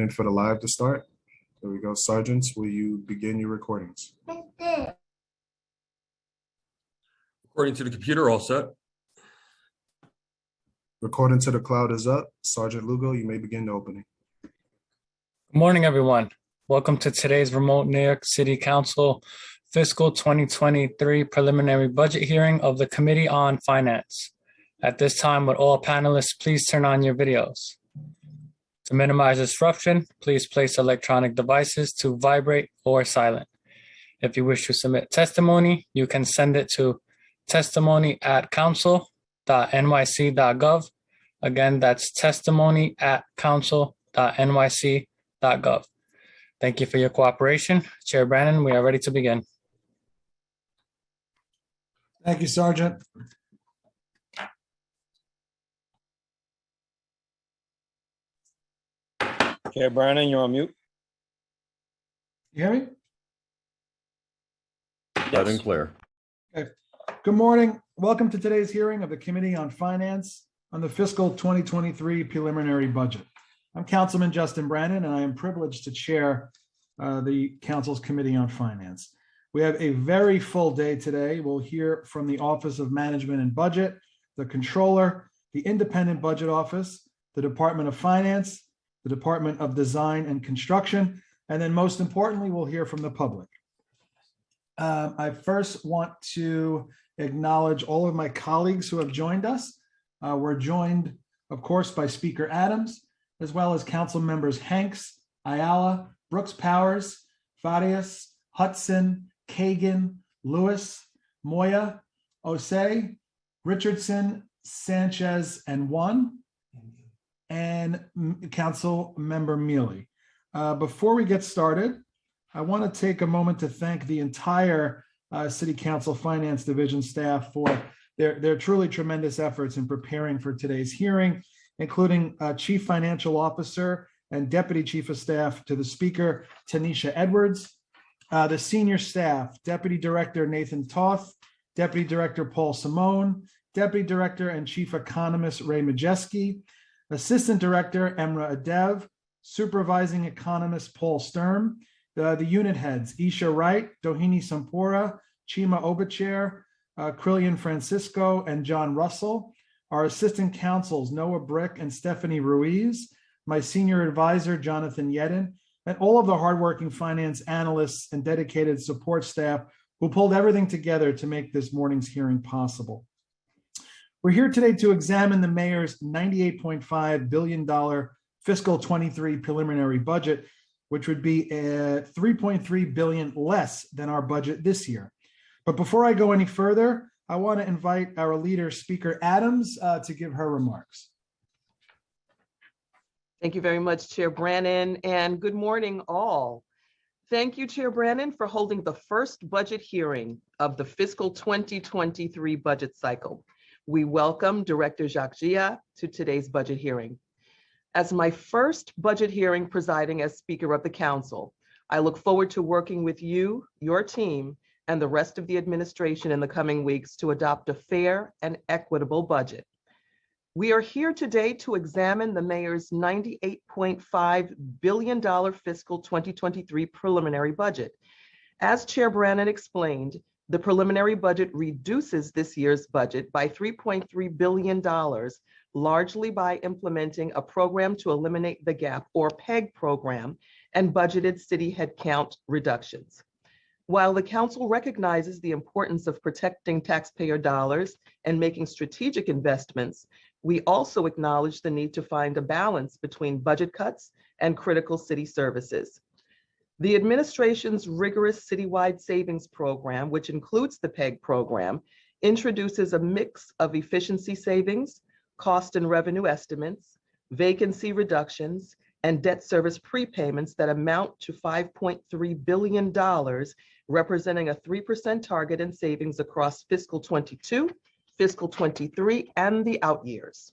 waiting for the live to start. There we go. Sergeants, will you begin your recordings? According to the computer, all set. Recording to the cloud is up. Sergeant Lugo, you may begin the opening. Good morning, everyone. Welcome to today's remote New York City Council fiscal 2023 preliminary budget hearing of the Committee on Finance. At this time, would all panelists please turn on your videos? To minimize disruption, please place electronic devices to vibrate or silent. If you wish to submit testimony, you can send it to testimony@council.nyc.gov. Again, that's testimony@council.nyc.gov. Thank you for your cooperation. Chair Brannan, we are ready to begin. Thank you, Sergeant. Chair Brannan, you're on mute. You hear me? Loud and clear. Okay. Good morning. Welcome to today's hearing of the Committee on Finance on the fiscal 2023 preliminary budget. I'm Councilman Justin Brannan, and I am privileged to chair the Council's Committee on Finance. We have a very full day today. We'll hear from the Office of Management and Budget, the Controller, the Independent Budget Office, the Department of Finance, the Department of Design and Construction, and then most importantly, we'll hear from the public. I first want to acknowledge all of my colleagues who have joined us. We're joined, of course, by Speaker Adams, as well as Council members Hanks, Ayala, Brooks Powers, Farias, Hudson, Kagan, Lewis, Moya, Osei, Richardson, Sanchez, and Juan, and Council member Mealy. Before we get started, I want to take a moment to thank the entire City Council Finance Division staff for their truly tremendous efforts in preparing for today's hearing, including Chief Financial Officer and Deputy Chief of Staff to the Speaker, Tanisha Edwards, the senior staff, Deputy Director Nathan Toth, Deputy Director Paul Simone, Deputy Director and Chief Economist Ray Majeski, Assistant Director Emra Adev, Supervising Economist Paul Sturm, the unit heads, Isha Wright, Doheny Sampora, Chima Obachair, Krillian Francisco, and John Russell, our assistant counsels, Noah Brick and Stephanie Ruiz, my senior advisor, Jonathan Yedin, and all of the hardworking finance analysts and dedicated support staff who pulled everything together to make this morning's hearing possible. We're here today to examine the mayor's $98.5 billion fiscal 23 preliminary budget, which would be $3.3 billion less than our budget this year. But before I go any further, I want to invite our leader, Speaker Adams, to give her remarks. Thank you very much, Chair Brannan, and good morning, all. Thank you, Chair Brannan, for holding the first budget hearing of the fiscal 2023 budget cycle. We welcome Director Jacques Gia to today's budget hearing. As my first budget hearing presiding as Speaker of the Council, I look forward to working with you, your team, and the rest of the administration in the coming weeks to adopt a fair and equitable budget. We are here today to examine the mayor's $98.5 billion fiscal 2023 preliminary budget. As Chair Brannan explained, the preliminary budget reduces this year's budget by $3.3 billion, largely by implementing a program to eliminate the gap, or PEG program, and budgeted city headcount reductions. While the council recognizes the importance of protecting taxpayer dollars and making strategic investments, we also acknowledge the need to find a balance between budget cuts and critical city services. The administration's rigorous citywide savings program, which includes the PEG program, introduces a mix of efficiency savings, cost and revenue estimates, vacancy reductions, and debt service prepayments that amount to $5.3 billion, representing a 3% target in savings across fiscal 22, fiscal 23, and the out years.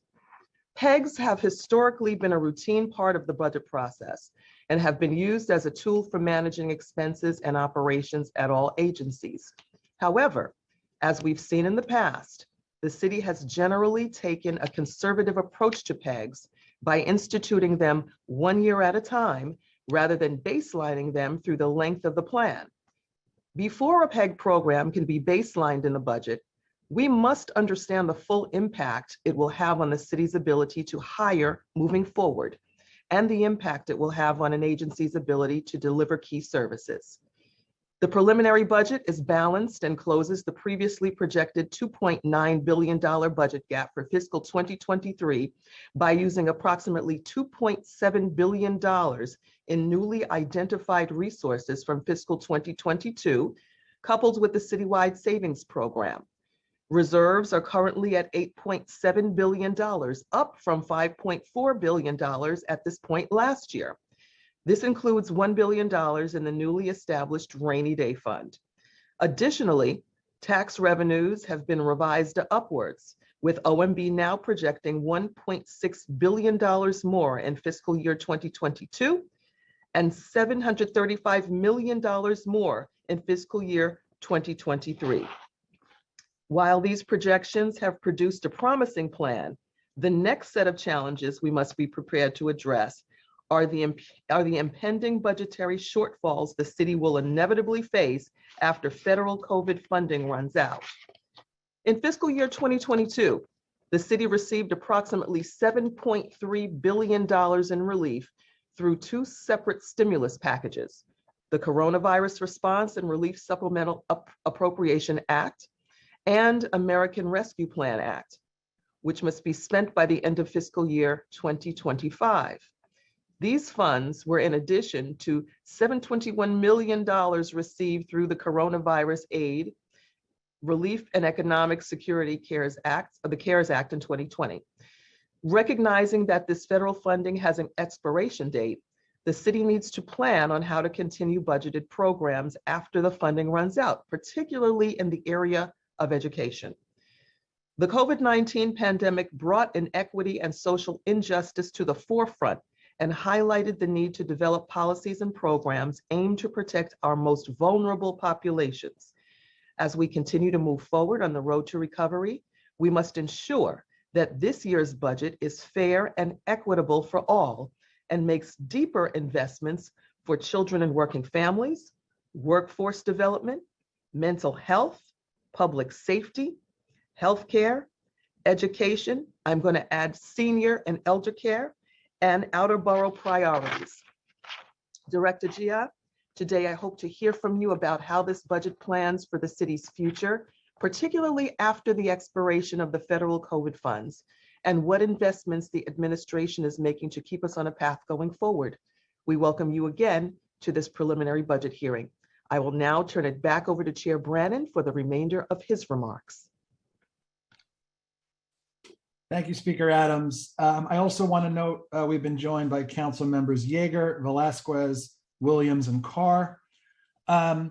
PEGs have historically been a routine part of the budget process and have been used as a tool for managing expenses and operations at all agencies. However, as we've seen in the past, the city has generally taken a conservative approach to PEGs, by instituting them 1 year at a time rather than baselining them through the length of the plan. Before a PEG program can be baselined in the budget, we must understand the full impact it will have on the city's ability to hire moving forward and the impact it will have on an agency's ability to deliver key services. The preliminary budget is balanced and closes the previously projected $2.9 billion budget gap for fiscal 2023 by using approximately $2.7 billion in newly identified resources from fiscal 2022, coupled with the citywide savings program. Reserves are currently at $8.7 billion, up from $5.4 billion at this point last year. This includes $1 billion in the newly established rainy day fund. Additionally, tax revenues have been revised upwards, with OMB now projecting $1.6 billion more in fiscal year 2022 and $735 million more in fiscal year 2023. While these projections have produced a promising plan, the next set of challenges we must be prepared to address are the impending budgetary shortfalls the city will inevitably face after federal COVID funding runs out. In fiscal year 2022, the city received approximately $7.3 billion in relief through two separate stimulus packages, the Coronavirus Response and Relief Supplemental Appropriation Act and American Rescue Plan Act, which must be spent by the end of fiscal year 2025. These funds were in addition to $721 million received through the Coronavirus Aid, Relief and Economic Security CARES Act, the CARES Act in 2020. Recognizing that this federal funding has an expiration date, the city needs to plan on how to continue budgeted programs after the funding runs out, particularly in the area of education. The COVID-19 pandemic brought inequity and social injustice to the forefront and highlighted the need to develop policies and programs aimed to protect our most vulnerable populations. As we continue to move forward on the road to recovery, we must ensure that this year's budget is fair and equitable for all and makes deeper investments for children and working families, workforce development, mental health, public safety, healthcare, education. I'm going to add senior and elder care, and outer borough priorities. Director Gia, today I hope to hear from you about how this budget plans for the city's future, particularly after the expiration of the federal COVID funds, and what investments the administration is making to keep us on a path going forward. We welcome you again to this preliminary budget hearing. I will now turn it back over to Chair Brannan for the remainder of his remarks. Thank you, Speaker Adams. I also want to note we've been joined by Council members Yeager, Velasquez, Williams, and Carr. The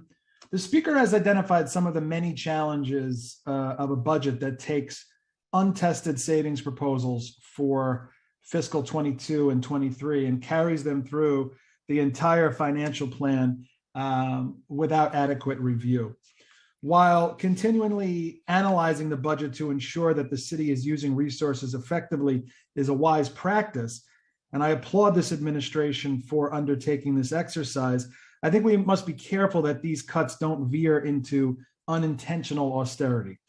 Speaker has identified some of the many challenges of a budget that takes untested savings proposals for fiscal 22 and 23 and carries them through the entire financial plan without adequate review. While continually analyzing the budget to ensure that the city is using resources effectively is a wise practice, and I applaud this administration for undertaking this exercise, I think we must be careful that these cuts don't veer into unintentional austerity.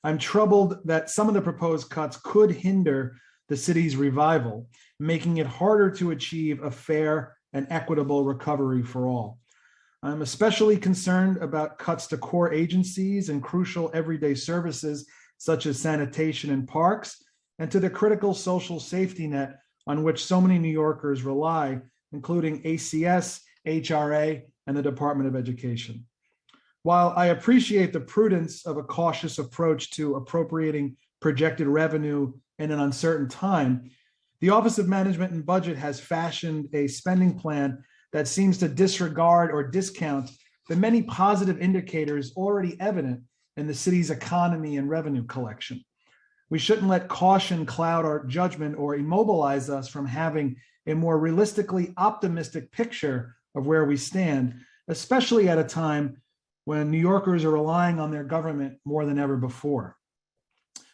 I'm troubled that some of the proposed cuts could hinder the city's revival, making it harder to achieve a fair and equitable recovery for all. I'm especially concerned about cuts to core agencies and crucial everyday services such as sanitation and parks, and to the critical social safety net on which so many New Yorkers rely, including ACS, HRA, and the Department of Education. While I appreciate the prudence of a cautious approach to appropriating projected revenue in an uncertain time, the Office of Management and Budget has fashioned a spending plan that seems to disregard or discount the many positive indicators already evident in the city's economy and revenue collection. We shouldn't let caution cloud our judgment or immobilize us from having a more realistically optimistic picture of where we stand, especially at a time when New Yorkers are relying on their government more than ever before.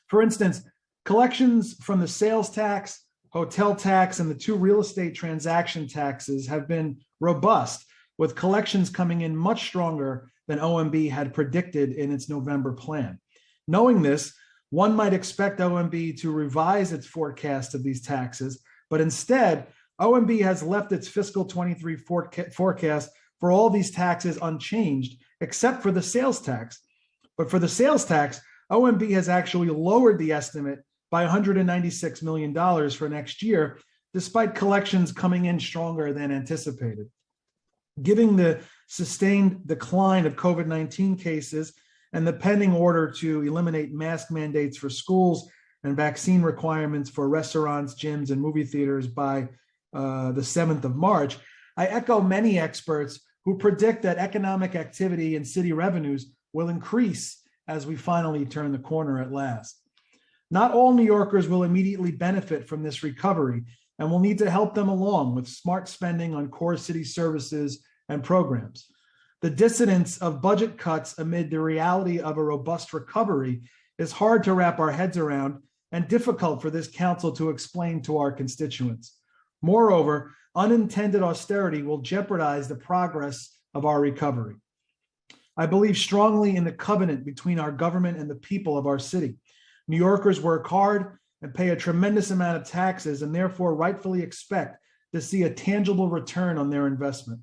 For instance, collections from the sales tax, hotel tax, and the two real estate transaction taxes have been robust, with collections coming in much stronger than OMB had predicted in its November plan. Knowing this, one might expect OMB to revise its forecast of these taxes, but instead, OMB has left its fiscal 23 forecast for all these taxes unchanged, except for the sales tax. But for the sales tax, OMB has actually lowered the estimate by $196 million for next year, despite collections coming in stronger than anticipated. Given the sustained decline of COVID-19 cases and the pending order to eliminate mask mandates for schools and vaccine requirements for restaurants, gyms, and movie theaters by the 7th of March, I echo many experts who predict that economic activity and city revenues will increase as we finally turn the corner at last. Not all New Yorkers will immediately benefit from this recovery, and we'll need to help them along with smart spending on core city services and programs. The dissonance of budget cuts amid the reality of a robust recovery is hard to wrap our heads around and difficult for this council to explain to our constituents. Moreover, unintended austerity will jeopardize the progress of our recovery. I believe strongly in the covenant between our government and the people of our city. New Yorkers work hard and pay a tremendous amount of taxes and therefore rightfully expect to see a tangible return on their investment.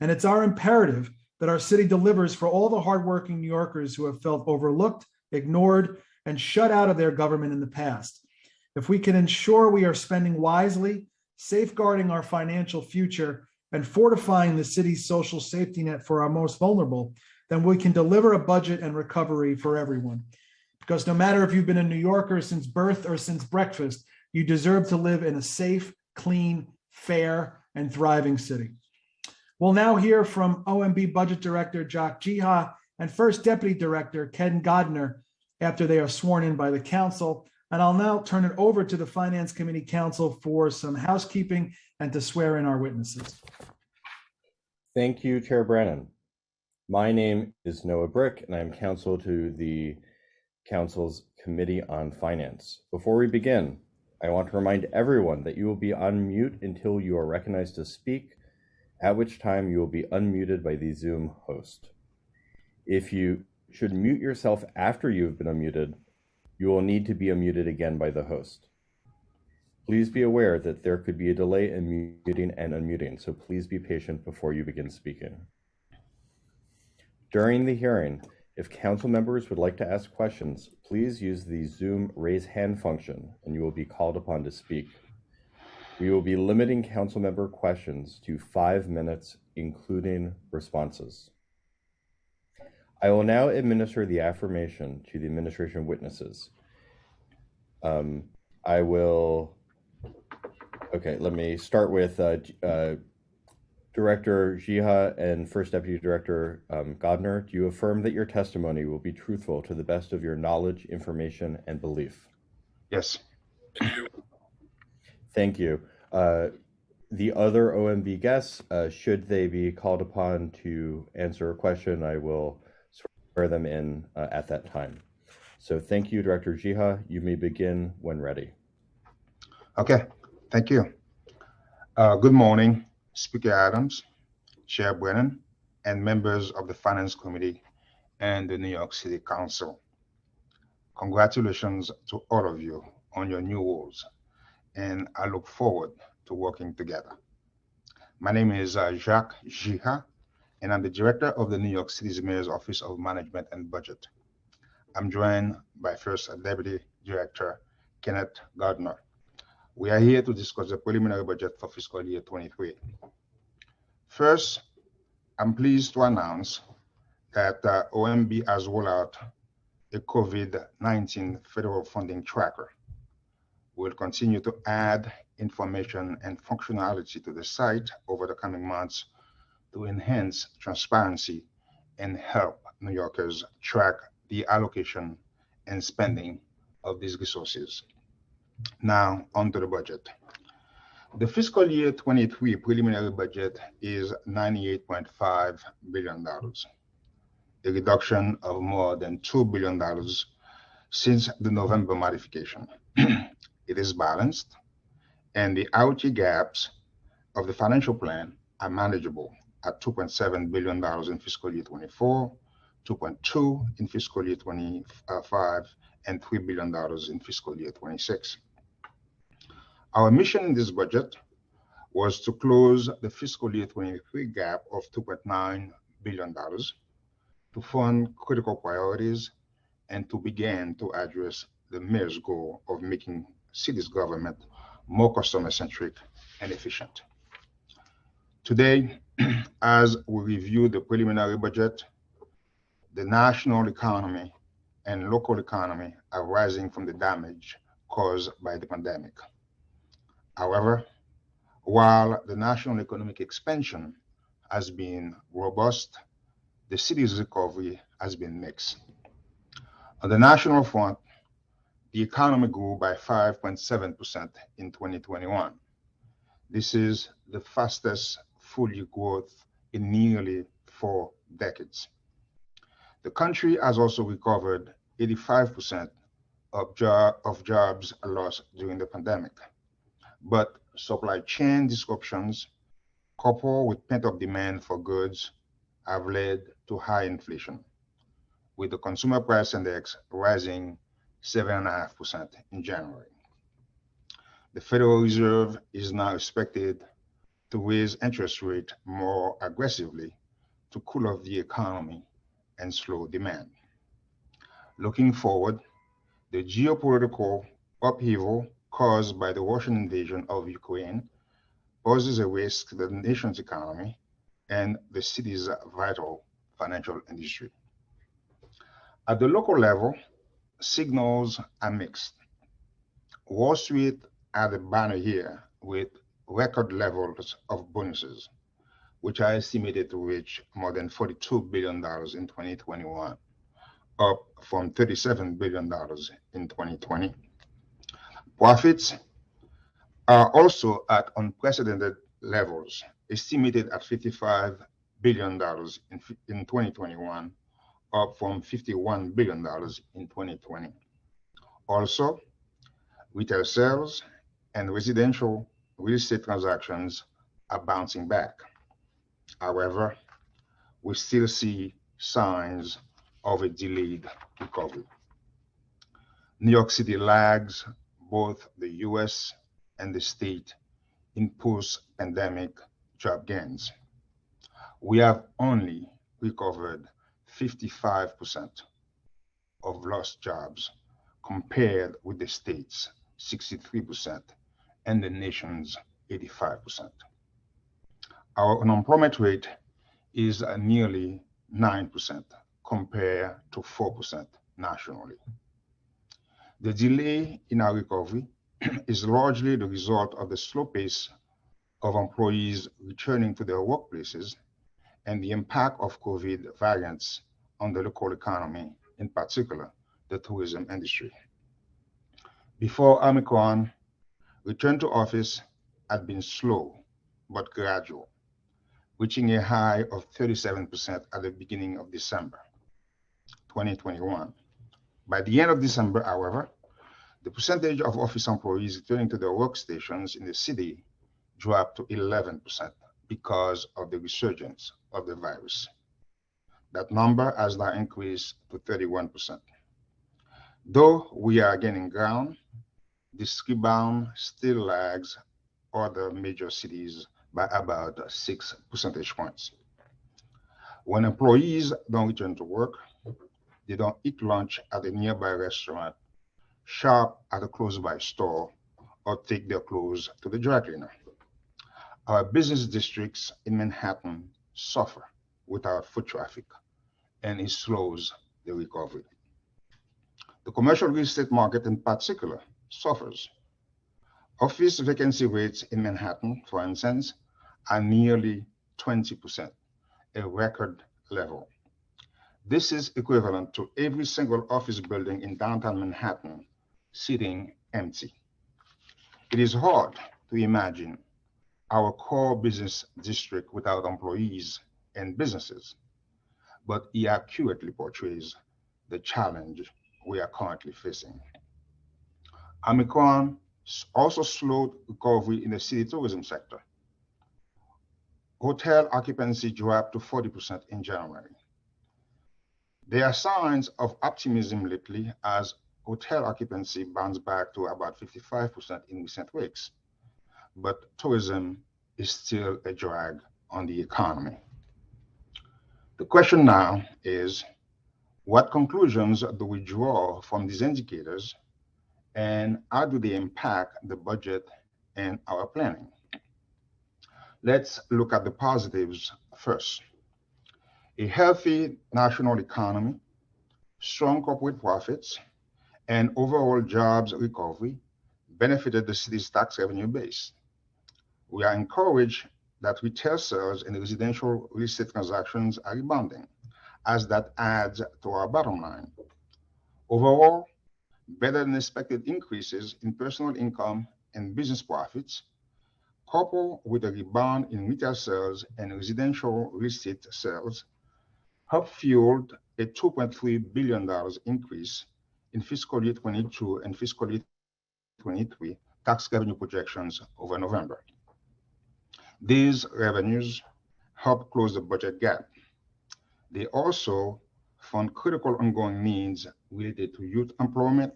And it's our imperative that our city delivers for all the hardworking New Yorkers who have felt overlooked, ignored, and shut out of their government in the past. If we can ensure we are spending wisely, safeguarding our financial future, and fortifying the city's social safety net for our most vulnerable, then we can deliver a budget and recovery for everyone. Because no matter if you've been a New Yorker since birth or since breakfast, you deserve to live in a safe, clean, fair, and thriving city. We'll now hear from OMB Budget Director Jacques Jiha and First Deputy Director Ken Godner after they are sworn in by the council. And I'll now turn it over to the Finance Committee Council for some housekeeping and to swear in our witnesses. Thank you, Chair Brannon. My name is Noah Brick, and I am counsel to the Council's Committee on Finance. Before we begin, I want to remind everyone that you will be on mute until you are recognized to speak, at which time you will be unmuted by the Zoom host. If you should mute yourself after you have been unmuted, you will need to be unmuted again by the host. Please be aware that there could be a delay in muting and unmuting, so please be patient before you begin speaking. During the hearing, if council members would like to ask questions, please use the Zoom raise hand function and you will be called upon to speak. We will be limiting council member questions to 5 minutes, including responses. I will now administer the affirmation to the administration witnesses. Let me start with Director Jiha and First Deputy Director Godner. Do you affirm that your testimony will be truthful to the best of your knowledge, information, and belief? Yes. Thank you. The other OMB guests, should they be called upon to answer a question, I will swear them in at that time. So thank you, Director Jiha. You may begin when ready. Okay, thank you. Good morning, Speaker Adams, Chair Brennan, and members of the Finance Committee and the New York City Council. Congratulations to all of you on your new roles, and I look forward to working together. My name is Jacques Jiha, and I'm the Director of the New York City's Mayor's Office of Management and Budget. I'm joined by First Deputy Director Kenneth Gardner. We are here to discuss the preliminary budget for fiscal year 23. First, I'm pleased to announce that OMB has rolled out a COVID-19 federal funding tracker. We'll continue to add information and functionality to the site over the coming months to enhance transparency and help New Yorkers track the allocation and spending of these resources. Now, on to the budget. The fiscal year 23 preliminary budget is $98.5 billion, a reduction of more than $2 billion since the November modification. It is balanced and the ROT gaps of the financial plan are manageable at $2.7 billion in fiscal year 24, 2.2 in fiscal year 25, and $3 billion in fiscal year 26. Our mission in this budget was to close the fiscal year 23 gap of $2.9 billion, to fund critical priorities, and to begin to address the mayor's goal of making city's government more customer-centric and efficient. Today, as we review the preliminary budget, the national economy and local economy are rising from the damage caused by the pandemic. However, while the national economic expansion has been robust, the city's recovery has been mixed. On the national front, the economy grew by 5.7% in 2021. This is the fastest full-year growth in nearly 4 decades. The country has also recovered 85% of jobs lost during the pandemic. But supply chain disruptions, coupled with pent-up demand for goods, have led to high inflation, with the consumer price index rising 7.5% in January. The Federal Reserve is now expected to raise interest rates more aggressively to cool off the economy and slow demand. Looking forward, the geopolitical upheaval caused by the Russian invasion of Ukraine poses a risk to the nation's economy and the city's vital financial industry. At the local level, signals are mixed. Wall Street had a banner year with record levels of bonuses, which are estimated to reach more than $42 billion in 2021, up from $37 billion in 2020. Profits are also at unprecedented levels, estimated at $55 billion in 2021, up from $51 billion in 2020. Also, retail sales and residential real estate transactions are bouncing back. However, we still see signs of a delayed recovery. New York City lags both the US and the state in post-pandemic job gains. We have only recovered 55% of lost jobs compared with the state's 63% and the nation's 85%. Our unemployment rate is nearly 9% compared to 4% nationally. The delay in our recovery is largely the result of the slow pace of employees returning to their workplaces and the impact of COVID variants on the local economy, in particular, the tourism industry. Before Omicron, return to office had been slow but gradual, reaching a high of 37% at the beginning of December 2021. By the end of December, however, the percentage of office employees returning to their workstations in the city dropped to 11% because of the resurgence of the virus. That number has now increased to 31%. Though we are gaining ground, this rebound still lags other major cities by about 6 percentage points. When employees don't return to work, they don't eat lunch at a nearby restaurant, shop at a close-by store, or take their clothes to the dry cleaner. Our business districts in Manhattan suffer without foot traffic, and it slows the recovery. The commercial real estate market in particular suffers. Office vacancy rates in Manhattan, for instance, are nearly 20%, a record level. This is equivalent to every single office building in downtown Manhattan sitting empty. It is hard to imagine our core business district without employees and businesses, but it accurately portrays the challenge we are currently facing. Omicron also slowed recovery in the city tourism sector. Hotel occupancy dropped to 40% in January. There are signs of optimism lately as hotel occupancy bounced back to about 55% in recent weeks, but tourism is still a drag on the economy. The question now is, what conclusions do we draw from these indicators, and how do they impact the budget and our planning? Let's look at the positives first. A healthy national economy, strong corporate profits, and overall jobs recovery benefited the city's tax revenue base. We are encouraged that retail sales and residential real estate transactions are rebounding, as that adds to our bottom line. Overall, better than expected increases in personal income and business profits, coupled with a rebound in retail sales and residential real estate sales, have fueled a $2.3 billion increase in fiscal year 22 and fiscal year 23 tax revenue projections over November. These revenues help close the budget gap. They also fund critical ongoing needs related to youth employment,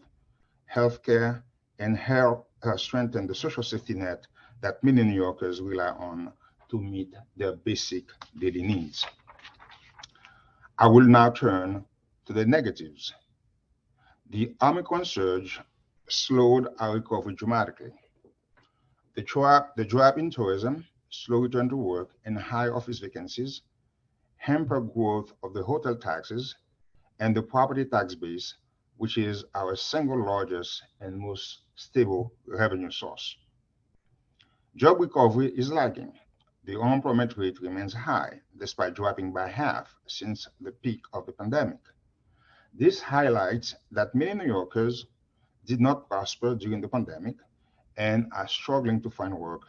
healthcare, and help strengthen the social safety net that many New Yorkers rely on to meet their basic daily needs. I will now turn to the negatives. The Omicron surge slowed our recovery dramatically. The drop in tourism, slow return to work, and high office vacancies hamper growth of the hotel taxes and the property tax base, which is our single largest and most stable revenue source. Job recovery is lagging. The unemployment rate remains high, despite dropping by half since the peak of the pandemic. This highlights that many New Yorkers did not prosper during the pandemic and are struggling to find work,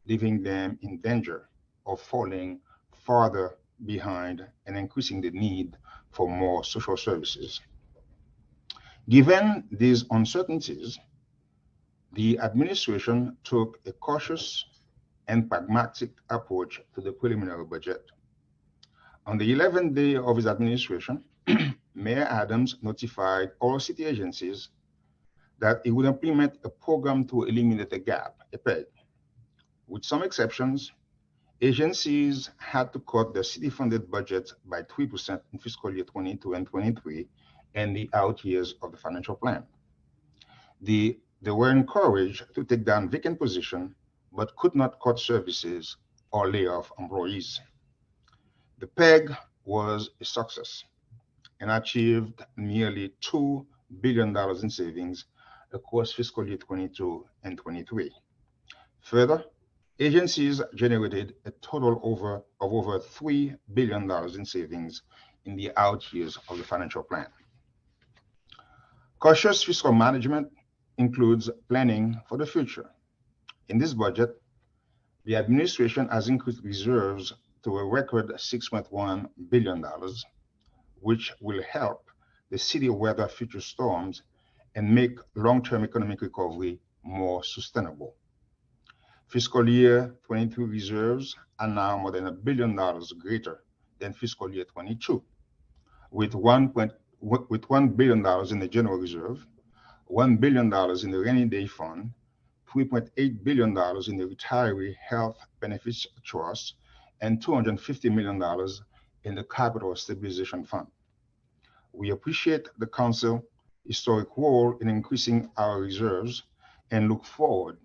leaving them in danger of falling farther behind and increasing the need for more social services. Given these uncertainties, the administration took a cautious and pragmatic approach to the preliminary budget. On the 11th day of his administration, Mayor Adams notified all city agencies that he would implement a program to eliminate the gap, a PEG. With some exceptions, agencies had to cut their city-funded budgets by 3% in fiscal year 22 and 23 and the out years of the financial plan. They were encouraged to take down vacant positions, but could not cut services or lay off employees. The PEG was a success and achieved nearly $2 billion in savings across fiscal year 22 and 23. Further, agencies generated a total of over $3 billion in savings in the out years of the financial plan. Cautious fiscal management includes planning for the future. In this budget, the administration has increased reserves to a record $6.1 billion, which will help the city weather future storms and make long-term economic recovery more sustainable. Fiscal year 22 reserves are now more than $1 billion greater than fiscal year 22, with $1 billion in the general reserve, $1 billion in the rainy day fund, $3.8 billion in the retiree health benefits trust, and $250 million in the capital stabilization fund. We appreciate the council's historic role in increasing our reserves and look forward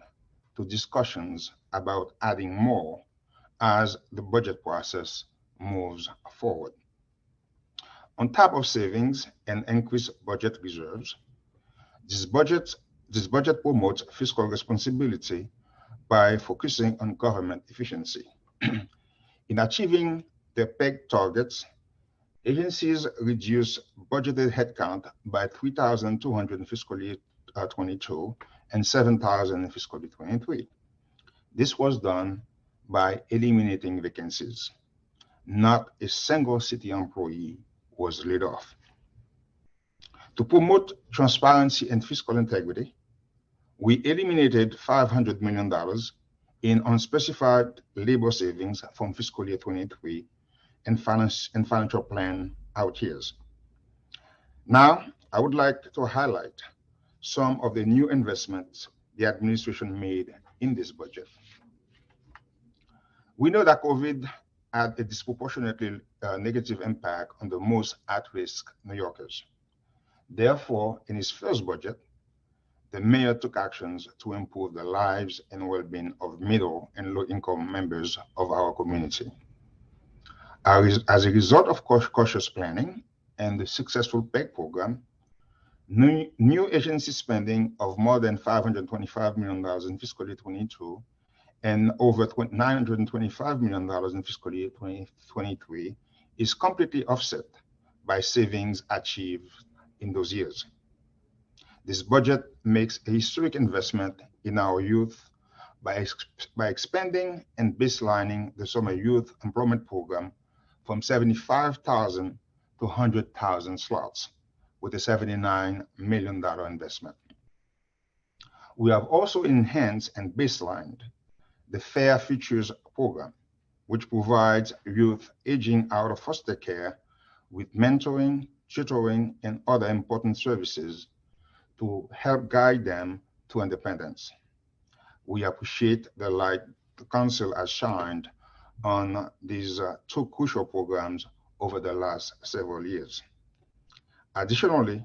to discussions about adding more as the budget process moves forward. On top of savings and increased budget reserves, this budget promotes fiscal responsibility by focusing on government efficiency. In achieving their PEG targets, agencies reduced budgeted headcount by 3,200 in fiscal year 22 and 7,000 in fiscal year 23. This was done by eliminating vacancies. Not a single city employee was laid off. To promote transparency and fiscal integrity, We eliminated $500 million in unspecified labor savings from fiscal year 23 and financial plan out years. Now, I would like to highlight some of the new investments the administration made in this budget. We know that COVID had a disproportionately negative impact on the most at-risk New Yorkers. Therefore, in his first budget, the mayor took actions to improve the lives and well-being of middle and low-income members of our community. As a result of cautious planning and the successful PEG program, new agency spending of more than $525 million in fiscal year 22 and over $925 million in fiscal year 2023 is completely offset by savings achieved in those years. This budget makes a historic investment in our youth by expanding and baselining the summer youth employment program from 75,000 to 100,000 slots with a $79 million investment. We have also enhanced and baselined the Fair Futures program, which provides youth aging out of foster care with mentoring, tutoring, and other important services to help guide them to independence. We appreciate the light the Council has shined on these two crucial programs over the last several years. Additionally,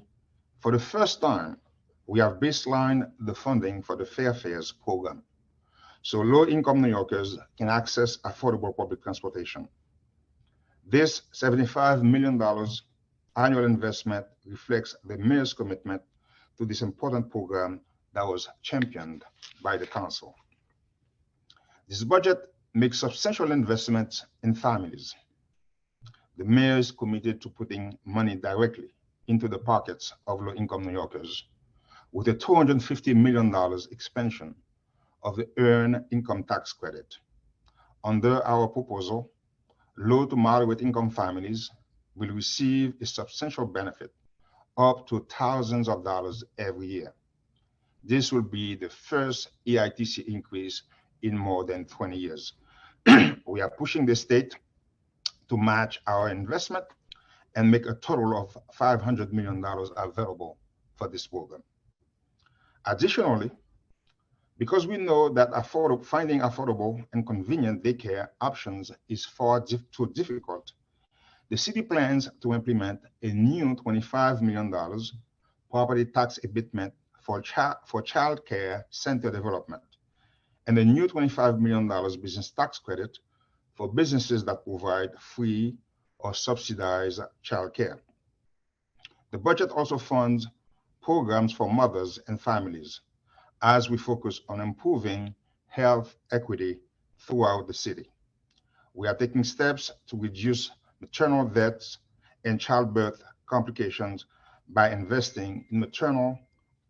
for the first time, we have baselined the funding for the Fair Fares program, so low-income New Yorkers can access affordable public transportation. This $75 million annual investment reflects the mayor's commitment to this important program that was championed by the council. This budget makes substantial investments in families. The mayor is committed to putting money directly into the pockets of low-income New Yorkers with a $250 million expansion of the Earned Income Tax Credit. Under our proposal, low to moderate income families will receive a substantial benefit up to thousands of dollars every year. This will be the first EITC increase in more than 20 years. We are pushing the state to match our investment and make a total of $500 million available for this program. Additionally, because we know that finding affordable and convenient daycare options is far too difficult, the city plans to implement a new $25 million property tax abatement for child care center development and a new $25 million business tax credit for businesses that provide free or subsidized child care. The budget also funds programs for mothers and families as we focus on improving health equity throughout the city. We are taking steps to reduce maternal deaths and childbirth complications by investing in maternal,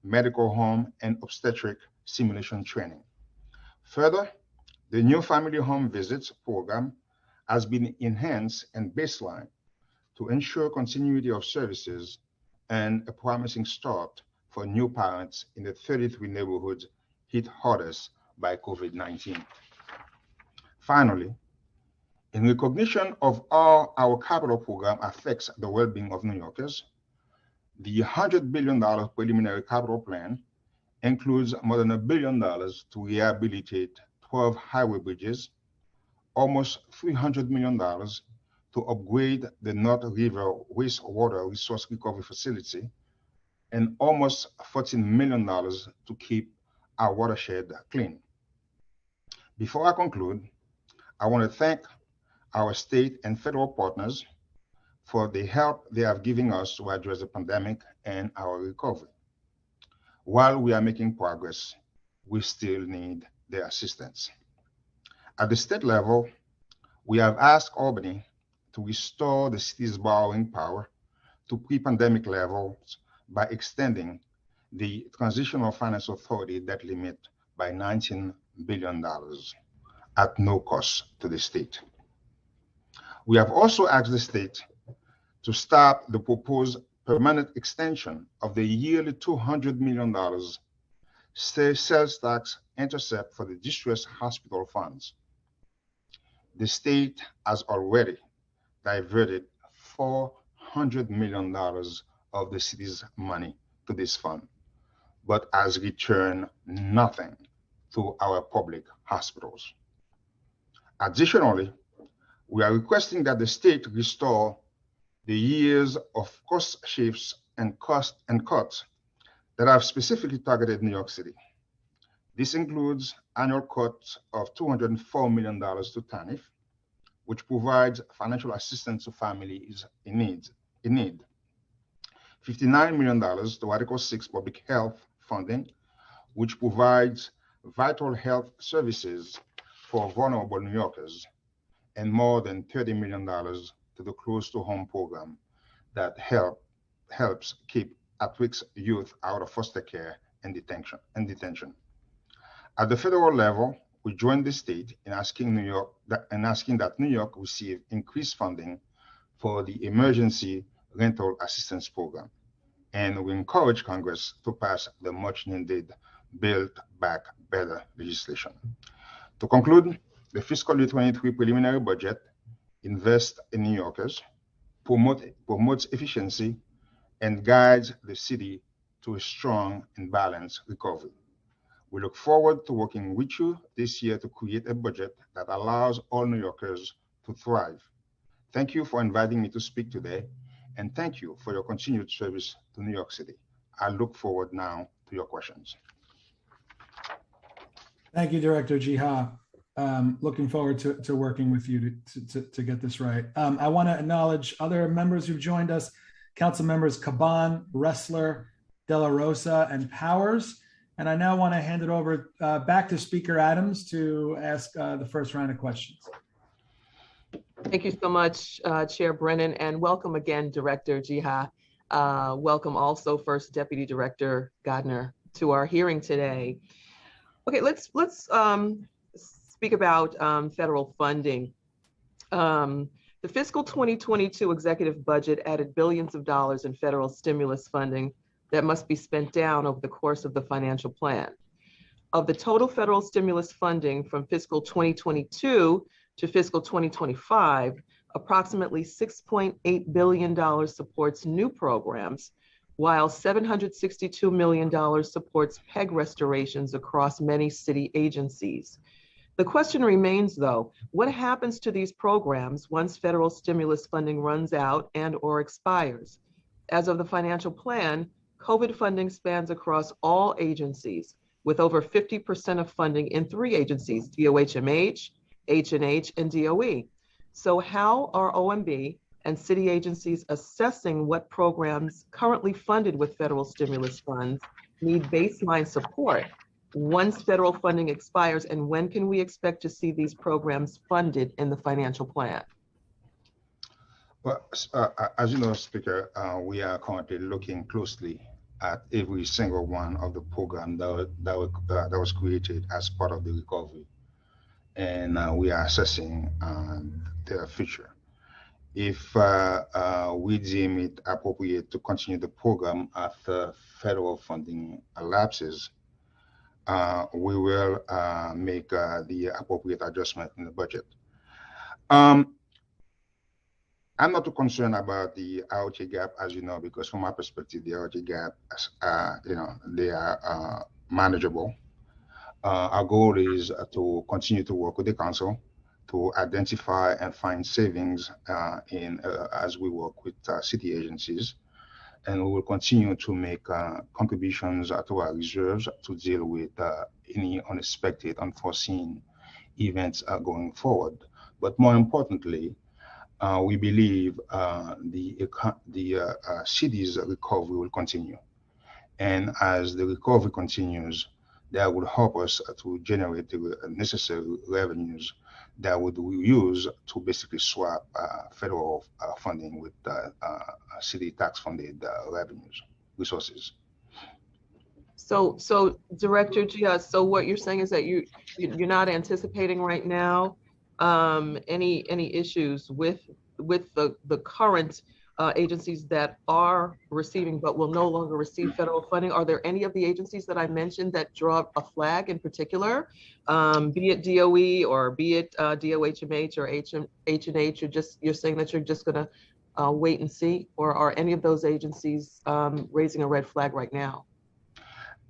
medical home, and obstetric simulation training. Further, the new family home visits program has been enhanced and baselined to ensure continuity of services and a promising start for new parents in the 33 neighborhoods hit hardest by COVID-19. Finally, in recognition of how our capital program affects the well-being of New Yorkers, the $100 billion preliminary capital plan includes more than $1 billion to rehabilitate 12 highway bridges, almost $300 million to upgrade the North River wastewater resource recovery facility, and almost $14 million to keep our watershed clean. Before I conclude, I want to thank our state and federal partners for the help they have given us to address the pandemic and our recovery. While we are making progress, we still need their assistance. At the state level, we have asked Albany to restore the city's borrowing power to pre-pandemic levels by extending the Transitional Finance Authority debt limit by $19 billion at no cost to the state. We have also asked the state to stop the proposed permanent extension of the yearly $200 million sales tax intercept for the distressed hospital funds. The state has already diverted $400 million of the city's money to this fund, but has returned nothing to our public hospitals. Additionally, we are requesting that the state restore the years of cost shifts and cuts that have specifically targeted New York City. This includes annual cuts of $204 million to TANF, which provides financial assistance to families in need. $59 million to Article 6 public health funding, which provides vital health services for vulnerable New Yorkers, and more than $30 million to the Close to Home program that helps keep at-risk youth out of foster care and detention. At the federal level, we join the state in asking that New York receive increased funding for the Emergency Rental Assistance Program, and we encourage Congress to pass the much-needed Build Back Better legislation. To conclude, the fiscal year 23 preliminary budget invests in New Yorkers, promotes efficiency, and guides the city to a strong and balanced recovery. We look forward to working with you this year to create a budget that allows all New Yorkers to thrive. Thank you for inviting me to speak today, and thank you for your continued service to New York City. I look forward now to your questions. Thank you, Director Jiha. Looking forward to working with you to get this right. I want to acknowledge other members who've joined us, Council Members Caban, Ressler, De La Rosa, and Powers. And I now want to hand it over back to Speaker Adams to ask the first round of questions. Thank you so much, Chair Brennan, and welcome again, Director Jiha. Welcome also First Deputy Director Godner to our hearing today. Okay, let's speak about federal funding. The fiscal 2022 executive budget added billions of dollars in federal stimulus funding that must be spent down over the course of the financial plan. Of the total federal stimulus funding from fiscal 2022 to fiscal 2025, approximately $6.8 billion supports new programs, while $762 million supports PEG restorations across many city agencies. The question remains, though, what happens to these programs once federal stimulus funding runs out and/or expires? As of the financial plan, COVID funding spans across all agencies, with over 50% of funding in 3 agencies, DOHMH, H&H, and DOE. So how are OMB and city agencies assessing what programs currently funded with federal stimulus funds need baseline support once federal funding expires, and when can we expect to see these programs funded in the financial plan? Well, as you know, Speaker, we are currently looking closely at every single one of the programs that was created as part of the recovery, and we are assessing their future. If we deem it appropriate to continue the program after federal funding elapses, we will make the appropriate adjustment in the budget. I'm not too concerned about the ROT gap, as you know, because from my perspective, the ROT gap, they are manageable. Our goal is to continue to work with the council to identify and find savings as we work with city agencies. And we will continue to make contributions to our reserves to deal with any unexpected, unforeseen events going forward. But more importantly, we believe the city's recovery will continue. And as the recovery continues, that will help us to generate the necessary revenues that would use to basically swap federal funding with city tax-funded resources. So Director Jiha, so what you're saying is that you're not anticipating right now any issues with the current agencies that are receiving but will no longer receive federal funding. Are there any of the agencies that I mentioned that draw a flag in particular, be it DOE or be it DOHMH or H&H, or you're saying that you're just going to wait and see, or are any of those agencies raising a red flag right now?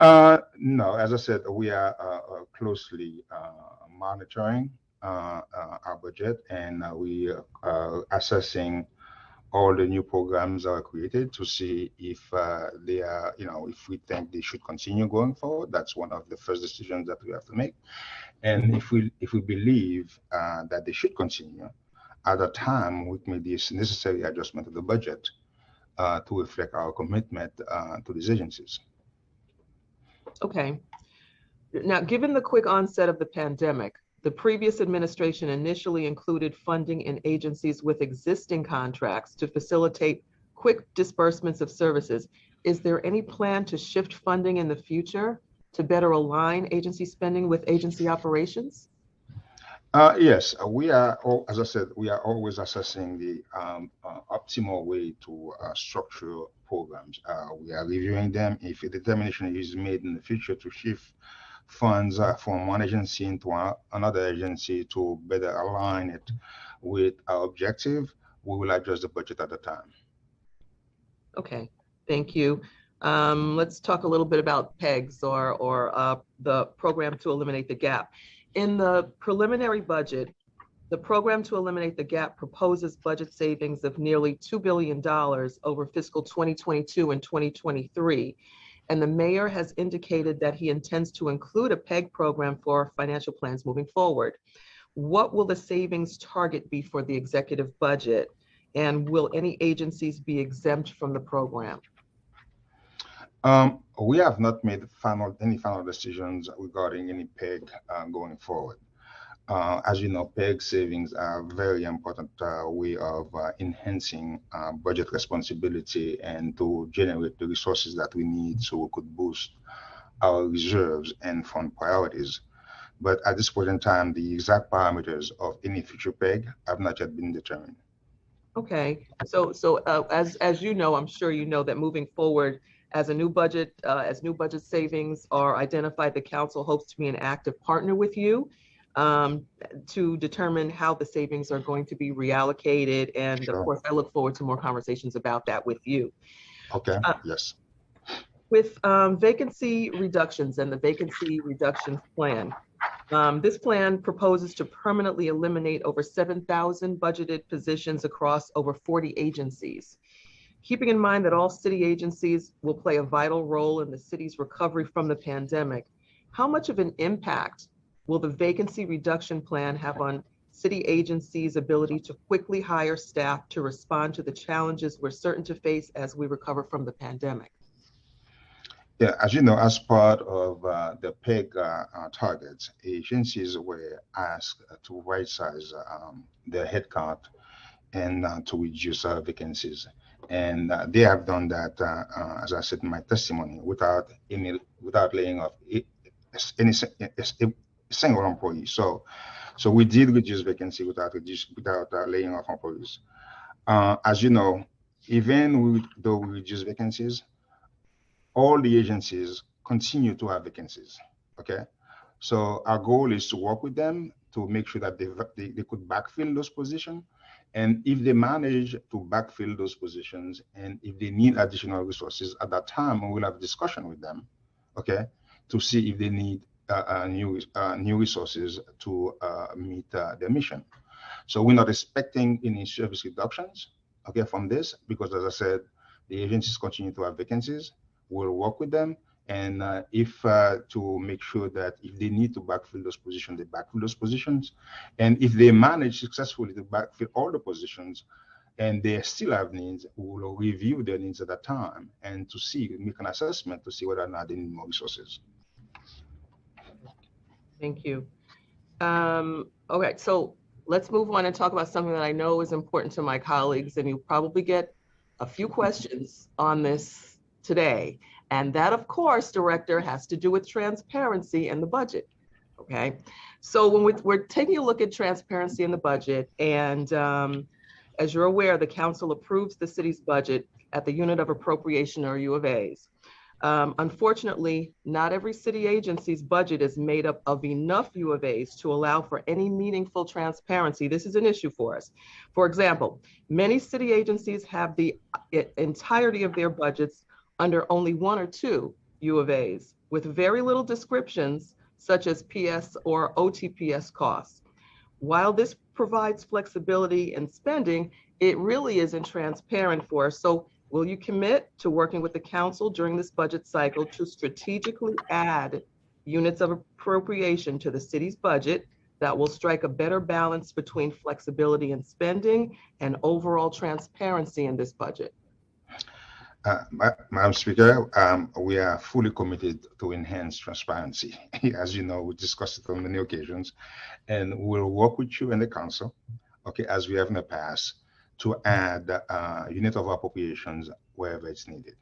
No, as I said, we are closely monitoring our budget, and we are assessing all the new programs that are created to see if they are, if we think they should continue going forward. That's one of the first decisions that we have to make. And if we believe that they should continue, at the time we make this necessary adjustment of the budget to reflect our commitment to these agencies. Okay. Now, given the quick onset of the pandemic, the previous administration initially included funding in agencies with existing contracts to facilitate quick disbursements of services. Is there any plan to shift funding in the future to better align agency spending with agency operations? Yes, we are, as I said, we are always assessing the optimal way to structure programs. We are reviewing them. If a determination is made in the future to shift funds from one agency into another agency to better align it with our objective, we will adjust the budget at the time. Okay, thank you. Let's talk a little bit about PEGS, or the program to eliminate the gap. In the preliminary budget, the program to eliminate the gap proposes budget savings of nearly $2 billion over fiscal 2022 and 2023. And the mayor has indicated that he intends to include a PEG program for financial plans moving forward. What will the savings target be for the executive budget? And will any agencies be exempt from the program? We have not made any final decisions regarding any PEG going forward. As you know, PEG savings are a very important way of enhancing budget responsibility and to generate the resources that we need so we could boost our reserves and fund priorities. But at this point in time, the exact parameters of any future PEG have not yet been determined. Okay, so as you know, I'm sure you know that moving forward, as new budget savings are identified, the council hopes to be an active partner with you to determine how the savings are going to be reallocated. And Sure. Of course, I look forward to more conversations about that with you. Okay, yes. With vacancy reductions and the vacancy reduction plan, this plan proposes to permanently eliminate over 7,000 budgeted positions across over 40 agencies. Keeping in mind that all city agencies will play a vital role in the city's recovery from the pandemic, how much of an impact will the vacancy reduction plan have on city agencies' ability to quickly hire staff to respond to the challenges we're certain to face as we recover from the pandemic? Yeah, as you know, as part of the PEG targets, agencies were asked to right-size their headcount and to reduce vacancies. And they have done that, as I said in my testimony, without laying off any single employee. So we did reduce vacancy without laying off employees. As you know, even though we reduce vacancies, all the agencies continue to have vacancies. Okay, so our goal is to work with them to make sure that they could backfill those positions. And if they manage to backfill those positions, and if they need additional resources at that time, we will have a discussion with them, okay, to see if they need new resources to meet their mission. So we're not expecting any service reductions, okay, from this, because as I said, the agencies continue to have vacancies. We'll work with them, and if to make sure that if they need to backfill those positions, they backfill those positions. And if they manage successfully to backfill all the positions and they still have needs, we will review their needs at that time and to make an assessment to see whether or not they need more resources. Thank you. Okay, so let's move on and talk about something that I know is important to my colleagues, and you probably get a few questions on this today. And that, of course, Director, has to do with transparency in the budget. Okay, so when we're taking a look at transparency in the budget, and As you're aware, the council approves the city's budget at the unit of appropriation or U of A's. Unfortunately, not every city agency's budget is made up of enough U of A's to allow for any meaningful transparency. This is an issue for us. For example, many city agencies have the entirety of their budgets under only one or two U of A's with very little descriptions such as PS or OTPS costs. While this provides flexibility in spending, it really isn't transparent for us. So will you commit to working with the council during this budget cycle to strategically add units of appropriation to the city's budget that will strike a better balance between flexibility in spending and overall transparency in this budget? Madam Speaker, we are fully committed to enhance transparency. As you know, we discussed it on many occasions, and we'll work with you and the council, okay, as we have in the past, to add unit of appropriations wherever it's needed.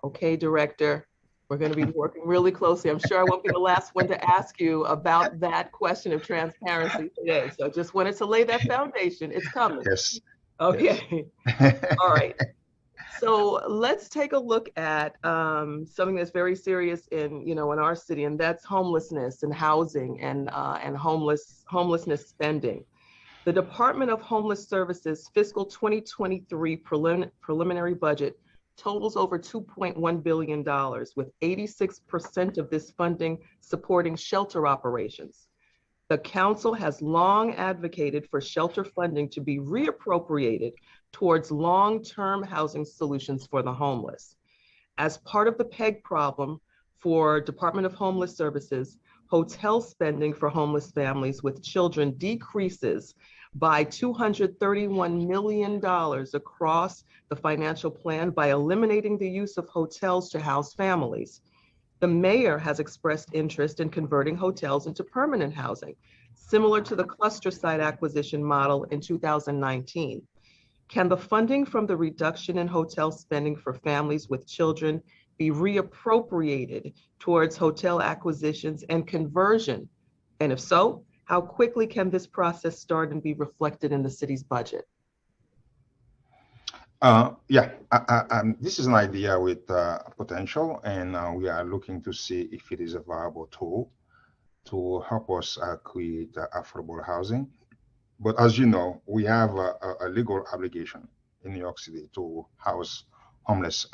Okay, Director, we're going to be working really closely. I'm sure I won't be the last one to ask you about that question of transparency today. So just wanted to lay that foundation. It's coming. Yes. Okay. Yes. All right. So let's take a look at something that's very serious in our city, and that's homelessness and housing and homelessness spending. The Department of Homeless Services fiscal 2023 preliminary budget totals over $2.1 billion, with 86% of this funding supporting shelter operations. The council has long advocated for shelter funding to be reappropriated towards long-term housing solutions for the homeless. As part of the PEG problem for Department of Homeless Services, hotel spending for homeless families with children decreases by $231 million across the financial plan by eliminating the use of hotels to house families. The mayor has expressed interest in converting hotels into permanent housing, similar to the cluster site acquisition model in 2019. Can the funding from the reduction in hotel spending for families with children be reappropriated towards hotel acquisitions and conversion? And if so, how quickly can this process start and be reflected in the city's budget? This is an idea with potential, and we are looking to see if it is a viable tool to help us create affordable housing. But as you know, we have a legal obligation in New York City to house homeless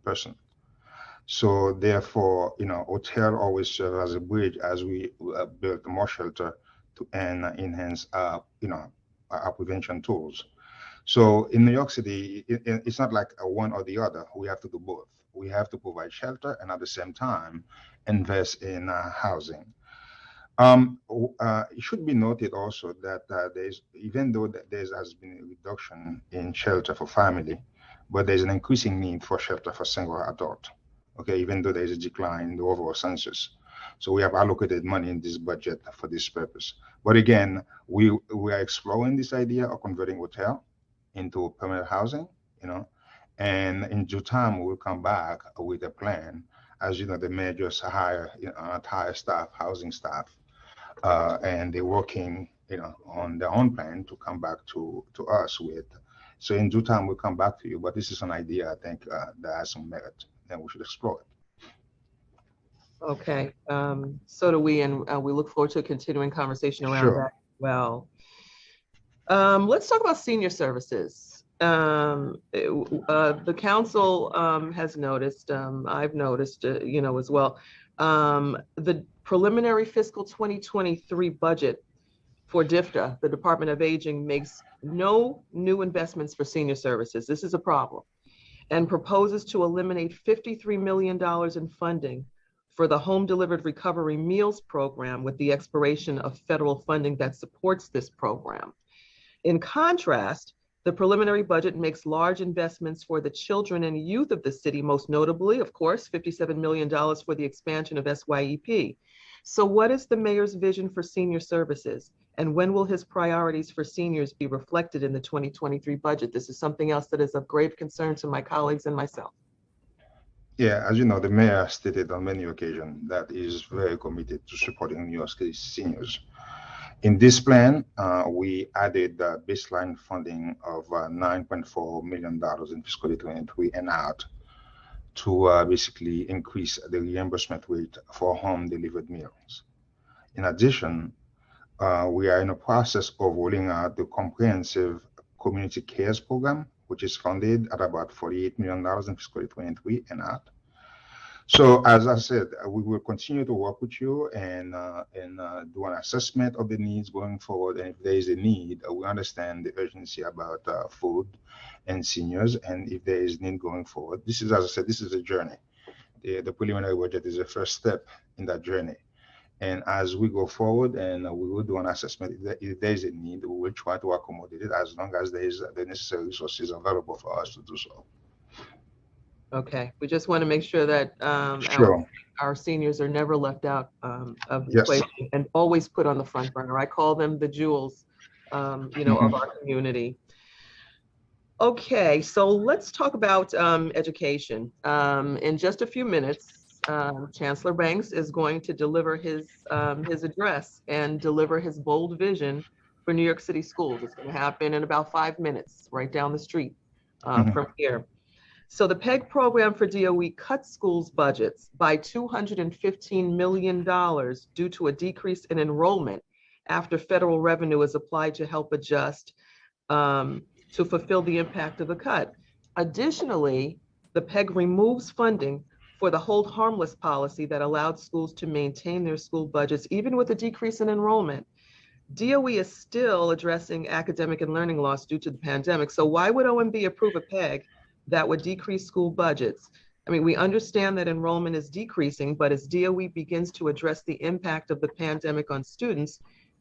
person. So therefore, hotel always serve as a bridge as we build more shelter and enhance, our prevention tools. So in New York City, it's not like a one or the other. We have to do both. We have to provide shelter and at the same time invest in housing. It should be noted also that even though there has been a reduction in shelter for family, but there's an increasing need for shelter for single adult. Okay, even though there's a decline in the overall census. So we have allocated money in this budget for this purpose. But again, we are exploring this idea of converting hotel into permanent housing, and in due time, we will come back with a plan. As you know, the mayor just hire staff, housing staff, and they're working, on their own plan to come back to us with. So in due time, we'll come back to you. But this is an idea I think that has some merit, and we should explore it. Okay, so do we, and we look forward to a continuing conversation around Sure. that as well. Let's talk about senior services. The council has noticed, I've noticed, as well, the preliminary fiscal 2023 budget for DFTA, the Department of Aging, makes no new investments for senior services. This is a problem, and proposes to eliminate $53 million in funding for the Home Delivered Recovery Meals Program with the expiration of federal funding that supports this program. In contrast, the preliminary budget makes large investments for the children and youth of the city, most notably, of course, $57 million for the expansion of SYEP. So what is the mayor's vision for senior services? And when will his priorities for seniors be reflected in the 2023 budget? This is something else that is of grave concern to my colleagues and myself. Yeah, as you know, the mayor stated on many occasions that he is very committed to supporting New York City seniors. In this plan, we added baseline funding of $9.4 million in fiscal year 2023 and out to basically increase the reimbursement rate for home delivered meals. In addition, we are in the process of rolling out the comprehensive community cares program, which is funded at about $48 million in fiscal year 2023 and out. So as I said, we will continue to work with you and do an assessment of the needs going forward. And if there is a need, we understand the urgency about food and seniors. And if there is need going forward, this is, as I said, this is a journey. The preliminary budget is the first step in that journey. And as we go forward and we will do an assessment, if there is a need, we will try to accommodate it as long as there is the necessary resources available for us to do so. Okay, we just want to make sure that Sure. our seniors are never left out of the Yes. equation and always put on the front burner. I call them the jewels, of our community. Okay, so let's talk about education. In just a few minutes, Chancellor Banks is going to deliver his address and deliver his bold vision for New York City schools. It's going to happen in about 5 minutes, right down the street from here. So the PEG program for DOE cut schools' budgets by $215 million due to a decrease in enrollment after federal revenue is applied to help adjust to fulfill the impact of the cut. Additionally, the PEG removes funding for the hold harmless policy that allowed schools to maintain their school budgets even with a decrease in enrollment. DOE is still addressing academic and learning loss due to the pandemic. So why would OMB approve a PEG that would decrease school budgets? I mean, we understand that enrollment is decreasing, but as DOE begins to address the impact of the pandemic on students,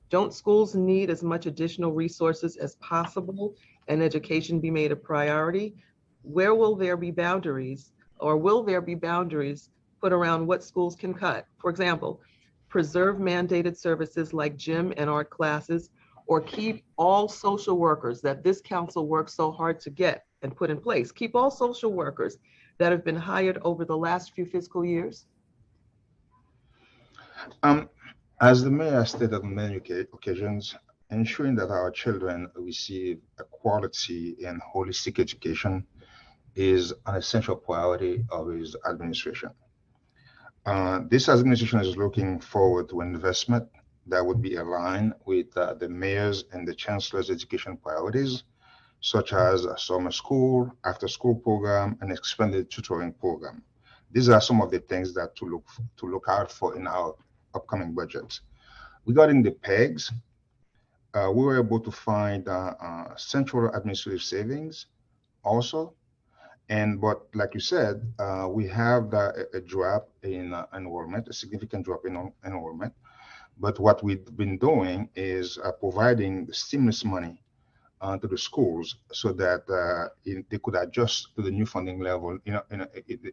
don't schools need as much additional resources as possible and education be made a priority? Where will there be boundaries, or will there be boundaries put around what schools can cut? For example, preserve mandated services like gym and art classes, or keep all social workers that this council worked so hard to get and put in place. Keep all social workers that have been hired over the last few fiscal years? As the mayor stated on many occasions, ensuring that our children receive a quality and holistic education is an essential priority of his administration. This administration is looking forward to investment that would be aligned with the mayor's and the chancellor's education priorities, such as a summer school, after-school program, and expanded tutoring program. These are some of the things that to look out for in our upcoming budget. Regarding the PEGs, we were able to find central administrative savings also. But like you said, we have a drop in enrollment, a significant drop in enrollment. But what we've been doing is providing the stimulus money to the schools so that they could adjust to the new funding level in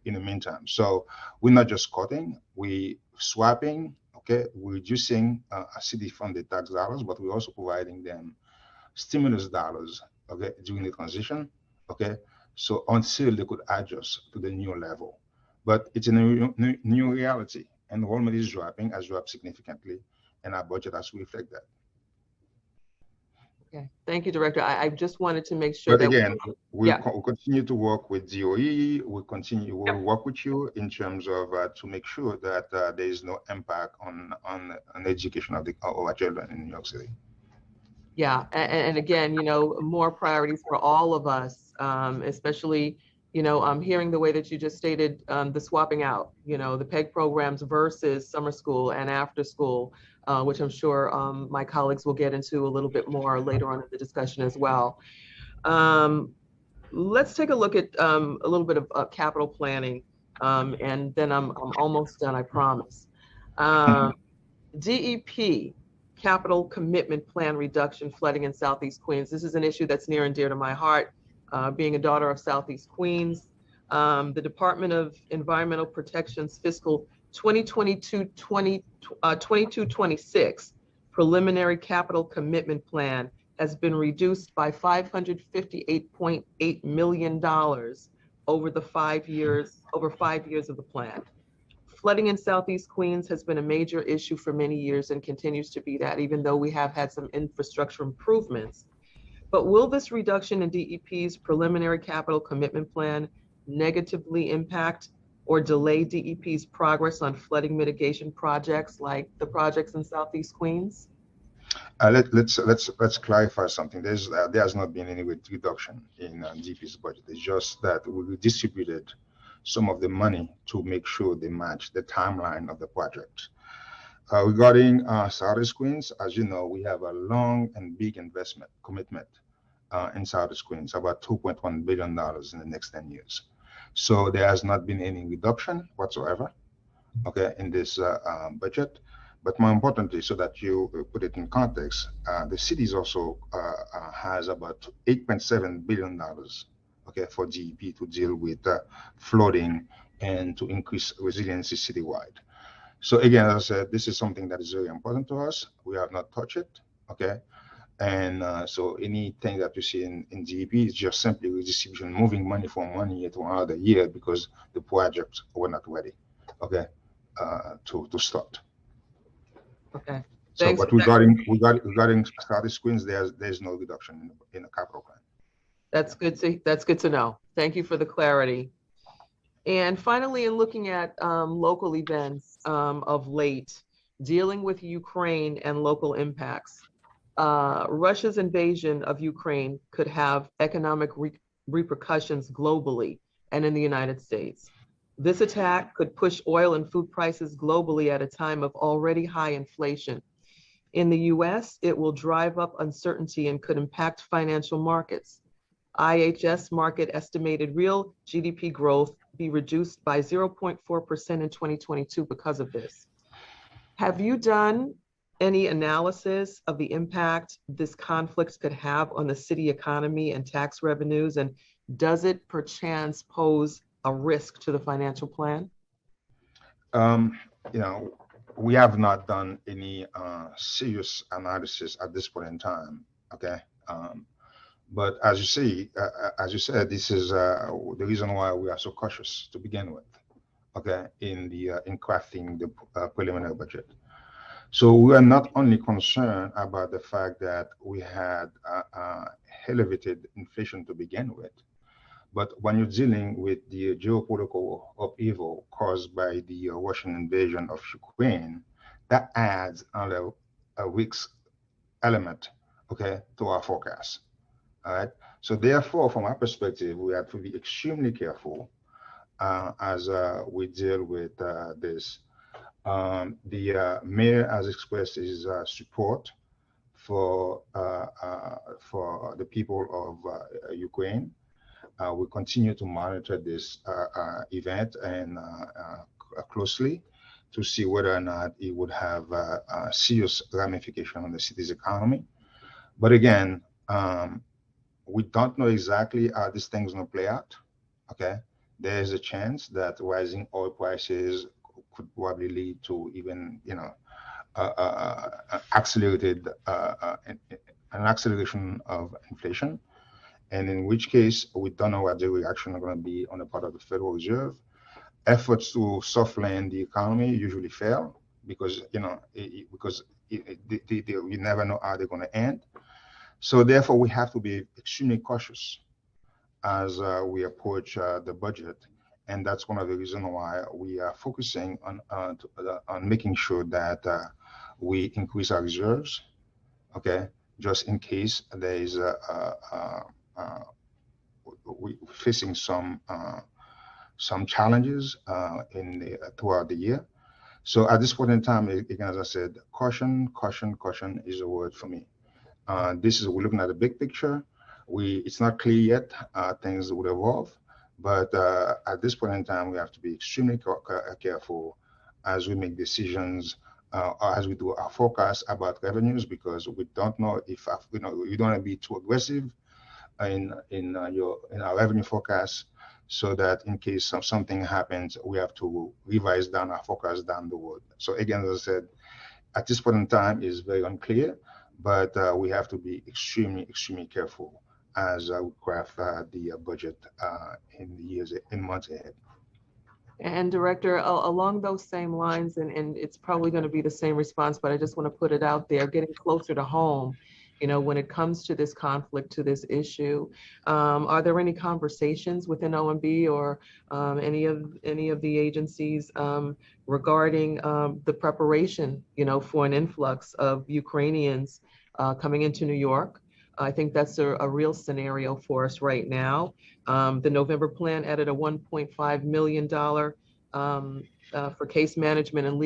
the meantime. So we're not just cutting, we swapping, okay, we're reducing city-funded tax dollars, but we're also providing them stimulus dollars, okay, during the transition, okay, so until they could adjust to the new level. But it's a new reality. Enrollment is dropping, has dropped significantly, and our budget has to reflect that. Okay, thank you, Director. I just wanted to make sure But that again, we'll continue to work with DOE. We'll work with you in terms of to make sure that there is no impact on the education of our children in New York City. Yeah, and again, more priorities for all of us, especially, hearing the way that you just stated, the swapping out, the PEG programs versus summer school and after school, which I'm sure my colleagues will get into a little bit more later on in the discussion as well. Let's take a look at a little bit of capital planning, and then I'm almost done, I promise. DEP, Capital Commitment Plan Reduction, flooding in Southeast Queens. This is an issue that's near and dear to my heart, being a daughter of Southeast Queens. The Department of Environmental Protection's fiscal 2022-26 preliminary capital commitment plan has been reduced by $558.8 million over 5 years of the plan. Flooding in Southeast Queens has been a major issue for many years and continues to be that, even though we have had some infrastructure improvements. But will this reduction in DEP's preliminary capital commitment plan negatively impact or delay DEP's progress on flooding mitigation projects like the projects in Southeast Queens? Let's clarify something. There has not been any reduction in DP's budget. It's just that we distributed some of the money to make sure they match the timeline of the project. Regarding Southeast Queens, as you know, we have a long and big investment commitment in Southeast Queens, about $2.1 billion in the next 10 years. So there has not been any reduction whatsoever, okay, in this budget. But more importantly, so that you put it in context, the cities also has about $8.7 billion, okay, for DEP to deal with flooding and to increase resiliency citywide. So again, as I said, this is something that is very important to us. We have not touched it, okay? And so anything that you see in DEP is just simply redistribution, moving money from 1 year to another year because the projects were not ready, okay, to start. Okay. So, Thanks but for that. regarding Southeast Queens, there's no reduction in the capital plan. That's good to know. Thank you for the clarity. And finally, in looking at local events of late, dealing with Ukraine and local impacts, Russia's invasion of Ukraine could have economic repercussions globally and in the United States. This attack could push oil and food prices globally at a time of already high inflation. In the US, it will drive up uncertainty and could impact financial markets. IHS Markit estimated real GDP growth be reduced by 0.4% in 2022 because of this. Have you done any analysis of the impact this conflict could have on the city economy and tax revenues? And does it perchance pose a risk to the financial plan? You know, we have not done any serious analysis at this point in time, okay? But as you see, as you said, this is the reason why we are so cautious to begin with, okay, in crafting the preliminary budget. So we are not only concerned about the fact that we had elevated inflation to begin with, but when you're dealing with the geopolitical upheaval caused by the Russian invasion of Ukraine, that adds another risk element, okay, to our forecast. All right. So therefore, from our perspective, we have to be extremely careful as we deal with this. The mayor has expressed his support for the people of Ukraine. We continue to monitor this event and closely to see whether or not it would have a serious ramification on the city's economy. But again, we don't know exactly how this thing's gonna play out. Okay, there is a chance that rising oil prices could probably lead to even, you know, an acceleration of inflation, and in which case we don't know what the reaction are going to be on the part of the Federal Reserve. Efforts to soft land the economy usually fail because, you know, you never know how they're going to end. So therefore, we have to be extremely cautious as we approach the budget, and that's one of the reasons why we are focusing on making sure that we increase our reserves, okay, just in case there is we facing some challenges throughout the year. So at this point in time, again, as I said, caution is a word for me. We're looking at the big picture. It's not clear yet. Things would evolve, but at this point in time, we have to be extremely careful as we make decisions, as we do our forecast about revenues, because we don't know if we don't want to be too aggressive in our revenue forecast, so that in case something happens, we have to revise down our forecast down the road. So again, as I said, at this point in time is very unclear, but we have to be extremely careful as we craft the budget in months ahead. And Director, along those same lines, and it's probably going to be the same response, but I just want to put it out there, getting closer to home, when it comes to this conflict, to this issue, are there any conversations within OMB or any of the agencies regarding the preparation, for an influx of Ukrainians coming into New York? I think that's a real scenario for us right now. The November plan added a $1.5 million for case management and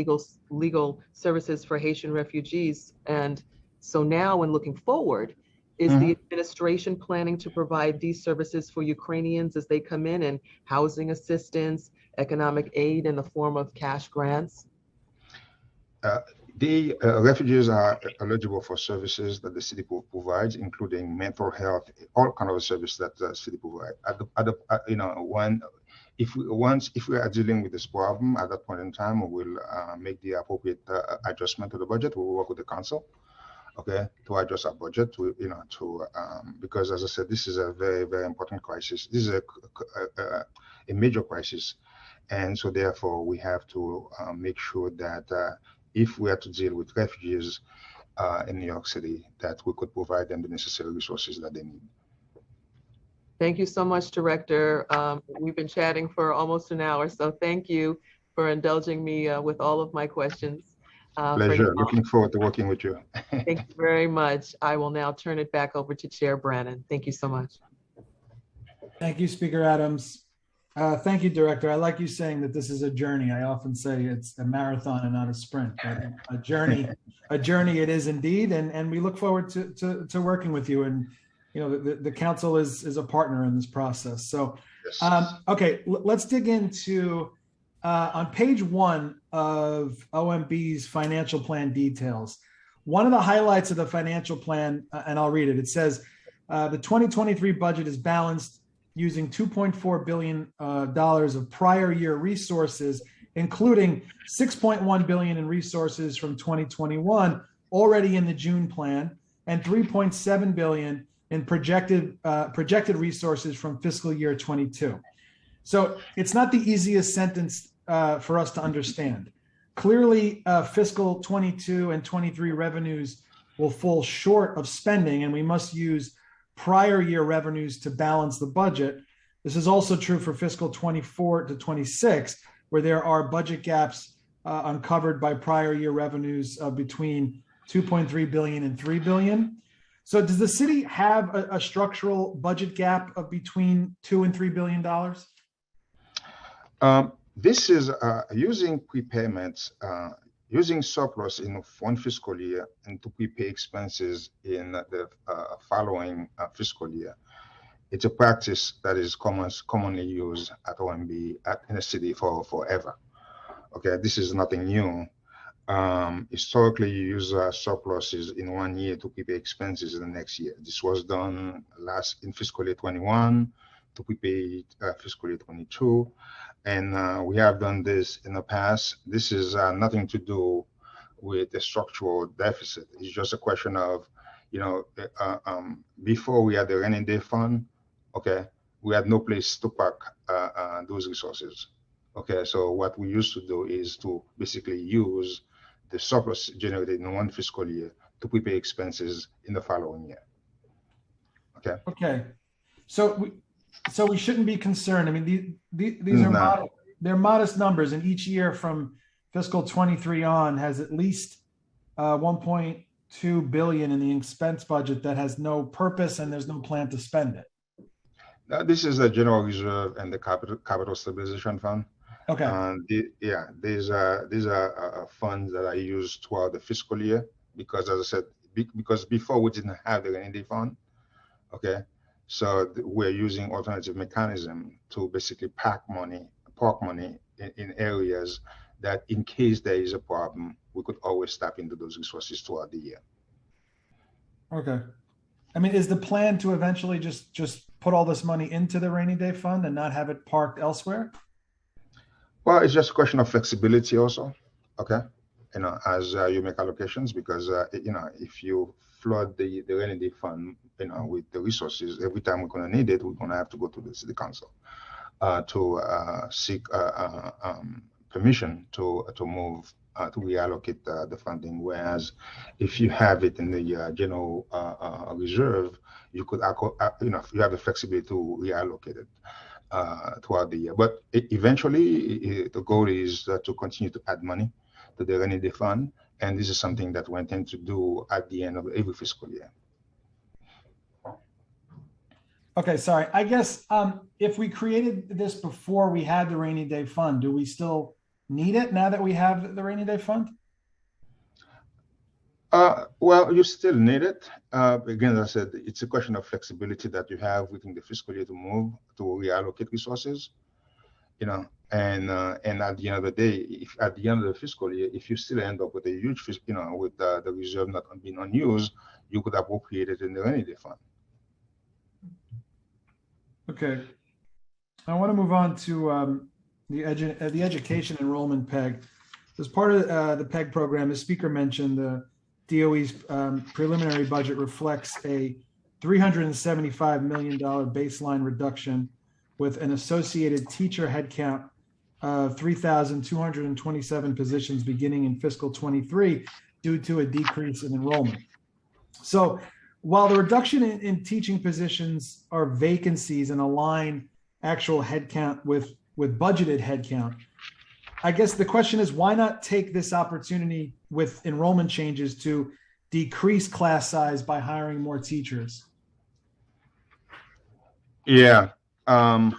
legal services for Haitian refugees. And so now, when looking forward, is the administration planning to provide these services for Ukrainians as they come in, and housing assistance, economic aid in the form of cash grants? The refugees are eligible for services that the city provides, including mental health, all kind of services that the city provides. If we are dealing with this problem at that point in time, we will make the appropriate adjustment to the budget. We will work with the council, okay, to adjust our budget. Because as I said, this is a very, very important crisis. This is a major crisis, and so therefore we have to make sure that. If we are to deal with refugees in New York City, that we could provide them the necessary resources that they need. Thank you so much, Director. We've been chatting for almost an hour, so thank you for indulging me with all of my questions. Pleasure. Looking forward to working with you. Thank you very much. I will now turn it back over to Chair Brannan. Thank you so much. Thank you, Speaker Adams. Thank you, Director. I like you saying that this is a journey. I often say it's a marathon and not a sprint, but a journey it is indeed. And we look forward to working with you. And, the council is a partner in this process. So, yes. Okay, let's dig into, on page 1 of OMB's financial plan details. One of the highlights of the financial plan, and I'll read it, it says, the 2023 budget is balanced using $2.4 billion of prior year resources, including $6.1 billion in resources from 2021 already in the June plan, and $3.7 billion in projected resources from fiscal year 22. So it's not the easiest sentence for us to understand. Clearly, fiscal 22 and 23 revenues will fall short of spending, and we must use prior year revenues to balance the budget. This is also true for fiscal 24 to 26, where there are budget gaps uncovered by prior year revenues between 2.3 billion and 3 billion. So does the city have a structural budget gap of between $2 and $3 billion? This is using prepayments, using surplus in one fiscal year and to prepay expenses in the following fiscal year. It's a practice that is commonly used at OMB in the city for forever. Okay, this is nothing new. Historically, you use surpluses in 1 year to prepay expenses in the next year. This was done in fiscal year 21 to prepay fiscal year 22. And we have done this in the past. This is nothing to do with the structural deficit. It's just a question of, before we had the rainy day fund, okay, we had no place to park those resources. Okay, so what we used to do is to basically use the surplus generated in one fiscal year to prepay expenses in the following year. Okay. Okay, so we shouldn't be concerned. I mean, these are they're modest numbers, and each year from fiscal 23 on has at least 1.2 billion in the expense budget that has no purpose and there's no plan to spend it. This is the general reserve and the capital stabilization fund. Okay. These are funds that are used throughout the fiscal year because, as I said, because before we didn't have the rainy day fund. Okay. So we're using alternative mechanism to basically park money in areas that, in case there is a problem, we could always tap into those resources throughout the year. Okay. I mean, is the plan to eventually just put all this money into the rainy day fund and not have it parked elsewhere? Well, it's just a question of flexibility also. Okay. As you make allocations, because, if you flood the rainy day fund, with the resources, every time we're going to need it, we're going to have to go to the city council. to seek permission to move to reallocate the funding. Whereas if you have it in the general reserve, you could you have the flexibility to reallocate it throughout the year. But eventually, the goal is to continue to add money to the rainy day fund, and this is something that we intend to do at the end of every fiscal year. Okay, sorry. I guess if we created this before we had the rainy day fund, do we still need it now that we have the rainy day fund? Well, you still need it. Again, as I said, it's a question of flexibility that you have within the fiscal year to move to reallocate resources. And at the end of the day, if at the end of the fiscal year, if you still end up with a huge, with the reserve not being unused, you could appropriate it in the rainy day fund. Okay. I want to move on to the education enrollment PEG. As part of the PEG program, as Speaker mentioned, the DOE's preliminary budget reflects a $375 million baseline reduction with an associated teacher headcount of 3,227 positions beginning in fiscal 23 due to a decrease in enrollment. So while the reduction in teaching positions are vacancies and align actual headcount with budgeted headcount, I guess the question is, why not take this opportunity with enrollment changes to decrease class size by hiring more teachers? Yeah. Again,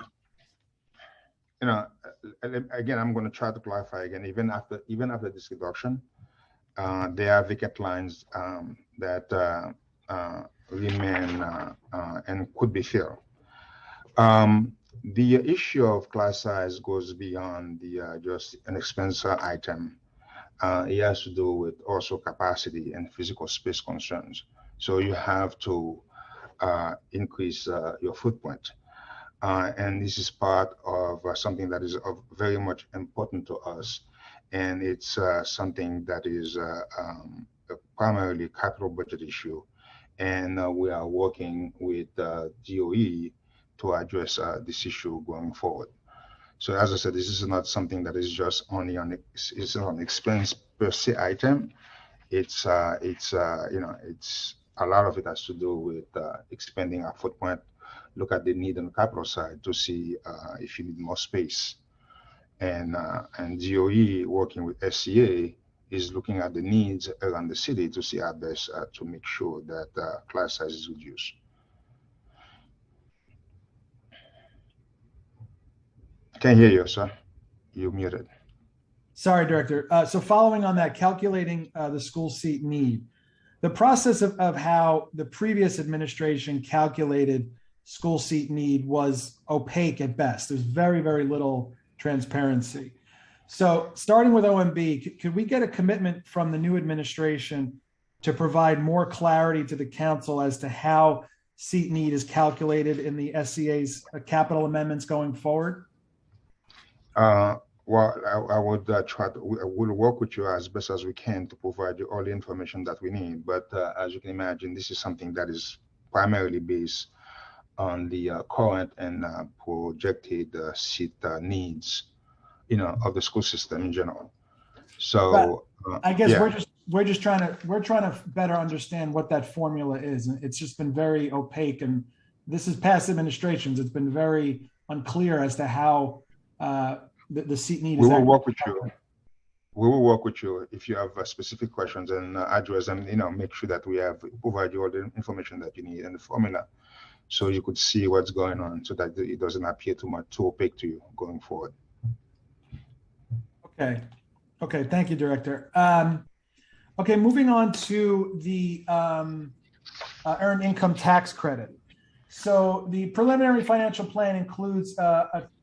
I'm going to try to clarify again. Even after this reduction, there are vacant lines that remain and could be filled. The issue of class size goes beyond the just an expense item. It has to do with also capacity and physical space concerns. So you have to increase your footprint. And this is part of something that is very much important to us. And it's something that is primarily capital budget issue. And we are working with DOE to address this issue going forward. So as I said, this is not something that is just only it's not an expense per se item. It's it's a lot of it has to do with expanding our footprint. Look at the need on the capital side to see if you need more space. And DOE working with SCA is looking at the needs around the city to see how best to make sure that class size is reduced. Can't hear you, sir. You're muted. Sorry, Director. So following on that, calculating the school seat need, the process of how the previous administration calculated school seat need was opaque at best. There's very, very little transparency. So starting with OMB, could we get a commitment from the new administration to provide more clarity to the council as to how seat need is calculated in the SCA's capital amendments going forward? Well, I would we'll work with you as best as we can to provide you all the information that we need. But as you can imagine, this is something that is primarily based on the current and projected seat needs, of the school system in general. So I guess we're trying to better understand what that formula is. And it's just been very opaque, and this is past administrations. It's been very unclear as to how the seat need is. We will work with you. We will work with you if you have specific questions and address them. Make sure that we provide you all the information that you need and the formula, so you could see what's going on, so that it doesn't appear too opaque to you going forward. Okay. Thank you, Director. Okay, moving on to the earned income tax credit. So the preliminary financial plan includes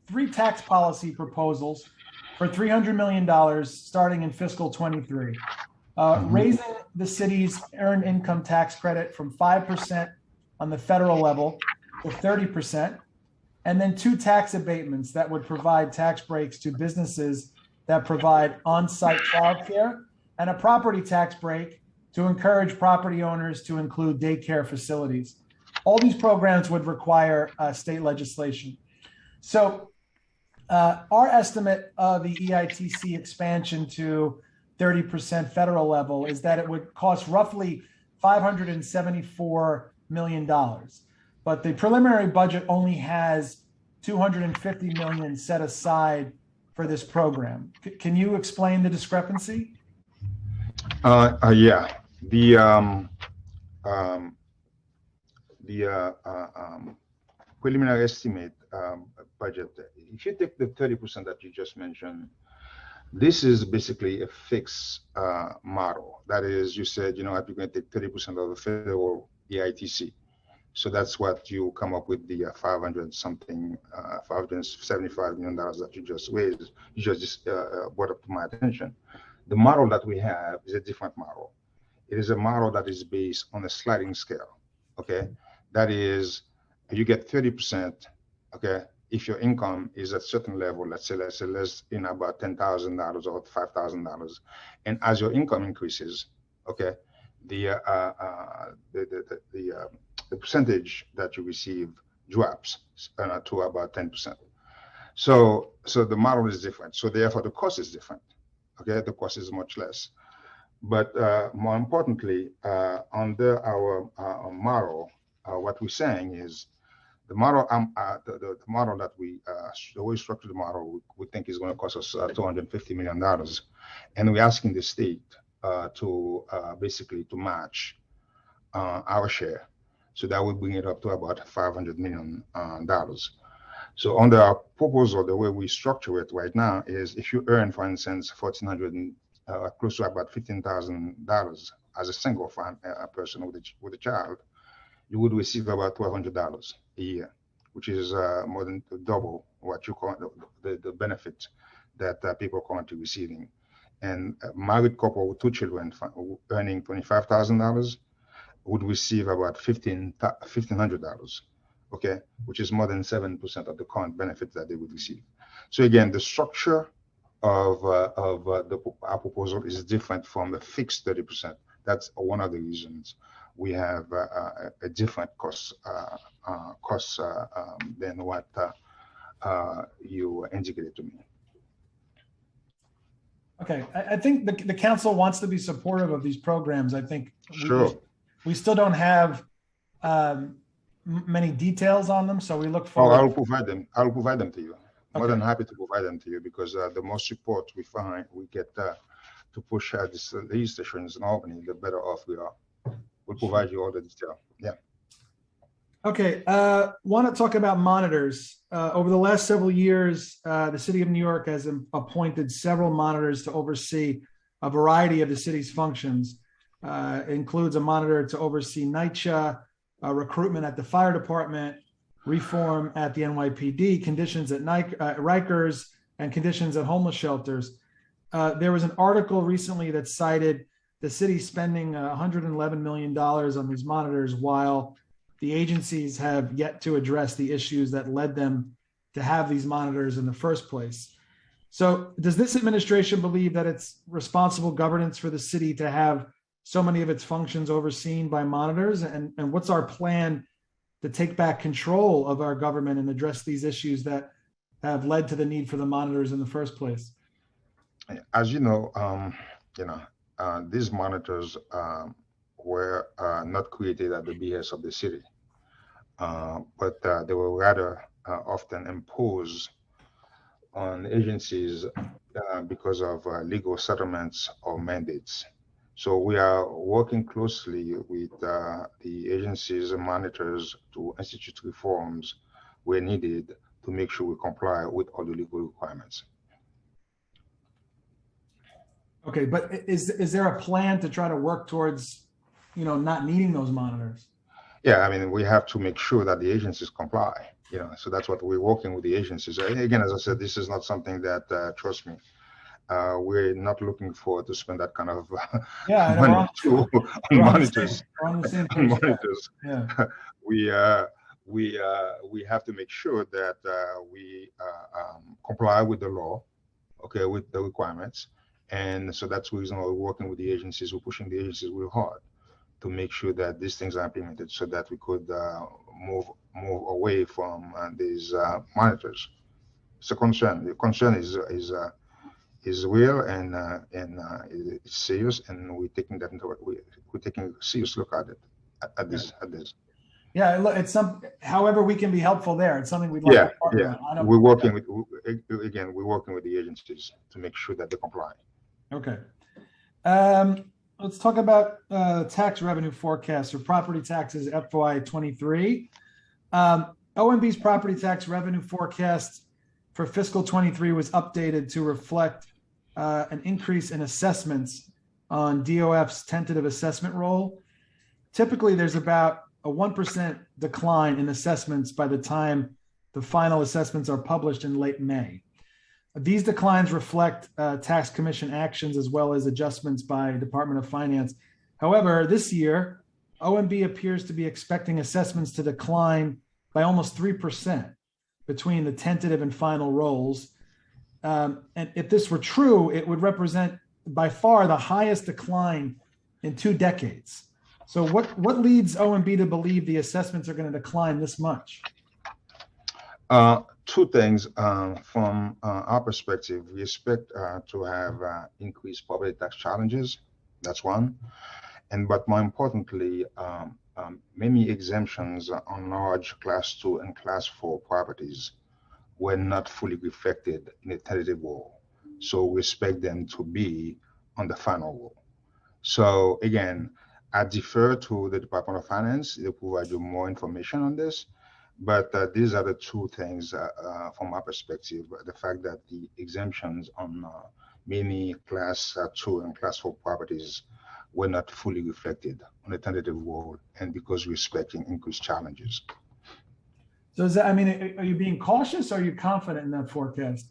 3 tax policy proposals for $300 million starting in fiscal 23, raising the city's earned income tax credit from 5% on the federal level to 30%, and then 2 tax abatements that would provide tax breaks to businesses that provide on-site childcare, and a property tax break to encourage property owners to include daycare facilities. All these programs would require state legislation. So Our estimate of the EITC expansion to 30% federal level is that it would cost roughly $574 million. But the preliminary budget only has $250 million set aside for this program. Can you explain the discrepancy? Yeah, the preliminary estimate budget, if you take the 30% that you just mentioned, this is basically a fixed model. That is, you said, you know, you're going to take 30% of the federal EITC. So that's what you come up with the $575 million that you just raised. You just brought up to my attention. The model that we have is a different model. It is a model that is based on a sliding scale. Okay, that is, you get 30%. Okay, if your income is at a certain level, let's say less in about $10,000 or $5,000, and as your income increases, okay, the percentage that you receive drops to about 10%. So the model is different. So therefore, the cost is different. Okay, the cost is much less. But more importantly, under our model, what we're saying is the model, the model that we, the way we structure the model, we think is going to cost us $250 million, and we're asking the state to basically to match our share, so that would bring it up to about $500 million. So under our proposal, the way we structure it right now is if you earn, for instance, $1,400, close to about $15,000 as a single person with a child, you would receive about $1,200 a year, which is more than double what you call the benefit that people are currently receiving. And a married couple with 2 children earning $25,000 would receive about $1,500, okay, which is more than 7% of the current benefit that they would receive. So again, the structure of our proposal is different from the fixed 30%. That's one of the reasons we have a different cost than what you indicated to me. Okay, I think the council wants to be supportive of these programs. I think Sure. we still don't have many details on them, so we look Oh, forward. I'll provide them. I'll provide them to you. More than happy to provide them to you, because the more support we get to push these legislations in Albany, the better off we are. We'll provide you all the detail. Yeah. Okay, want to talk about monitors. Over the last several years, the city of New York has appointed several monitors to oversee a variety of the city's functions. It includes a monitor to oversee NYCHA, recruitment at the fire department, reform at the NYPD, conditions at Rikers, and conditions at homeless shelters. There was an article recently that cited the city spending $111 million on these monitors, while the agencies have yet to address the issues that led them to have these monitors in the first place. So does this administration believe that it's responsible governance for the city to have so many of its functions overseen by monitors? And what's our plan to take back control of our government and address these issues that have led to the need for the monitors in the first place? As you know, these monitors were not created at the behest of the city, but they were rather often imposed on agencies because of legal settlements or mandates. So we are working closely with the agencies and monitors to institute reforms where needed to make sure we comply with all the legal requirements. Okay, but is there a plan to try to work towards, not needing those monitors? Yeah, I mean, we have to make sure that the agencies comply, so that's what we're working with the agencies. Again, as I said, this is not something that, trust me, we're not looking forward to spend that kind of money on monitors. Yeah. We have to make sure that we comply with the law, okay, with the requirements. And so that's the reason why we're working with the agencies. We're pushing the agencies real hard to make sure that these things are implemented so that we could move away from these monitors. It's a concern. The concern is real and it's serious, and we're taking that into we're taking a serious look at it at this. Yeah, it's however we can be helpful there. It's something we'd like to partner on. We're working we're working with the agencies to make sure that they comply. Okay. Let's talk about tax revenue forecast for property taxes FY23. OMB's property tax revenue forecast for fiscal 23 was updated to reflect an increase in assessments on DOF's tentative assessment roll. Typically, there's about a 1% decline in assessments by the time the final assessments are published in late May. These declines reflect tax commission actions as well as adjustments by Department of Finance. However, this year, OMB appears to be expecting assessments to decline by almost 3% between the tentative and final rolls. And if this were true, it would represent by far the highest decline in 2 decades. So what leads OMB to believe the assessments are going to decline this much? 2 things from our perspective. We expect to have increased property tax challenges. That's one. But more importantly, many exemptions on large Class 2 and Class 4 properties were not fully reflected in the tentative roll. So we expect them to be on the final roll. So again, I defer to the Department of Finance. They'll provide you more information on this. But these are the 2 things from our perspective. The fact that the exemptions on many Class 2 and Class 4 properties were not fully reflected on the tentative roll, and because we're expecting increased challenges. So is that, I mean, are you being cautious or are you confident in that forecast?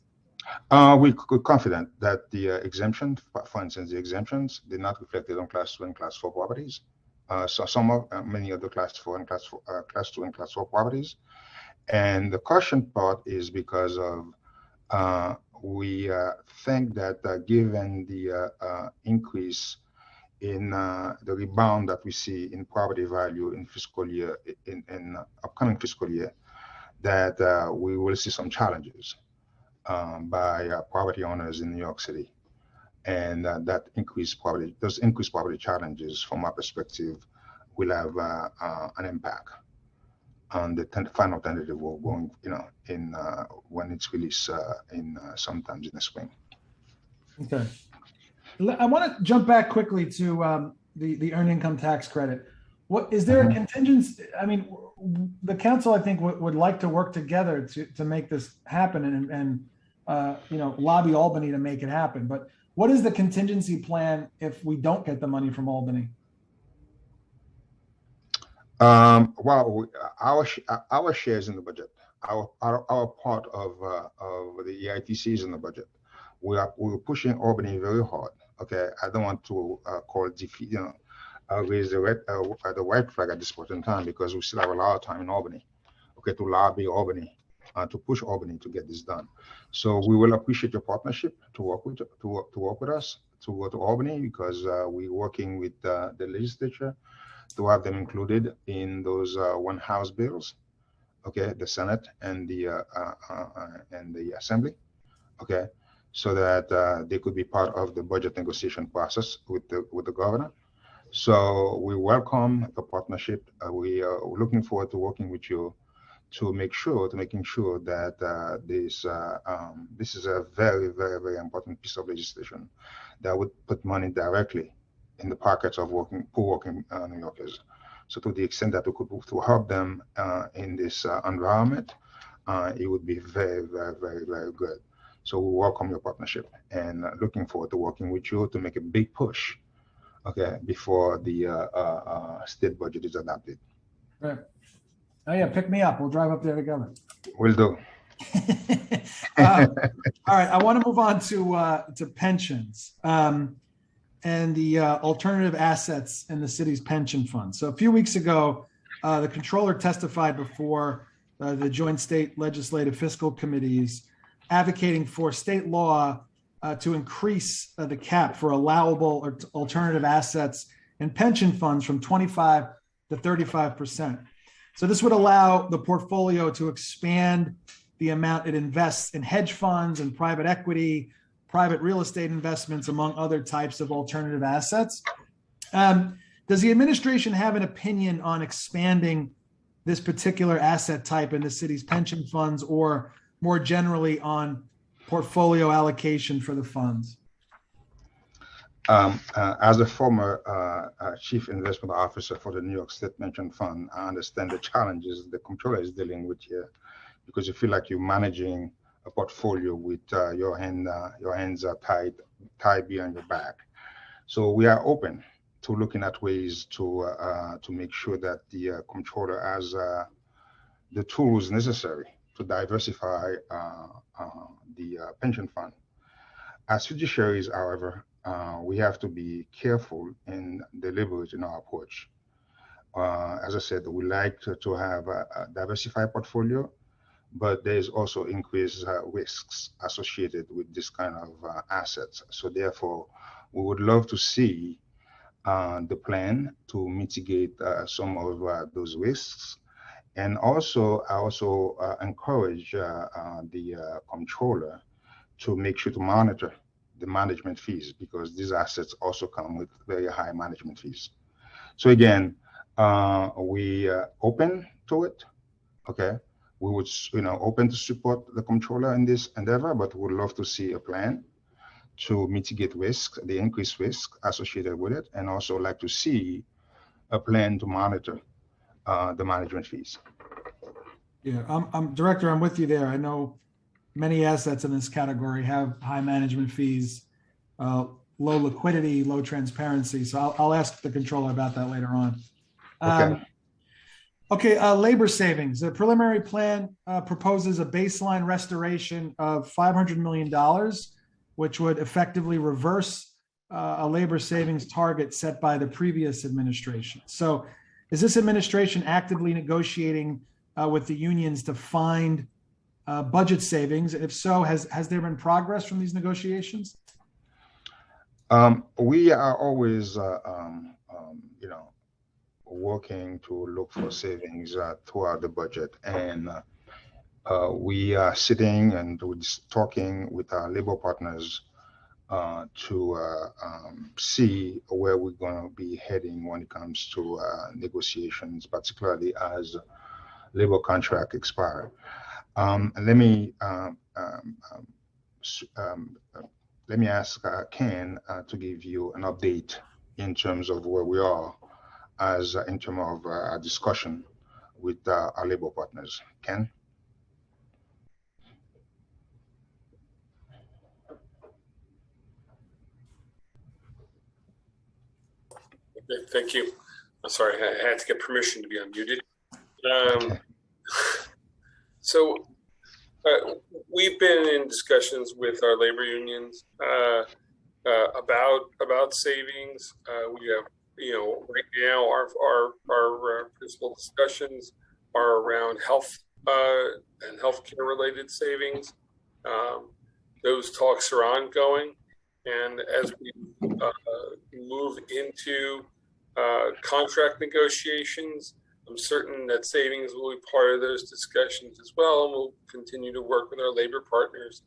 We're confident that the exemption, for instance, the exemptions, they're not reflected on Class 2 and Class 4 properties. So many of the Class 2 and Class 4 properties. And the caution part is because of we think that given the increase in the rebound that we see in property value in fiscal year in upcoming fiscal year, that we will see some challenges by property owners in New York City. And those increased property challenges, from our perspective, will have an impact on the final tentative roll going, in when it's released sometimes in the spring. Okay. I want to jump back quickly to the earned income tax credit. What is there a contingency? I mean, the council, I think, would like to work together to make this happen and lobby Albany to make it happen. But what is the contingency plan if we don't get the money from Albany? Well, our shares in the budget, our part of the EITC is in the budget. We're pushing Albany very hard. Okay, I don't want to call defeat, raise the white flag at this point in time, because we still have a lot of time in Albany, okay, to lobby Albany, to push Albany to get this done. So we will appreciate your partnership to work with us to go to Albany, because we're working with the legislature to have them included in those one house bills, okay, the Senate and the Assembly, okay, so that they could be part of the budget negotiation process with the governor. So we welcome the partnership. We are looking forward to working with you to making sure that this is a very, very, very important piece of legislation that would put money directly in the pockets of poor working New Yorkers. So to the extent that we could to help them in this environment, it would be very, very, very, very good. So we welcome your partnership and looking forward to working with you to make a big push, okay, before the state budget is adopted. Right. Oh yeah, pick me up. We'll drive up there together. Will do. All right, I want to move on to pensions and the alternative assets in the city's pension fund. So a few weeks ago, the controller testified before the joint state legislative fiscal committees, advocating for state law to increase the cap for allowable or alternative assets in pension funds from 25 to 35%. So this would allow the portfolio to expand the amount it invests in hedge funds and private equity, private real estate investments, among other types of alternative assets. Does the administration have an opinion on expanding this particular asset type in the city's pension funds, or more generally on portfolio allocation for the funds? As a former chief investment officer for the New York State Pension Fund, I understand the challenges the controller is dealing with here, because you feel like you're managing a portfolio with your hands are tied behind your back. So we are open to looking at ways to make sure that the controller has the tools necessary to diversify the pension fund. As fiduciaries, however, we have to be careful and deliberate in our approach. As I said, we like to have a diversified portfolio, but there's also increased risks associated with this kind of assets. So therefore, we would love to see the plan to mitigate some of those risks. And also, I also encourage the controller to make sure to monitor the management fees, because these assets also come with very high management fees. So again, we are open to it. Okay, we would, open to support the controller in this endeavor, but would love to see a plan to mitigate risk, the increased risk associated with it, and also like to see a plan to monitor the management fees. Yeah, Director, I'm with you there. I know many assets in this category have high management fees, low liquidity, low transparency. So I'll ask the controller about that later on. Okay, labor savings. The preliminary plan proposes a baseline restoration of $500 million, which would effectively reverse a labor savings target set by the previous administration. So is this administration actively negotiating with the unions to find budget savings? If so, has there been progress from these negotiations? We are always, working to look for savings throughout the budget, and we are sitting and talking with our labor partners to see where we're going to be heading when it comes to negotiations, particularly as labor contract expire. Let me ask Ken to give you an update in terms of where we are as in terms of our discussion with our labor partners. Ken? Okay, thank you. I'm sorry, I had to get permission to be unmuted. So we've been in discussions with our labor unions about savings. We have, right now our principal discussions are around health and healthcare related savings. Those talks are ongoing, and as we move into contract negotiations, I'm certain that savings will be part of those discussions as well, and we'll continue to work with our labor partners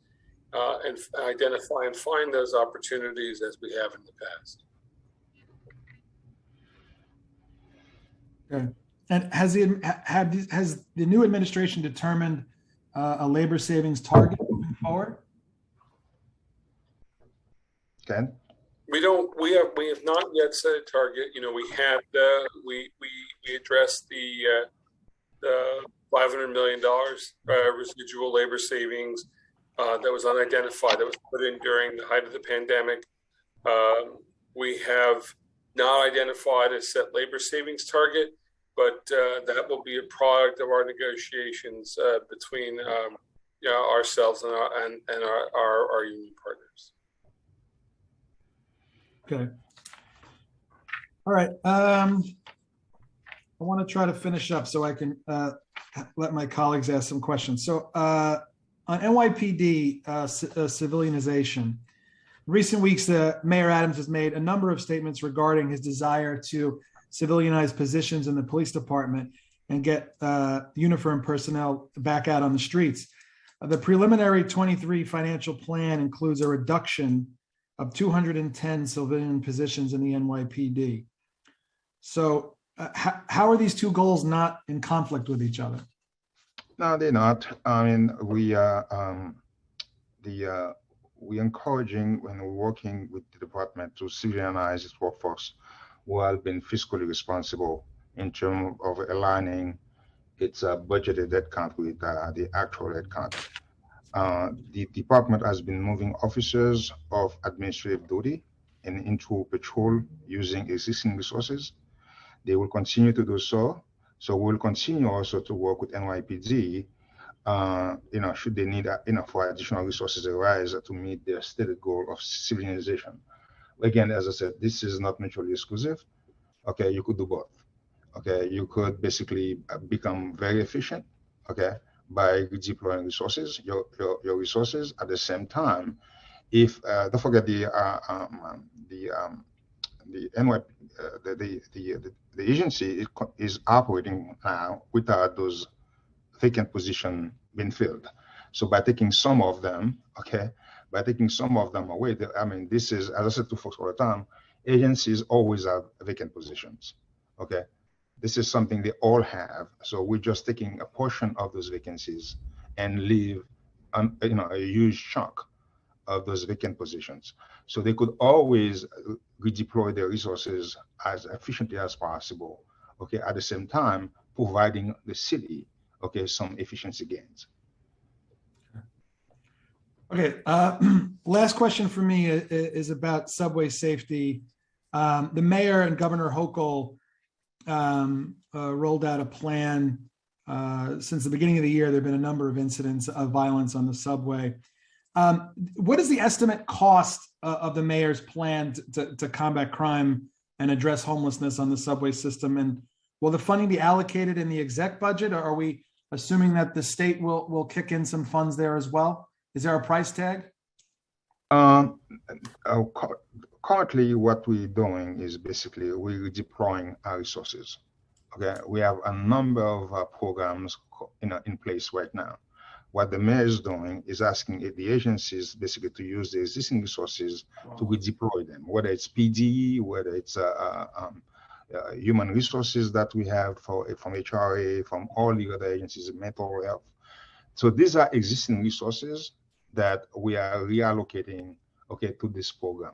and identify and find those opportunities as we have in the past. Okay. And has the new administration determined a labor savings target moving forward? Ken? We have not yet set a target. We had we addressed the $500 million residual labor savings that was unidentified, that was put in during the height of the pandemic. We have not identified a set labor savings target, but that will be a product of our negotiations between ourselves and our union partners. Okay. All right. I want to try to finish up so I can let my colleagues ask some questions. So on NYPD civilianization, in recent weeks, Mayor Adams has made a number of statements regarding his desire to civilianize positions in the police department and get uniformed personnel back out on the streets. The preliminary 23 financial plan includes a reduction of 210 civilian positions in the NYPD. So how are these two goals not in conflict with each other? No, they're not. I mean, we're encouraging when we're working with the department to civilianize its workforce while being fiscally responsible in terms of aligning its budgeted headcount with the actual headcount. The department has been moving officers of administrative duty and into patrol using existing resources. They will continue to do so. So we'll continue also to work with NYPD, should they need, for additional resources arise to meet their stated goal of civilization. Again, as I said, this is not mutually exclusive. Okay, you could do both. Okay, you could basically become very efficient. Okay, by redeploying resources, your resources at the same time. If don't forget the agency is operating now without those vacant positions being filled. So by taking some of them, away, this is, as I said to folks all the time, agencies always have vacant positions. Okay, this is something they all have. So we're just taking a portion of those vacancies and leave, a huge chunk of those vacant positions. So they could always redeploy their resources as efficiently as possible. Okay, at the same time, providing the city, some efficiency gains. Okay, last question for me is about subway safety. The mayor and Governor Hochul rolled out a plan. Since the beginning of the year, there have been a number of incidents of violence on the subway. What is the estimate cost of the mayor's plan to combat crime and address homelessness on the subway system? And will the funding be allocated in the exec budget, or are we assuming that the state will kick in some funds there as well? Is there a price tag? Currently, what we're doing is basically we're deploying our resources. Okay, we have a number of programs in place right now. What the mayor is doing is asking the agencies basically to use the existing resources to redeploy them, whether it's PD, whether it's human resources that we have from HRA, from all the other agencies, mental health. So these are existing resources that we are reallocating, to this program.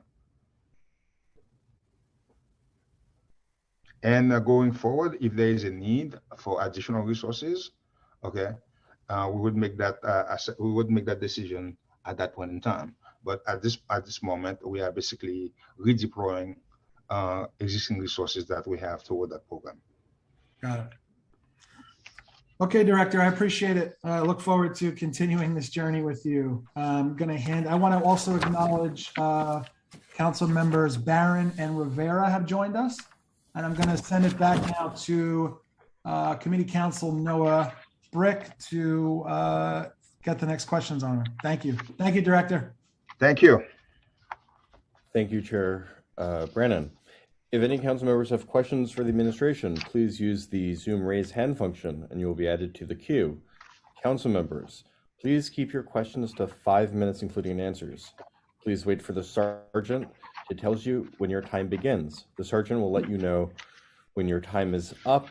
And going forward, if there is a need for additional resources, we would make that decision at that point in time. But at this moment, we are basically redeploying existing resources that we have toward that program. Got it. Okay, Director, I appreciate it. I look forward to continuing this journey with you. I want to also acknowledge Council members Barron and Rivera have joined us. And I'm going to send it back now to Committee Counsel Noah Brick to get the next questions on. Thank you. Thank you, Director. Thank you. Thank you, Chair Brannan. If any council members have questions for the administration, please use the Zoom raise hand function and you will be added to the queue. Council members, please keep your questions to 5 minutes, including answers. Please wait for the sergeant. It tells you when your time begins. The sergeant will let you know when your time is up.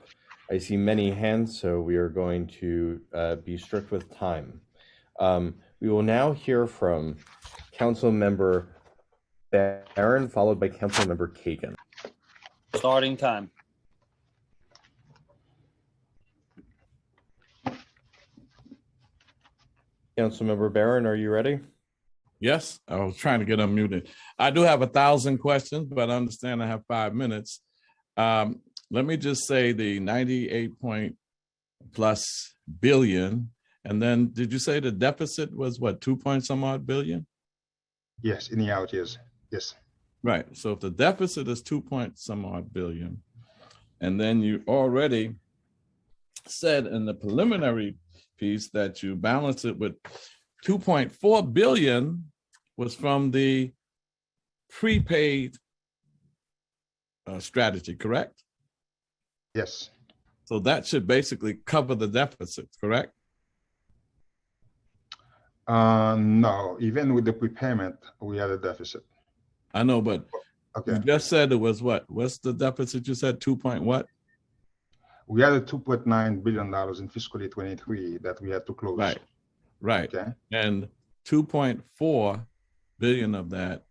I see many hands, so we are going to be strict with time. We will now hear from Council Member Barron, followed by Council Member Kagan. Starting time. Council Member Barron, are you ready? Yes, I was trying to get unmuted. I do have 1,000 questions, but I understand I have 5 minutes. Let me just say the 98+ billion. And then did you say the deficit was what, 2 point some odd billion? Yes, in the out years. Yes. Right. So if the deficit is 2 point some odd billion, and then you already said in the preliminary piece that you balance it with 2.4 billion was from the prepaid strategy, correct? Yes. So that should basically cover the deficit, correct? No, even with the prepayment, we had a deficit. I know, but you Okay, just said it was what? What's the deficit you said? 2 point what? we had a $2.9 billion in fiscal year 23 that we had to close. Right, right. Okay, And 2.4 billion of that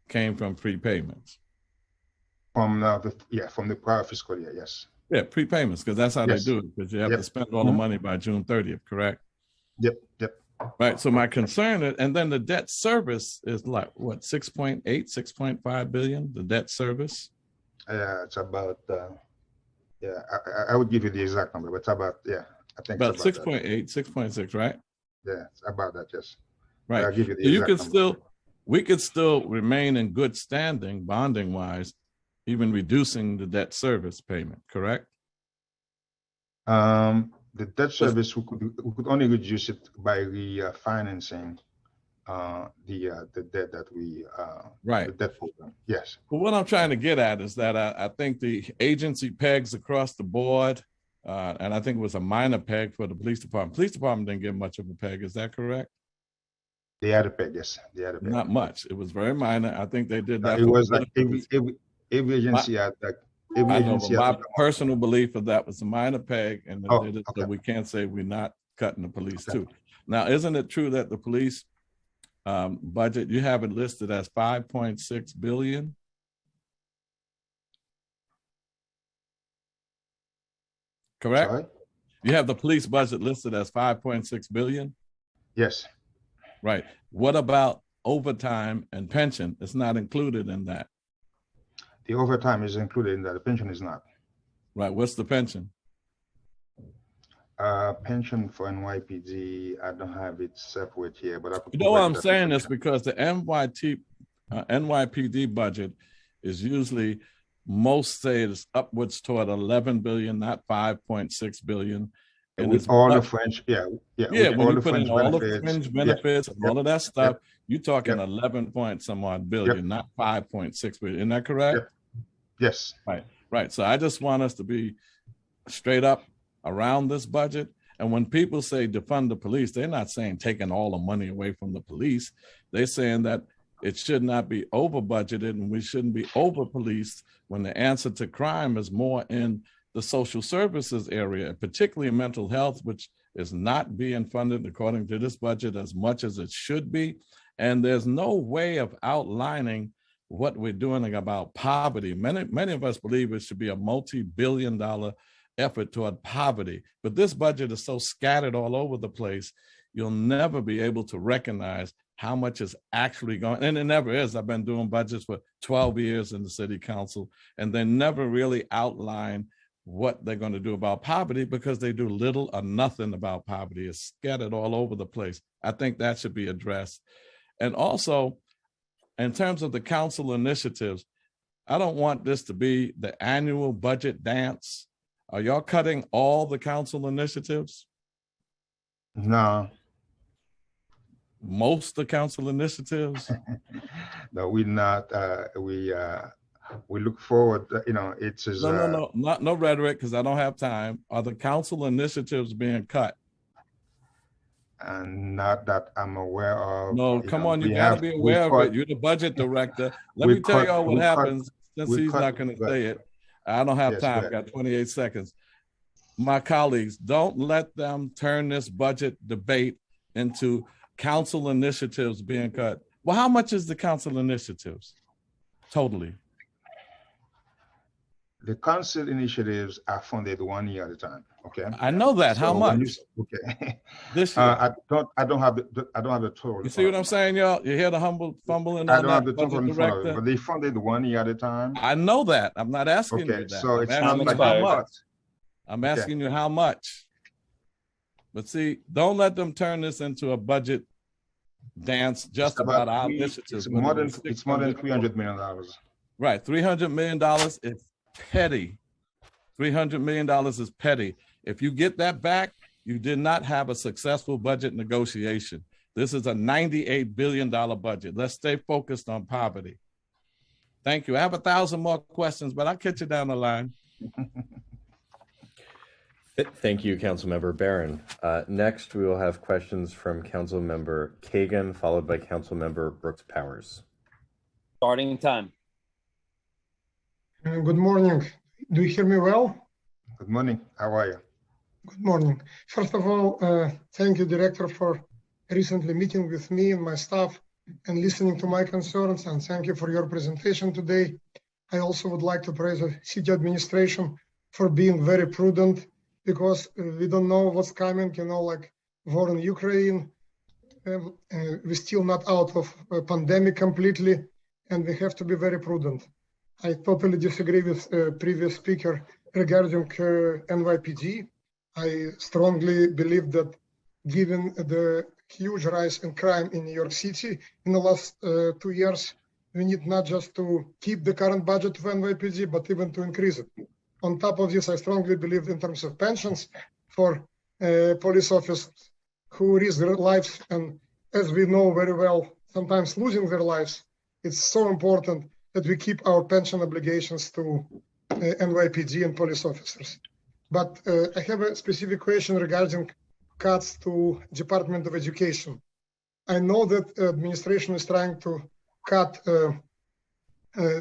came from prepayments. from from the prior fiscal year, yes. Yeah, prepayments, because that's how Yes. they do it, because you have Yep. to spend all the Mhm. money by June 30th, correct? Yep. Right. So my concern is, and then the debt service is like what, 6.8, 6.5 billion, the debt service? It's about, I would give you the exact number, but it's about, I think About it's about that. 6.8, 6.6, right? Yeah, it's about that, yes. Right. I'll give you the So you exact could number. still, we could still remain in good standing bonding wise, even reducing the debt service payment, correct? The debt service, we could only reduce it by refinancing the debt that we, Right. the debt program, yes. But what I'm trying to get at is that I think the agency pegs across the board, and I think it was a minor peg for the police department. Police department didn't get much of a peg. Is that correct? They had to pay, yes, they had to pay. Not much. It was very minor. I think they did that. It for was like benefits. every agency had like, every I know, agency but had. my personal belief is that was a minor peg, and they Oh, did it, okay. so we can't say we're not cutting the police Okay. too. Now, isn't it true that the police budget, you have it listed as 5.6 billion? Correct? Sorry? You have the police budget listed as 5.6 billion? Yes, Right. What about overtime and pension? It's not included in that. the overtime is included in that, the pension is not. Right. What's the pension? Pension for NYPD, I don't have it separate here, but I could. You know what I'm provide that saying is information. because the NYPD budget is usually, most say it's upwards toward 11 billion, not 5.6 billion. And With it's all the up- French, yeah, with when all you the put in French all the benefits, fringe yeah, benefits and all of that stuff, you're talking Yep. 11 point some odd billion, not 5.6 billion. Isn't that correct? Yep. Yes, Right. So I just want us to be straight up around this budget. And when people say defund the police, they're not saying taking all the money away from the police. They're saying that it should not be over budgeted and we shouldn't be over policed when the answer to crime is more in the social services area, particularly mental health, which is not being funded according to this budget as much as it should be. And there's no way of outlining what we're doing about poverty. Many of us believe it should be a multi-billion-dollar effort toward poverty, but this budget is so scattered all over the place, you'll never be able to recognize how much is actually going, and it never is. I've been doing budgets for 12 years in the city council, and they never really outline what they're going to do about poverty because they do little or nothing about poverty. It's scattered all over the place. I think that should be addressed. And also, in terms of the council initiatives, I don't want this to be the annual budget dance. Are y'all cutting all the council initiatives? no, Most of the council initiatives? no, we're not, we look forward, it is. No rhetoric, because I don't have time. Are the council initiatives being cut? And not that I'm aware of. No, come on, you gotta be aware of it. You're the budget director. Let we me tell cut- y'all we what cut- happens, since we he's cut- not gonna go say it. I don't have Yes, time, go I've got 28 seconds. My colleagues, don't let them turn this budget debate into council initiatives being cut. Well, how much is the council initiatives? Totally. The council initiatives are funded 1 year at a time, okay? I know that. How So when much? Okay. This year. I don't have the total. You see what I'm saying, y'all? You hear the fumbling I on don't have that the total budget in front of it, director? but they funded 1 year at a time. I know that. I'm not asking you Okay, that. so I'm it's asking not you like how expired. much. I'm asking you how much. But see, don't let them turn this into a budget dance just about our initiatives. It's more than $600 $300 million. Right, $300 million is petty. $300 million is petty. If you get that back, you did not have a successful budget negotiation. This is a $98 billion budget. Let's stay focused on poverty. Thank you. I have 1,000 more questions, but I'll catch you down the line. Thank you, Councilmember Barron. Next, we will have questions from Councilmember Kagan, followed by Councilmember Brooks Powers. Starting time. Good morning. Do you hear me well? Good morning. How are you? Good morning. First of all, thank you, Director, for recently meeting with me and my staff and listening to my concerns, and thank you for your presentation today. I also would like to praise the city administration for being very prudent, because we don't know what's coming, like war in Ukraine. We're still not out of a pandemic completely, and we have to be very prudent. I totally disagree with previous speaker regarding NYPD. I strongly believe that given the huge rise in crime in New York City in the last 2 years, we need not just to keep the current budget of NYPD, but even to increase it. On top of this, I strongly believe in terms of pensions for police officers who risk their lives, and as we know very well, sometimes losing their lives. It's so important that we keep our pension obligations to NYPD and police officers. But I have a specific question regarding cuts to Department of Education. I know that administration is trying to cut,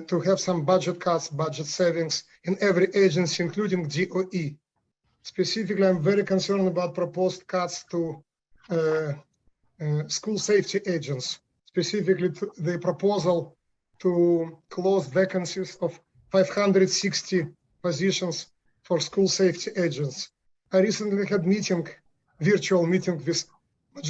to have some budget cuts, budget savings in every agency, including DOE. Specifically, I'm very concerned about proposed cuts to school safety agents, specifically to the proposal to close vacancies of 560 positions for school safety agents. I recently had virtual meeting with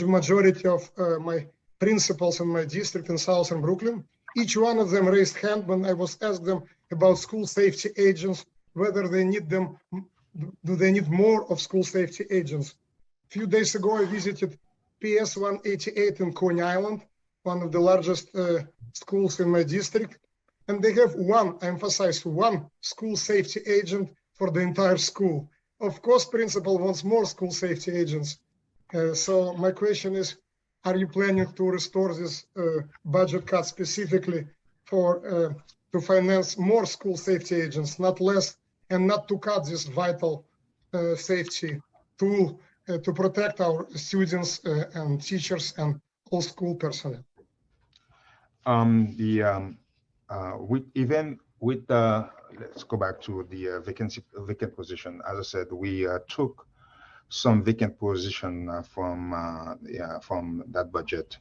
majority of my principals in my district in Southern Brooklyn. Each one of them raised hand when I was asked them about school safety agents, whether they need them, do they need more of school safety agents. A few days ago, I visited PS 188 in Coney Island, one of the largest schools in my district. And they have one, I emphasize, one school safety agent for the entire school. Of course, principal wants more school safety agents. So my question is, are you planning to restore this budget cut specifically for to finance more school safety agents, not less, and not to cut this vital safety tool to protect our students and teachers and all school personnel? Let's go back to the vacant position. As I said, we took some vacant position from that budget,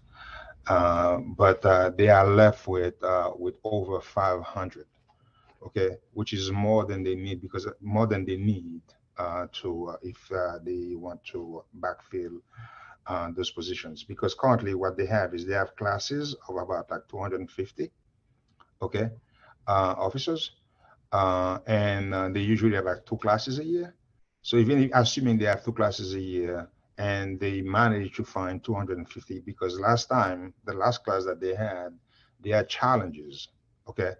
but they are left with over 500. Okay, which is more than they need, because more than they need if they want to backfill those positions. Because currently what they have is they have classes of about like 250, okay, officers, and they usually have like 2 classes a year. So even assuming they have 2 classes a year and they managed to find 250, because last time, the last class that they had challenges, okay,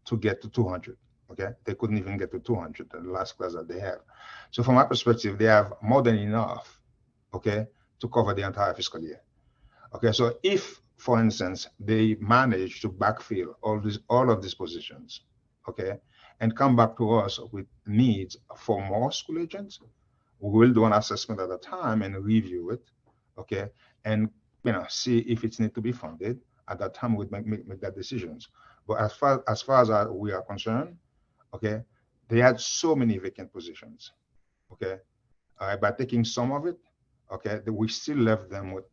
to get to 200, okay? They couldn't even get to 200 in the last class that they have. So from my perspective, they have more than enough, okay, to cover the entire fiscal year. Okay, so if, for instance, they manage to backfill all of these positions, okay, and come back to us with needs for more school agents, we will do an assessment at a time and review it, okay, and see if it needs to be funded. At that time, we'll make that decisions. But as far as we are concerned, okay, they had so many vacant positions, okay. By taking some of it, okay, we still left them with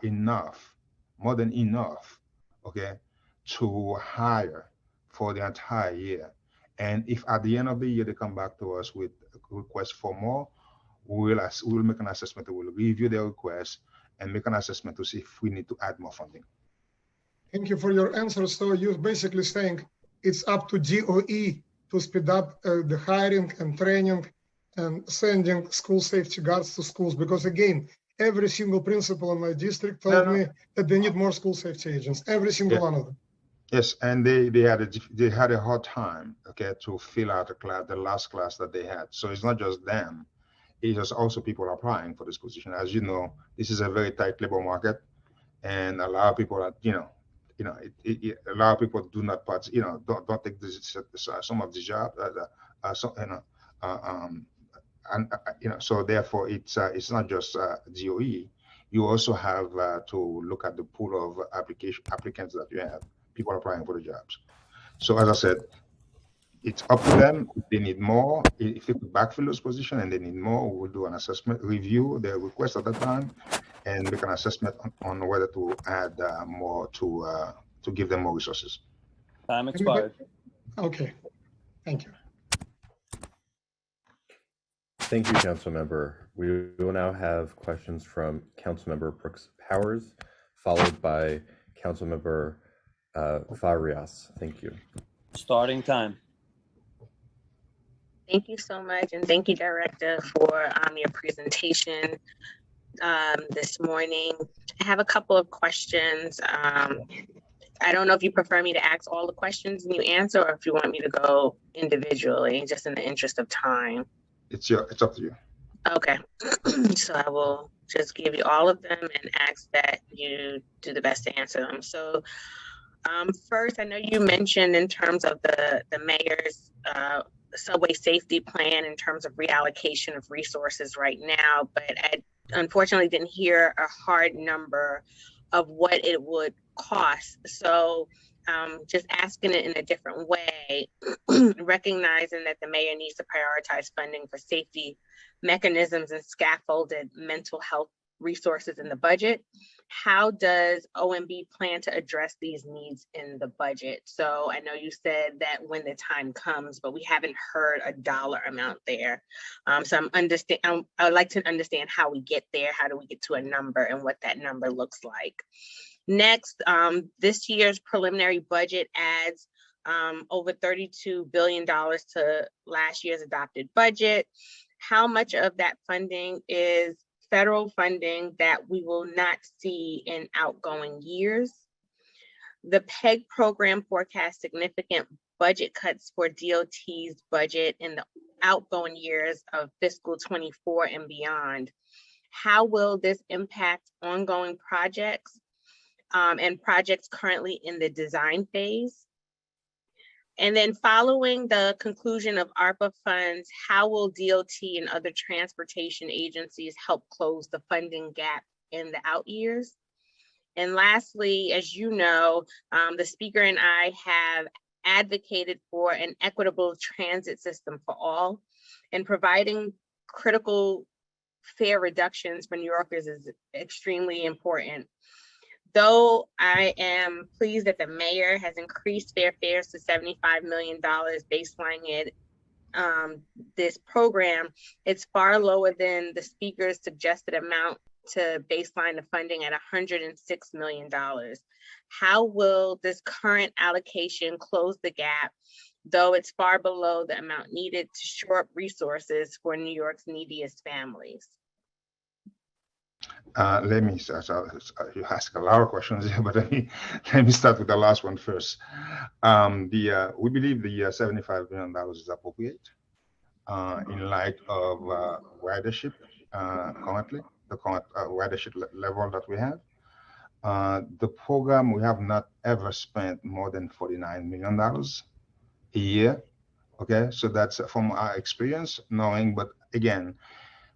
enough, more than enough, okay, to hire for the entire year. And if at the end of the year they come back to us with a request for more, we'll make an assessment. We'll review their request and make an assessment to see if we need to add more funding. Thank you for your answer. So you're basically saying it's up to DOE to speed up the hiring and training and sending school safety guards to schools, because again, every single principal in my district told me that they need more school safety agents, every single one of them. Yes, and they had a hard time, okay, to fill out the last class that they had. So it's not just them; it's also people applying for this position. As you know, this is a very tight labor market, and a lot of people are, a lot of people do not don't take some of the jobs. so therefore it's not just DOE. You also have to look at the pool of applicants that you have, people applying for the jobs. So as I said, it's up to them. If they need more, if they could backfill those positions and they need more, we will do an assessment, review their request at that time, and make an assessment on whether to add more to give them more resources. Time expired. Okay, thank you. Thank you, Councilmember. We will now have questions from Councilmember Brooks Powers, followed by Councilmember Farias. Thank you. Starting time. Thank you so much, and thank you, Director, for your presentation this morning. I have a couple of questions. I don't know if you prefer me to ask all the questions and you answer, or if you want me to go individually, just in the interest of time. It's up to you. Okay, so I will just give you all of them and ask that you do the best to answer them. So first, I know you mentioned in terms of the mayor's subway safety plan in terms of reallocation of resources right now, but I unfortunately didn't hear a hard number of what it would cost. So just asking it in a different way, recognizing that the mayor needs to prioritize funding for safety mechanisms and scaffolded mental health resources in the budget. How does OMB plan to address these needs in the budget? So I know you said that when the time comes, but we haven't heard a dollar amount there. So I would like to understand how we get there. How do we get to a number and what that number looks like? Next, this year's preliminary budget adds over $32 billion to last year's adopted budget. How much of that funding is federal funding that we will not see in outgoing years? The PEG program forecasts significant budget cuts for DOT's budget in the outgoing years of fiscal 24 and beyond. How will this impact ongoing projects and projects currently in the design phase? And then following the conclusion of ARPA funds, how will DOT and other transportation agencies help close the funding gap in the out years? And lastly, as you know, the speaker and I have advocated for an equitable transit system for all, and providing critical fare reductions for New Yorkers is extremely important. Though I am pleased that the mayor has increased fares to $75 million, baselining this program, it's far lower than the speaker's suggested amount to baseline the funding at $106 million. How will this current allocation close the gap, though it's far below the amount needed to shore up resources for New York's neediest families? Let me start. You ask a lot of questions here, but let me start with the last one first. We believe the $75 million is appropriate in light of ridership currently, the current ridership level that we have. The program, we have not ever spent more than $49 million a year. Okay, so that's from our experience, knowing, but again,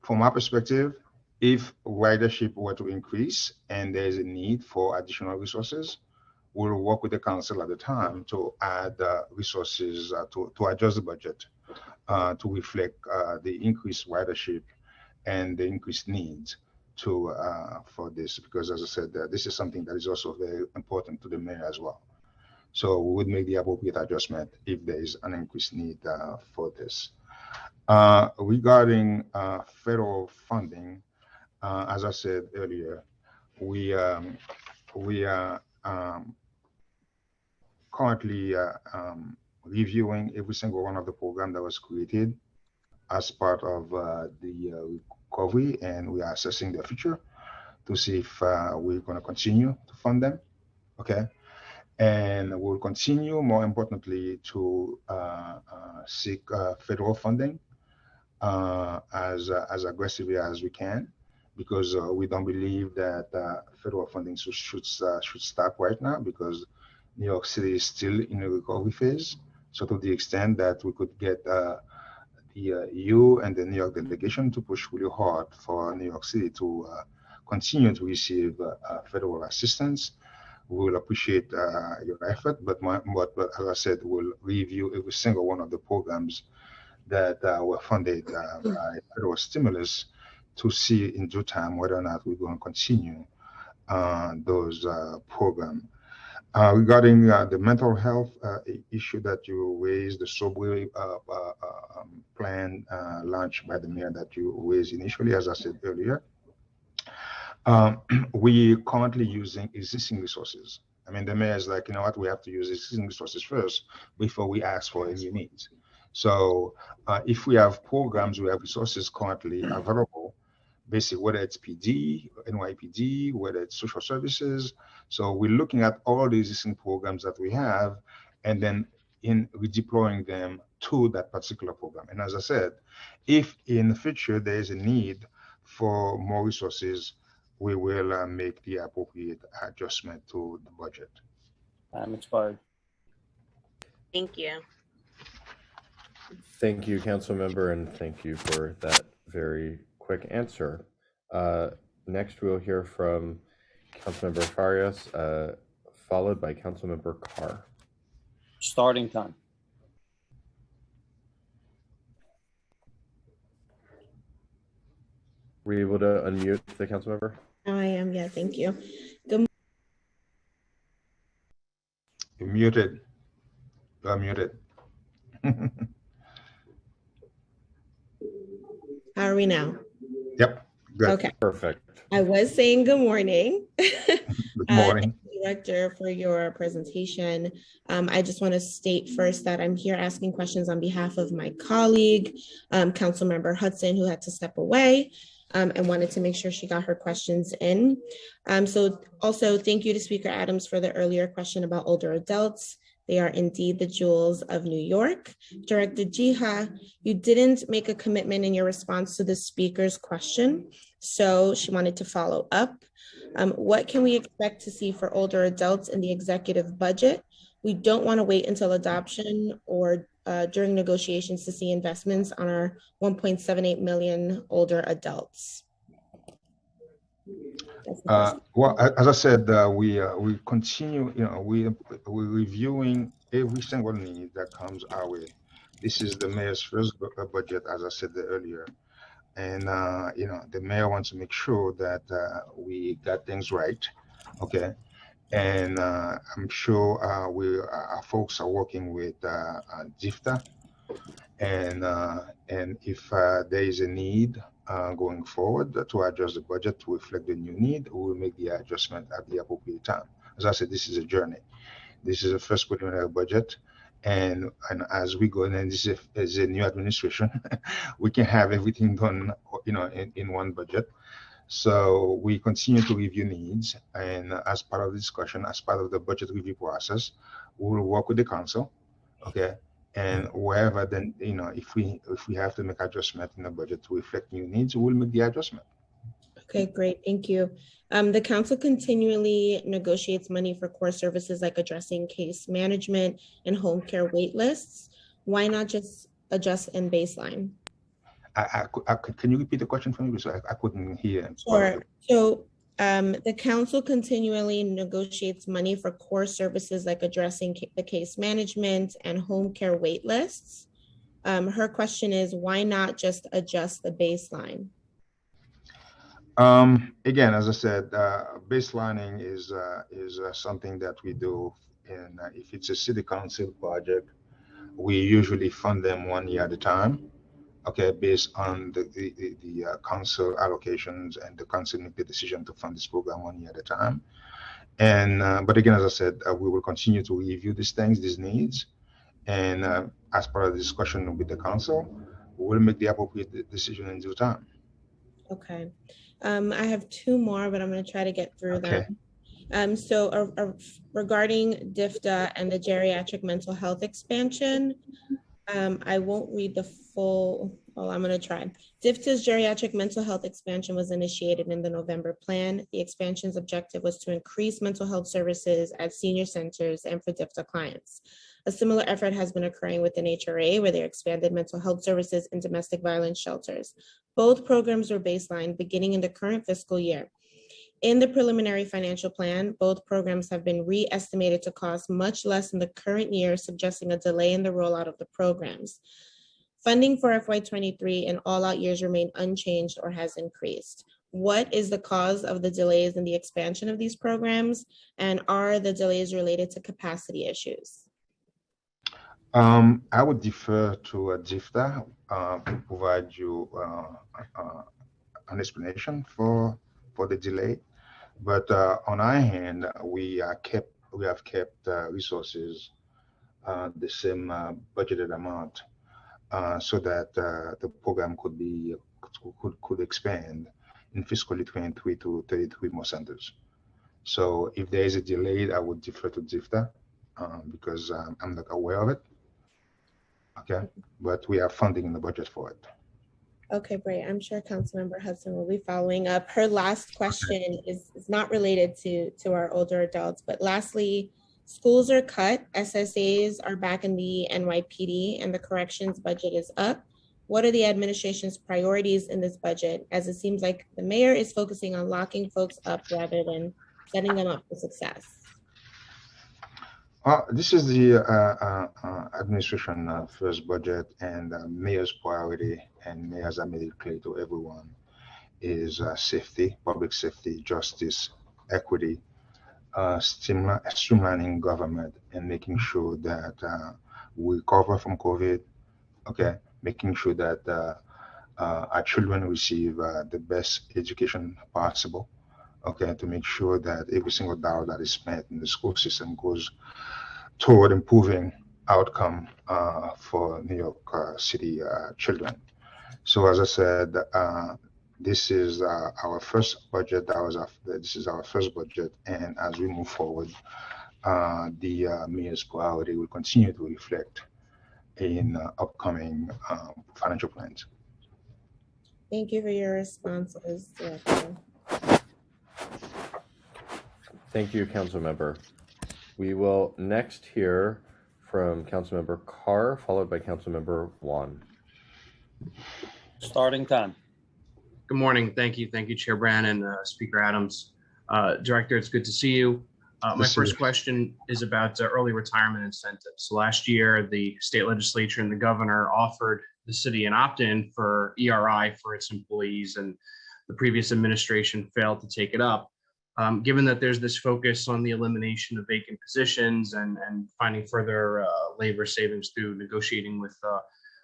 from our perspective, if ridership were to increase and there is a need for additional resources, we'll work with the council at the time to add resources to adjust the budget to reflect the increased ridership and the increased needs for this, because as I said, this is something that is also very important to the mayor as well. So we would make the appropriate adjustment if there is an increased need for this. Regarding federal funding, as I said earlier, we are currently reviewing every single one of the programs that was created as part of the recovery, and we are assessing the future to see if we're going to continue to fund them. Okay, and we'll continue, more importantly, to seek federal funding as aggressively as we can, because we don't believe that federal funding should stop right now, because New York City is still in a recovery phase. So to the extent that we could get you and the New York delegation to push really hard for New York City to continue to receive federal assistance. We will appreciate your effort, but as I said, we'll review every single one of the programs that were funded by federal stimulus to see in due time whether or not we're going to continue those programs. Regarding the mental health issue that you raised, the Sobri plan launched by the mayor that you raised initially, as I said earlier, we currently using existing resources. I mean, the mayor is like, you know what, we have to use existing resources first before we ask for any needs. So if we have programs, we have resources currently available, basically whether it's PD, NYPD, whether it's social services. So we're looking at all the existing programs that we have and then in redeploying them to that particular program. And as I said, if in the future there is a need for more resources, we will make the appropriate adjustment to the budget. Time expired. Thank you. Thank you, council member, and thank you for that very quick answer. Next, we'll hear from Councilmember Farias, followed by Councilmember Carr. Starting time. Were you able to unmute the council member? I am, yeah, thank you. You're muted. You're muted. How are we now? Yep. Good. Okay. Perfect. I was saying good morning. Good morning. Thank you, Director, for your presentation. I just want to state first that I'm here asking questions on behalf of my colleague, Councilmember Hudson, who had to step away. And wanted to make sure she got her questions in. So also thank you to Speaker Adams for the earlier question about older adults. They are indeed the jewels of New York. Director Jiha, you didn't make a commitment in your response to the speaker's question, so she wanted to follow up. What can we expect to see for older adults in the executive budget? We don't want to wait until adoption or during negotiations to see investments on our 1.78 million older adults. Well, as I said, we continue, we're reviewing every single need that comes our way. This is the mayor's first budget, as I said earlier. And, the mayor wants to make sure that we got things right, okay? And I'm sure our folks are working with DFTA, and if there is a need going forward to adjust the budget to reflect the new need, we will make the adjustment at the appropriate time. As I said, this is a journey. This is the first preliminary budget, and as we go, and this is a new administration, we can have everything done, in one budget. So we continue to review needs, and as part of the discussion, as part of the budget review process, we will work with the council, okay? And wherever then, if we have to make adjustment in the budget to reflect new needs, we'll make the adjustment. Okay, great, thank you. The council continually negotiates money for core services like addressing case management and home care wait lists. Why not just adjust in baseline? Can you repeat the question for me? Because I couldn't hear. Sure. So the council continually negotiates money for core services like addressing the case management and home care wait lists. Her question is, why not just adjust the baseline? Again, as I said, baselining is something that we do, and if it's a city council project, we usually fund them 1 year at a time. Okay, based on the council allocations, and the council make the decision to fund this program 1 year at a time. And but again, as I said, we will continue to review these things, these needs, and as part of the discussion with the council, we will make the appropriate decision in due time. Okay, I have two more, but I'm going to try to get through them. So regarding DFTA and the geriatric mental health expansion, I won't read the full, well, I'm going to try. DFTA's geriatric mental health expansion was initiated in the November plan. The expansion's objective was to increase mental health services at senior centers and for DFTA clients. A similar effort has been occurring within HRA, where they expanded mental health services in domestic violence shelters. Both programs were baselined beginning in the current fiscal year. In the preliminary financial plan, both programs have been re-estimated to cost much less in the current year, suggesting a delay in the rollout of the programs. Funding for FY23 in all out years remain unchanged or has increased. What is the cause of the delays in the expansion of these programs? And are the delays related to capacity issues? I would defer to DFTA to provide you an explanation for the delay. But on our hand, we have kept resources the same budgeted amount so that the program could expand in fiscal year 23 to 33 more centers. So if there is a delay, I would defer to DFTA because I'm not aware of it. Okay, but we have funding in the budget for it. Okay, great. I'm sure Councilmember Hudson will be following up. Her last question is not related to our older adults, but lastly, schools are cut, SSAs are back in the NYPD, and the corrections budget is up. What are the administration's priorities in this budget, as it seems like the mayor is focusing on locking folks up rather than setting them up for success? This is the administration first budget, and mayor's priority, and mayor's made it clear to everyone, is safety, public safety, justice, equity, streamlining government, and making sure that we recover from COVID. Okay, making sure that our children receive the best education possible. Okay, to make sure that every single dollar that is spent in the school system goes toward improving outcome for New York City children. So as I said, this is our first budget. This is our first budget, and as we move forward, the mayor's priority will continue to reflect in upcoming financial plans. Thank you for your responses, Director. Thank you, Councilmember. We will next hear from Councilmember Carr, followed by Councilmember Juan. Starting time. Good morning. Thank you. Thank you, Chair Brannon, Speaker Adams. Director, it's good to see you. My first question is about early retirement incentives. Last year, the state legislature and the governor offered the city an opt-in for ERI for its employees, and the previous administration failed to take it up. Given that there's this focus on the elimination of vacant positions and finding further labor savings through negotiating with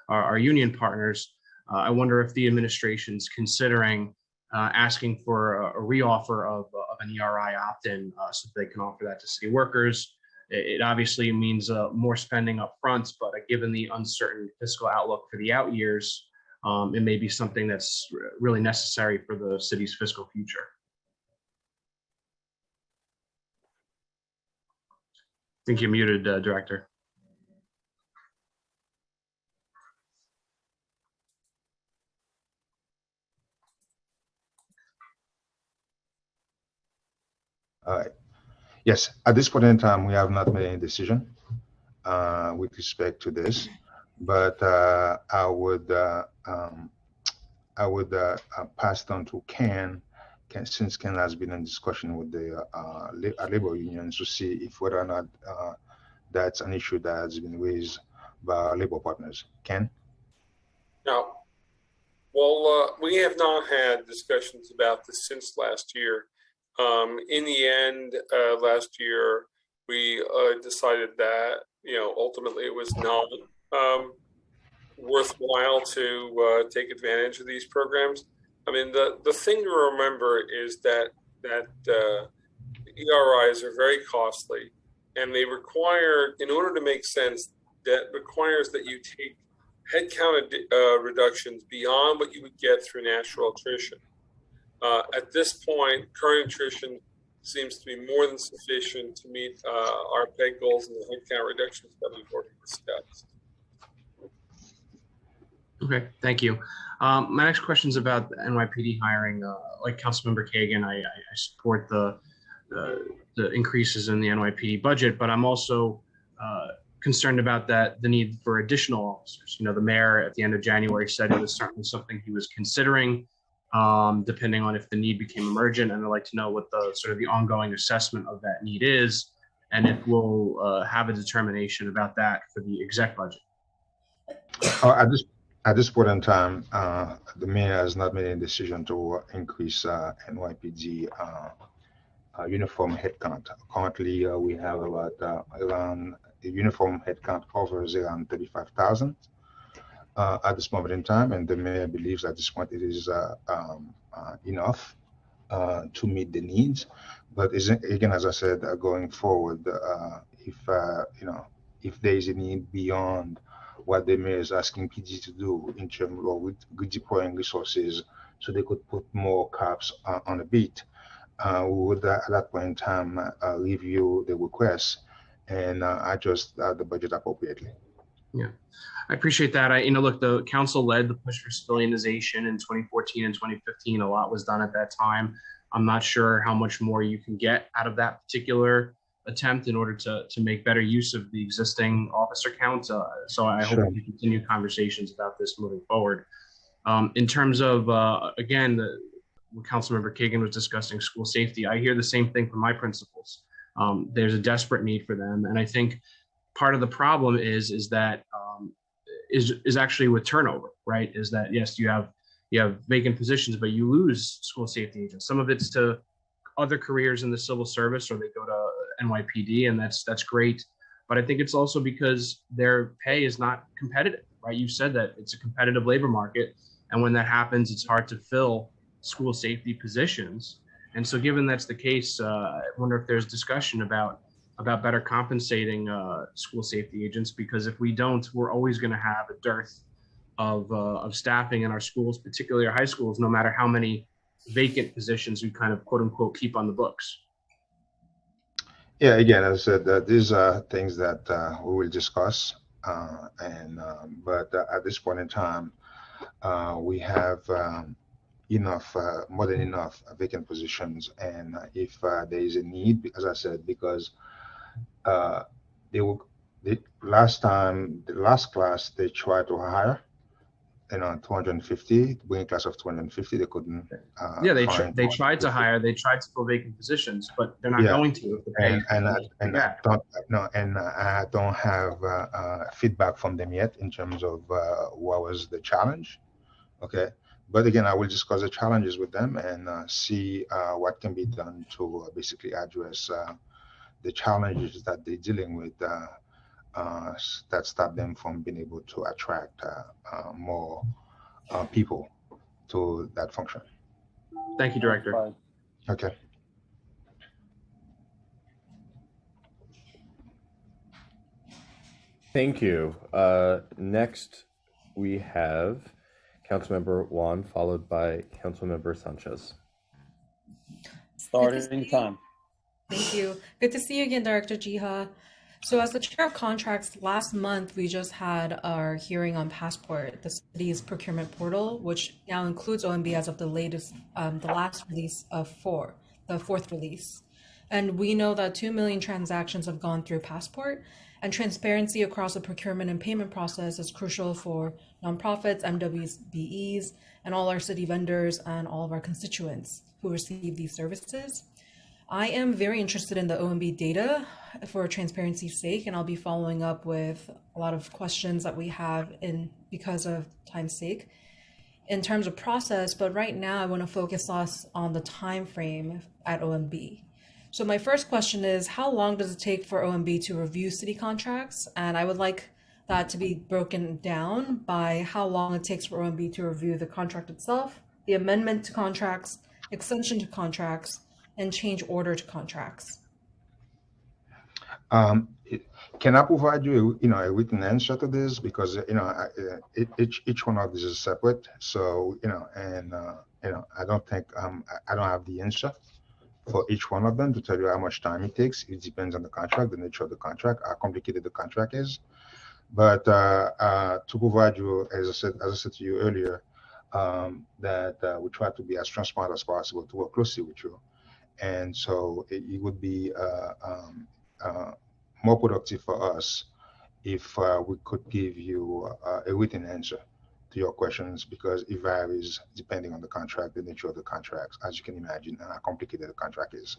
our union partners, I wonder if the administration's considering asking for a reoffer of an ERI opt-in so they can offer that to city workers. It obviously means more spending up front, but given the uncertain fiscal outlook for the out years, it may be something that's really necessary for the city's fiscal future. I think you're muted, Director. All right. Yes, at this point in time, we have not made any decision with respect to this, but I would pass it on to Ken, since Ken has been in discussion with the labor unions to see if whether or not that's an issue that has been raised by our labor partners. Ken? No. Well, we have not had discussions about this since last year. In the end, last year, we decided that, ultimately it was not worthwhile to take advantage of these programs. I mean, the thing to remember is that ERIs are very costly, and they require, in order to make sense, that requires that you take headcount reductions beyond what you would get through natural attrition. At this point, current attrition seems to be more than sufficient to meet our PEG goals and the headcount reductions that we've already discussed. Okay, thank you. My next question is about the NYPD hiring. Like Councilmember Kagan, I support the increases in the NYPD budget, but I'm also concerned about the need for additional officers. You know, the mayor at the end of January said it was certainly something he was considering, depending on if the need became emergent. And I'd like to know what the sort of the ongoing assessment of that need is, and if we'll have a determination about that for the exec budget. At this point in time, the mayor has not made any decision to increase NYPD uniform headcount. Currently, we have about around the uniform headcount covers around 35,000 at this moment in time, and the mayor believes at this point it is enough to meet the needs. But again, as I said, going forward, if there is a need beyond what the mayor is asking PD to do in terms of deploying resources so they could put more cops on the beat, we would at that point in time review the requests and adjust the budget appropriately. Yeah, I appreciate that. Look, the council led the push for civilianization in 2014 and 2015. A lot was done at that time. I'm not sure how much more you can get out of that particular attempt in order to make better use of the existing officer count. So I hope we continue conversations about this moving forward. In terms of, again, what Councilmember Kagan was discussing, school safety, I hear the same thing from my principals. There's a desperate need for them. And I think part of the problem is that is actually with turnover, right? Is that, yes, you have vacant positions, but you lose school safety agents. Some of it's to other careers in the civil service, or they go to NYPD, and that's great. But I think it's also because their pay is not competitive, right? You said that it's a competitive labor market, and when that happens, it's hard to fill school safety positions. And so given that's the case, I wonder if there's discussion about better compensating school safety agents, because if we don't, we're always going to have a dearth of staffing in our schools, particularly our high schools, no matter how many vacant positions we kind of quote unquote keep on the books. Yeah, again, as I said, these are things that we will discuss, but at this point in time, we have more than enough vacant positions, and if there is a need, as I said, because the last class they tried to hire 250, bring a class of 250, they couldn't. They tried to hire, they tried to fill vacant positions, but they're not going to. I don't have feedback from them yet in terms of what was the challenge. Okay, but again, I will discuss the challenges with them and see what can be done to basically address the challenges that they're dealing with that stop them from being able to attract more people to that function. Thank you, Director. Okay. Thank you. Next, we have Councilmember Juan, followed by Councilmember Sanchez. Starting time. Thank you. Good to see you again, Director Jiha. So as the chair of contracts, last month we just had our hearing on Passport, the city's procurement portal, which now includes OMB as of the last release of the fourth release. And we know that 2 million transactions have gone through Passport, and transparency across the procurement and payment process is crucial for nonprofits, MWBEs, and all our city vendors and all of our constituents who receive these services. I am very interested in the OMB data for transparency's sake, and I'll be following up with a lot of questions that we have because of time's sake in terms of process. But right now I want to focus us on the time frame at OMB. So my first question is, how long does it take for OMB to review city contracts? And I would like that to be broken down by how long it takes for OMB to review the contract itself, the amendment to contracts, extension to contracts, and change order to contracts. Can I provide you, a written answer to this? Because each one of these is separate. So I don't think I don't have the answer for each one of them to tell you how much time it takes. It depends on the contract, the nature of the contract, how complicated the contract is. But to provide you, as I said to you earlier, that we try to be as transparent as possible, to work closely with you. And so it would be more productive for us if we could give you a written answer to your questions, because it varies depending on the contract, the nature of the contracts, as you can imagine, and how complicated the contract is.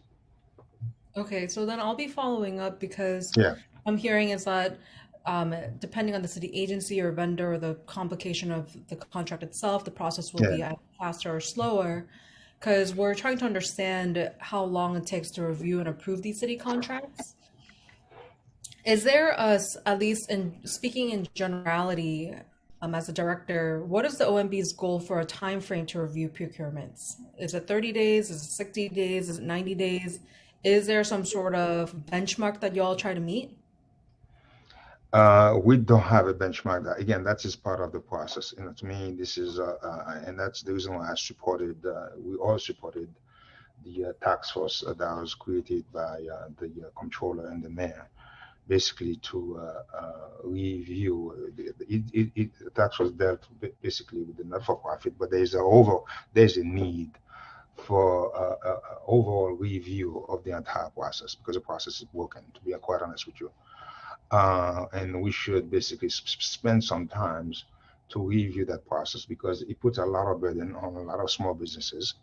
Okay, so then I'll be following up because Yeah. I'm hearing is that depending on the city agency or vendor or the complication of the contract itself, the process will be Yeah. either faster or slower, because we're trying to understand how long it takes to review and approve these city contracts. Is there at least in speaking in generality, as a director, what is the OMB's goal for a time frame to review procurements? Is it 30 days? Is it 60 days? Is it 90 days? Is there some sort of benchmark that you all try to meet? We don't have a benchmark. That again, that is part of the process. You know, to me, this is and that's the reason why I supported. We all supported the task force that was created by the controller and the mayor, basically to review. The tax force dealt basically with the not-for-profit, but there's a need for overall review of the entire process, because the process is broken, to be quite honest with you. And we should basically spend some time to review that process, because it puts a lot of burden on a lot of small businesses.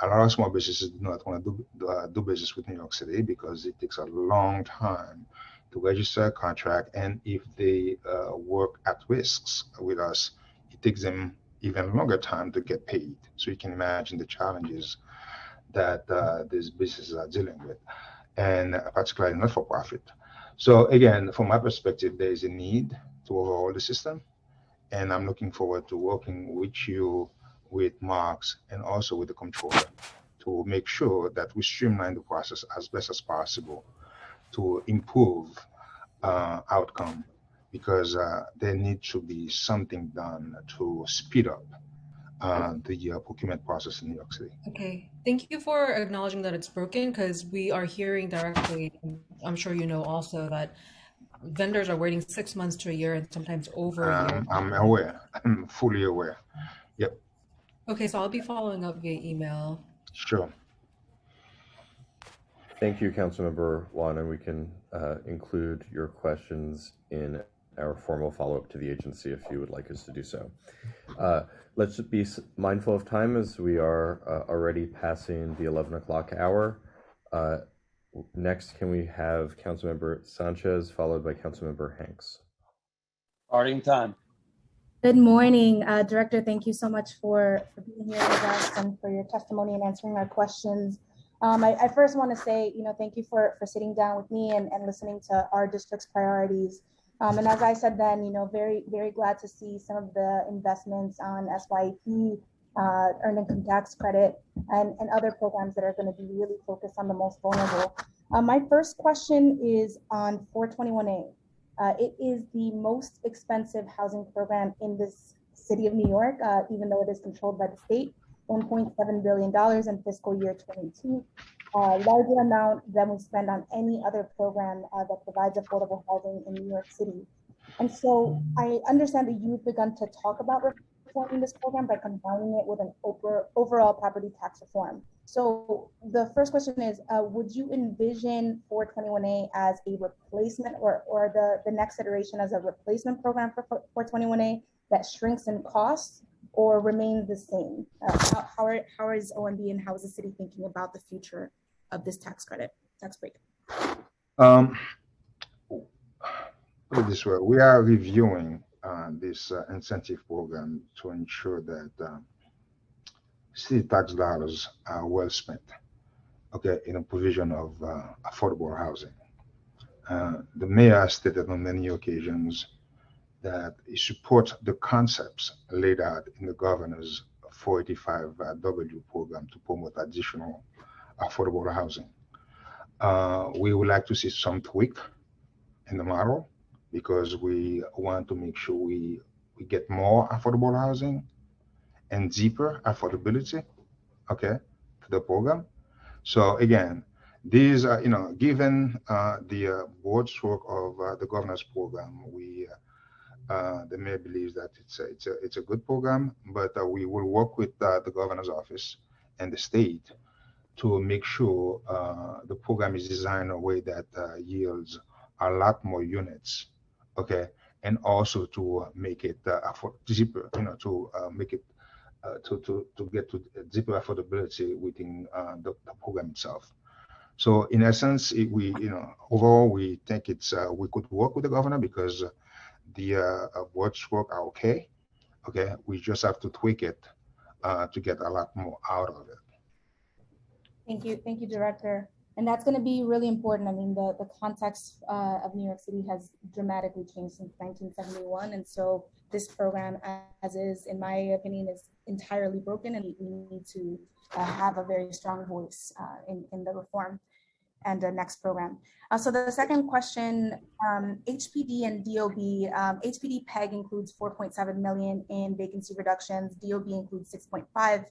A lot of small businesses do not want to do business with New York City because it takes a long time to register a contract, and if they work at risks with us, it takes them even longer time to get paid. So you can imagine the challenges that these businesses are dealing with, and particularly not for profit. So again, from my perspective, there is a need to overhaul the system, and I'm looking forward to working with you, with Marks, and also with the controller to make sure that we streamline the process as best as possible to improve outcome, because there needs to be something done to speed up the procurement process in New York City. Okay, thank you for acknowledging that it's broken, because we are hearing directly, I'm sure you know also, that vendors are waiting 6 months to a year and sometimes over a year. I'm aware. I'm fully aware. Yep. Okay, so I'll be following up via email. Sure. Thank you, Councilmember Juan, and we can include your questions in our formal follow-up to the agency if you would like us to do so. Let's be mindful of time, as we are already passing the 11 o'clock hour. Next, can we have Councilmember Sanchez followed by Councilmember Hanks? Starting time. Good morning, Director. Thank you so much for being here with us and for your testimony and answering our questions. I first want to say, thank you for sitting down with me and listening to our district's priorities. And as I said then, very, very glad to see some of the investments on SYP, earned income tax credit, and other programs that are going to be really focused on the most vulnerable. My first question is on 421A. It is the most expensive housing program in this city of New York, even though it is controlled by the state. $1.7 billion in fiscal year 22, larger amount than we spend on any other program that provides affordable housing in New York City. And so I understand that you've begun to talk about reforming this program by combining it with an overall property tax reform. So the first question is, would you envision 421A as a replacement or the next iteration as a replacement program for 421A that shrinks in costs, or remain the same? How is OMB and how is the city thinking about the future of this tax break? Put it this way, we are reviewing this incentive program to ensure that city tax dollars are well spent, okay, in a provision of affordable housing. The mayor has stated on many occasions that he supports the concepts laid out in the governor's 485W program to promote additional affordable housing. We would like to see some tweak in the model, because we want to make sure we get more affordable housing and deeper affordability, okay, to the program. So again, these are, given the broad stroke of the governor's program, we The mayor believes that it's a good program, but we will work with the governor's office and the state to make sure the program is designed in a way that yields a lot more units, okay, and also to make it cheaper, to make it to get to deeper affordability within the program itself. So in essence, overall, we think we could work with the governor because the broad stroke are okay. Okay, we just have to tweak it to get a lot more out of it. Thank you, Director. And that's going to be really important. I mean, the context of New York City has dramatically changed since 1971. And so this program, as is, in my opinion, is entirely broken, and we need to have a very strong voice in the reform and the next program. So the second question, HPD and DOB, HPD PEG includes 4.7 million in vacancy reductions. DOB includes 6.5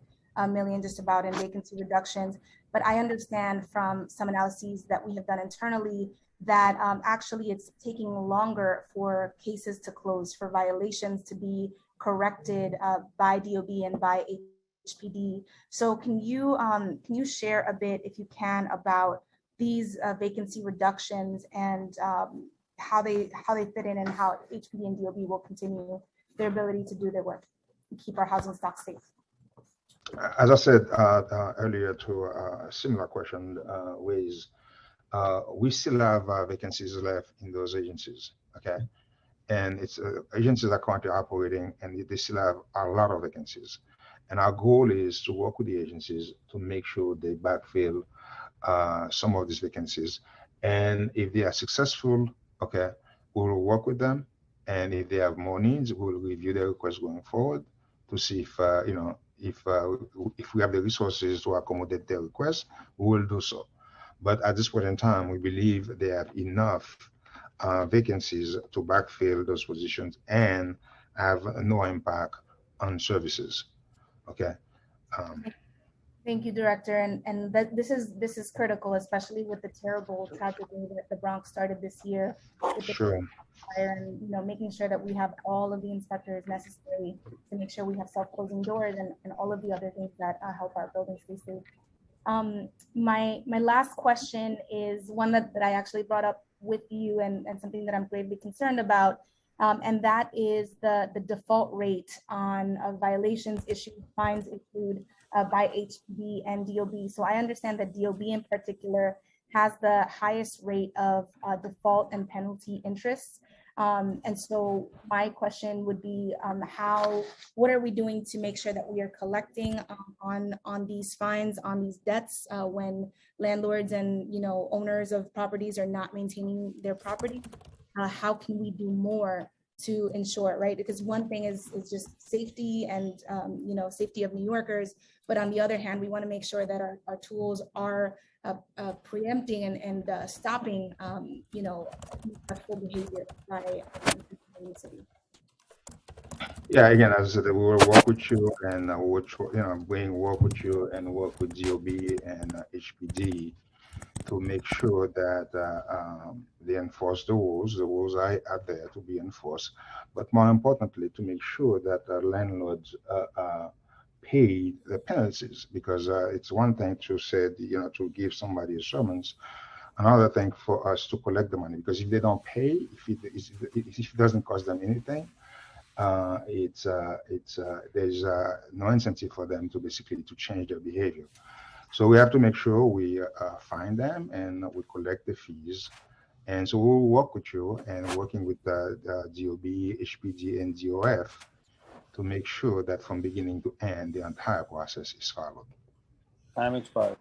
million just about in vacancy reductions. But I understand from some analyses that we have done internally that actually it's taking longer for cases to close, for violations to be corrected by DOB and by HPD. So can you share a bit, if you can, about these vacancy reductions and how they fit in, and how HPD and DOB will continue their ability to do their work and keep our housing stock safe? As I said earlier to a similar question raised, we still have vacancies left in those agencies, okay? And it's agencies are currently operating, and they still have a lot of vacancies. And our goal is to work with the agencies to make sure they backfill some of these vacancies. And if they are successful, okay, we'll work with them. And if they have more needs, we'll review their requests going forward to see if, if we have the resources to accommodate their requests, we will do so. But at this point in time, we believe they have enough vacancies to backfill those positions and have no impact on services. Okay. Thank you, Director. And that this is critical, especially with the terrible tragedy that the Bronx started this year. With the Sure. fire, and making sure that we have all of the inspectors necessary to make sure we have self-closing doors and all of the other things that help our buildings stay safe. My last question is one that I actually brought up with you, and something that I'm gravely concerned about, and that is the default rate on violations issued, fines issued by HPD and DOB. So I understand that DOB in particular has the highest rate of default and penalty interest. And so my question would be, what are we doing to make sure that we are collecting on these fines, on these debts, when landlords and owners of properties are not maintaining their property? How can we do more to ensure, right? Because one thing is just safety and safety of New Yorkers, but on the other hand, we want to make sure that our tools are preempting and stopping harmful behavior by the city. Yeah, again, as I said, we will work with you, and we'll work with you and work with DOB and HPD to make sure that they enforce the rules. The rules are there to be enforced, but more importantly, to make sure that landlords pay the penalties, because it's one thing to say, to give somebody a summons, another thing for us to collect the money, because if they don't pay, if it doesn't cost them anything, there's no incentive for them to basically to change their behavior. So we have to make sure we find them and we collect the fees. And so we'll work with you and working with the DOB, HPD, and DOF to make sure that from beginning to end, the entire process is followed. Time expired.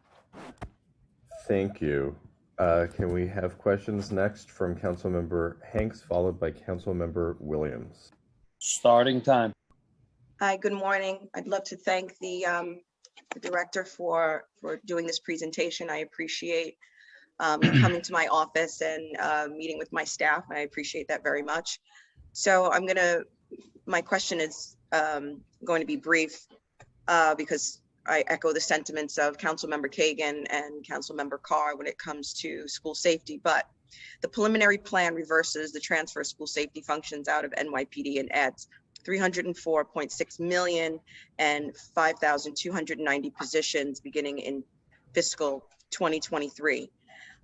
Thank you. Can we have questions next from Councilmember Hanks, followed by Councilmember Williams? Starting time. Hi, good morning. I'd love to thank the director for doing this presentation. I appreciate you coming to my office and meeting with my staff. I appreciate that very much. So my question is going to be brief because I echo the sentiments of Councilmember Kagan and Councilmember Carr when it comes to school safety. But The preliminary plan reverses the transfer of school safety functions out of NYPD and adds 304.6 million and 5,290 positions beginning in fiscal 2023.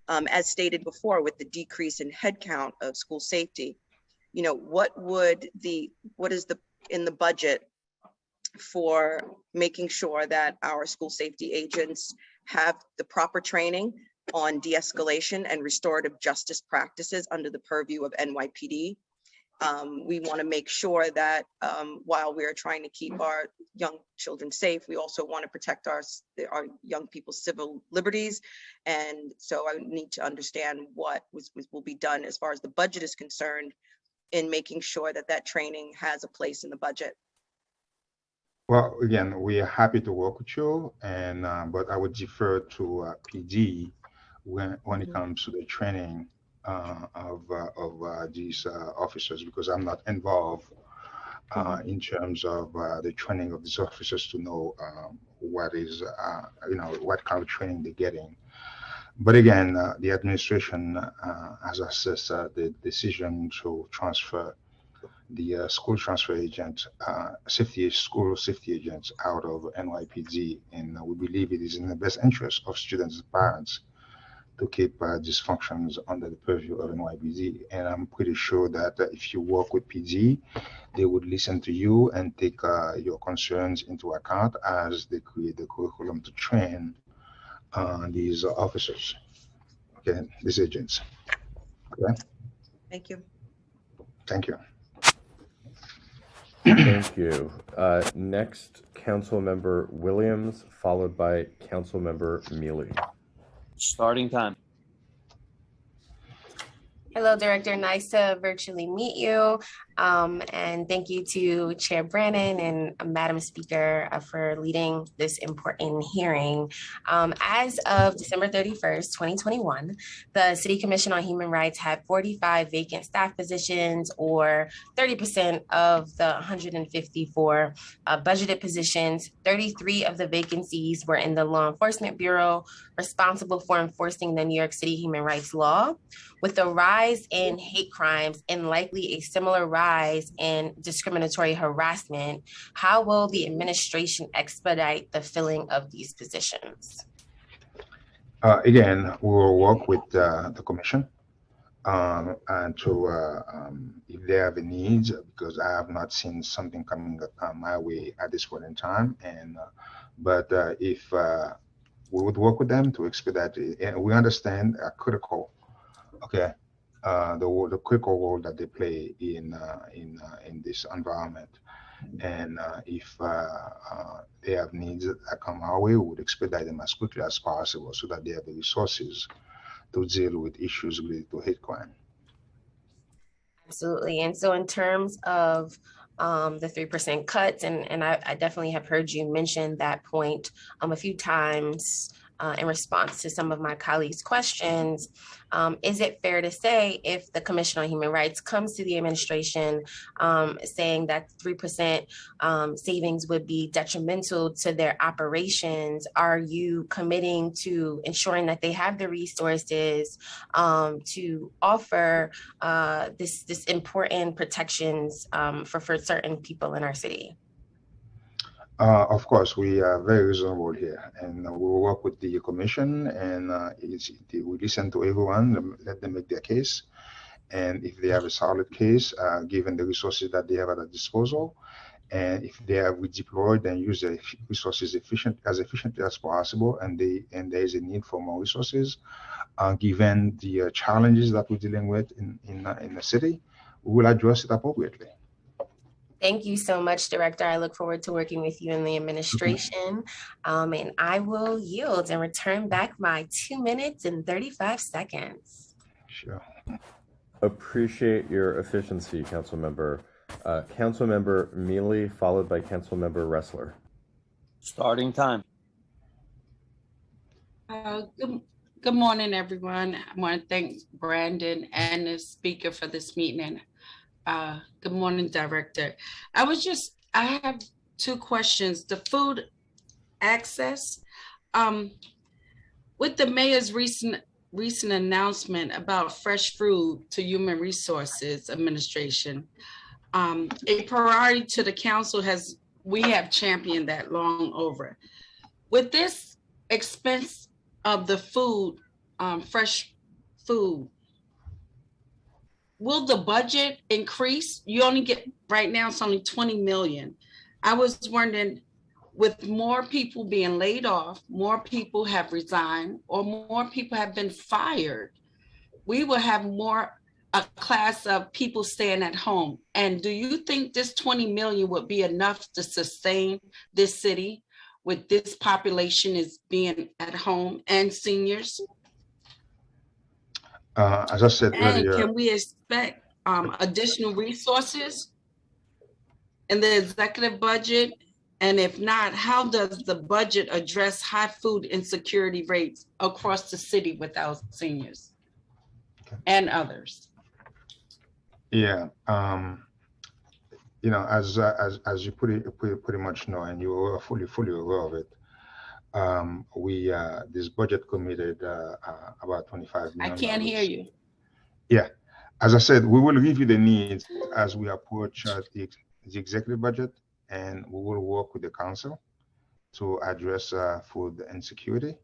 As stated before, with the decrease in headcount of school safety, what is in the budget for making sure that our school safety agents have the proper training on de-escalation and restorative justice practices under the purview of NYPD. We want to make sure that while we're trying to keep our young children safe, we also want to protect our young people's civil liberties. And so I need to understand what will be done as far as the budget is concerned in making sure that that training has a place in the budget. Well, again, we are happy to work with you, and but I would defer to PD when it comes to the training of these officers, because I'm not involved in terms of the training of these officers to know what is what kind of training they're getting. But again, the administration has assessed the decision to transfer the school transfer agent, school safety agents out of NYPD, and we believe it is in the best interest of students and parents to keep these functions under the purview of NYPD. And I'm pretty sure that if you work with PD, they would listen to you and take your concerns into account as they create the curriculum to train these officers, okay, these agents. Okay. Thank you. Thank you. Thank you. Next, Councilmember Williams, followed by Councilmember Mealy. Starting time. Hello, Director. Nice to virtually meet you. And thank you to Chair Brannon and Madam Speaker for leading this important hearing. As of December 31st, 2021, the City Commission on Human Rights had 45 vacant staff positions, or 30% of the 154 budgeted positions. 33 of the vacancies were in the Law Enforcement Bureau, responsible for enforcing the New York City human rights law. With a rise in hate crimes and likely a similar rise in discriminatory harassment, how will the administration expedite the filling of these positions? Again, we will work with the commission and to if they have a need, because I have not seen something coming my way at this point in time. And but if we would work with them to expedite it, and we understand critical. Okay, the critical role that they play in this environment, and if they have needs that come our way, we would expedite them as quickly as possible so that they have the resources to deal with issues related to hate crime. Absolutely. And so in terms of the 3% cuts, and I definitely have heard you mention that point a few times in response to some of my colleagues' questions. Is it fair to say if the Commission on Human Rights comes to the administration saying that 3% savings would be detrimental to their operations, are you committing to ensuring that they have the resources to offer this important protections for certain people in our city? Of course, we are very reasonable here, and we will work with the commission, and we listen to everyone, let them make their case. And if they have a solid case, given the resources that they have at their disposal, and if they have redeployed and use the resources as efficiently as possible, and there is a need for more resources, given the challenges that we're dealing with in the city, we will address it appropriately. Thank you so much, Director. I look forward to working with you in the administration. And I will yield and return back my 2 minutes and 35 seconds. Sure. Appreciate your efficiency, Councilmember. Councilmember Mealy, followed by Councilmember Ressler. Starting time. Good morning, everyone. I want to thank Brandon and the speaker for this meeting. And good morning, Director. I have two questions. The food access, with the mayor's recent recent announcement about fresh food to Human Resources Administration. A priority to the council we have championed that long over. With this expense of the food, fresh food, will the budget increase? You only get, right now it's only 20 million. I was wondering, with more people being laid off, more people have resigned, or more people have been fired, we will have a class of people staying at home. And do you think this 20 million would be enough to sustain this city with this population is being at home and seniors? As I said And earlier, can we expect additional resources in the executive budget? And if not, how does the budget address high food insecurity rates across the city with our seniors and others? yeah, you know, as you pretty much know, and you are fully aware of it, we this budget committed about 25 million. I can't hear you. Yeah, as I said, we will review the needs as we approach the executive budget, and we will work with the council to address food insecurity.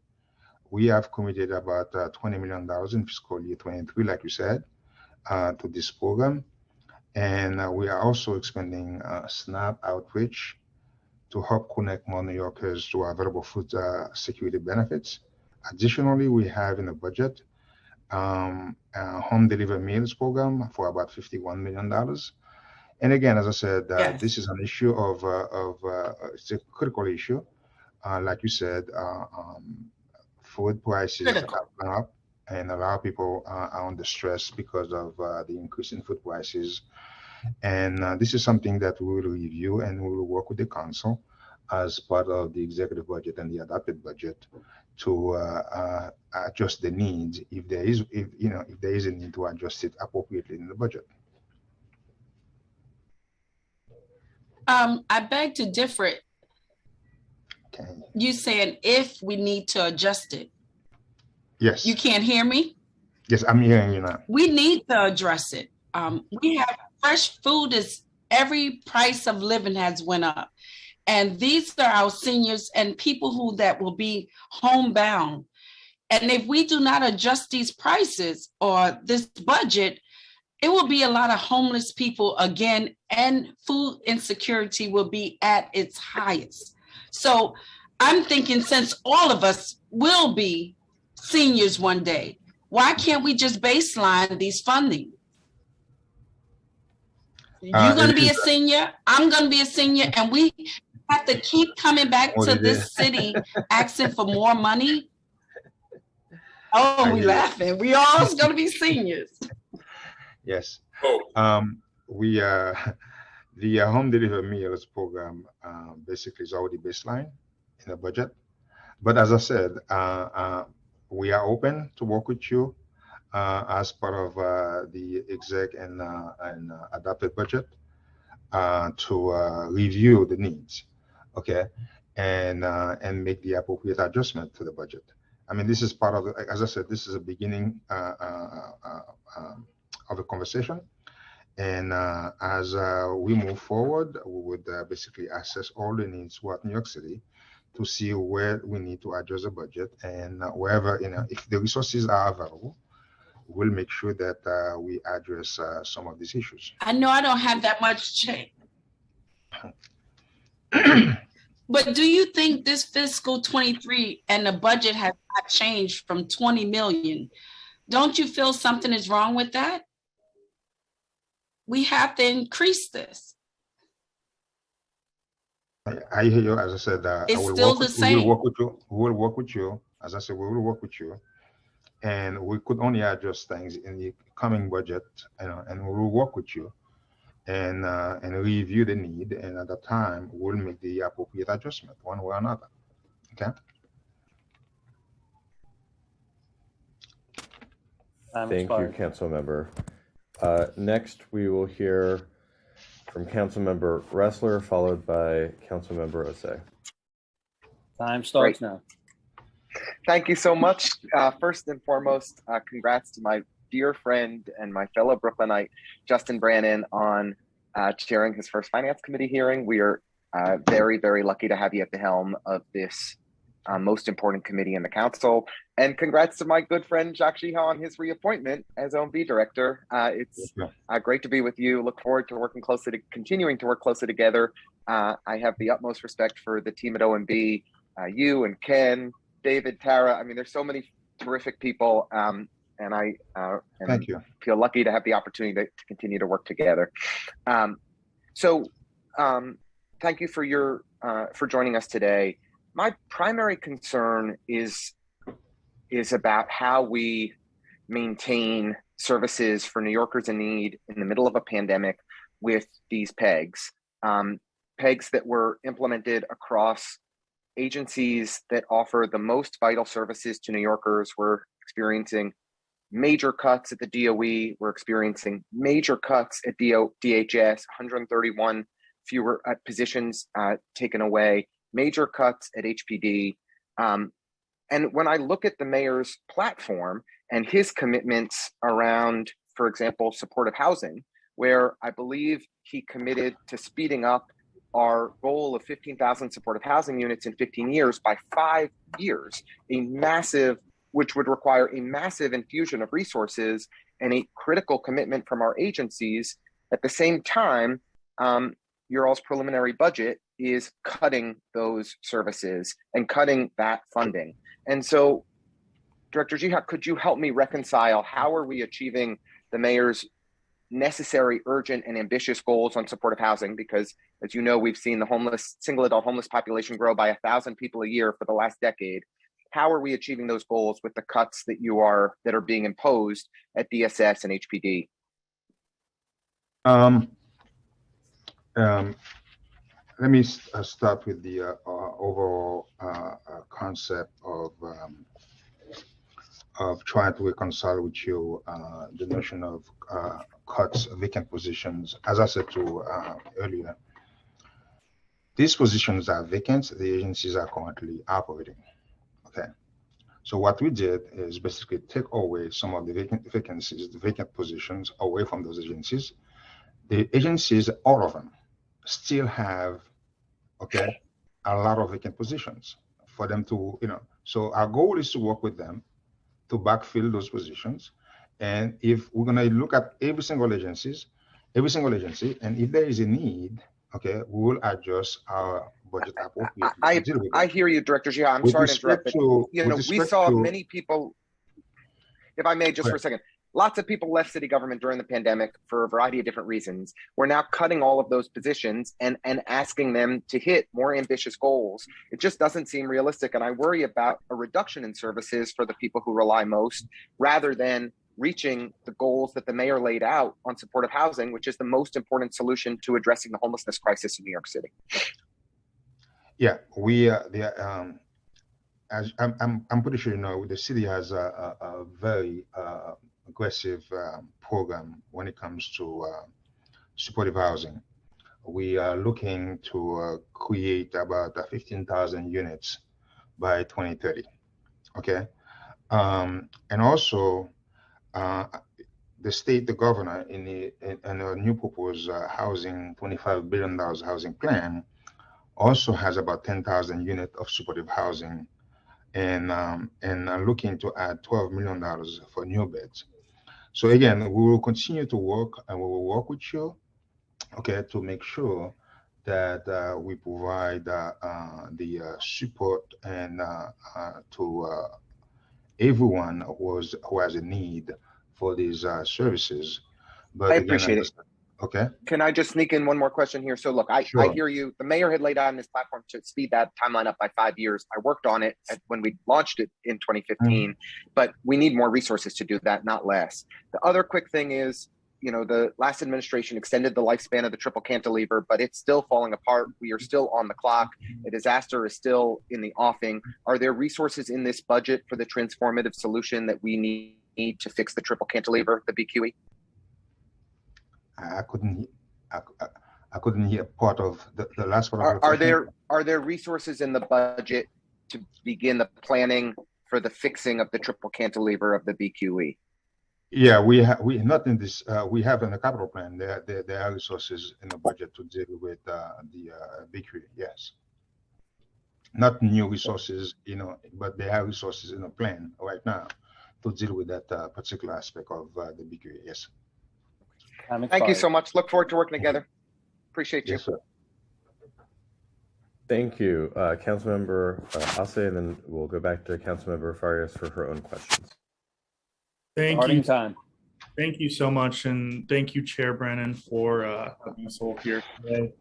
We have committed about $20 million in fiscal year 23, like you said, to this program. And we are also expanding SNAP outreach to help connect more New Yorkers to available food security benefits. Additionally, we have in the budget a home delivery meals program for about $51 million. And again, as I said, Yes. this is an issue it's a critical issue. Like you said, food prices have gone up, and a lot of people are under stress because of the increase in food prices. And this is something that we will review, and we will work with the council as part of the executive budget and the adopted budget to adjust the needs if there is a need to adjust it appropriately in the budget. I beg to differ. Okay. You saying if we need to adjust it? Yes. You can't hear me? Yes, I'm hearing you now. We need to address it. We have fresh food every price of living has went up. And these are our seniors and people that will be homebound. And if we do not adjust these prices or this budget, it will be a lot of homeless people again, and food insecurity will be at its highest. So I'm thinking, since all of us will be seniors one day, why can't we just baseline these funding? You're going to be a senior, I'm going to be a senior, and we have to keep coming back to this city asking for more money. Oh, we laughing. We all going to be seniors. Yes. We the home delivery meals program basically is already baseline in the budget. But as I said, we are open to work with you as part of the exec and adopted budget to review the needs, okay, and make the appropriate adjustment to the budget. I mean, this is part of, as I said, this is a beginning of a conversation, and as we move forward, we would basically assess all the needs throughout New York City to see where we need to adjust the budget, and wherever, if the resources are available, we'll make sure that we address some of these issues. I know I don't have that much change. But do you think this fiscal 23 and the budget has not changed from 20 million? Don't you feel something is wrong with that? We have to increase this. I hear you. As I said, It's still the same. We will work with you. As I said, we will work with you. And we could only adjust things in the coming budget, and we will work with you and review the need. And at that time, we'll make the appropriate adjustment one way or another. Okay? Thank you, Council Member. Next, we will hear from Council Member Ressler, followed by Council Member Osei. Time starts now. Thank you so much. First and foremost, congrats to my dear friend and my fellow Brooklynite, Justin Brannan, on chairing his first Finance Committee hearing. We are very, very lucky to have you at the helm of this most important committee in the council. And congrats to my good friend Jacques Jiha on his reappointment as OMB director. It's great to be with you. Look forward to continuing to work closely together. I have the utmost respect for the team at OMB, you and Ken, David, Tara. I mean, there's so many terrific people, and I Thank you. Feel lucky to have the opportunity to continue to work together. Thank you for joining us today. My primary concern is about how we maintain services for New Yorkers in need in the middle of a pandemic with these PEGs. PEGs that were implemented across agencies that offer the most vital services to New Yorkers. We're experiencing major cuts at the DOE. We're experiencing major cuts at DHS, 131 fewer positions taken away, major cuts at HPD. And when I look at the mayor's platform and his commitments around, for example, supportive housing, where I believe he committed to speeding up our goal of 15,000 supportive housing units in 15 years by 5 years, which would require a massive infusion of resources and a critical commitment from our agencies. At the same time, your all's preliminary budget is cutting those services and cutting that funding. And so, Director Jiha, could you help me reconcile how are we achieving the mayor's necessary, urgent, and ambitious goals on supportive housing? Because, as you know, we've seen the single adult homeless population grow by 1,000 people a year for the last decade. How are we achieving those goals with the cuts that are being imposed at DSS and HPD? Let me start with the overall concept of trying to reconcile with you the notion of cuts, vacant positions. As I said earlier, these positions are vacant. The agencies are currently operating. Okay. So what we did is basically take away some of the vacancies, the vacant positions away from those agencies. The agencies, all of them, still have, a lot of vacant positions for them to, so our goal is to work with them to backfill those positions. And if we're going to look at every single agency, and if there is a need, we will adjust our budget appropriately. I hear you, Director Jiha. I'm sorry to interrupt, but we saw many people, if I may, just for a second, lots of people left city government during the pandemic for a variety of different reasons. We're now cutting all of those positions and asking them to hit more ambitious goals. It just doesn't seem realistic. And I worry about a reduction in services for the people who rely most, rather than reaching the goals that the mayor laid out on supportive housing, which is the most important solution to addressing the homelessness crisis in New York City. Yeah, as I'm pretty sure the city has a very aggressive program when it comes to supportive housing. We are looking to create about 15,000 units by 2030. And also the state, the governor, in a new proposed $25 billion housing plan, also has about 10,000 units of supportive housing, and looking to add $12 million for new beds. So again, we will continue to work, and we will work with you, to make sure that we provide the support and to everyone who has a need for these services. But I again, appreciate it. Okay. Can I just sneak in one more question here? So look, I hear you. The mayor had laid out on this platform to speed that timeline up by 5 years. I worked on it when we launched it in 2015, but we need more resources to do that, not less. The other quick thing is, the last administration extended the lifespan of the triple cantilever, but it's still falling apart. We are still on the clock. A disaster is still in the offing. Are there resources in this budget for the transformative solution that we need to fix the triple cantilever, the BQE? I couldn't hear part of the last part of the Are question. there resources in the budget to begin the planning for the fixing of the triple cantilever of the BQE? Yeah, we not in this. We have in the capital plan. There are resources in the budget to deal with the BQE. Yes, not new resources, but there are resources in the plan right now to deal with that particular aspect of the BQE. Yes. Thank you so much. Look forward to working together. Appreciate you. Yes, sir. Thank you, Councilmember Ase, and then we'll go back to Councilmember Farias for her own questions. Starting Thank you. time. Thank you so much, and thank you, Chair Brennan, for having us all here today.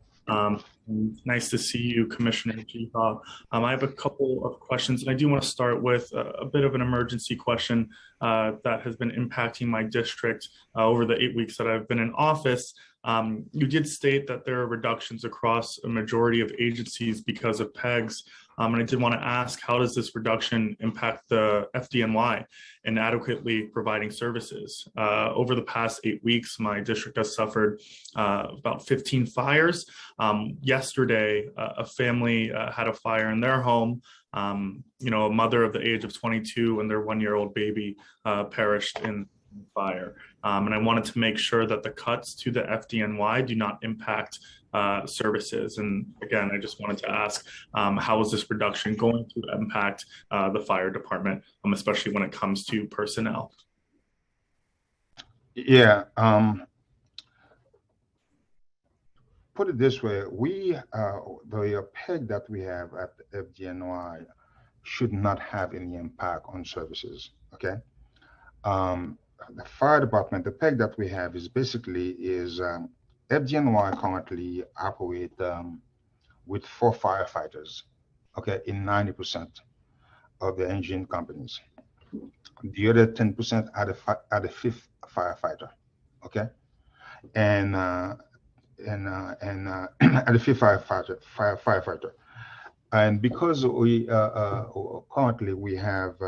Nice to see you, Commissioner Jiha. I have a couple of questions, and I do want to start with a bit of an emergency question that has been impacting my district over the 8 weeks that I've been in office. You did state that there are reductions across a majority of agencies because of PEGs. And I did want to ask, how does this reduction impact the FDNY in adequately providing services? Over the past 8 weeks, my district has suffered about 15 fires. Yesterday, a family had a fire in their home. A mother of the age of 22 and their 1-year-old baby perished in the fire. And I wanted to make sure that the cuts to the FDNY do not impact services. And again, I just wanted to ask, how is this reduction going to impact the fire department, especially when it comes to personnel? Yeah. Put it this way, the PEG that we have at FDNY should not have any impact on services, okay? The fire department, the PEG that we have is basically FDNY currently operate with 4 firefighters, okay, in 90% of the engine companies. The other 10% are the 5th firefighter, okay, and at the 5th firefighter, and because we currently we have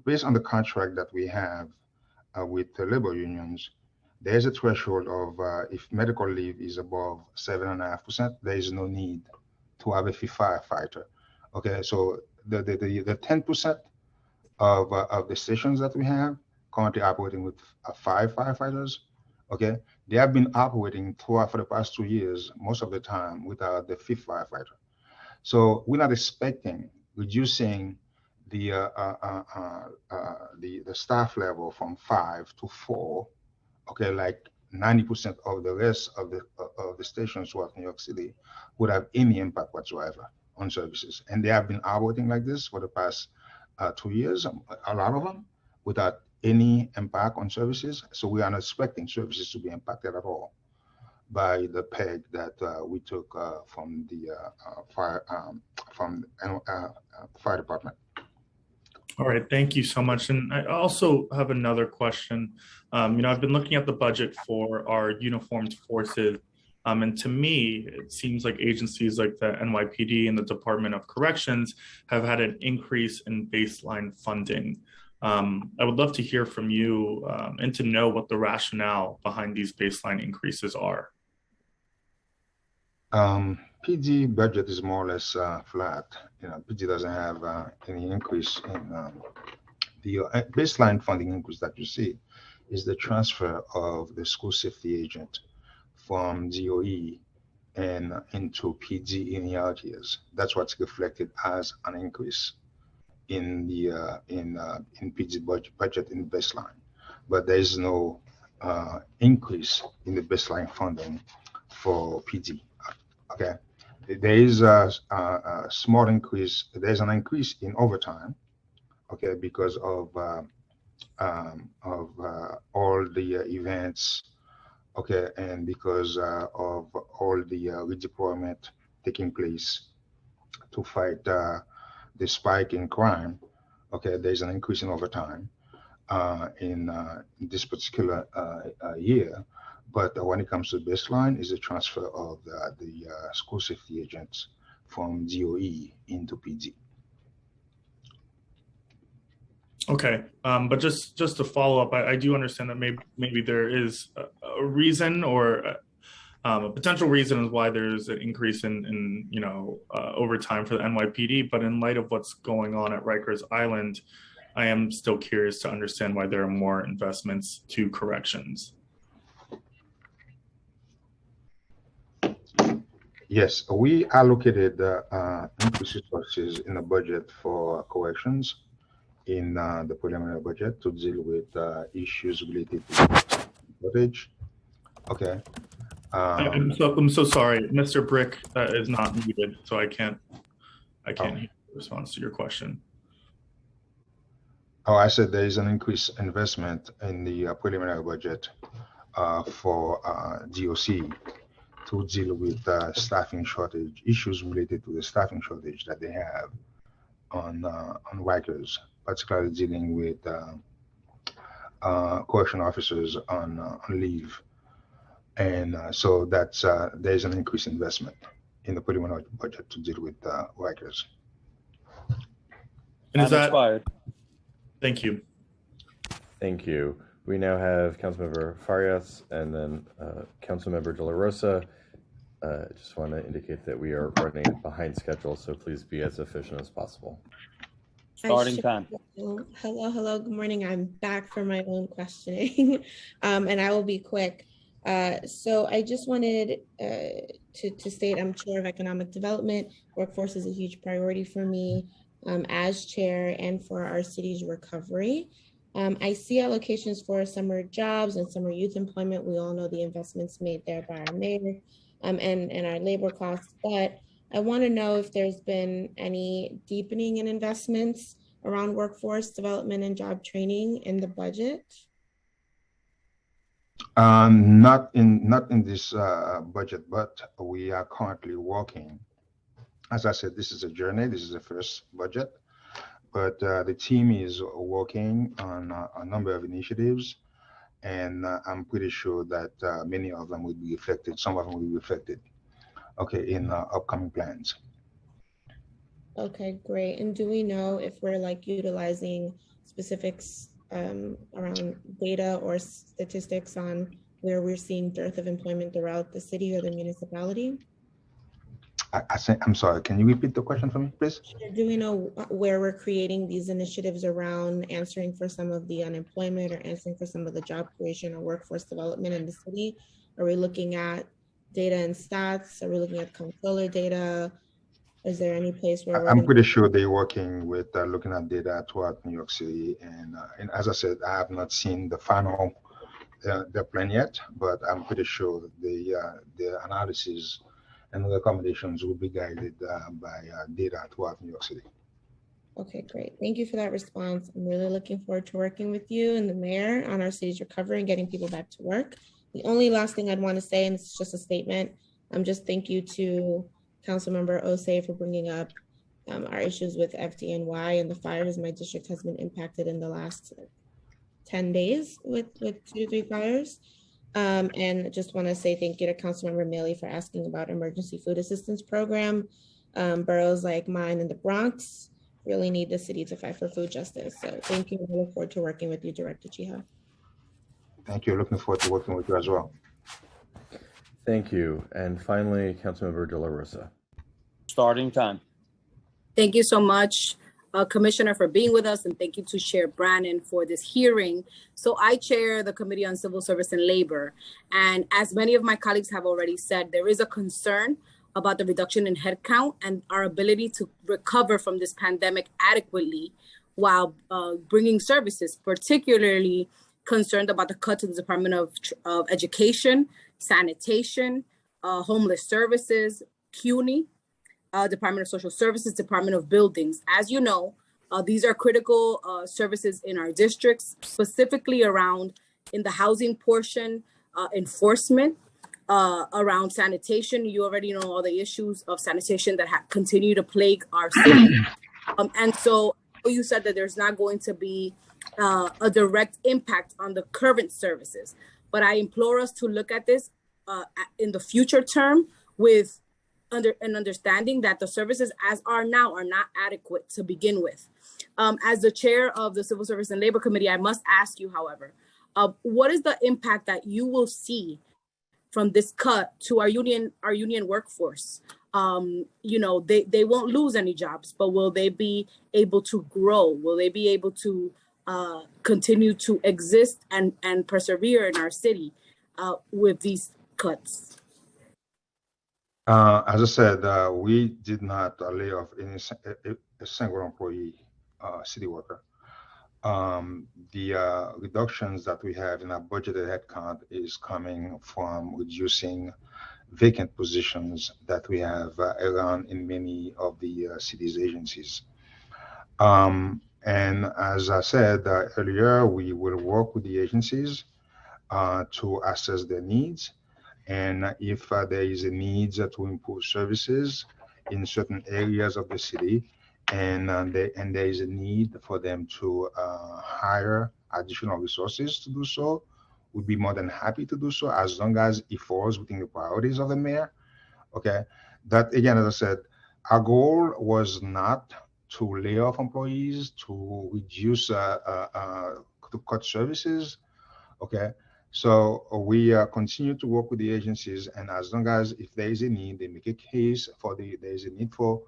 based on the contract that we have with the labor unions, there's a threshold of if medical leave is above 7.5%, there is no need to have a 5th firefighter. Okay, so the 10% of the stations that we have currently operating with 5 firefighters, okay, they have been operating for the past 2 years, most of the time without the 5th firefighter. So we're not expecting reducing the staff level from 5 to 4. Okay, like 90% of the rest of the stations throughout New York City would have any impact whatsoever on services, and they have been operating like this for the past 2 years, a lot of them, without any impact on services. So we are not expecting services to be impacted at all by the PEG that we took from the fire department. All right, thank you so much. And I also have another question. I've been looking at the budget for our uniformed forces, and to me, it seems like agencies like the NYPD and the Department of Corrections have had an increase in baseline funding. I would love to hear from you and to know what the rationale behind these baseline increases are. PD budget is more or less flat. PD doesn't have any increase in the baseline funding increase that you see is the transfer of the school safety agent from DOE and into PD in the out years. That's what's reflected as an increase in the in PD budget in baseline, but there is no increase in the baseline funding for PD. Okay. There is a small increase. There's an increase in overtime, okay, because of all the events, okay, and because of all the redeployment taking place to fight the spike in crime. Okay, there's an increase in overtime in this particular year. But when it comes to baseline, is a transfer of the school safety agents from DOE into PD. Okay, but just to follow up, I do understand that maybe there is a reason or A potential reason is why there's an increase in overtime for the NYPD, but in light of what's going on at Rikers Island, I am still curious to understand why there are more investments to corrections. Yes, we allocated increased resources in the budget for corrections in the preliminary budget to deal with issues related to shortage. Okay. I'm so sorry, Mr. Brick is not muted, so I can't hear the response to your question. Oh, I said there is an increased investment in the preliminary budget for DOC to deal with staffing shortage issues related to the staffing shortage that they have on Rikers, particularly dealing with correction officers on leave. And so that's there's an increased investment in the preliminary budget to deal with Rikers. And is that expired? Thank you. Thank you. We now have Councilmember Farias and then Councilmember De La Rosa. Just want to indicate that we are running behind schedule, so please be as efficient as possible. Starting time. Hello, good morning. I'm back for my own questioning, and I will be quick. So I just wanted to state I'm Chair of Economic Development. Workforce is a huge priority for me as chair and for our city's recovery. I see allocations for summer jobs and summer youth employment. We all know the investments made there by our mayor and our labor costs, but I want to know if there's been any deepening in investments around workforce development and job training in the budget. Not in this budget, but we are currently working. As I said, this is a journey. This is the first budget, but the team is working on a number of initiatives, and I'm pretty sure that many of them will be affected. Some of them will be affected, okay, in upcoming plans. Okay, great. And do we know if we're like utilizing specifics around data or statistics on where we're seeing dearth of employment throughout the city or the municipality? I'm sorry, can you repeat the question for me, please? Do we know where we're creating these initiatives around answering for some of the unemployment or answering for some of the job creation or workforce development in the city? Are we looking at data and stats? Are we looking at comptroller data? Is there any place where I'm pretty sure they're working with looking at data throughout New York City. And as I said, I have not seen the final their plan yet, but I'm pretty sure the analysis and the recommendations will be guided by data throughout New York City. Okay, great. Thank you for that response. I'm really looking forward to working with you and the mayor on our city's recovery and getting people back to work. The only last thing I'd want to say, and it's just a statement, just thank you to Councilmember Osei for bringing up our issues with FDNY and the fires. My district has been impacted in the last 10 days with 2 to 3 fires. And just want to say thank you to Councilmember Mealy for asking about emergency food assistance program. Boroughs like mine in the Bronx really need the city to fight for food justice. So thank you. I look forward to working with you, Director Chiha. Thank you. Looking forward to working with you as well. Thank you. And finally, Councilmember De La Rosa. Starting time. Thank you so much, Commissioner, for being with us, and thank you to Chair Brannon for this hearing. So I chair the Committee on Civil Service and Labor, and as many of my colleagues have already said, there is a concern about the reduction in headcount and our ability to recover from this pandemic adequately while bringing services, particularly concerned about the cut to the Department of Education, Sanitation, Homeless Services, CUNY, Department of Social Services, Department of Buildings. As you know, these are critical services in our districts, specifically around in the housing portion, enforcement, around sanitation. You already know all the issues of sanitation that continue to plague our city. And so you said that there's not going to be a direct impact on the current services, but I implore us to look at this in the future term with an understanding that the services as are now are not adequate to begin with. As the chair of the Civil Service and Labor Committee, I must ask you, however, what is the impact that you will see from this cut to our union workforce? They won't lose any jobs, but will they be able to grow? Will they be able to continue to exist and persevere in our city with these cuts? As I said, we did not lay off a single employee, city worker. The reductions that we have in our budgeted headcount is coming from reducing vacant positions that we have around in many of the city's agencies. And as I said earlier, we will work with the agencies to assess their needs. And if there is a need to improve services in certain areas of the city, and there is a need for them to hire additional resources to do so, we'd be more than happy to do so, as long as it falls within the priorities of the mayor. Okay, that again, as I said, our goal was not to lay off employees, to reduce, to cut services. Okay, so we continue to work with the agencies, and as long as if there is a need, they make a case for there is a need for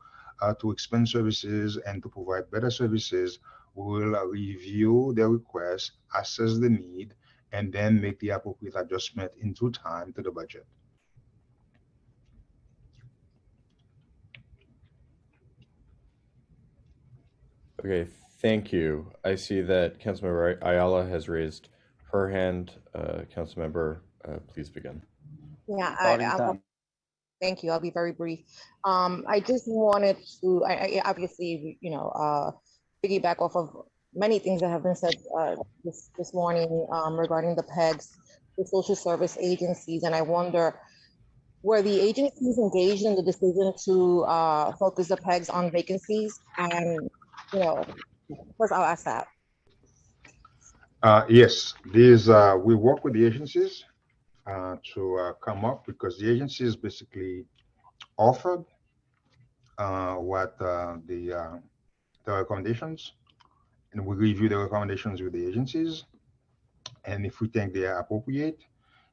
to expand services and to provide better services, we will review their request, assess the need, and then make the appropriate adjustment in due time to the budget. Okay, thank you. I see that Councilmember Ayala has raised her hand. Councilmember, please begin. Yeah, thank you. I'll be very brief. I just wanted to, obviously, piggyback off of many things that have been said this morning regarding the PEGs, the social service agencies, and I wonder, were the agencies engaged in the decision to focus the PEGs on vacancies? And, first I'll ask that. Yes, we work with the agencies to come up, because the agencies basically offered what the recommendations, and we review the recommendations with the agencies, and if we think they are appropriate,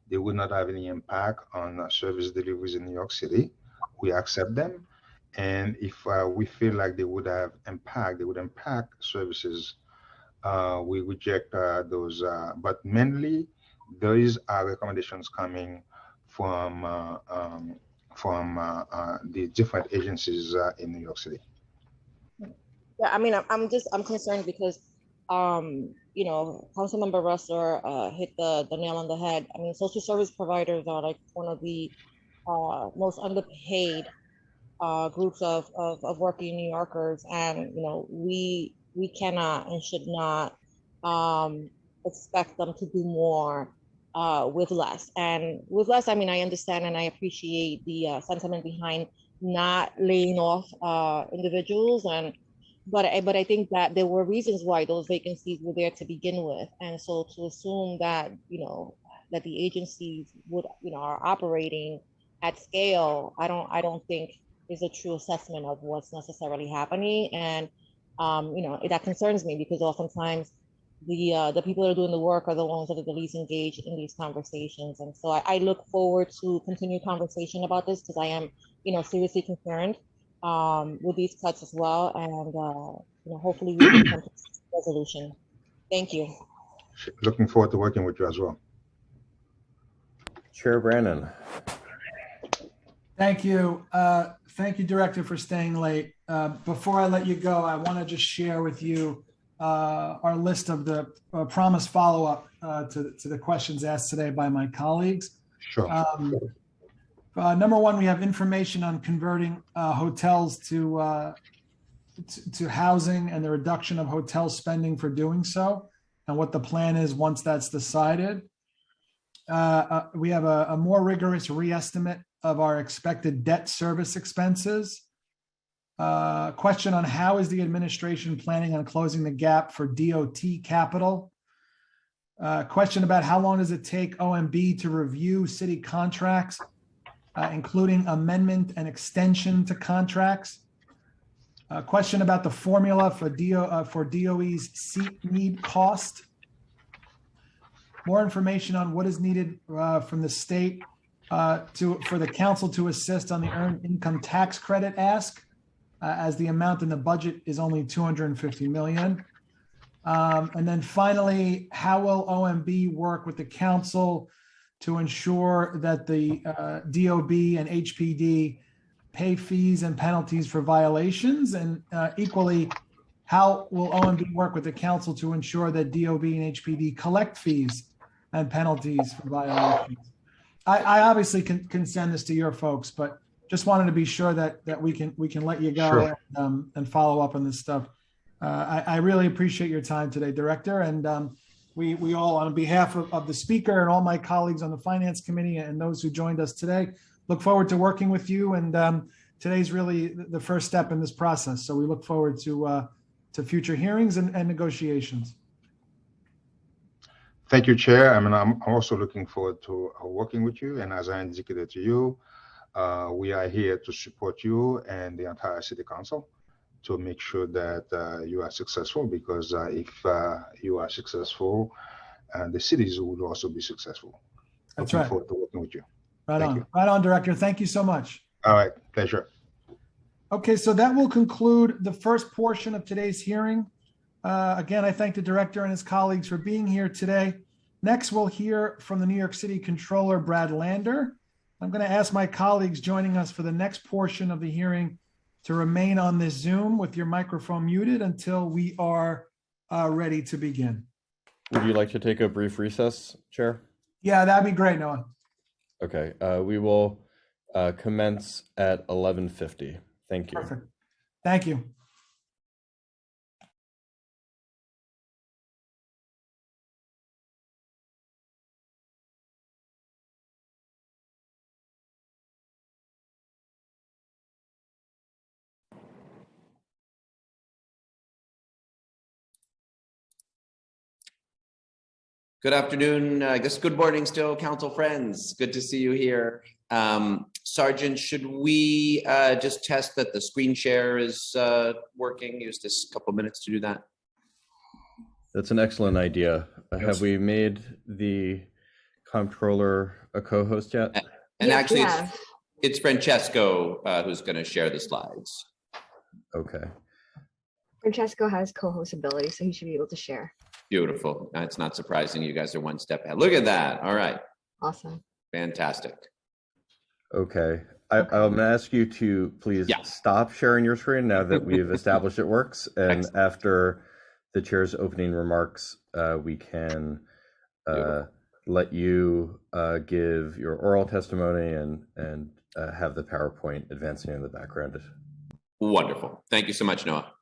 they would not have any impact on service deliveries in New York City, we accept them. And if we feel like they would impact services, we reject those. But mainly, those are recommendations coming from the different agencies in New York City. Yeah, I mean, I'm concerned because, Councilmember Russler hit the nail on the head. I mean, social service providers are like one of the most underpaid groups of working New Yorkers, and we cannot and should not expect them to do more with less. And with less, I mean, I understand and I appreciate the sentiment behind not laying off individuals, but I think that there were reasons why those vacancies were there to begin with, and so to assume that that the agencies would are operating at scale, I don't think is a true assessment of what's necessarily happening. And that concerns me, because oftentimes the people that are doing the work are the ones that are the least engaged in these conversations. And so I look forward to continued conversation about this, because I am seriously concerned with these cuts as well, and hopefully we can come to a resolution. Thank you. Looking forward to working with you as well. Chair Brannan. Thank you. Thank you, Director, for staying late. Before I let you go, I want to just share with you our list of the promised follow-up to the questions asked today by my colleagues. Sure. Number one, we have information on converting hotels to housing and the reduction of hotel spending for doing so, and what the plan is once that's decided. We have a more rigorous re-estimate of our expected debt service expenses. Question on how is the administration planning on closing the gap for DOT capital? Question about how long does it take OMB to review city contracts, including amendment and extension to contracts. Question about the formula for DOE's seat need cost. More information on what is needed from the state for the council to assist on the earned income tax credit ask, as the amount in the budget is only 250 million. And then finally, how will OMB work with the council to ensure that the DOB and HPD pay fees and penalties for violations? And equally, how will OMB work with the council to ensure that DOB and HPD collect fees and penalties for violations? I obviously can send this to your folks, but just wanted to be sure that we can let you go. Sure. And follow up on this stuff. I really appreciate your time today, Director, and we all, on behalf of the speaker and all my colleagues on the Finance Committee and those who joined us today, look forward to working with you. And today's really the first step in this process. So we look forward to future hearings and negotiations. Thank you, Chair. I mean, I'm also looking forward to working with you. And as I indicated to you, we are here to support you and the entire City Council to make sure that you are successful, because if you are successful, the cities will also be successful. That's Looking right. forward to working with you. Right Thank on. you. Right on, Director. Thank you so much. All right, pleasure. Okay, so that will conclude the first portion of today's hearing. Again, I thank the Director and his colleagues for being here today. Next, we'll hear from the New York City Controller, Brad Lander. I'm going to ask my colleagues joining us for the next portion of the hearing to remain on this Zoom with your microphone muted until we are ready to begin. Would you like to take a brief recess, Chair? Yeah, that'd be great, Noah. Okay, we will commence at 11:50. Thank you. Perfect. Thank you. Good afternoon, I guess good morning still, council friends. Good to see you here. Sergeant, should we just test that the screen share is working? Use this couple minutes to do that. That's an excellent idea. Have we made the comptroller a co-host yet? And actually, it's Francesco who's going to share the slides. Okay. Francesco has co-host ability, so he should be able to share. Beautiful. It's not surprising you guys are one step ahead. Look at that. All right. Awesome. Fantastic. Okay. I'm going to ask you to please stop sharing your screen now that we've established it works. And after the chair's opening remarks, we can let you give your oral testimony and have the PowerPoint advancing in the background. Wonderful. Thank you so much, Noah.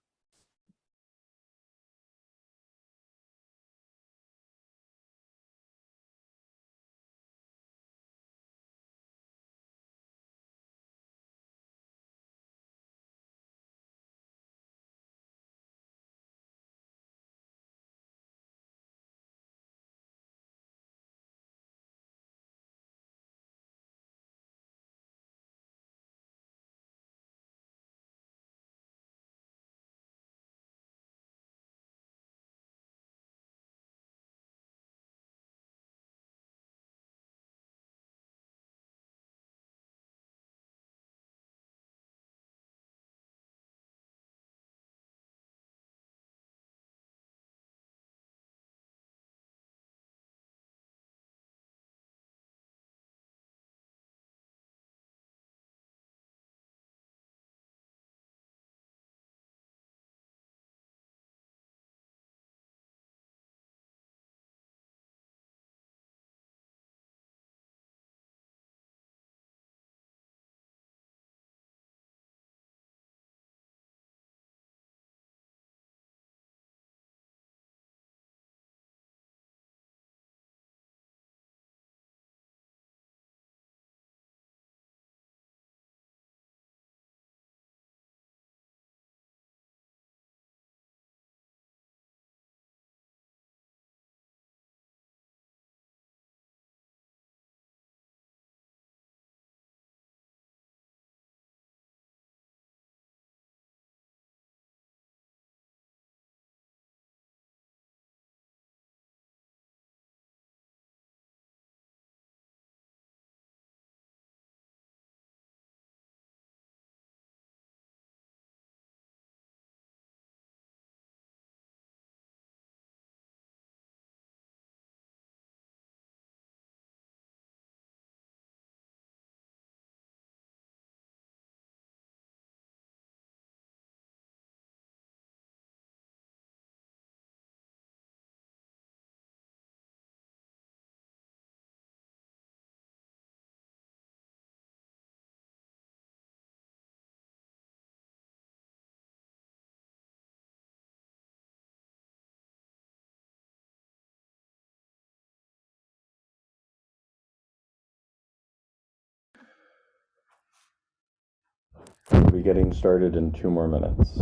We'll be getting started in 2 more minutes.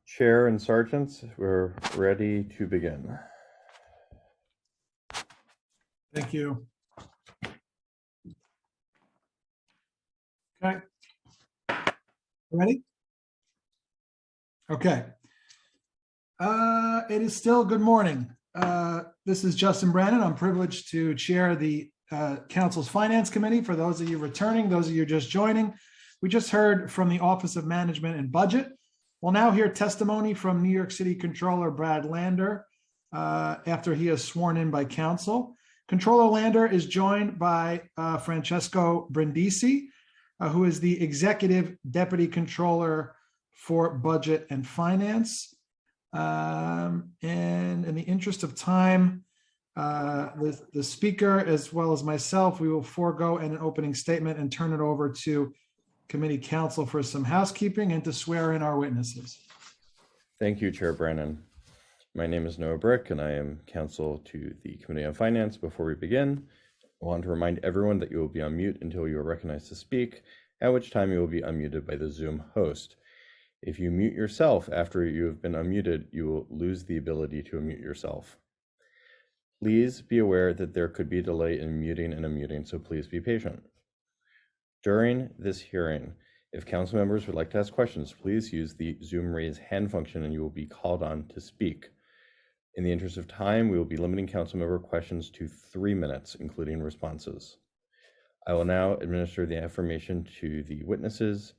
Chair and sergeants, we're ready to begin. Thank you. Okay. Ready? Okay. It is still good morning. This is Justin Brannan. I'm privileged to chair the Council's Finance Committee. For those of you returning, those of you just joining, we just heard from the Office of Management and Budget. We'll now hear testimony from New York City Controller Brad Lander after he is sworn in by Council. Controller Lander is joined by Francesco Brindisi, who is the Executive Deputy Controller for Budget and Finance. And in the interest of time, the speaker, as well as myself, we will forego an opening statement and turn it over to committee counsel for some housekeeping and to swear in our witnesses. Thank you, Chair Brannan. My name is Noah Brick, and I am counsel to the Committee on Finance. Before we begin, I want to remind everyone that you will be on mute until you are recognized to speak, at which time you will be unmuted by the Zoom host. If you mute yourself after you have been unmuted, you will lose the ability to unmute yourself. Please be aware that there could be a delay in muting and unmuting, so please be patient. During this hearing, if council members would like to ask questions, please use the Zoom raise hand function and you will be called on to speak. In the interest of time, we will be limiting council member questions to 3 minutes, including responses. I will now administer the affirmation to the witnesses.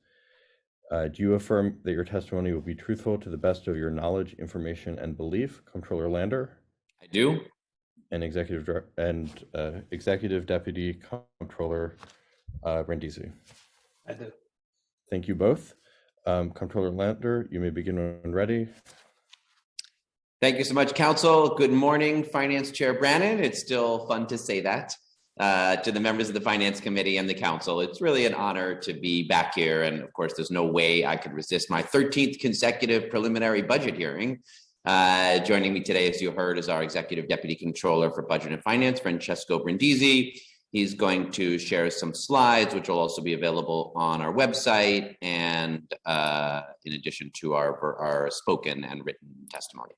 Do you affirm that your testimony will be truthful to the best of your knowledge, information, and belief, Controller Lander? I do. And Executive Deputy Controller Brindisi? I do. Thank you both. Controller Lander, you may begin when ready. Thank you so much, Council. Good morning, Finance Chair Brannan. It's still fun to say that to the members of the Finance Committee and the Council. It's really an honor to be back here. And of course, there's no way I could resist my 13th consecutive preliminary budget hearing. Joining me today, as you heard, is our Executive Deputy Controller for Budget and Finance, Francesco Brindisi. He's going to share some slides, which will also be available on our website, and in addition to our spoken and written testimony.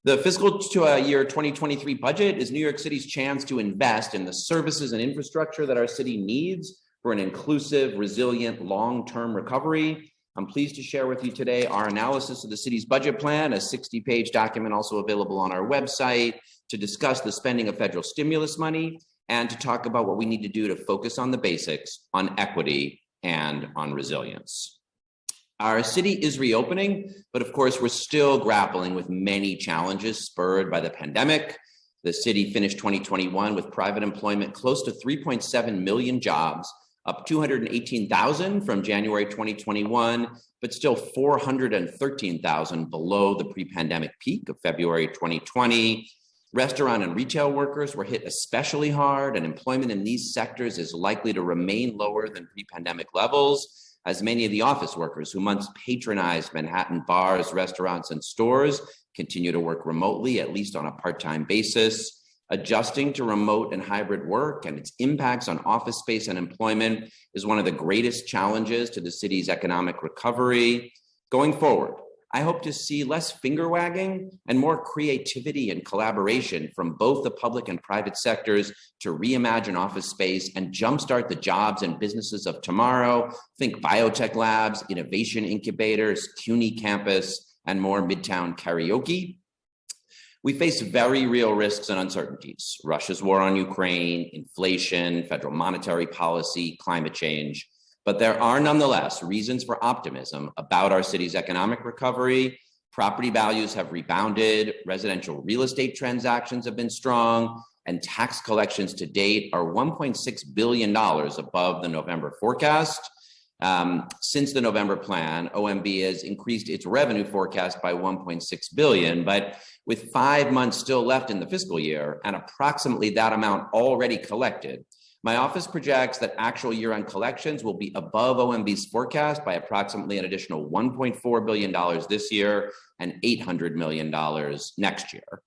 The fiscal year 2023 budget is New York City's chance to invest in the services and infrastructure that our city needs for an inclusive, resilient, long-term recovery. I'm pleased to share with you today our analysis of the city's budget plan, a 60-page document also available on our website, to discuss the spending of federal stimulus money and to talk about what we need to do to focus on the basics, on equity, and on resilience. Our city is reopening, but of course, we're still grappling with many challenges spurred by the pandemic. The city finished 2021 with private employment close to 3.7 million jobs, up 218,000 from January 2021, but still 413,000 below the pre-pandemic peak of February 2020. Restaurant and retail workers were hit especially hard, and employment in these sectors is likely to remain lower than pre-pandemic levels. as many of the office workers who once patronized Manhattan bars, restaurants, and stores continue to work remotely, at least on a part-time basis. Adjusting to remote and hybrid work and its impacts on office space and employment is one of the greatest challenges to the city's economic recovery. Going forward, I hope to see less finger wagging and more creativity and collaboration from both the public and private sectors to reimagine office space and jumpstart the jobs and businesses of tomorrow. Think biotech labs, innovation incubators, CUNY campus, and more Midtown karaoke. We face very real risks and uncertainties: Russia's war on Ukraine, inflation, federal monetary policy, climate change. But there are nonetheless reasons for optimism about our city's economic recovery. Property values have rebounded, residential real estate transactions have been strong, and tax collections to date are $1.6 billion above the November forecast. Since the November plan, OMB has increased its revenue forecast by $1.6 billion, but with 5 months still left in the fiscal year and approximately that amount already collected, my office projects that actual year-end collections will be above OMB's forecast by approximately an additional $1.4 billion this year and $800 million next year.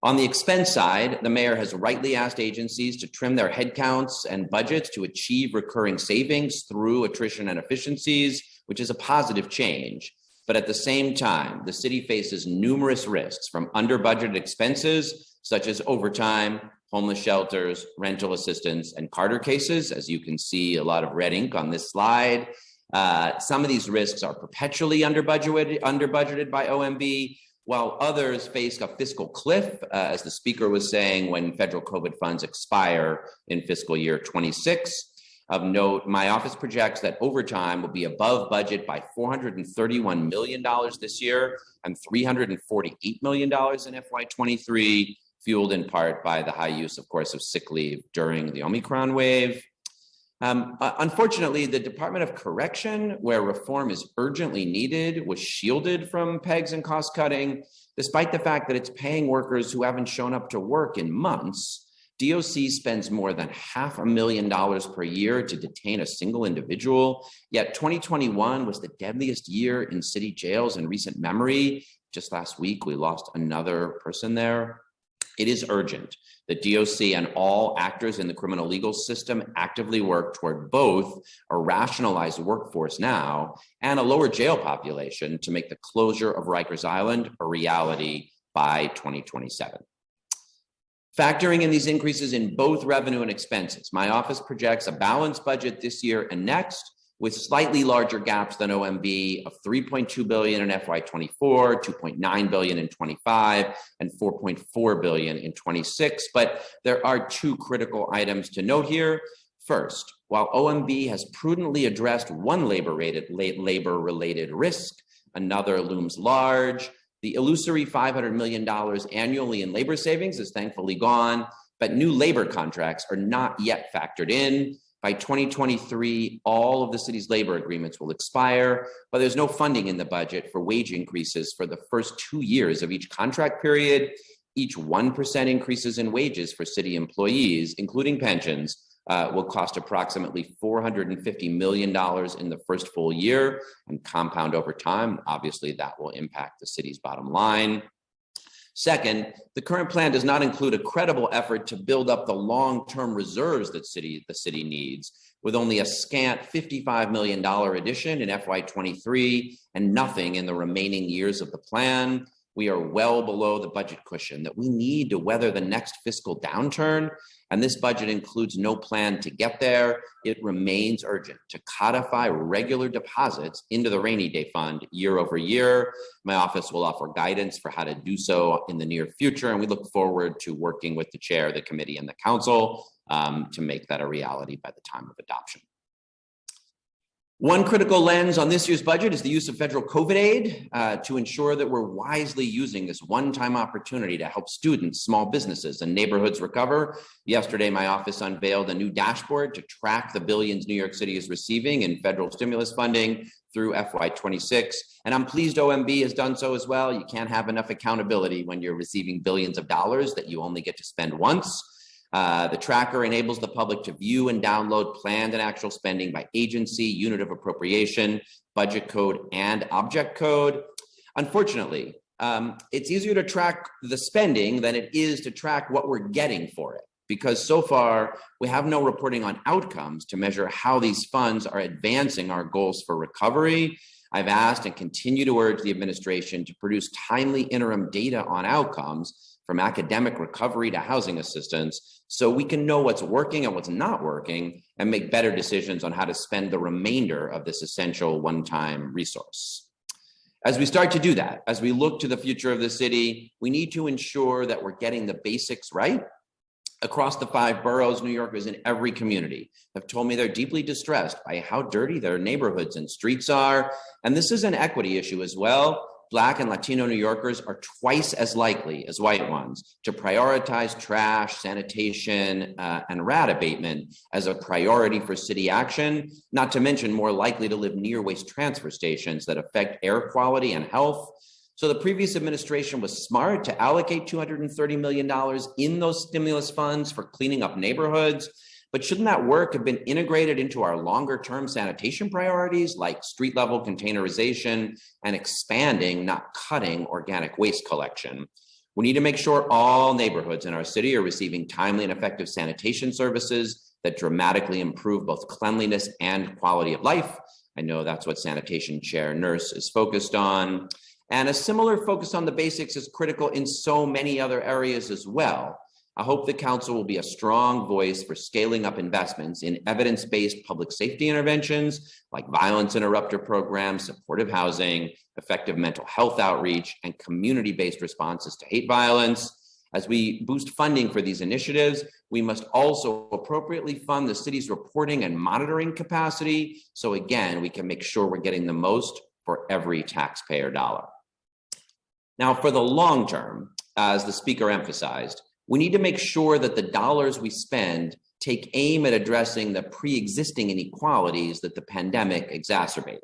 On the expense side, the mayor has rightly asked agencies to trim their headcounts and budgets to achieve recurring savings through attrition and efficiencies, which is a positive change. But at the same time, the city faces numerous risks from under-budgeted expenses, such as overtime, homeless shelters, rental assistance, and Carter cases. As you can see, a lot of red ink on this slide. Some of these risks are perpetually under-budgeted by OMB, while others face a fiscal cliff, as the speaker was saying, when federal COVID funds expire in fiscal year 26. Of note, my office projects that overtime will be above budget by $431 million this year and $348 million in FY23, fueled in part by the high use, of course, of sick leave during the Omicron wave. Unfortunately, the Department of Correction, where reform is urgently needed, was shielded from pegs and cost cutting, despite the fact that it's paying workers who haven't shown up to work in months. DOC spends more than $500,000 per year to detain a single individual, yet 2021 was the deadliest year in city jails in recent memory. Just last week, we lost another person there. It is urgent that DOC and all actors in the criminal legal system actively work toward both a rationalized workforce now and a lower jail population to make the closure of Rikers Island a reality by 2027. Factoring in these increases in both revenue and expenses, my office projects a balanced budget this year and next, with slightly larger gaps than OMB of $3.2 billion in FY24, $2.9 billion in 25, and $4.4 billion in 26. But there are two critical items to note here. First, while OMB has prudently addressed one labor-related risk, another looms large. The illusory $500 million annually in labor savings is thankfully gone, but new labor contracts are not yet factored in. By 2023, all of the city's labor agreements will expire, but there's no funding in the budget for wage increases for the first 2 years of each contract period. Each 1% increases in wages for city employees, including pensions, will cost approximately $450 million in the first full year and compound over time. Obviously, that will impact the city's bottom line. Second, the current plan does not include a credible effort to build up the long-term reserves that the city needs, with only a scant $55 million addition in FY23 and nothing in the remaining years of the plan. We are well below the budget cushion that we need to weather the next fiscal downturn, and this budget includes no plan to get there. It remains urgent to codify regular deposits into the rainy day fund year over year. My office will offer guidance for how to do so in the near future, and we look forward to working with the chair of the committee and the council to make that a reality by the time of adoption. One critical lens on this year's budget is the use of federal COVID aid to ensure that we're wisely using this one-time opportunity to help students, small businesses, and neighborhoods recover. Yesterday, my office unveiled a new dashboard to track the billions New York City is receiving in federal stimulus funding through FY26. And I'm pleased OMB has done so as well. You can't have enough accountability when you're receiving billions of dollars that you only get to spend once. The tracker enables the public to view and download planned and actual spending by agency, unit of appropriation, budget code, and object code. Unfortunately, it's easier to track the spending than it is to track what we're getting for it, because so far we have no reporting on outcomes to measure how these funds are advancing our goals for recovery. I've asked and continue to urge the administration to produce timely interim data on outcomes from academic recovery to housing assistance so we can know what's working and what's not working and make better decisions on how to spend the remainder of this essential one-time resource. As we start to do that, as we look to the future of the city, we need to ensure that we're getting the basics right. Across the 5 boroughs, New Yorkers in every community have told me they're deeply distressed by how dirty their neighborhoods and streets are. And this is an equity issue as well. Black and Latino New Yorkers are twice as likely as white ones to prioritize trash, sanitation, and rat abatement as a priority for city action, not to mention more likely to live near waste transfer stations that affect air quality and health. So the previous administration was smart to allocate $230 million in those stimulus funds for cleaning up neighborhoods. But shouldn't that work have been integrated into our longer-term sanitation priorities like street-level containerization and expanding, not cutting, organic waste collection? We need to make sure all neighborhoods in our city are receiving timely and effective sanitation services that dramatically improve both cleanliness and quality of life. I know that's what Sanitation Chair Nurse is focused on. And a similar focus on the basics is critical in so many other areas as well. I hope the council will be a strong voice for scaling up investments in evidence-based public safety interventions like violence interrupter programs, supportive housing, effective mental health outreach, and community-based responses to hate violence. As we boost funding for these initiatives, we must also appropriately fund the city's reporting and monitoring capacity. So again, we can make sure we're getting the most for every taxpayer dollar. Now, for the long term, as the speaker emphasized, we need to make sure that the dollars we spend take aim at addressing the pre-existing inequalities that the pandemic exacerbated.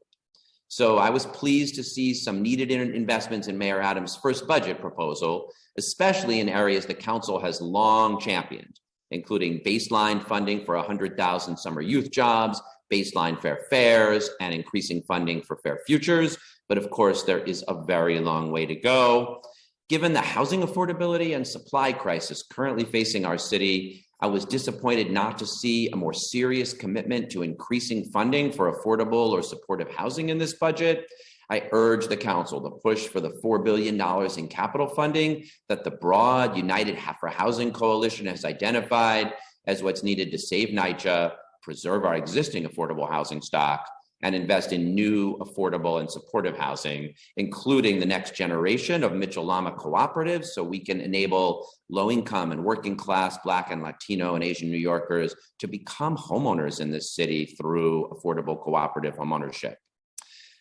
So I was pleased to see some needed investments in Mayor Adams' first budget proposal, especially in areas the council has long championed, including baseline funding for 100,000 summer youth jobs, baseline fair fares, and increasing funding for Fair Futures. But of course, there is a very long way to go. Given the housing affordability and supply crisis currently facing our city, I was disappointed not to see a more serious commitment to increasing funding for affordable or supportive housing in this budget. I urge the council to push for the $4 billion in capital funding that the broad United for Housing Coalition has identified as what's needed to save NYCHA, preserve our existing affordable housing stock, and invest in new, affordable, and supportive housing, including the next generation of Mitchell-Lama cooperatives, so we can enable low-income and working-class Black and Latino and Asian New Yorkers to become homeowners in this city through affordable cooperative homeownership.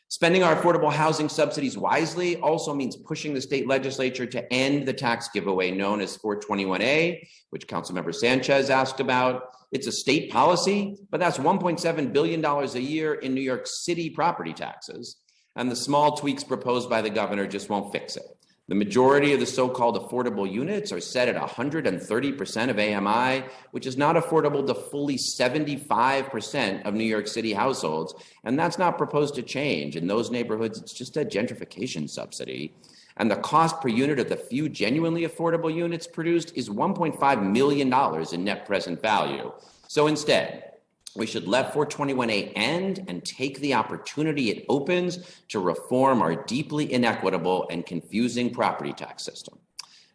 Spending our affordable housing subsidies wisely also means pushing the state legislature to end the tax giveaway known as 421A, which Councilmember Sanchez asked about. It's a state policy, but that's $1.7 billion a year in New York City property taxes. And the small tweaks proposed by the governor just won't fix it. The majority of the so-called affordable units are set at 130% of AMI, which is not affordable to fully 75% of New York City households. And that's not proposed to change. In those neighborhoods, it's just a gentrification subsidy. And the cost per unit of the few genuinely affordable units produced is $1.5 million in net present value. So instead, we should let 421A end and take the opportunity it opens to reform our deeply inequitable and confusing property tax system.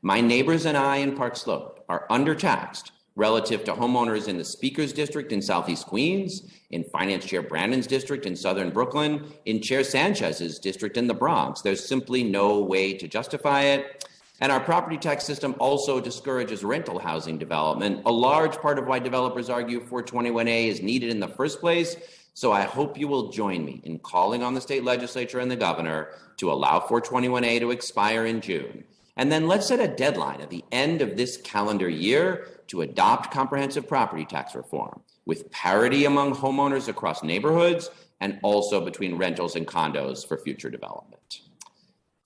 My neighbors and I in Park Slope are undertaxed relative to homeowners in the Speaker's District in Southeast Queens, in Finance Chair Brandon's district in Southern Brooklyn, in Chair Sanchez's district in the Bronx. There's simply no way to justify it. And our property tax system also discourages rental housing development, a large part of why developers argue 421A is needed in the first place. So I hope you will join me in calling on the state legislature and the governor to allow 421A to expire in June. And then let's set a deadline at the end of this calendar year to adopt comprehensive property tax reform with parity among homeowners across neighborhoods and also between rentals and condos for future development.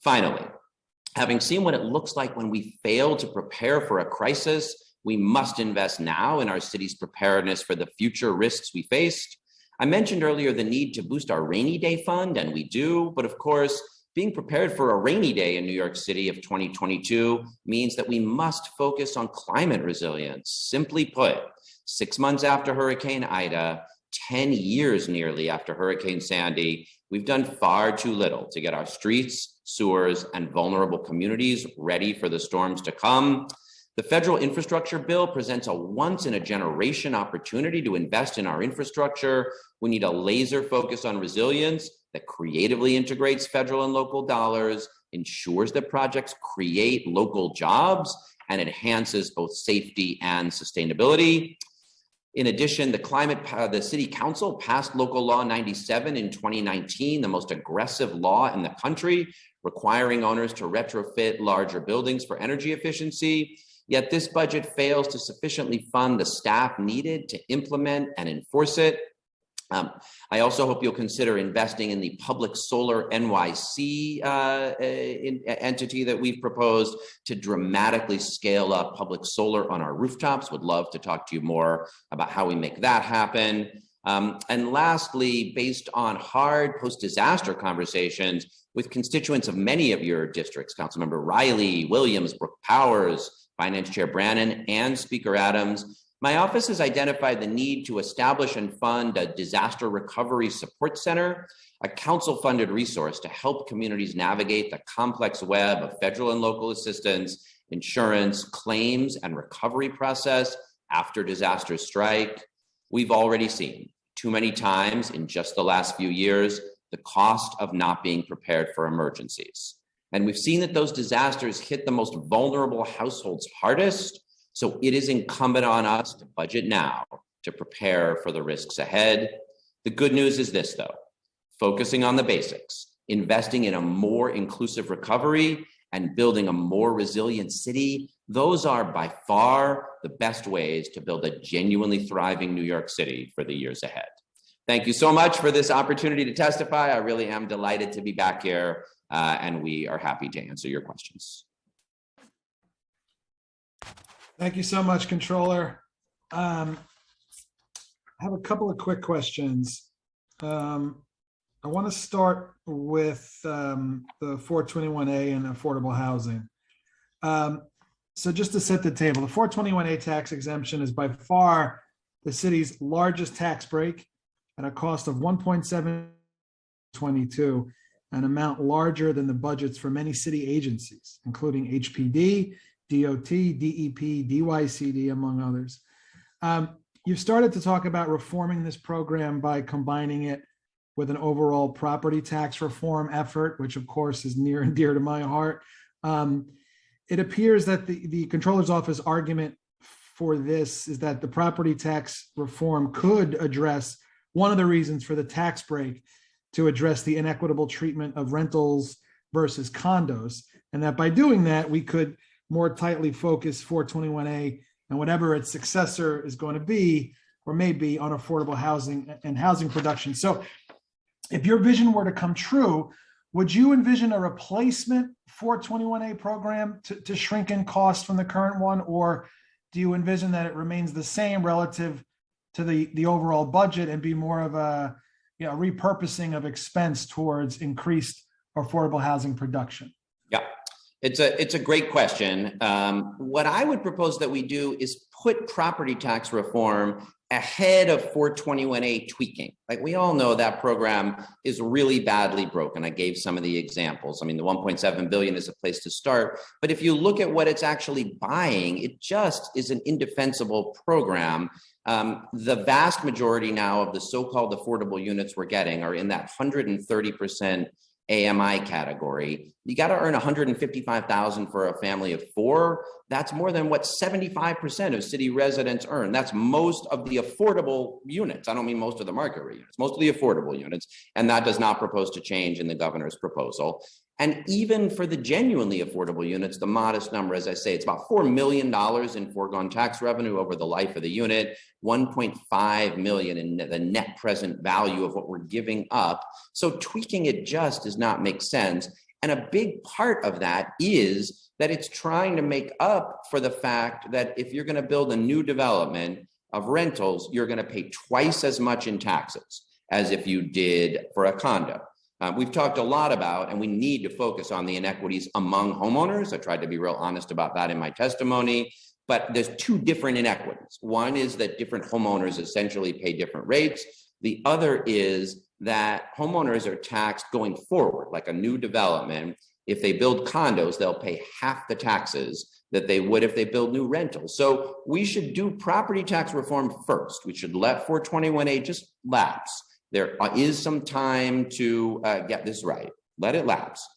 Finally, having seen what it looks like when we fail to prepare for a crisis, We must invest now in our city's preparedness for the future risks we faced. I mentioned earlier the need to boost our rainy day fund, and we do, but of course, being prepared for a rainy day in New York City of 2022 means that we must focus on climate resilience. Simply put, 6 months after Hurricane Ida, 10 years nearly after Hurricane Sandy, we've done far too little to get our streets, sewers, and vulnerable communities ready for the storms to come. The federal infrastructure bill presents a once-in-a-generation opportunity to invest in our infrastructure. We need a laser focus on resilience that creatively integrates federal and local dollars, ensures that projects create local jobs, and enhances both safety and sustainability. In addition, the City Council passed Local Law 97 in 2019, the most aggressive law in the country, requiring owners to retrofit larger buildings for energy efficiency. Yet this budget fails to sufficiently fund the staff needed to implement and enforce it. I also hope you'll consider investing in the Public Solar NYC entity that we've proposed to dramatically scale up public solar on our rooftops. Would love to talk to you more about how we make that happen. And lastly, based on hard post-disaster conversations with constituents of many of your districts, Councilmember Riley, Williams, Brooke Powers, Finance Chair Brannan, and Speaker Adams, my office has identified the need to establish and fund a disaster recovery support center, a council-funded resource to help communities navigate the complex web of federal and local assistance, insurance, claims, and recovery process after disasters strike. We've already seen too many times in just the last few years the cost of not being prepared for emergencies. And we've seen that those disasters hit the most vulnerable households hardest. So it is incumbent on us to budget now to prepare for the risks ahead. The good news is this, though: focusing on the basics, investing in a more inclusive recovery, and building a more resilient city, those are by far the best ways to build a genuinely thriving New York City for the years ahead. Thank you so much for this opportunity to testify. I really am delighted to be back here, and we are happy to answer your questions. Thank you so much, Controller. I have a couple of quick questions. I want to start with the 421A and affordable housing. So just to set the table, the 421A tax exemption is by far the city's largest tax break at a cost of $1.722, an amount larger than the budgets for many city agencies, including HPD, DOT, DEP, DYCD, among others. You've started to talk about reforming this program by combining it with an overall property tax reform effort, which of course is near and dear to my heart. It appears that the Comptroller's Office argument for this is that the property tax reform could address one of the reasons for the tax break, to address the inequitable treatment of rentals versus condos, and that by doing that, we could more tightly focus 421A and whatever its successor is going to be or may be on affordable housing and housing production. So if your vision were to come true, would you envision a replacement 421A program to shrink in cost from the current one, or do you envision that it remains the same relative to the overall budget and be more of a repurposing of expense towards increased affordable housing production? Yeah. It's a great question. What I would propose that we do is put property tax reform ahead of 421A tweaking. Like, we all know that program is really badly broken. I gave some of the examples. I mean, the $1.7 billion is a place to start, but if you look at what it's actually buying, it just is an indefensible program. The vast majority now of the so-called affordable units we're getting are in that 130% AMI category. You got to earn $155,000 for a family of four. That's more than what 75% of city residents earn. That's most of the affordable units. I don't mean most of the market rate units, most of the affordable units. And that does not propose to change in the governor's proposal. And even for the genuinely affordable units, the modest number, as I say, it's about $4 million in foregone tax revenue over the life of the unit, $1.5 million in the net present value of what we're giving up. So tweaking it just does not make sense. And a big part of that is that it's trying to make up for the fact that if you're going to build a new development of rentals, you're going to pay twice as much in taxes as if you did for a condo. We've talked a lot about, and we need to focus on the inequities among homeowners. I tried to be real honest about that in my testimony, but there's two different inequities. One is that different homeowners essentially pay different rates. The other is that homeowners are taxed going forward, like a new development. If they build condos, they'll pay half the taxes that they would if they build new rentals. So we should do property tax reform first. We should let 421A just lapse. There is some time to get this right. Let it lapse.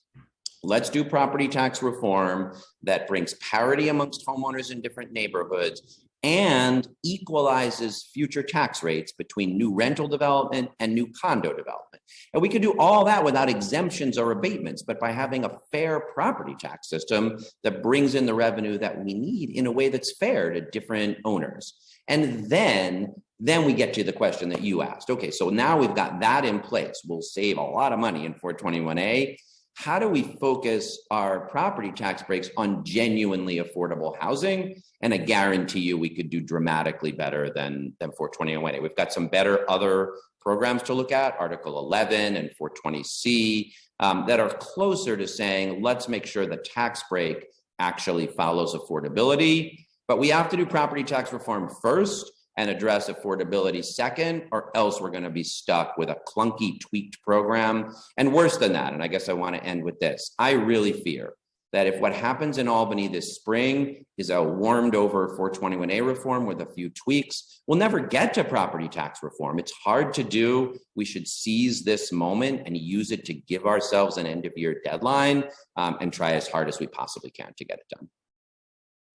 Let's do property tax reform that brings parity amongst homeowners in different neighborhoods and equalizes future tax rates between new rental development and new condo development. And we could do all that without exemptions or abatements, but by having a fair property tax system that brings in the revenue that we need in a way that's fair to different owners. And then we get to the question that you asked. Okay, so now we've got that in place. We'll save a lot of money in 421A. How do we focus our property tax breaks on genuinely affordable housing? And I guarantee you we could do dramatically better than 421A. We've got some better other programs to look at, Article 11 and 420C, that are closer to saying, let's make sure the tax break actually follows affordability. But we have to do property tax reform first and address affordability second, or else we're going to be stuck with a clunky, tweaked program. And worse than that, and I guess I want to end with this, I really fear that if what happens in Albany this spring is a warmed over 421A reform with a few tweaks, we'll never get to property tax reform. It's hard to do. We should seize this moment and use it to give ourselves an end of year deadline and try as hard as we possibly can to get it done.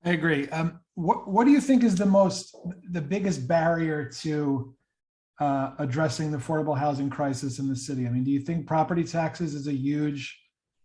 I agree. What do you think is the biggest barrier to addressing the affordable housing crisis in the city? I mean, do you think property taxes is a huge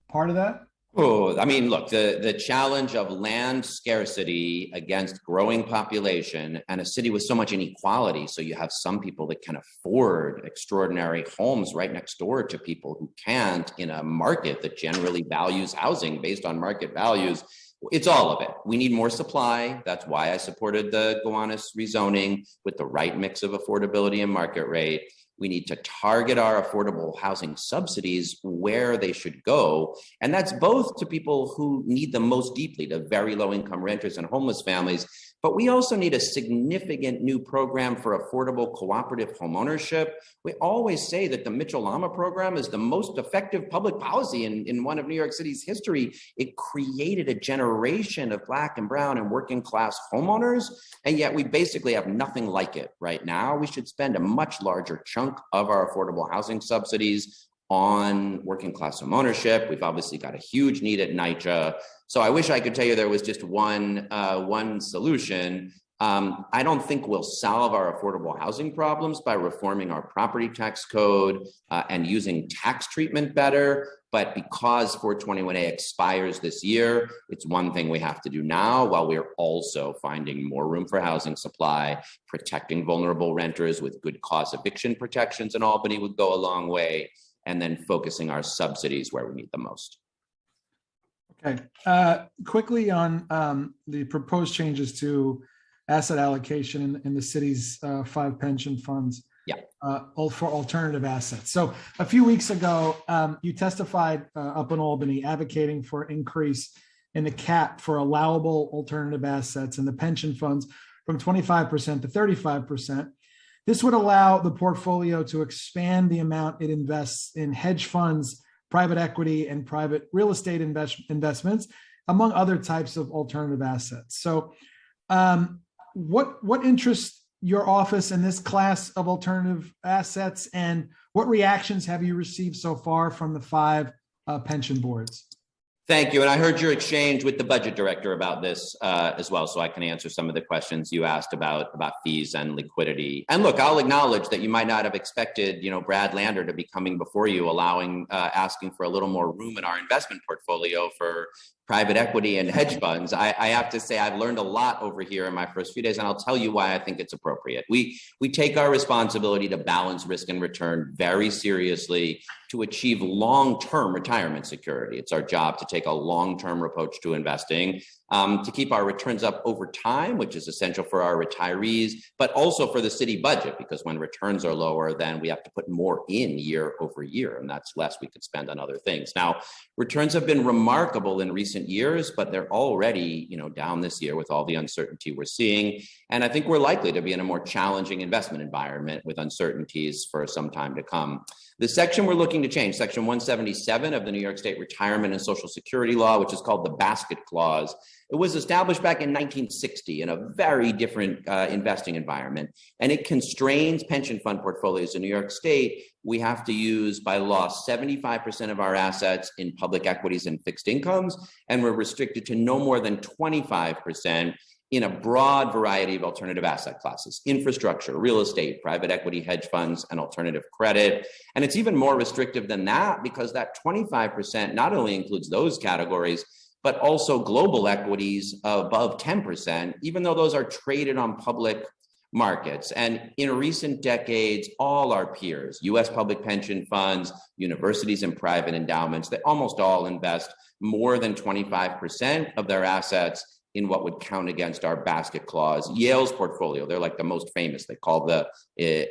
part of that? Oh, I mean, look, the challenge of land scarcity against growing population and a city with so much inequality. So you have some people that can afford extraordinary homes right next door to people who can't in a market that generally values housing based on market values. It's all of it. We need more supply. That's why I supported the Gowanus rezoning with the right mix of affordability and market rate. We need to target our affordable housing subsidies where they should go. And that's both to people who need them most deeply, to very low income renters and homeless families. But we also need a significant new program for affordable cooperative homeownership. We always say that the Mitchell-Lama program is the most effective public policy in one of New York City's history. It created a generation of Black and brown and working class homeowners, and yet we basically have nothing like it right now. We should spend a much larger chunk of our affordable housing subsidies on working class homeownership. We've obviously got a huge need at NYCHA. So I wish I could tell you there was just one solution. I don't think we'll solve our affordable housing problems by reforming our property tax code and using tax treatment better. But because 421A expires this year, it's one thing we have to do now while we're also finding more room for housing supply, protecting vulnerable renters with good cause eviction protections in Albany would go a long way, and then focusing our subsidies where we need them most. Okay, quickly on the proposed changes to asset allocation in the city's 5 pension funds. Yeah. For alternative assets. So a few weeks ago, you testified up in Albany advocating for increase in the cap for allowable alternative assets in the pension funds from 25% to 35%. This would allow the portfolio to expand the amount it invests in hedge funds, private equity, and private real estate investments, among other types of alternative assets. So what interests your office in this class of alternative assets, and what reactions have you received so far from the 5 pension boards? Thank you. And I heard your exchange with the budget director about this as well, so I can answer some of the questions you asked about fees and liquidity. And look, I'll acknowledge that you might not have expected, Brad Lander to be coming before you, asking for a little more room in our investment portfolio for private equity and hedge funds, I have to say I've learned a lot over here in my first few days, and I'll tell you why I think it's appropriate. We take our responsibility to balance risk and return very seriously to achieve long-term retirement security. It's our job to take a long-term approach to investing, to keep our returns up over time, which is essential for our retirees, but also for the city budget, because when returns are lower, then we have to put more in year over year, and that's less we could spend on other things. Now, returns have been remarkable in recent years, but they're already, down this year with all the uncertainty we're seeing. And I think we're likely to be in a more challenging investment environment with uncertainties for some time to come. The section we're looking to change, Section 177 of the New York State Retirement and Social Security Law, which is called the Basket Clause. It was established back in 1960 in a very different investing environment, and it constrains pension fund portfolios in New York State. We have to use, by law, 75% of our assets in public equities and fixed incomes, and we're restricted to no more than 25% in a broad variety of alternative asset classes: infrastructure, real estate, private equity, hedge funds, and alternative credit. And it's even more restrictive than that, because that 25% not only includes those categories, but also global equities above 10%, even though those are traded on public markets. And in recent decades, all our peers, US public pension funds, universities and private endowments, they almost all invest more than 25% of their assets in what would count against our basket clause. Yale's portfolio, they're like the most famous. They call the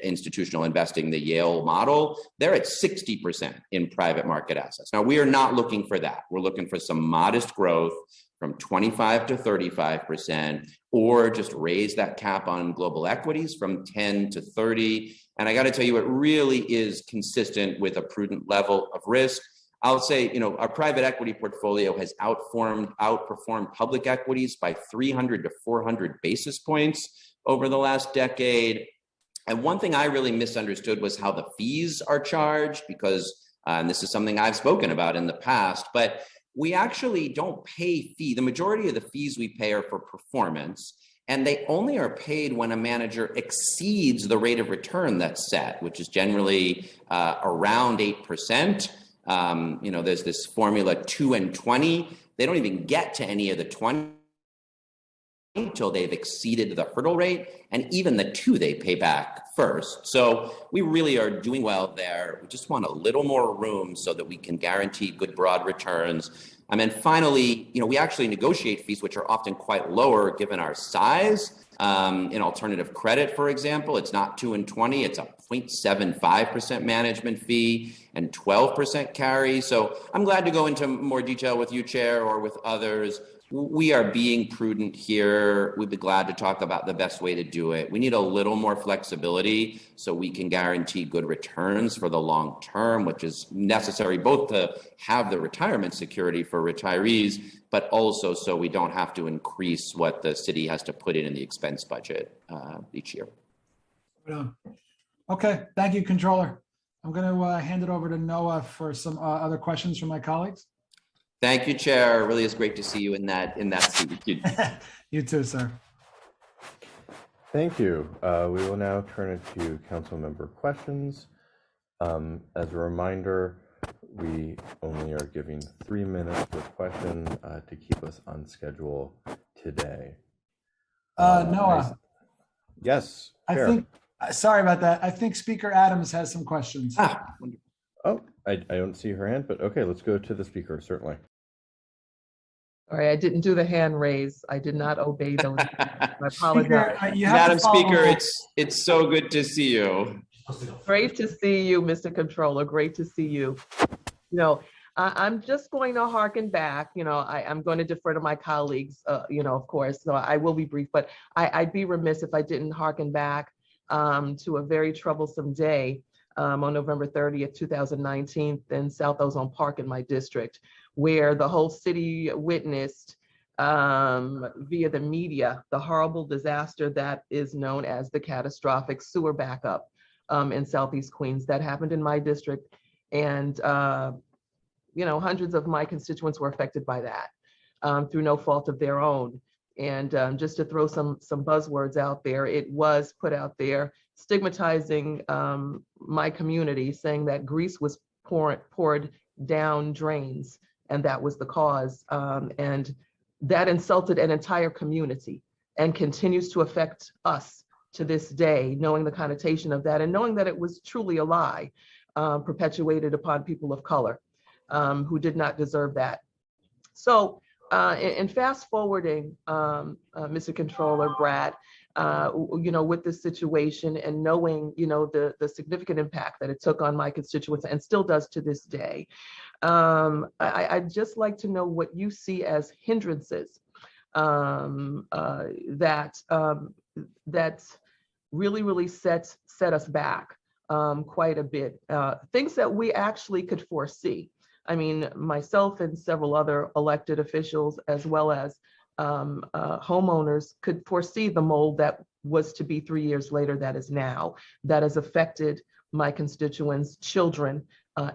institutional investing the Yale model. They're at 60% in private market assets. Now, we are not looking for that. We're looking for some modest growth from 25 to 35%, or just raise that cap on global equities from 10 to 30. And I got to tell you, it really is consistent with a prudent level of risk. I'll say, our private equity portfolio has outperformed public equities by 300 to 400 basis points over the last decade. And one thing I really misunderstood was how the fees are charged, because, and this is something I've spoken about in the past, but we actually don't pay fee. The majority of the fees we pay are for performance, and they only are paid when a manager exceeds the rate of return that's set, which is generally around 8%. There's this formula 2 and 20. They don't even get to any of the 20 until they've exceeded the hurdle rate, and even the 2 they pay back first. So we really are doing well there. We just want a little more room so that we can guarantee good broad returns. And then finally, we actually negotiate fees which are often quite lower given our size. In alternative credit, for example, it's not 2 and 20, it's a 0.75% management fee and 12% carry. So I'm glad to go into more detail with you, Chair, or with others. We are being prudent here. We'd be glad to talk about the best way to do it. We need a little more flexibility so we can guarantee good returns for the long term, which is necessary both to have the retirement security for retirees, but also so we don't have to increase what the city has to put in the expense budget each year. Okay, thank you, Controller. I'm going to hand it over to Noah for some other questions from my colleagues. Thank you, Chair. It really is great to see you in that seat. You too, sir. Thank you. We will now turn it to council member questions. As a reminder, we only are giving 3 minutes per question to keep us on schedule today. Noah. Yes. Chair. I think, sorry about that. I think Speaker Adams has some questions. Oh, I don't see her hand, but okay, let's go to the speaker, certainly. Sorry, I didn't do the hand raise. I did not obey those. I apologize. Madam Speaker, it's so good to see you. Great to see you, Mr. Controller. Great to see you. I'm just going to harken back. I'm going to defer to my colleagues, of course, so I will be brief, but I'd be remiss if I didn't harken back to a very troublesome day on November 30th, 2019 in South Ozone Park in my district, where the whole city witnessed via the media the horrible disaster that is known as the catastrophic sewer backup in Southeast Queens. That happened in my district, and hundreds of my constituents were affected by that through no fault of their own. And just to throw some buzzwords out there, it was put out there stigmatizing my community, saying that grease was poured down drains and that was the cause. And that insulted an entire community and continues to affect us to this day, knowing the connotation of that and knowing that it was truly a lie perpetuated upon people of color who did not deserve that. So in fast forwarding, Mr. Controller Brad, with this situation and knowing, the significant impact that it took on my constituents and still does to this day, I'd just like to know what you see as hindrances that really set us back quite a bit. Things that we actually could foresee. I mean, myself and several other elected officials, as well as homeowners, could foresee the mold that was to be 3 years later that is now, that has affected my constituents, children,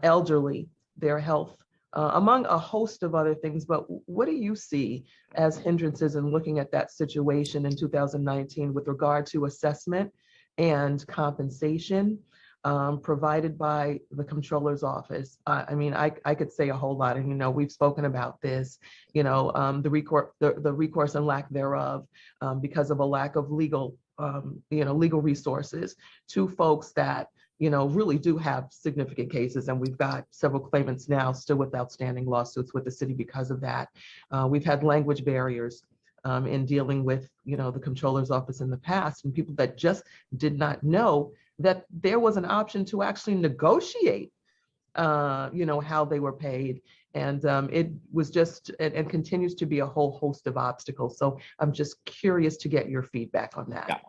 elderly, their health, among a host of other things. But what do you see as hindrances in looking at that situation in 2019 with regard to assessment and compensation provided by the Comptroller's Office? I mean, I could say a whole lot, and we've spoken about this. The recourse and lack thereof because of a lack of legal resources to folks that really do have significant cases, and we've got several claimants now still with outstanding lawsuits with the city because of that. We've had language barriers in dealing with the Comptroller's Office in the past, and people that just did not know that there was an option to actually negotiate, how they were paid. And it was just, and continues to be, a whole host of obstacles. So I'm just curious to get your feedback on that.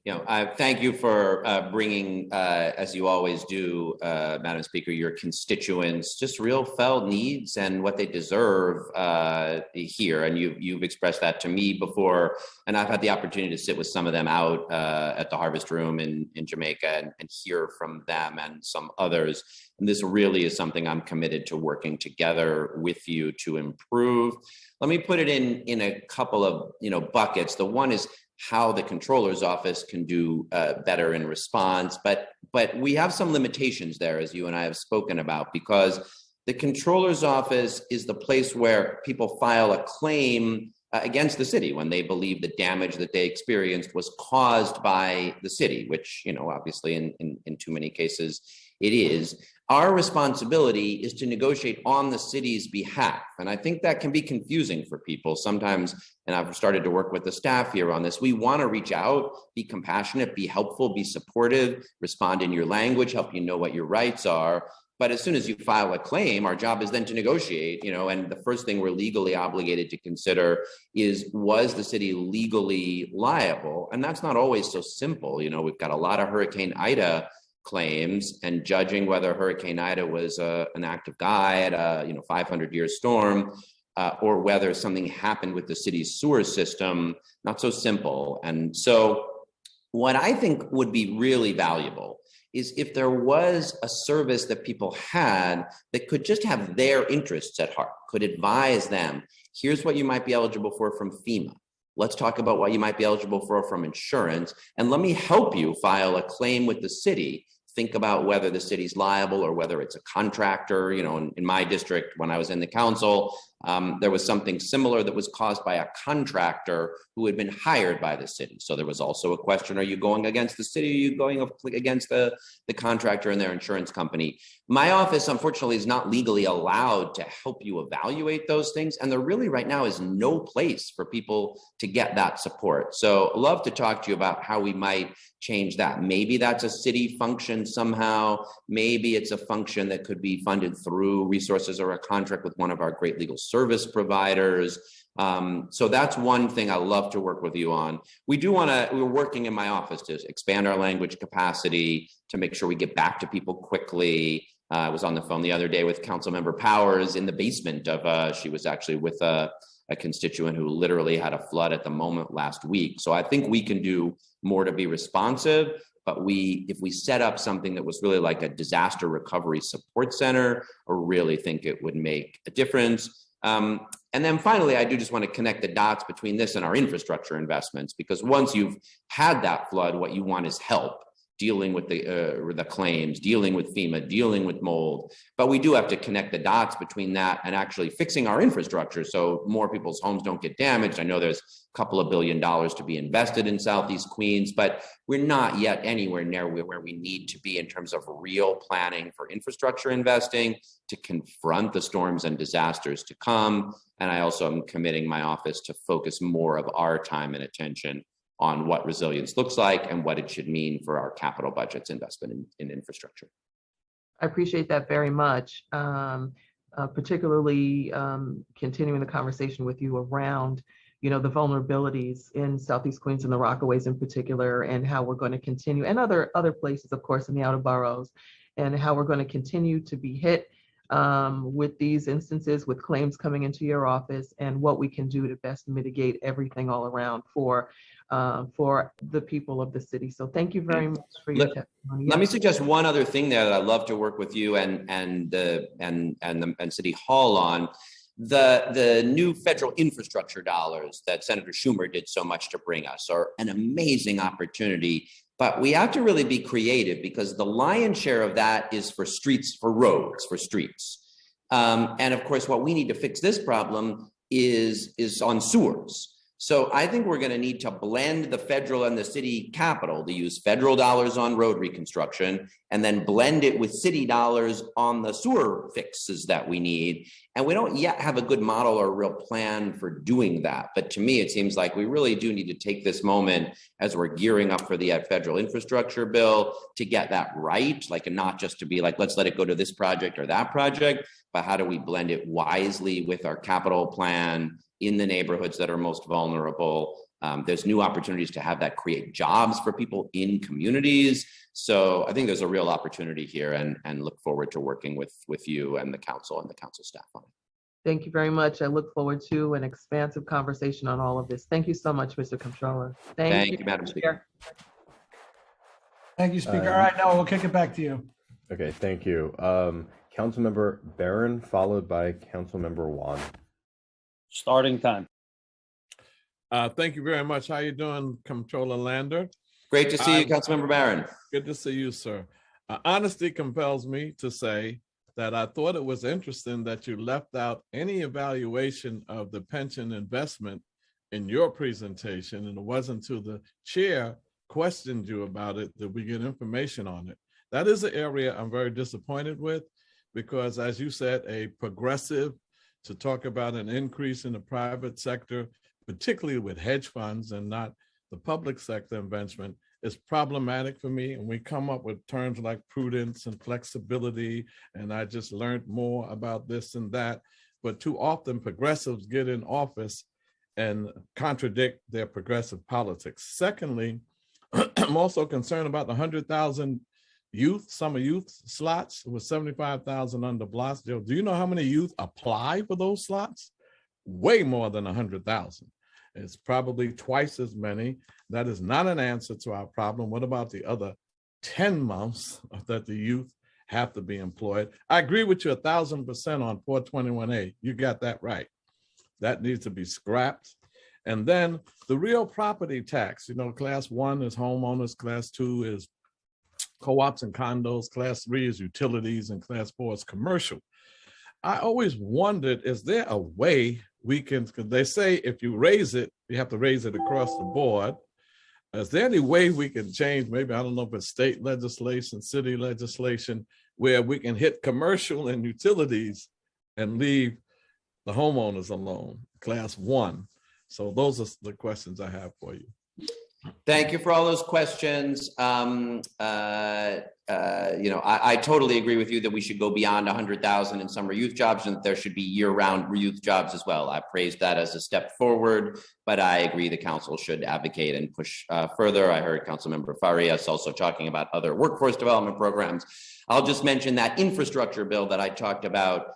Yeah. Thank you for bringing, as you always do, Madam Speaker, your constituents just real felt needs and what they deserve here. And you've expressed that to me before, and I've had the opportunity to sit with some of them out at the Harvest Room in Jamaica and hear from them and some others. And this really is something I'm committed to working together with you to improve. Let me put it in a couple of buckets. The one is how the Comptroller's Office can do better in response, but we have some limitations there, as you and I have spoken about, because the Comptroller's Office is the place where people file a claim against the city when they believe the damage that they experienced was caused by the city, which obviously in too many cases it is. Our responsibility is to negotiate on the city's behalf. And I think that can be confusing for people sometimes. And I've started to work with the staff here on this. We want to reach out, be compassionate, be helpful, be supportive, respond in your language, help you know what your rights are. But as soon as you file a claim, our job is then to negotiate, and the first thing we're legally obligated to consider is, was the city legally liable? And that's not always so simple. We've got a lot of Hurricane Ida claims, and judging whether Hurricane Ida was an act of God, 500-year storm, or whether something happened with the city's sewer system, not so simple. And so what I think would be really valuable is if there was a service that people had that could just have their interests at heart, could advise them, here's what you might be eligible for from FEMA. Let's talk about what you might be eligible for from insurance, and let me help you file a claim with the city. Think about whether the city's liable or whether it's a contractor. In my district, when I was in the council, there was something similar that was caused by a contractor who had been hired by the city. So there was also a question, are you going against the city? Are you going against the contractor and their insurance company? My office, unfortunately, is not legally allowed to help you evaluate those things. And there really right now is no place for people to get that support. So I'd love to talk to you about how we might change that. Maybe that's a city function somehow. Maybe it's a function that could be funded through resources or a contract with one of our great legal service providers. So that's one thing I love to work with you on. We're working in my office to expand our language capacity, to make sure we get back to people quickly. I was on the phone the other day with Councilmember Powers in the basement of, she was actually with a constituent who literally had a flood at the moment last week. So I think we can do more to be responsive, but if we set up something that was really like a disaster recovery support center, I really think it would make a difference. And then finally, I do just want to connect the dots between this and our infrastructure investments, because once you've had that flood, what you want is help. dealing with the claims, dealing with FEMA, dealing with mold. But we do have to connect the dots between that and actually fixing our infrastructure so more people's homes don't get damaged. I know there's a couple of $2 billion to be invested in Southeast Queens, but we're not yet anywhere near where we need to be in terms of real planning for infrastructure investing to confront the storms and disasters to come. And I also am committing my office to focus more of our time and attention on what resilience looks like and what it should mean for our capital budget's investment in infrastructure. I appreciate that very much, particularly continuing the conversation with you around, the vulnerabilities in Southeast Queens and the Rockaways in particular, and how we're going to continue, and other places, of course, in the outer boroughs, and how we're going to continue to be hit with these instances, with claims coming into your office, and what we can do to best mitigate everything all around for the people of the city. So thank you very much for your testimony. Let me suggest one other thing there that I'd love to work with you and City Hall on. The new federal infrastructure dollars that Senator Schumer did so much to bring us are an amazing opportunity, but we have to really be creative because the lion's share of that is for streets, for roads, for streets. And of course, what we need to fix this problem is on sewers. So I think we're going to need to blend the federal and the city capital to use federal dollars on road reconstruction and then blend it with city dollars on the sewer fixes that we need. And we don't yet have a good model or a real plan for doing that. But to me, it seems like we really do need to take this moment as we're gearing up for the federal infrastructure bill to get that right, like, and not just to be like, let's let it go to this project or that project, but how do we blend it wisely with our capital plan in the neighborhoods that are most vulnerable. There's new opportunities to have that create jobs for people in communities. So I think there's a real opportunity here and look forward to working with you and the council staff on it. Thank you very much. I look forward to an expansive conversation on all of this. Thank you so much, Mr. Comptroller. Thank you, Madam Speaker. Thank you, Speaker. All right, now we'll kick it back to you. Okay, thank you. Councilmember Barron, followed by Councilmember Wan. Starting time. Thank you very much. How you doing, Comptroller Lander? Great to see you, Councilmember Barron. Good to see you, sir. Honesty compels me to say that I thought it was interesting that you left out any evaluation of the pension investment in your presentation, and it wasn't until the chair questioned you about it that we get information on it. That is an area I'm very disappointed with because, as you said, a progressive to talk about an increase in the private sector, particularly with hedge funds and not the public sector investment, is problematic for me. And we come up with terms like prudence and flexibility, and I just learned more about this and that. But too often progressives get in office and contradict their progressive politics. Secondly, I'm also concerned about the 100,000 summer youth slots with 75,000 under Blasio. Do you know how many youth apply for those slots? Way more than 100,000. It's probably twice as many. That is not an answer to our problem. What about the other 10 months that the youth have to be employed? I agree with you 1,000% on 421A. You got that right. That needs to be scrapped. And then the real property tax, class 1 is homeowners, class 2 is co-ops and condos, class 3 is utilities, and class 4 is commercial. I always wondered, is there a way we can, because they say if you raise it, you have to raise it across the board. Is there any way we can change, maybe, I don't know if it's state legislation, city legislation, where we can hit commercial and utilities and leave the homeowners alone, class 1? So those are the questions I have for you. Thank you for all those questions. I totally agree with you that we should go beyond 100,000 in summer youth jobs and that there should be year-round youth jobs as well. I praised that as a step forward, but I agree the council should advocate and push further. I heard Councilmember Farias also talking about other workforce development programs. I'll just mention that infrastructure bill that I talked about.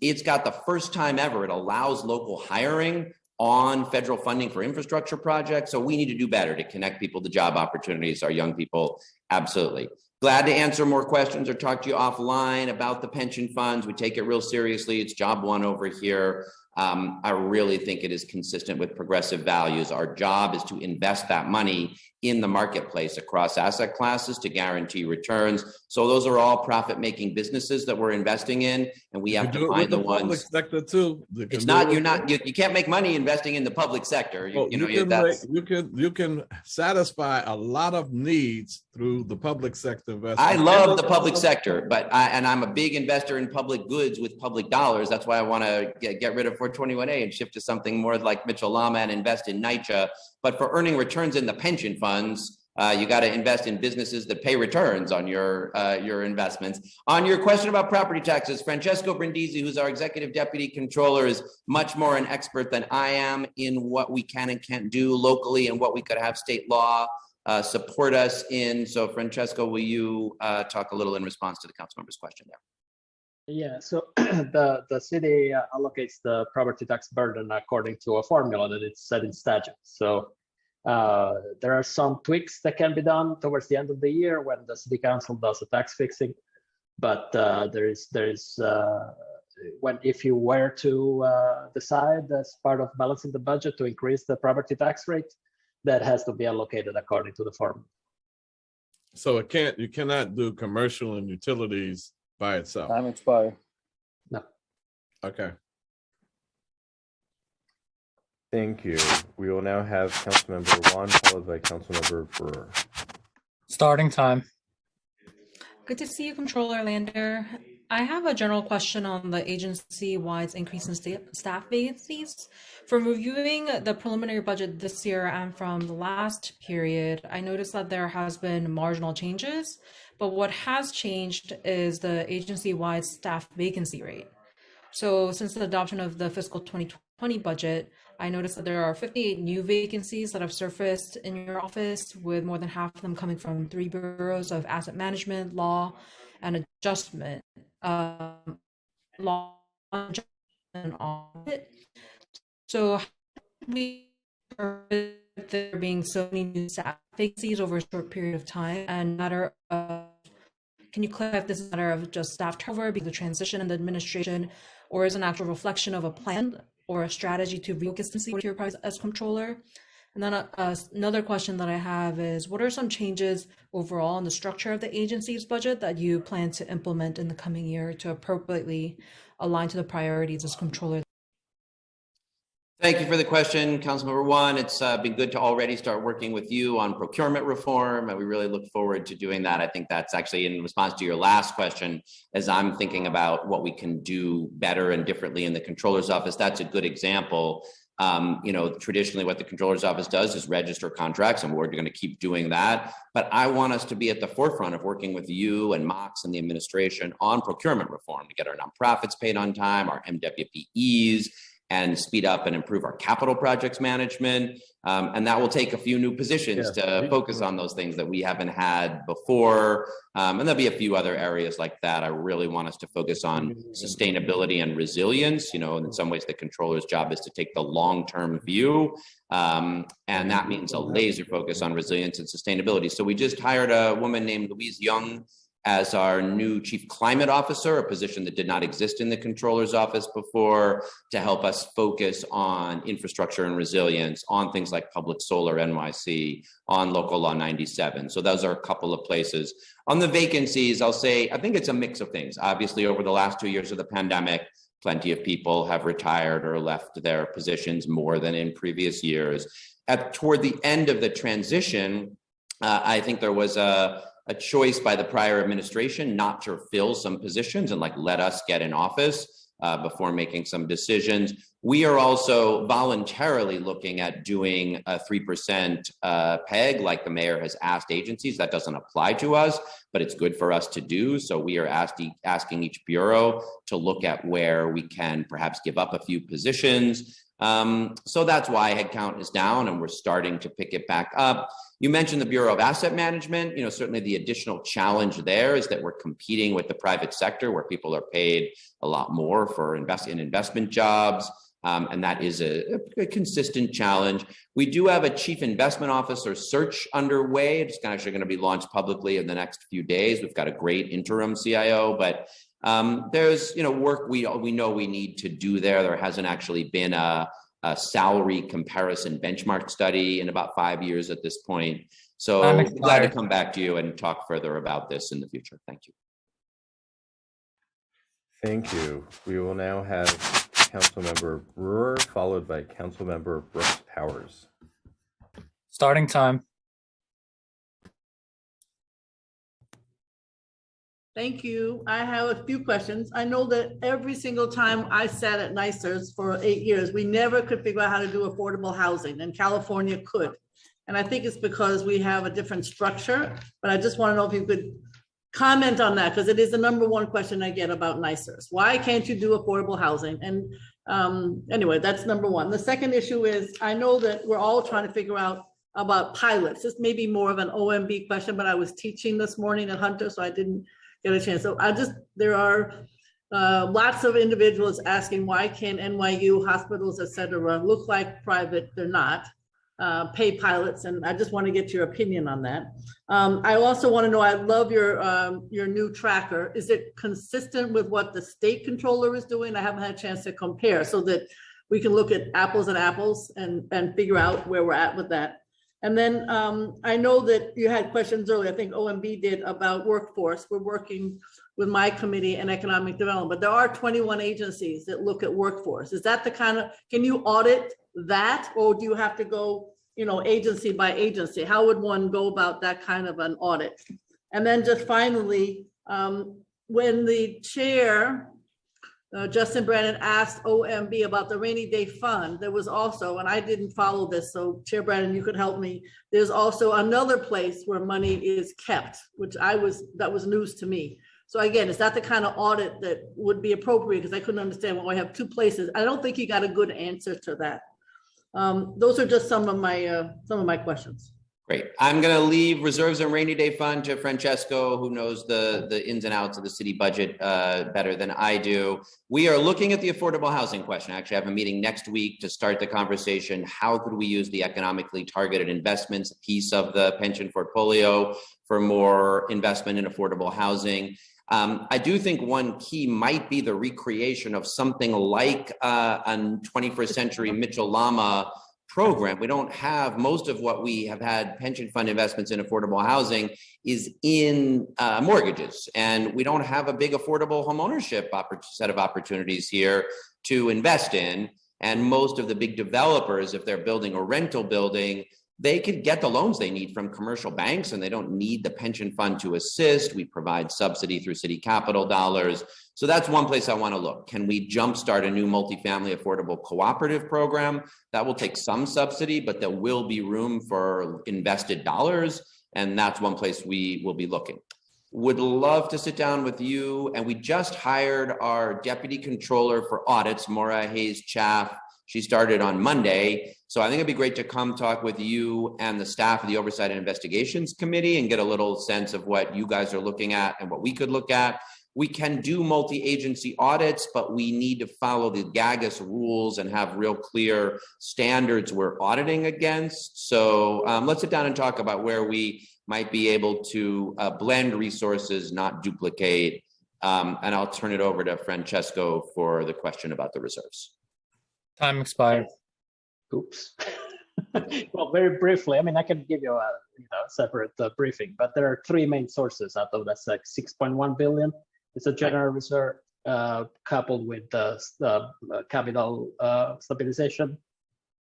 It's got the first time ever, it allows local hiring on federal funding for infrastructure projects. So we need to do better to connect people to job opportunities, our young people. Absolutely. Glad to answer more questions or talk to you offline about the pension funds. We take it real seriously. It's job one over here. I really think it is consistent with progressive values. Our job is to invest that money in the marketplace across asset classes to guarantee returns. So those are all profit-making businesses that we're investing in, and we have to find the ones. Public sector too. It's not, you can't make money investing in the public sector. You can satisfy a lot of needs through the public sector investment. I love the public sector, and I'm a big investor in public goods with public dollars. That's why I want to get rid of 421A and shift to something more like Mitchell-Lama and invest in NYCHA. But for earning returns in the pension funds, you got to invest in businesses that pay returns on your investments. On your question about property taxes, Francesco Brindisi, who's our executive deputy controller, is much more an expert than I am in what we can and can't do locally and what we could have state law support us in. So Francesco, will you talk a little in response to the council member's question there? Yeah, so the city allocates the property tax burden according to a formula that it's set in statute. So there are some tweaks that can be done towards the end of the year when the city council does a tax fixing. But if you were to decide as part of balancing the budget to increase the property tax rate, that has to be allocated according to the formula. So you cannot do commercial and utilities by itself. Time expired. No. Okay. Thank you. We will now have Councilmember Juan followed by Councilmember Brewer. Starting time. Good to see you, Controller Lander. I have a general question on the agency-wide increase in staff vacancies. From reviewing the preliminary budget this year and from the last period, I noticed that there has been marginal changes, but what has changed is the agency-wide staff vacancy rate. So since the adoption of the fiscal 2020 budget, I noticed that there are 58 new vacancies that have surfaced in your office, with more than half of them coming from 3 bureaus of asset management, law, and adjustment. Law and audit. So how do we there being so many new staff vacancies over a short period of time, and matter of, can you clarify if this is a matter of just staff turnover because of the transition in the administration, or is an actual reflection of a plan or a strategy to refocus your priorities as controller? And then another question that I have is, what are some changes overall in the structure of the agency's budget that you plan to implement in the coming year to appropriately align to the priorities as controller? Thank you for the question, Councilmember Juan. It's been good to already start working with you on procurement reform, and we really look forward to doing that. I think that's actually in response to your last question, as I'm thinking about what we can do better and differently in the controller's office. That's a good example. Traditionally what the controller's office does is register contracts, and we're going to keep doing that. But I want us to be at the forefront of working with you and Mox and the administration on procurement reform to get our nonprofits paid on time, our MWPEs, and speed up and improve our capital projects management. And that will take a few new positions to focus on those things that we haven't had before. And there'll be a few other areas like that. I really want us to focus on sustainability and resilience. In some ways, the controller's job is to take the long-term view. And that means a laser focus on resilience and sustainability. So we just hired a woman named Louise Young as our new chief climate officer, a position that did not exist in the controller's office before, to help us focus on infrastructure and resilience, on things like public solar NYC, on local law 97. So those are a couple of places. On the vacancies, I'll say, I think it's a mix of things. Obviously, over the last 2 years of the pandemic, plenty of people have retired or left their positions more than in previous years. Toward the end of the transition, I think there was a choice by the prior administration not to fill some positions and let us get in office before making some decisions. We are also voluntarily looking at doing a 3% PEG like the mayor has asked agencies. That doesn't apply to us, but it's good for us to do. So we are asking each bureau to look at where we can perhaps give up a few positions. So that's why headcount is down, and we're starting to pick it back up. You mentioned the Bureau of Asset Management. Certainly the additional challenge there is that we're competing with the private sector, where people are paid a lot more for investment jobs. And that is a consistent challenge. We do have a chief investment officer search underway. It's actually going to be launched publicly in the next few days. We've got a great interim CIO, but there's work we know we need to do there. There hasn't actually been a salary comparison benchmark study in about 5 years at this point. So Time glad to expired. come back to you and talk further about this in the future. Thank you. Thank you. We will now have Councilmember Brewer, followed by Councilmember Brooks Powers. Starting time. Thank you. I have a few questions. I know that every single time I sat at NYSERS for 8 years, we never could figure out how to do affordable housing, and California could. And I think it's because we have a different structure, but I just want to know if you could comment on that, because it is the number one question I get about NYSERS. Why can't you do affordable housing? And anyway, that's number one. The second issue is, I know that we're all trying to figure out about pilots. This may be more of an OMB question, but I was teaching this morning at Hunter, so I didn't get a chance. So there are lots of individuals asking, why can't NYU hospitals, et cetera, look like private? They're not. Pay pilots, and I just want to get your opinion on that. I also want to know, I love your new tracker. Is it consistent with what the state controller is doing? I haven't had a chance to compare, so that we can look at apples and apples and figure out where we're at with that. And then I know that you had questions earlier, I think OMB did, about workforce. We're working with my committee and economic development, but there are 21 agencies that look at workforce. Is that the kind of, can you audit that, or do you have to go, agency by agency? How would one go about that kind of an audit? And then just finally, when the chair, Justin Brannan, asked OMB about the rainy day fund, there was also, and I didn't follow this, so Chair Brannan, you could help me. There's also another place where money is kept, which that was news to me. So again, is that the kind of audit that would be appropriate? Because I couldn't understand why we have two places. I don't think you got a good answer to that. Those are just some of my questions. Great. I'm going to leave reserves and rainy day fund to Francesco, who knows the ins and outs of the city budget better than I do. We are looking at the affordable housing question. Actually, I have a meeting next week to start the conversation. How could we use the economically targeted investments piece of the pension portfolio for more investment in affordable housing? I do think one key might be the recreation of something like a 21st century Mitchell Lama program. We don't have, most of what we have had pension fund investments in affordable housing is in mortgages, and we don't have a big affordable homeownership set of opportunities here to invest in. And most of the big developers, if they're building a rental building, they could get the loans they need from commercial banks, and they don't need the pension fund to assist. We provide subsidy through city capital dollars. So that's one place I want to look. Can we jumpstart a new multifamily affordable cooperative program? That will take some subsidy, but there will be room for invested dollars. And that's one place we will be looking. Would love to sit down with you. And we just hired our deputy controller for audits, Maura Hayes-Chaff. She started on Monday. So I think it'd be great to come talk with you and the staff of the Oversight and Investigations Committee and get a little sense of what you guys are looking at and what we could look at. We can do multi-agency audits, but we need to follow the GAGAS rules and have real clear standards we're auditing against. So let's sit down and talk about where we might be able to blend resources, not duplicate. And I'll turn it over to Francesco for the question about the reserves. Time expired. Oops. Well, very briefly, I mean, I can give you a separate briefing, but there are three main sources out of that's like 6.1 billion. It's a general reserve coupled with the capital stabilization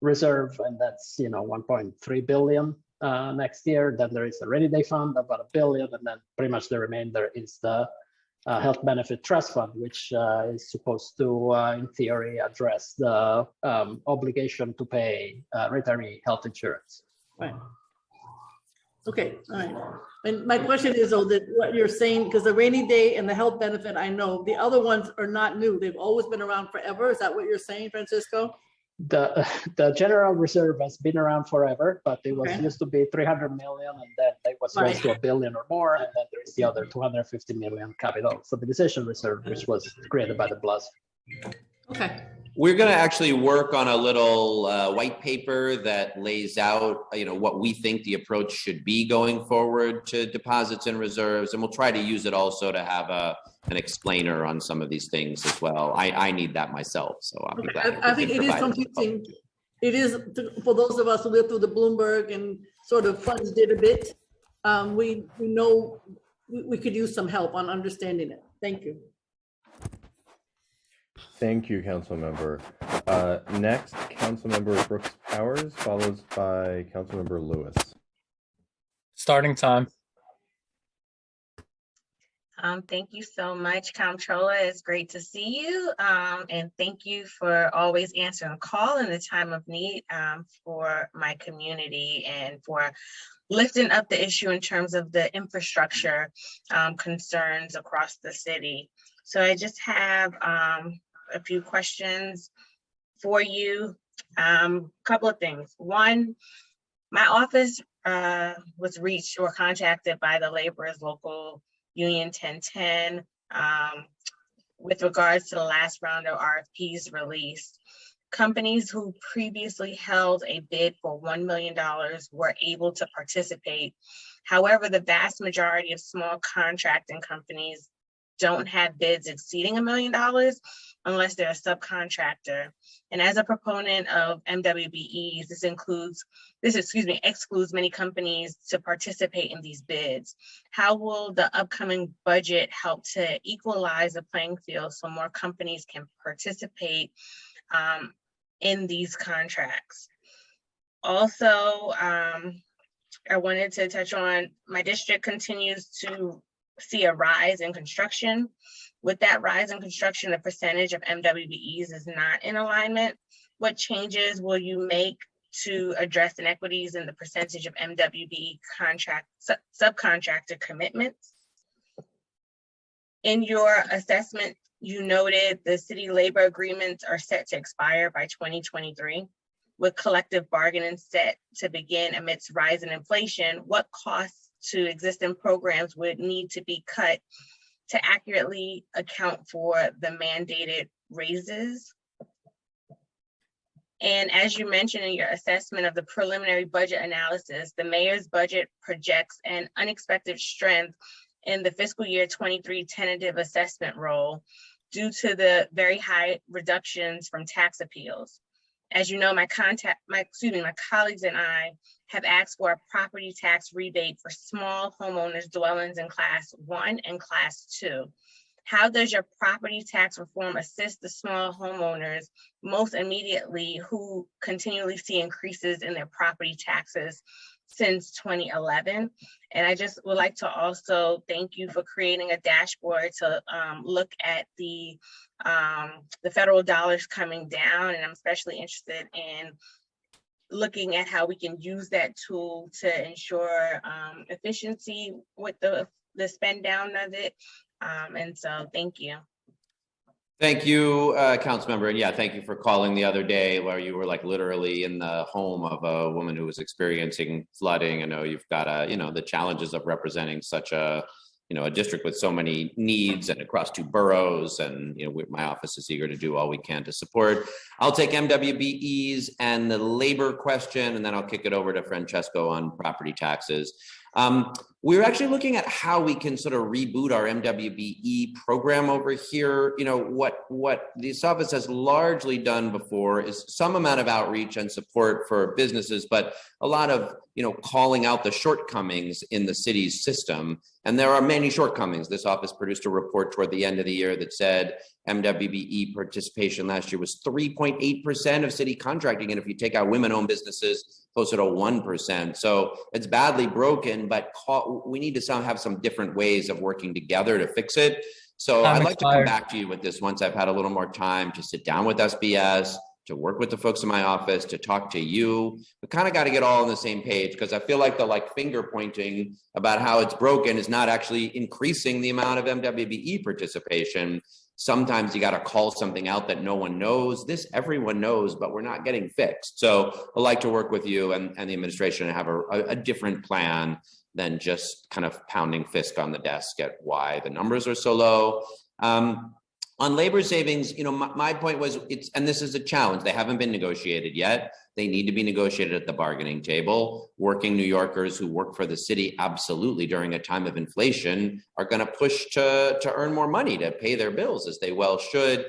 reserve, and that's 1.3 billion next year. Then there is a rainy day fund, about $1 billion, and then pretty much the remainder is the health benefit trust fund, which is supposed to, in theory, address the obligation to pay retiree health insurance. Right. Okay, all right. And my question is, though, that what you're saying, because the rainy day and the health benefit, I know the other ones are not new. They've always been around forever. Is that what you're saying, Francisco? The general reserve has been around forever, but it was used to be 300 million, and then it was raised to $1 billion or more, and then there is the other 250 million capital stabilization reserve, which was created by the BLAS. Okay. We're going to actually work on a little white paper that lays out, what we think the approach should be going forward to deposits and reserves, and we'll try to use it also to have an explainer on some of these things as well. I need that myself, so I'll be glad. I think it is confusing. It is for those of us who live through the Bloomberg and sort of fudged it a bit. We know we could use some help on understanding it. Thank you. Thank you, Councilmember. Next, Councilmember Brooks Powers, followed by Councilmember Lewis. Starting time. Thank you so much, Comptroller. It's great to see you. And thank you for always answering a call in the time of need for my community and for lifting up the issue in terms of the infrastructure concerns across the city. So I just have a few questions for you. Couple of things. One, my office was reached or contacted by the Laborers Local Union 1010 with regards to the last round of RFPs released. Companies who previously held a bid for $1 million were able to participate. However, the vast majority of small contracting companies don't have bids exceeding $1 million unless they're a subcontractor. And as a proponent of MWBEs, this excludes many companies to participate in these bids. How will the upcoming budget help to equalize the playing field so more companies can participate in these contracts? Also, I wanted to touch on my district continues to see a rise in construction. With that rise in construction, the percentage of MWBEs is not in alignment. What changes will you make to address inequities in the percentage of MWBE subcontractor commitments? In your assessment, you noted the city labor agreements are set to expire by 2023. With collective bargaining set to begin amidst rising inflation, what costs to existing programs would need to be cut to accurately account for the mandated raises? And as you mentioned in your assessment of the preliminary budget analysis, the mayor's budget projects an unexpected strength in the fiscal year 23 tentative assessment roll due to the very high reductions from tax appeals. As you know, my colleagues and I have asked for a property tax rebate for small homeowners dwellings in class 1 and class 2. How does your property tax reform assist the small homeowners most immediately who continually see increases in their property taxes since 2011? And I just would like to also thank you for creating a dashboard to look at the federal dollars coming down. And I'm especially interested in looking at how we can use that tool to ensure efficiency with the spend down of it. And so thank you. Thank you, Councilmember. And yeah, thank you for calling the other day where you were like literally in the home of a woman who was experiencing flooding. I know you've got the challenges of representing such a district with so many needs and across 2 boroughs, and my office is eager to do all we can to support. I'll take MWBEs and the labor question, and then I'll kick it over to Francesco on property taxes. We're actually looking at how we can sort of reboot our MWBE program over here. What this office has largely done before is some amount of outreach and support for businesses, but a lot of, calling out the shortcomings in the city's system. And there are many shortcomings. This office produced a report toward the end of the year that said MWBE participation last year was 3.8% of city contracting. And if you take out women-owned businesses, closer to 1%. So it's badly broken, but we need to have some different ways of working together to fix it. So I'd like to come back to you with this once I've had a little more time to sit down with SBS, to work with the folks in my office, to talk to you. We kind of got to get all on the same page, because I feel like the finger pointing about how it's broken is not actually increasing the amount of MWBE participation. Sometimes you got to call something out that no one knows. This everyone knows, but we're not getting fixed. So I'd like to work with you and the administration and have a different plan than just kind of pounding fist on the desk at why the numbers are so low. On labor savings, my point was and this is a challenge. They haven't been negotiated yet. They need to be negotiated at the bargaining table. Working New Yorkers who work for the city absolutely during a time of inflation are going to push to earn more money to pay their bills, as they well should.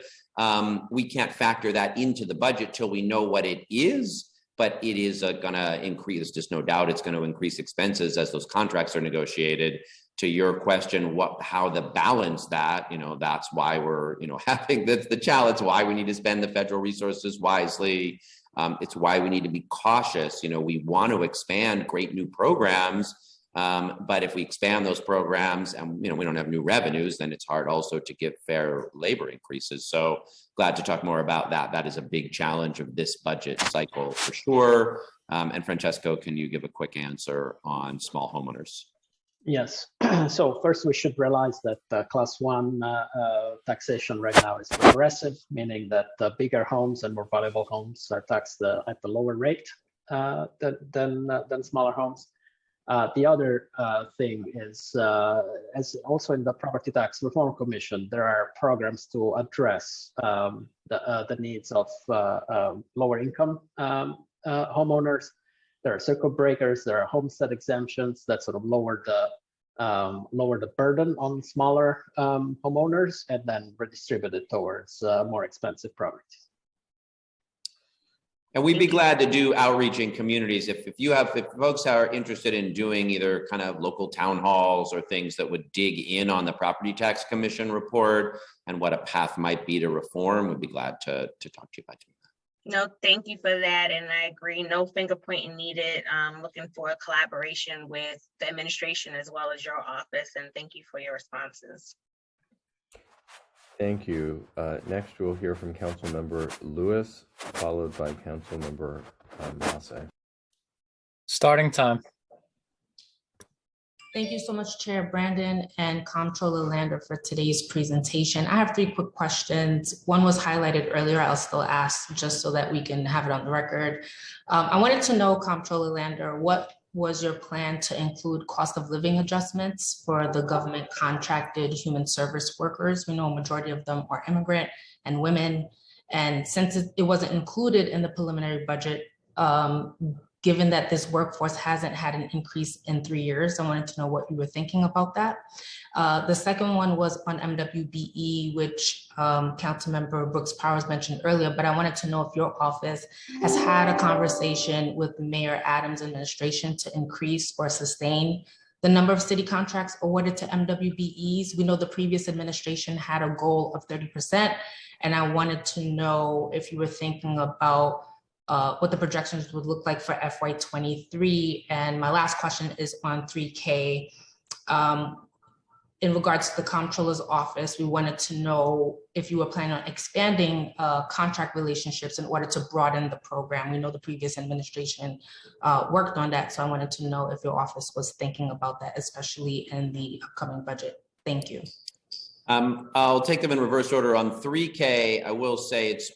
We can't factor that into the budget till we know what it is. but it is going to increase, just no doubt it's going to increase expenses as those contracts are negotiated. To your question, how to balance that, that's why we're, having the challenge, why we need to spend the federal resources wisely. It's why we need to be cautious. We want to expand great new programs, but if we expand those programs and, we don't have new revenues, then it's hard also to give fair labor increases. So glad to talk more about that. That is a big challenge of this budget cycle for sure. And Francesco, can you give a quick answer on small homeowners? Yes. So first, we should realize that class one taxation right now is progressive, meaning that the bigger homes and more valuable homes are taxed at the lower rate than smaller homes. The other thing is, as also in the Property Tax Reform Commission, there are programs to address the needs of lower income homeowners. There are circuit breakers, there are homestead exemptions that sort of lower the burden on smaller homeowners and then redistribute it towards more expensive properties. And we'd be glad to do outreach in communities. If folks are interested in doing either kind of local town halls or things that would dig in on the Property Tax Commission report and what a path might be to reform, we'd be glad to talk to you about it. No, thank you for that. And I agree, no finger pointing needed. Looking for a collaboration with the administration as well as your office. And thank you for your responses. Thank you. Next, we'll hear from Councilmember Lewis, followed by Councilmember Masse. Starting time. Thank you so much, Chair Brandon and Comptroller Lander for today's presentation. I have 3 quick questions. One was highlighted earlier. I'll still ask just so that we can have it on the record. I wanted to know, Comptroller Lander, what was your plan to include cost of living adjustments for the government contracted human service workers? We know a majority of them are immigrant and women. And since it wasn't included in the preliminary budget, given that this workforce hasn't had an increase in 3 years, I wanted to know what you were thinking about that. The second one was on MWBE, which Councilmember Brooks Powers mentioned earlier, but I wanted to know if your office has had a conversation with Mayor Adams' administration to increase or sustain the number of city contracts awarded to MWBEs. We know the previous administration had a goal of 30%, and I wanted to know if you were thinking about what the projections would look like for FY23. And my last question is on 3K. In regards to the Comptroller's office, we wanted to know if you were planning on expanding contract relationships in order to broaden the program. We know the previous administration worked on that, so I wanted to know if your office was thinking about that, especially in the upcoming budget. Thank you. I'll take them in reverse order. On 3K, I will say it's,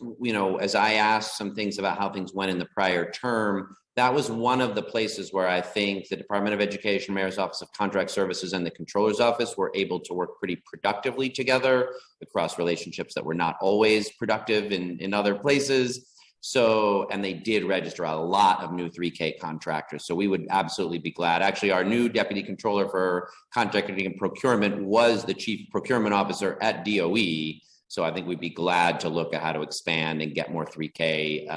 as I asked some things about how things went in the prior term, that was one of the places where I think the Department of Education, Mayor's Office of Contract Services, and the Controller's Office were able to work pretty productively together across relationships that were not always productive in other places. So, and they did register a lot of new 3K contractors. So we would absolutely be glad. Actually, our new Deputy Controller for Contracting and Procurement was the Chief Procurement Officer at DOE. So I think we'd be glad to look at how to expand and get more 3K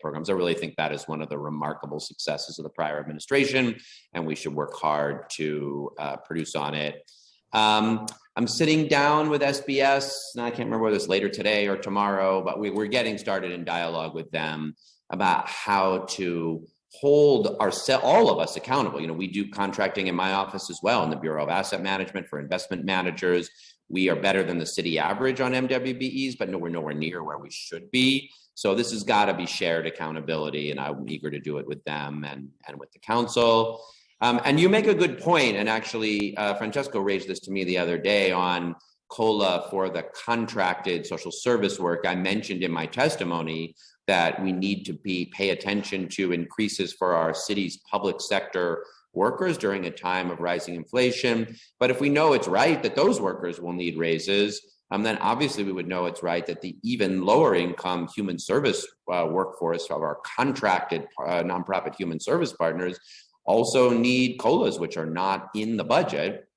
programs. I really think that is one of the remarkable successes of the prior administration, and we should work hard to produce on it. I'm sitting down with SBS, and I can't remember whether it's later today or tomorrow, but we're getting started in dialogue with them about how to hold all of us accountable. We do contracting in my office as well, in the Bureau of Asset Management for investment managers. We are better than the city average on MWBEs, but we're nowhere near where we should be. So this has got to be shared accountability, and I'm eager to do it with them and with the council. And you make a good point, and actually Francesco raised this to me the other day on COLA for the contracted social service work. I mentioned in my testimony that we need to pay attention to increases for our city's public sector workers during a time of rising inflation. But if we know it's right that those workers will need raises, then obviously we would know it's right that the even lower income human service workforce of our contracted nonprofit human service partners also need COLAs, which are not in the budget.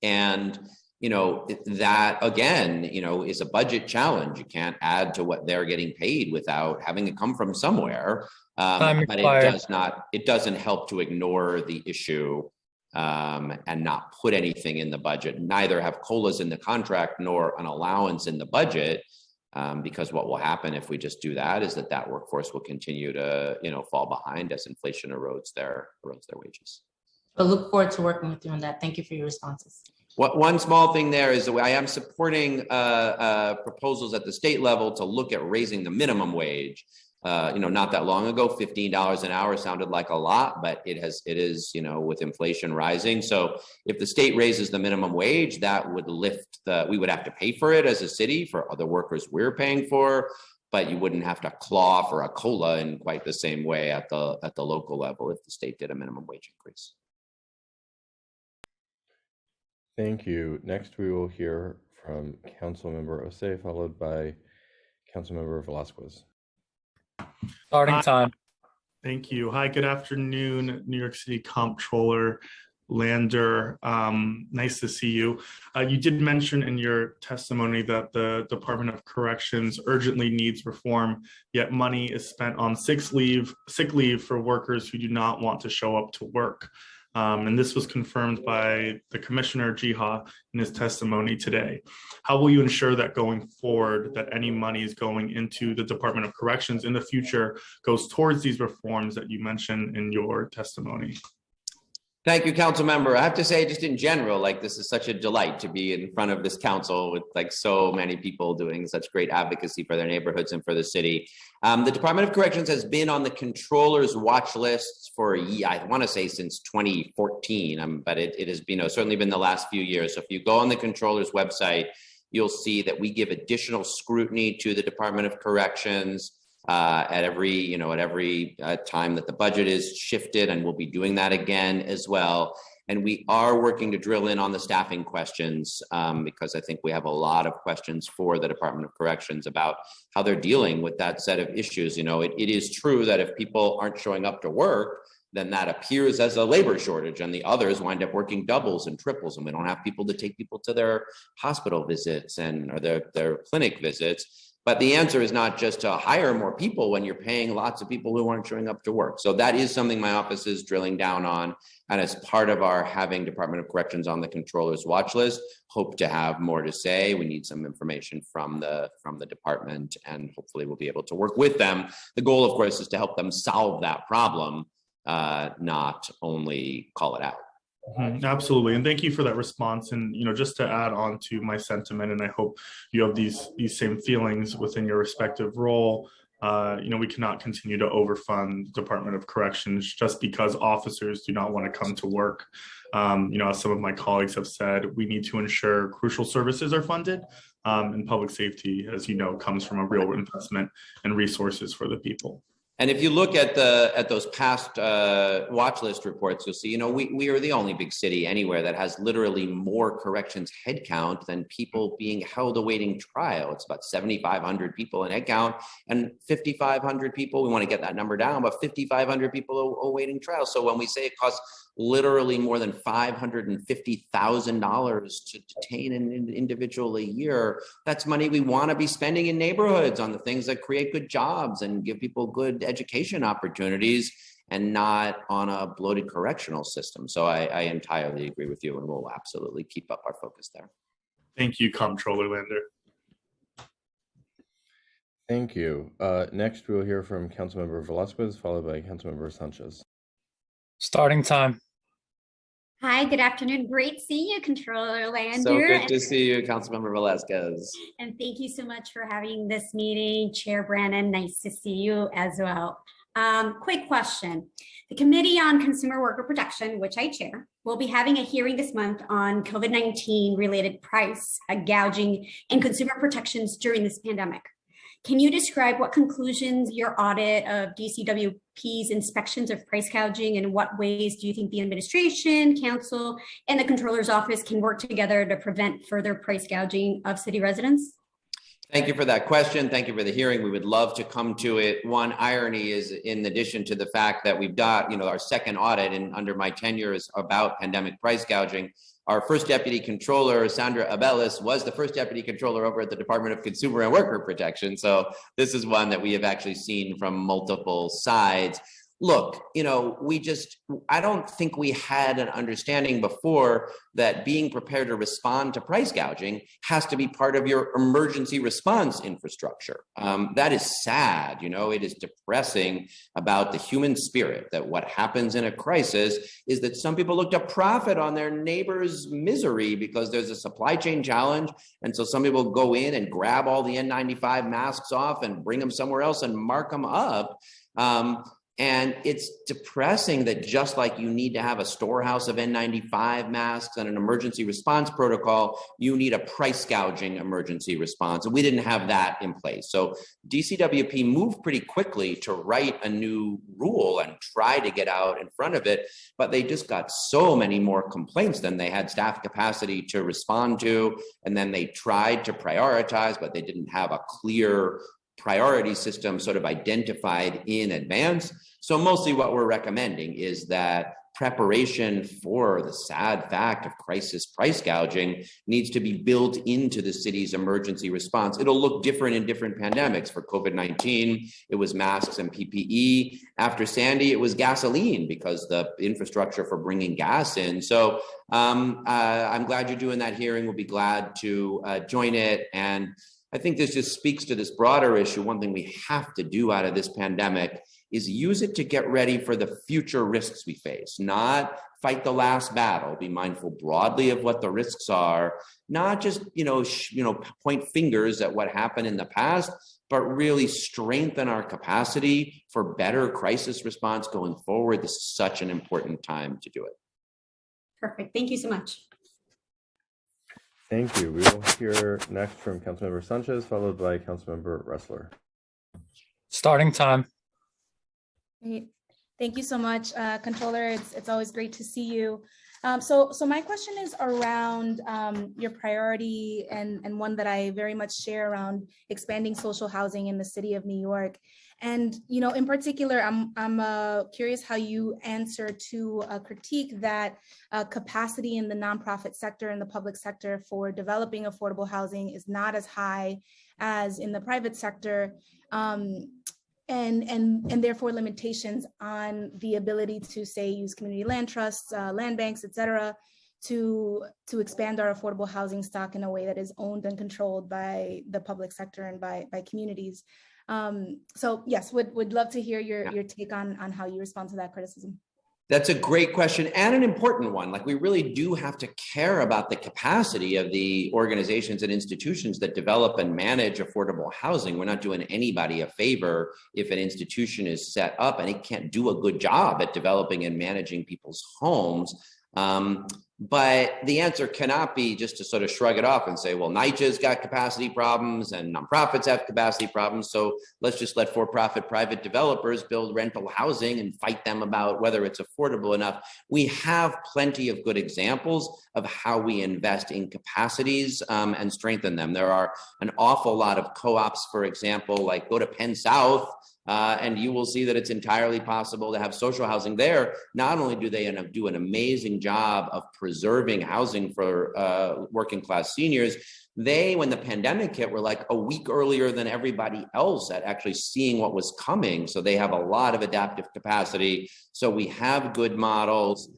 And that again, is a budget challenge. You can't add to what they're getting paid without having it come from somewhere. Time But expired. it doesn't help to ignore the issue and not put anything in the budget, neither have COLAs in the contract nor an allowance in the budget. Because what will happen if we just do that is that workforce will continue to, fall behind as inflation erodes their wages. I look forward to working with you on that. Thank you for your responses. One small thing there is that I am supporting proposals at the state level to look at raising the minimum wage. Not that long ago, $15 an hour sounded like a lot, but it is, with inflation rising. So if the state raises the minimum wage, that would lift we would have to pay for it as a city for other workers we're paying for, but you wouldn't have to claw for a COLA in quite the same way at the local level if the state did a minimum wage increase. Thank you. Next, we will hear from Councilmember Osei, followed by Councilmember Velasquez. Starting time. Thank you. Hi, good afternoon, New York City Comptroller Lander. Nice to see you. You did mention in your testimony that the Department of Corrections urgently needs reform, yet money is spent on sick leave for workers who do not want to show up to work. And this was confirmed by the Commissioner Jiha in his testimony today. How will you ensure that going forward, that any money is going into the Department of Corrections in the future goes towards these reforms that you mentioned in your testimony? Thank you, council member. I have to say, just in general, this is such a delight to be in front of this council with so many people doing such great advocacy for their neighborhoods and for the city. The Department of Corrections has been on the controller's watch lists for, I want to say since 2014, but it has been, certainly been the last few years. So if you go on the controller's website, you'll see that we give additional scrutiny to the Department of Corrections at every time that the budget is shifted, and we'll be doing that again as well. And we are working to drill in on the staffing questions because I think we have a lot of questions for the Department of Corrections about how they're dealing with that set of issues. It is true that if people aren't showing up to work, then that appears as a labor shortage, and the others wind up working doubles and triples, and we don't have people to take people to their hospital visits or their clinic visits. But the answer is not just to hire more people when you're paying lots of people who aren't showing up to work. So that is something my office is drilling down on. And as part of our having Department of Corrections on the controller's watch list, hope to have more to say. We need some information from the department, and hopefully we'll be able to work with them. The goal, of course, is to help them solve that problem, not only call it out. Absolutely. And thank you for that response. And, just to add on to my sentiment, and I hope you have these same feelings within your respective role, we cannot continue to overfund Department of Corrections just because officers do not want to come to work. As some of my colleagues have said, we need to ensure crucial services are funded, and public safety, as you know, comes from a real investment and resources for the people. And if you look at those past watch list reports, you'll see, we are the only big city anywhere that has literally more corrections headcount than people being held awaiting trial. It's about 7,500 people in headcount and 5,500 people. We want to get that number down, but 5,500 people awaiting trial. So when we say it costs literally more than $550,000 to detain an individual a year, that's money we want to be spending in neighborhoods on the things that create good jobs and give people good education opportunities, and not on a bloated correctional system. So I entirely agree with you, and we'll absolutely keep up our focus there. Thank you, Comptroller Lander. Thank you. Next, we'll hear from Councilmember Velasquez, followed by Councilmember Sanchez. Starting time. Hi, good afternoon. Great seeing you, Controller Lander. So good to see you, Councilmember Velasquez. And thank you so much for having this meeting. Chair Brannon, nice to see you as well. Quick question. The Committee on Consumer Worker Protection, which I chair, will be having a hearing this month on COVID-19 related price gouging and consumer protections during this pandemic. Can you describe what conclusions your audit of DCWP's inspections of price gouging, and what ways do you think the administration, council, and the controller's office can work together to prevent further price gouging of city residents? Thank you for that question. Thank you for the hearing. We would love to come to it. One irony is, in addition to the fact that we've got, our second audit under my tenure is about pandemic price gouging, our first deputy controller, Sandra Abelis, was the first deputy controller over at the Department of Consumer and Worker Protection. So this is one that we have actually seen from multiple sides. Look, I don't think we had an understanding before that being prepared to respond to price gouging has to be part of your emergency response infrastructure. That is sad, it is depressing about the human spirit that what happens in a crisis is that some people look to profit on their neighbor's misery because there's a supply chain challenge. And so some people go in and grab all the N95 masks off and bring them somewhere else and mark them up. And it's depressing that just like you need to have a storehouse of N95 masks and an emergency response protocol, you need a price gouging emergency response. And we didn't have that in place. So DCWP moved pretty quickly to write a new rule and try to get out in front of it, but they just got so many more complaints than they had staff capacity to respond to. And then they tried to prioritize, but they didn't have a clear priority system sort of identified in advance. So mostly what we're recommending is that preparation for the sad fact of crisis price gouging needs to be built into the city's emergency response. It'll look different in different pandemics. For COVID-19, it was masks and PPE. After Sandy, it was gasoline because the infrastructure for bringing gas in. So I'm glad you're doing that hearing. We'll be glad to join it. And I think this just speaks to this broader issue. One thing we have to do out of this pandemic is use it to get ready for the future risks we face, not fight the last battle, be mindful broadly of what the risks are, not just, point fingers at what happened in the past, but really strengthen our capacity for better crisis response going forward. This is such an important time to do it. Perfect. Thank you so much. Thank you. We will hear next from Councilmember Sanchez, followed by Councilmember Ressler. Starting time. Great. Thank you so much, Controller. It's always great to see you. So my question is around your priority and one that I very much share around expanding social housing in the city of New York. And, in particular, I'm curious how you answer to a critique that capacity in the nonprofit sector and the public sector for developing affordable housing is not as high as in the private sector, and therefore limitations on the ability to, say, use community land trusts, land banks, et cetera, to expand our affordable housing stock in a way that is owned and controlled by the public sector and by communities. So yes, would love to hear your take on how you respond to that criticism. That's a great question and an important one. Like, we really do have to care about the capacity of the organizations and institutions that develop and manage affordable housing. We're not doing anybody a favor if an institution is set up and it can't do a good job at developing and managing people's homes. But the answer cannot be just to sort of shrug it off and say, well, NYCHA's got capacity problems and nonprofits have capacity problems, so let's just let for-profit private developers build rental housing and fight them about whether it's affordable enough. We have plenty of good examples of how we invest in capacities and strengthen them. There are an awful lot of co-ops, for example, like go to Penn South, and you will see that it's entirely possible to have social housing there. Not only do they do an amazing job of preserving housing for working class seniors, they, when the pandemic hit, were like a week earlier than everybody else at actually seeing what was coming. So they have a lot of adaptive capacity. So we have good models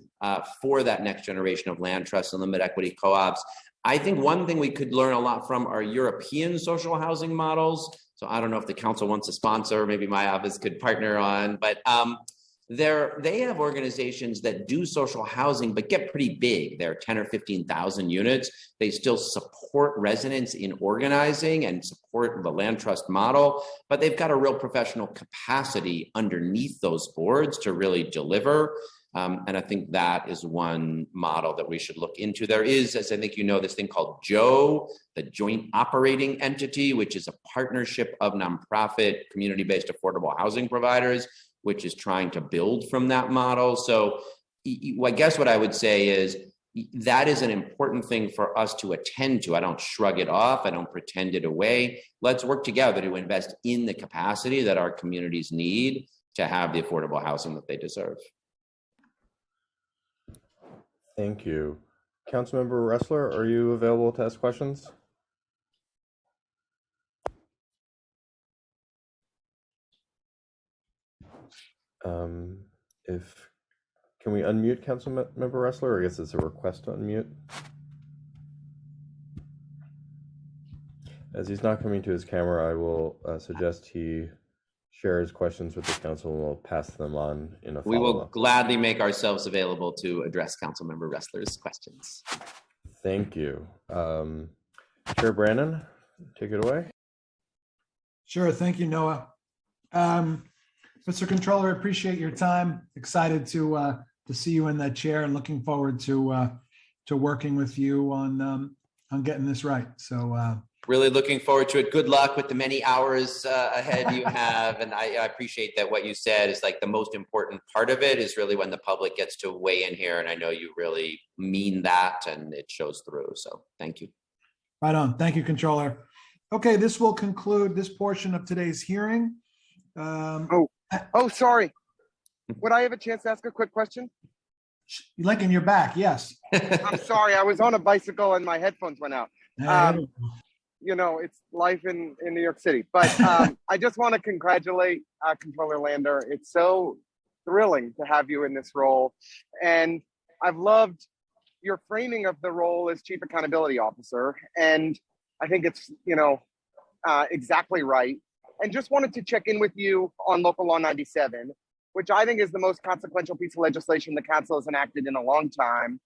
for that next generation of land trusts and limited equity co-ops. I think one thing we could learn a lot from are European social housing models. So I don't know if the council wants to sponsor, maybe my office could partner on, but they have organizations that do social housing, but get pretty big. They're 10 or 15,000 units. They still support residents in organizing and support the land trust model, but they've got a real professional capacity underneath those boards to really deliver. And I think that is one model that we should look into. There is, as I think you know, this thing called JOE, the Joint Operating Entity, which is a partnership of nonprofit community-based affordable housing providers, which is trying to build from that model. So I guess what I would say is that is an important thing for us to attend to. I don't shrug it off. I don't pretend it away. Let's work together to invest in the capacity that our communities need to have the affordable housing that they deserve. Thank you. Councilmember Ressler, are you available to ask questions? Can we unmute Councilmember Ressler? Or I guess it's a request to unmute. As he's not coming to his camera, I will suggest he shares questions with the council and we'll pass them on in a follow-up. We will gladly make ourselves available to address Councilmember Ressler's questions. Thank you. Chair Brannan, take it away. Sure. Thank you, Noah. Mr. Controller, appreciate your time. Excited to see you in that chair and looking forward to working with you on getting this right. So really looking forward to it. Good luck with the many hours ahead you have. And I appreciate that what you said is like the most important part of it is really when the public gets to weigh in here. And I know you really mean that and it shows through. So thank you. Right on. Thank you, Controller. Okay, this will conclude this portion of today's hearing. Sorry. Would I have a chance to ask a quick question? Like in your back, yes. I'm sorry, I was on a bicycle and my headphones went out. You know, it's life in New York City. But I just want to congratulate Controller Lander. It's so thrilling to have you in this role. And I've loved your framing of the role as Chief Accountability Officer. And I think it's, exactly right. And just wanted to check in with you on Local Law 97, which I think is the most consequential piece of legislation the council has enacted in a long time.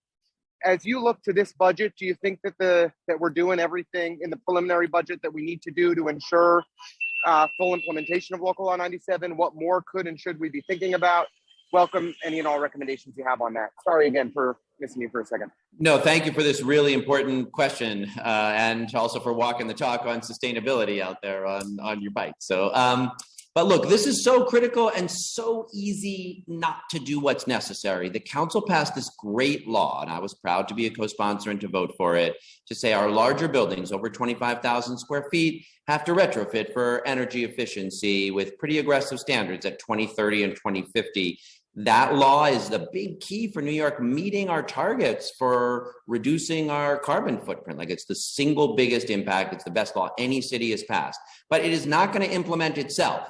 As you look to this budget, do you think that we're doing everything in the preliminary budget that we need to do to ensure full implementation of Local Law 97? What more could and should we be thinking about? Welcome any and all recommendations you have on that. Sorry again for missing you for a second. No, thank you for this really important question and also for walking the talk on sustainability out there on your bike. So, but look, this is so critical and so easy not to do what's necessary. The council passed this great law, and I was proud to be a co-sponsor and to vote for it, to say our larger buildings over 25,000 square feet have to retrofit for energy efficiency with pretty aggressive standards at 2030 and 2050. That law is the big key for New York meeting our targets for reducing our carbon footprint. Like it's the single biggest impact. It's the best law any city has passed, but it is not going to implement itself.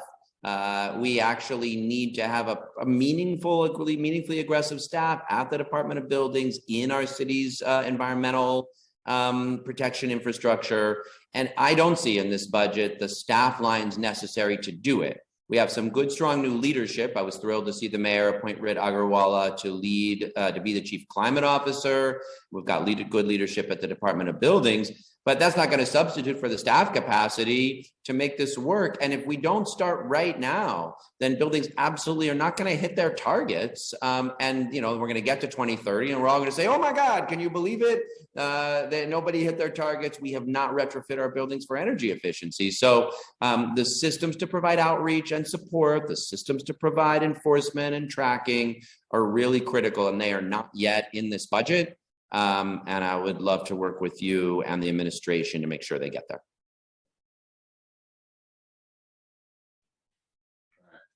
We actually need to have a meaningfully aggressive staff at the Department of Buildings in our city's environmental protection infrastructure. And I don't see in this budget the staff lines necessary to do it. We have some good, strong new leadership. I was thrilled to see the mayor appoint Rit Agarwala to lead, to be the chief climate officer. We've got good leadership at the Department of Buildings, but that's not going to substitute for the staff capacity to make this work. And if we don't start right now, then buildings absolutely are not going to hit their targets. And we're going to get to 2030 and we're all going to say, oh my God, can you believe it? That nobody hit their targets. We have not retrofit our buildings for energy efficiency. So the systems to provide outreach and support, the systems to provide enforcement and tracking are really critical, and they are not yet in this budget. And I would love to work with you and the administration to make sure they get there.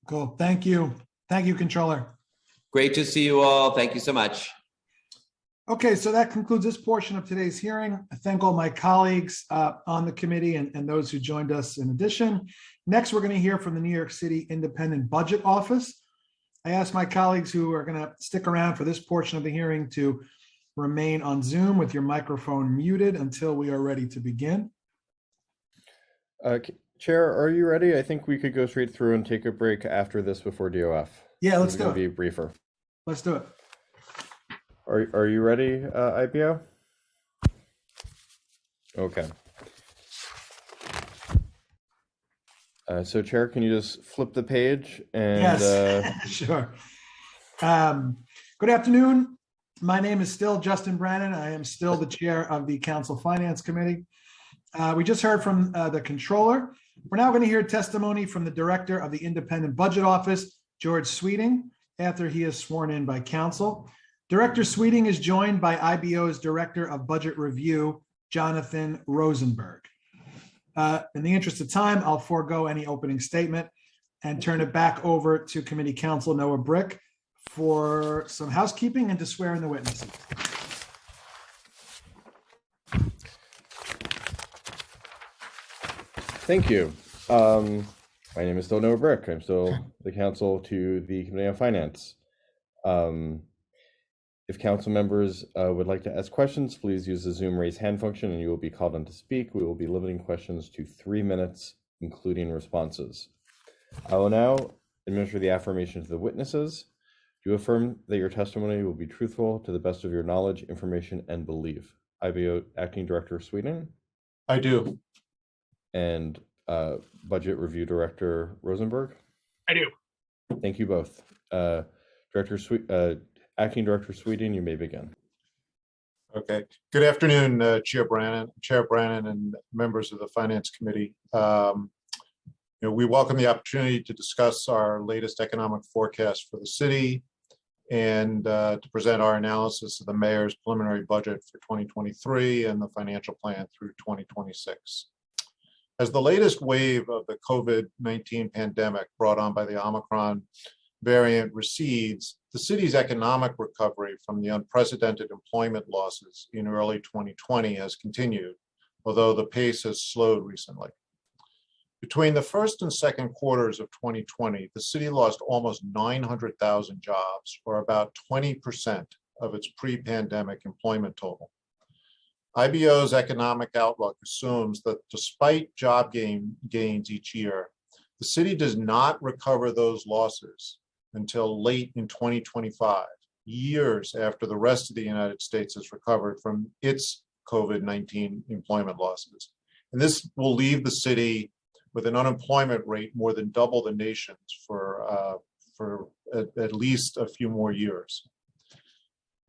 Cool. Thank you. Thank you, Controller. Great to see you all. Thank you so much. Okay, so that concludes this portion of today's hearing. I thank all my colleagues on the committee and those who joined us in addition. Next, we're going to hear from the New York City Independent Budget Office. I ask my colleagues who are going to stick around for this portion of the hearing to remain on Zoom with your microphone muted until we are ready to begin. Chair, are you ready? I think we could go straight through and take a break after this before DOF. Yeah, let's do it. Be briefer. Let's do it. Are you ready, IPO? Okay. So Chair, can you just flip the page? And yes, sure. Good afternoon. My name is still Justin Brannan. I am still the chair of the Council Finance Committee. We just heard from the Controller. We're now going to hear testimony from the Director of the Independent Budget Office, George Sweeting, after he is sworn in by Council. Director Sweeting is joined by IBO's Director of Budget Review, Jonathan Rosenberg. In the interest of time, I'll forego any opening statement and turn it back over to Committee Counsel Noah Brick for some housekeeping and to swear in the witnesses. Thank you. My name is still Noah Brick. I'm still the counsel to the Committee on Finance. If council members would like to ask questions, please use the Zoom raise hand function and you will be called on to speak. We will be limiting questions to 3 minutes, including responses. I will now administer the affirmation to the witnesses. Do you affirm that your testimony will be truthful to the best of your knowledge, information, and belief? IBO Acting Director Sweeten. I do. And Budget Review Director Rosenberg. I do. Thank you both. Acting Director Sweeten, you may begin. Okay. Good afternoon, Chair Brannan, and members of the Finance Committee. We welcome the opportunity to discuss our latest economic forecast for the city and to present our analysis of the mayor's preliminary budget for 2023 and the financial plan through 2026. As the latest wave of the COVID-19 pandemic brought on by the Omicron variant recedes, the city's economic recovery from the unprecedented employment losses in early 2020 has continued, although the pace has slowed recently. Between the first and second quarters of 2020, the city lost almost 900,000 jobs, or about 20% of its pre-pandemic employment total. IBO's economic outlook assumes that despite job gains each year, the city does not recover those losses until late in 2025, years after the rest of the United States has recovered from its COVID-19 employment losses. And this will leave the city with an unemployment rate more than double the nation's for at least a few more years.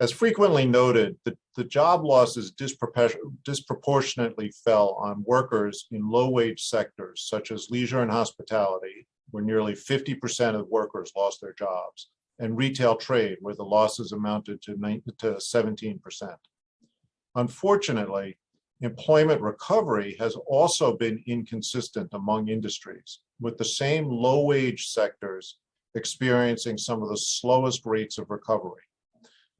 As frequently noted, the job losses disproportionately fell on workers in low-wage sectors such as leisure and hospitality, where nearly 50% of workers lost their jobs, and retail trade, where the losses amounted to 17%. Unfortunately, employment recovery has also been inconsistent among industries, with the same low-wage sectors experiencing some of the slowest rates of recovery.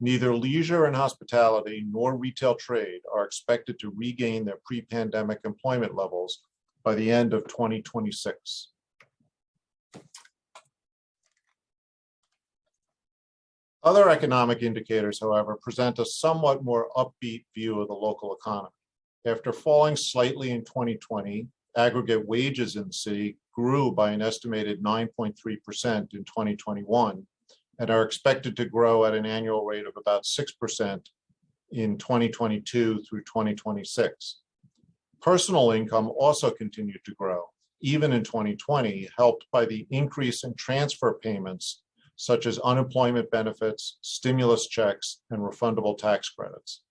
Neither leisure and hospitality nor retail trade are expected to regain their pre-pandemic employment levels by the end of 2026. Other economic indicators, however, present a somewhat more upbeat view of the local economy. After falling slightly in 2020, aggregate wages in the city grew by an estimated 9.3% in 2021 and are expected to grow at an annual rate of about 6% in 2022 through 2026. Personal income also continued to grow, even in 2020, helped by the increase in transfer payments such as unemployment benefits, stimulus checks, and refundable tax credits.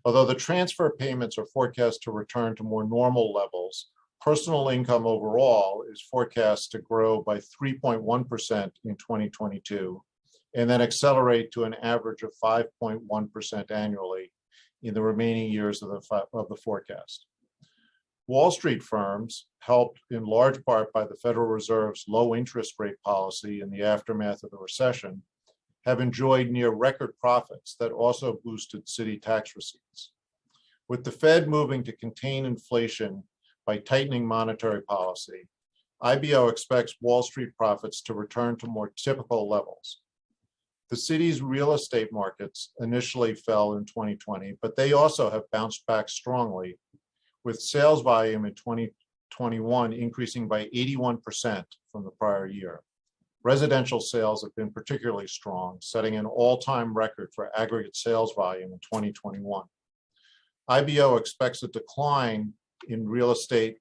Although the transfer payments are forecast to return to more normal levels, personal income overall is forecast to grow by 3.1% in 2022, and then accelerate to an average of 5.1% annually in the remaining years of the forecast. Wall Street firms, helped in large part by the Federal Reserve's low interest rate policy in the aftermath of the recession, have enjoyed near record profits that also boosted city tax receipts. With the Fed moving to contain inflation by tightening monetary policy, IBO expects Wall Street profits to return to more typical levels. The city's real estate markets initially fell in 2020, but they also have bounced back strongly, with sales volume in 2021 increasing by 81% from the prior year. Residential sales have been particularly strong, setting an all-time record for aggregate sales volume in 2021. IBO expects a decline in real estate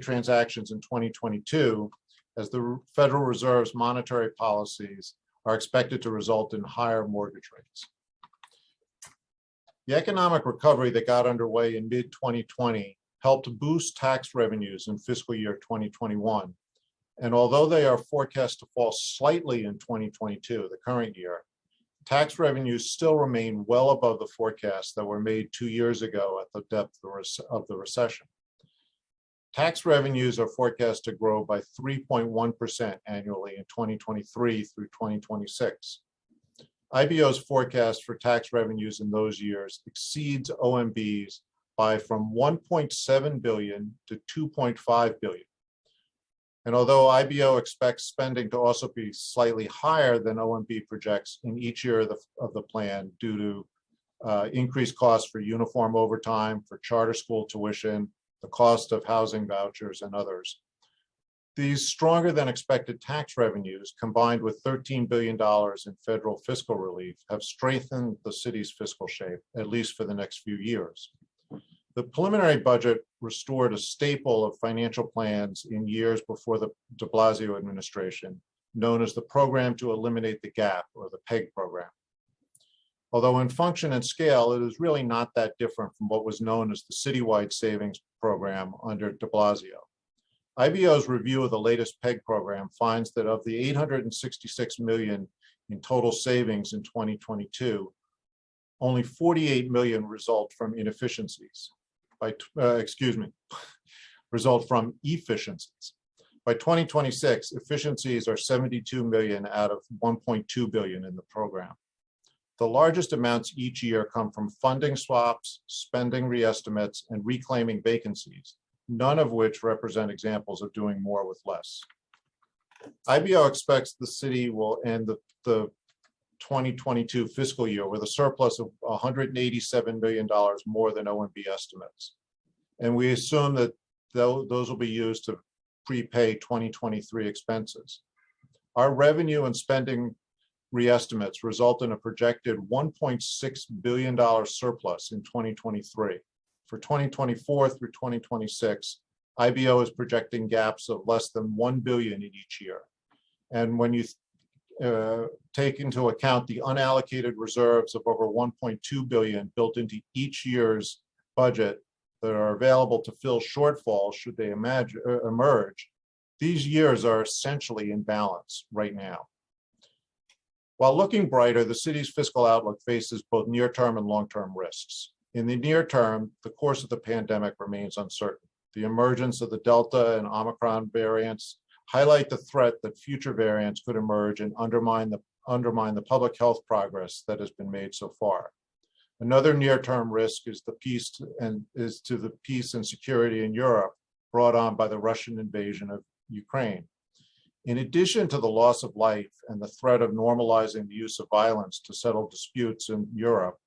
transactions in 2022 as the Federal Reserve's monetary policies are expected to result in higher mortgage rates. The economic recovery that got underway in mid-2020 helped boost tax revenues in fiscal year 2021. And although they are forecast to fall slightly in 2022, the current year, tax revenues still remain well above the forecasts that were made 2 years ago at the depth of the recession. Tax revenues are forecast to grow by 3.1% annually in 2023 through 2026. IBO's forecast for tax revenues in those years exceeds OMB's by from 1.7 billion to 2.5 billion. And although IBO expects spending to also be slightly higher than OMB projects in each year of the plan due to increased costs for uniform overtime, for charter school tuition, the cost of housing vouchers, and others, these stronger than expected tax revenues, combined with $13 billion in federal fiscal relief, have strengthened the city's fiscal shape, at least for the next few years. The preliminary budget restored a staple of financial plans in years before the de Blasio administration, known as the Program to Eliminate the Gap, or the PEG program. Although in function and scale, it is really not that different from what was known as the citywide savings program under de Blasio. IBO's review of the latest PEG program finds that of the $866 million in total savings in 2022, only 48 million result from inefficiencies. Result from efficiencies. By 2026, efficiencies are 72 million out of 1.2 billion in the program. The largest amounts each year come from funding swaps, spending reestimates, and reclaiming vacancies, none of which represent examples of doing more with less. IBO expects the city will end the 2022 fiscal year with a surplus of $187 million more than OMB estimates. And we assume that those will be used to prepay 2023 expenses. Our revenue and spending reestimates result in a projected $1.6 billion surplus in 2023. For 2024 through 2026, IBO is projecting gaps of less than 1 billion in each year. And when you take into account the unallocated reserves of over 1.2 billion built into each year's budget that are available to fill shortfalls should they emerge, these years are essentially in balance right now. While looking brighter, the city's fiscal outlook faces both near-term and long-term risks. In the near term, the course of the pandemic remains uncertain. The emergence of the Delta and Omicron variants highlight the threat that future variants could emerge and undermine the public health progress that has been made so far. Another near-term risk is to the peace and security in Europe brought on by the Russian invasion of Ukraine. In addition to the loss of life and the threat of normalizing the use of violence to settle disputes in Europe,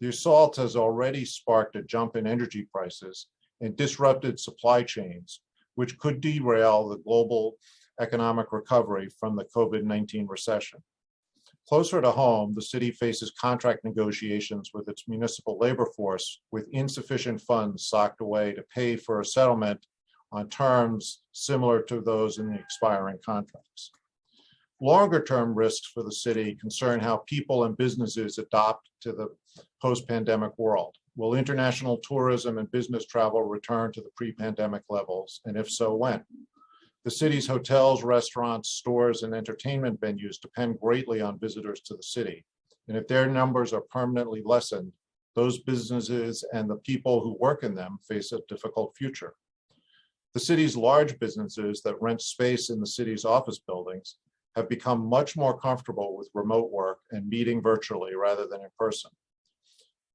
the assault has already sparked a jump in energy prices and disrupted supply chains, which could derail the global economic recovery from the COVID-19 recession. Closer to home, the city faces contract negotiations with its municipal labor force with insufficient funds socked away to pay for a settlement on terms similar to those in the expiring contracts. Longer-term risks for the city concern how people and businesses adopt to the post-pandemic world. Will international tourism and business travel return to the pre-pandemic levels, and if so, when? The city's hotels, restaurants, stores, and entertainment venues depend greatly on visitors to the city. And if their numbers are permanently lessened, those businesses and the people who work in them face a difficult future. The city's large businesses that rent space in the city's office buildings have become much more comfortable with remote work and meeting virtually rather than in person.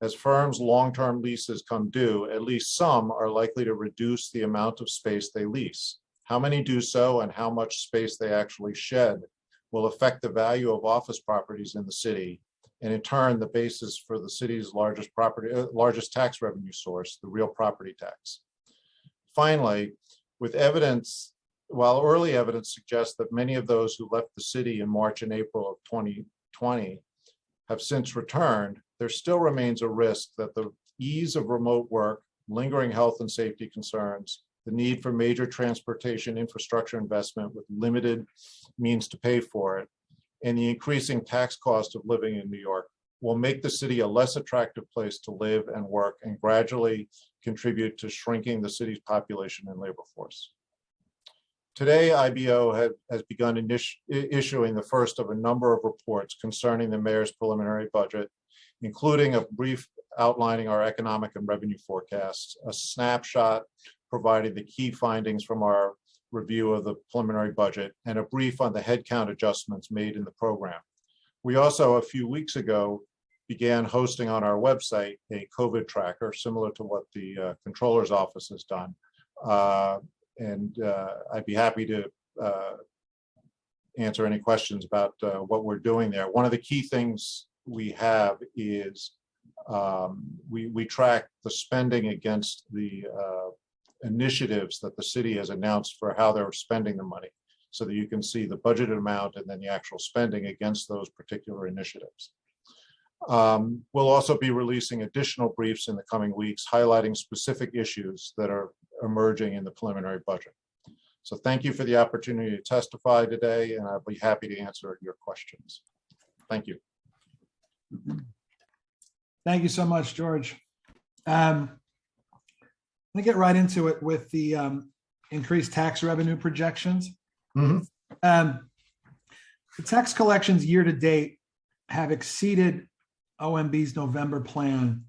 As firms' long-term leases come due, at least some are likely to reduce the amount of space they lease. How many do so and how much space they actually shed will affect the value of office properties in the city, and in turn, the basis for the city's largest tax revenue source, the real property tax. Finally, while early evidence suggests that many of those who left the city in March and April of 2020 have since returned, there still remains a risk that the ease of remote work, lingering health and safety concerns, the need for major transportation infrastructure investment with limited means to pay for it, and the increasing tax cost of living in New York will make the city a less attractive place to live and work and gradually contribute to shrinking the city's population and labor force. Today, IBO has begun issuing the first of a number of reports concerning the mayor's preliminary budget, including a brief outlining our economic and revenue forecasts, a snapshot providing the key findings from our review of the preliminary budget, and a brief on the headcount adjustments made in the program. We also, a few weeks ago, began hosting on our website a COVID tracker, similar to what the Controller's Office has done. I'd be happy to answer any questions about what we're doing there. One of the key things we have is we track the spending against the initiatives that the city has announced for how they're spending the money, so that you can see the budgeted amount and then the actual spending against those particular initiatives. We'll also be releasing additional briefs in the coming weeks highlighting specific issues that are emerging in the preliminary budget. So thank you for the opportunity to testify today, and I'll be happy to answer your questions. Thank you. Thank you so much, George. Let me get right into it with the increased tax revenue projections. The tax collections year to date have exceeded OMB's November plan,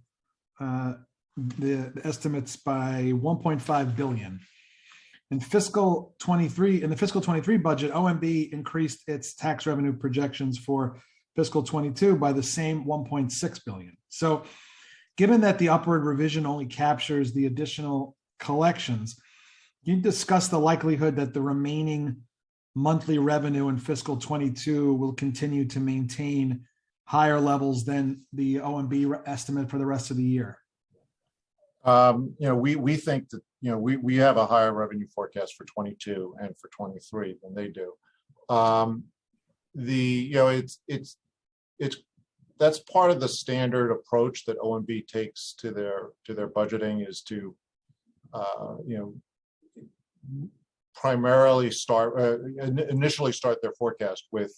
the estimates by 1.5 billion. In the fiscal 23 budget, OMB increased its tax revenue projections for fiscal 22 by the same 1.6 billion. So given that the upward revision only captures the additional collections, can you discuss the likelihood that the remaining monthly revenue in fiscal 22 will continue to maintain higher levels than the OMB estimate for the rest of the year? We think that, we have a higher revenue forecast for 22 and for 23 than they do. That's part of the standard approach that OMB takes to their budgeting, is to primarily initially start their forecast with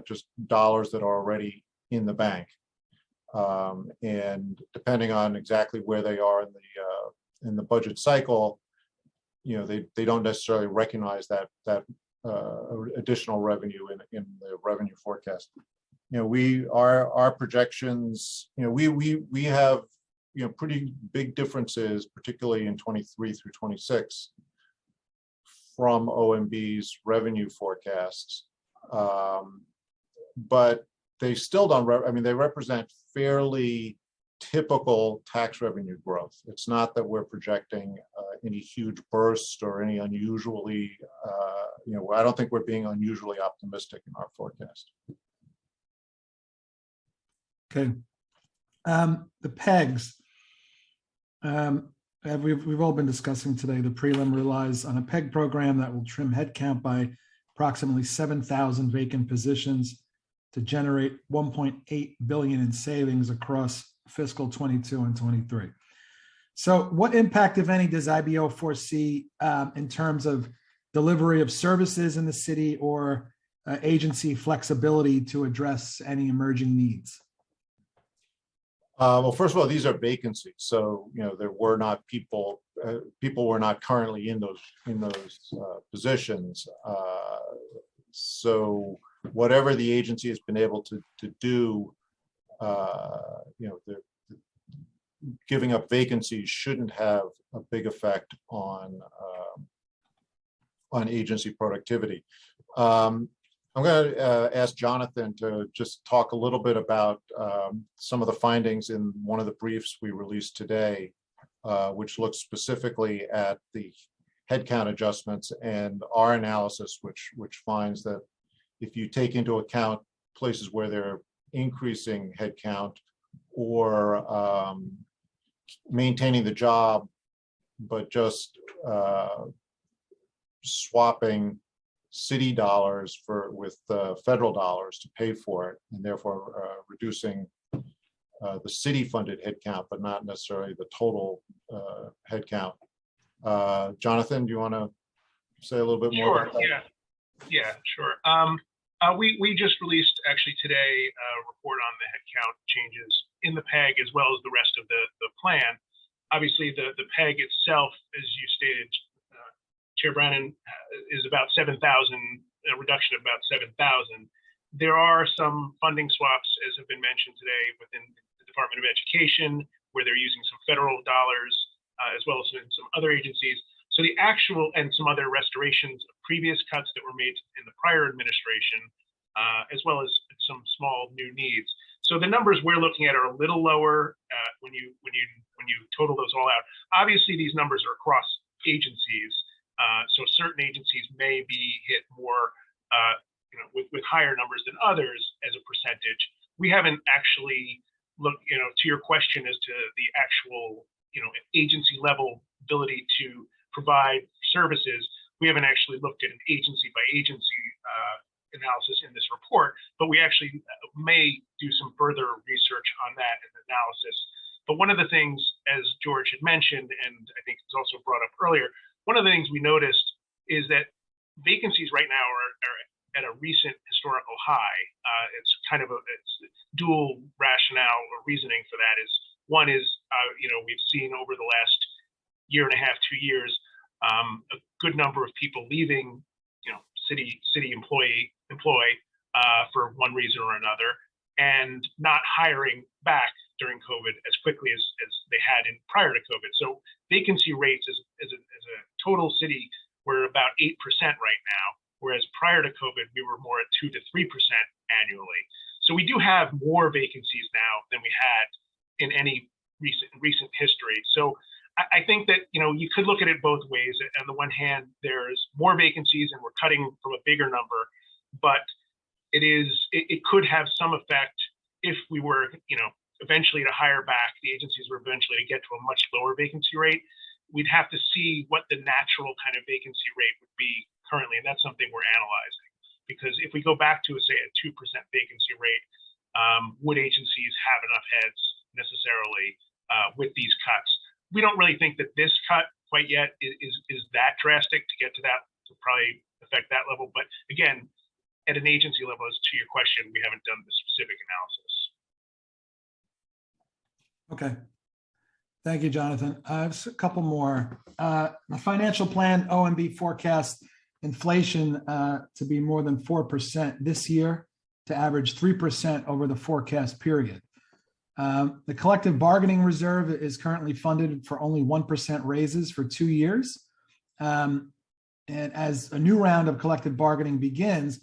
just dollars that are already in the bank, and depending on exactly where they are in the budget cycle, they don't necessarily recognize that additional revenue in the revenue forecast. Our projections, we have pretty big differences, particularly in 23 through 26, from OMB's revenue forecasts, but they still don't. They represent fairly typical tax revenue growth. It's not that we're projecting any huge burst or any unusually, I don't think we're being unusually optimistic in our forecast. Okay. The PEGs, we've all been discussing today. The prelim relies on a PEG program that will trim headcount by approximately 7,000 vacant positions to generate 1.8 billion in savings across fiscal 22 and 23. So what impact, if any, does IBO foresee in terms of delivery of services in the city or agency flexibility to address any emerging needs? Well, first of all, these are vacancies, so there were not people were not currently in those positions. So whatever the agency has been able to do, giving up vacancies shouldn't have a big effect on agency productivity. I'm going to ask Jonathan to just talk a little bit about some of the findings in one of the briefs we released today, which looks specifically at the headcount adjustments and our analysis, which finds that if you take into account places where they're increasing headcount or maintaining the job, but just swapping city dollars with federal dollars to pay for it, and therefore reducing the city-funded headcount, but not necessarily the total headcount. Jonathan, do you want to say a little bit more about that? Yeah, sure. We just released actually today a report on the headcount changes in the PEG as well as the rest of the plan. Obviously, the PEG itself, as you stated, Chair Brannan, is about 7,000, a reduction of about 7,000. There are some funding swaps, as have been mentioned today, within the Department of Education, where they're using some federal dollars, as well as in some other agencies. So the actual, and some other restorations of previous cuts that were made in the prior administration, as well as some small new needs. So the numbers we're looking at are a little lower when you total those all out. Obviously, these numbers are across agencies, so certain agencies may be hit more, with higher numbers than others as a percentage. We haven't actually looked, to your question as to the actual, agency level ability to provide services. We haven't actually looked at an agency by agency analysis in this report, but we actually may do some further research on that and analysis. But one of the things, as George had mentioned, and I think was also brought up earlier, one of the things we noticed is that vacancies right now are at a recent historical high. It's kind of it's dual rationale or reasoning for that. Is one is, we've seen over the last year and a half, 2 years, a good number of people leaving, city employ for one reason or another, and not hiring back during COVID as quickly as they had prior to COVID. So vacancy rates as a total city, we're about 8% right now, whereas prior to COVID, we were more at 2 to 3% annually. So we do have more vacancies now than we had in any recent history. So I think that, you could look at it both ways. On the one hand, there's more vacancies and we're cutting from a bigger number, but it could have some effect if we were, eventually to hire back, the agencies were eventually to get to a much lower vacancy rate. We'd have to see what the natural kind of vacancy rate would be currently, and that's something we're analyzing. Because if we go back to, say, a 2% vacancy rate, would agencies have enough heads necessarily with these cuts? We don't really think that this cut quite yet is that drastic to get to that, to probably affect that level. But again, at an agency level, as to your question, we haven't done the specific analysis. Okay. Thank you, Jonathan. I have a couple more. The financial plan OMB forecast inflation to be more than 4% this year, to average 3% over the forecast period. The collective bargaining reserve is currently funded for only 1% raises for 2 years. And as a new round of collective bargaining begins,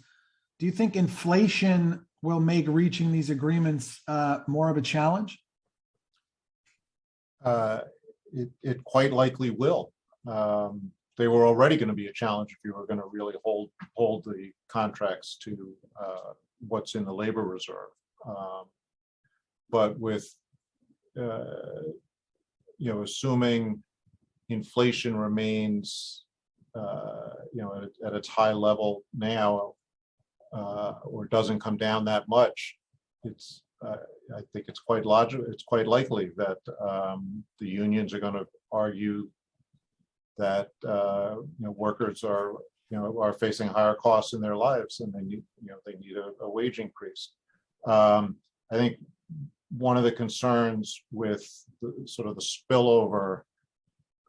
do you think inflation will make reaching these agreements more of a challenge? It quite likely will. They were already going to be a challenge if you were going to really hold the contracts to what's in the labor reserve. But with, assuming inflation remains, at its high level now, or doesn't come down that much, I think it's quite logical. It's quite likely that the unions are going to argue that workers are facing higher costs in their lives, and they need a wage increase. I think one of the concerns with the spillover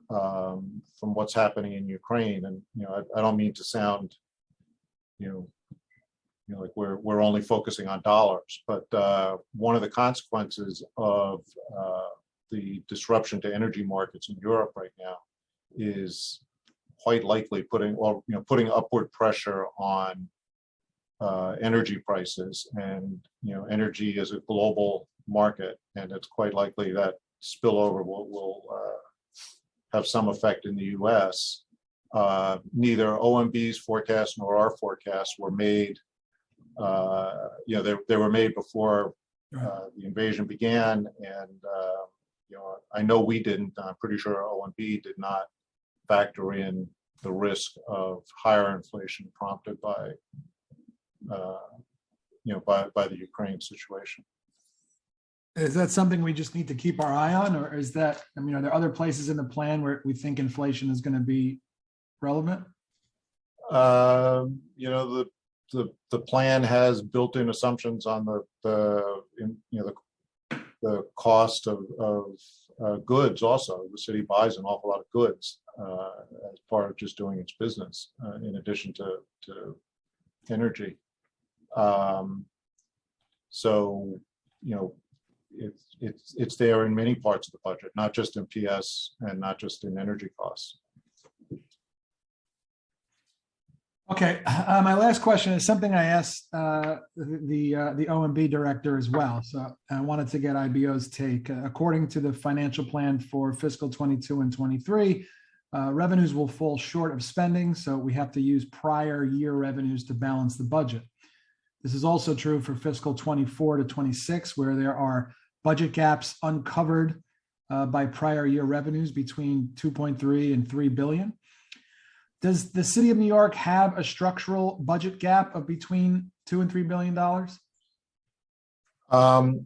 from what's happening in Ukraine, and I don't mean to sound like we're only focusing on dollars, but one of the consequences of the disruption to energy markets in Europe right now is quite likely putting upward pressure on energy prices. And energy is a global market, and it's quite likely that spillover will have some effect in the U.S. Neither OMB's forecast nor our forecasts were made. They were made before the invasion began, and I know we didn't. I'm pretty sure OMB did not factor in the risk of higher inflation prompted by the Ukraine situation. Is that something we just need to keep our eye on, or is that, are there other places in the plan where we think inflation is going to be relevant? The plan has built-in assumptions on the cost of goods. Also, the city buys an awful lot of goods as part of just doing its business, in addition to energy. So it's there in many parts of the budget, not just in PS and not just in energy costs. Okay, my last question is something I asked the OMB director as well. So I wanted to get IBO's take. According to the financial plan for fiscal 22 and 23, revenues will fall short of spending, so we have to use prior year revenues to balance the budget. This is also true for fiscal 24 to 26, where there are budget gaps uncovered by prior year revenues between 2.3 and 3 billion. Does the city of New York have a structural budget gap of between $2 and $3 billion?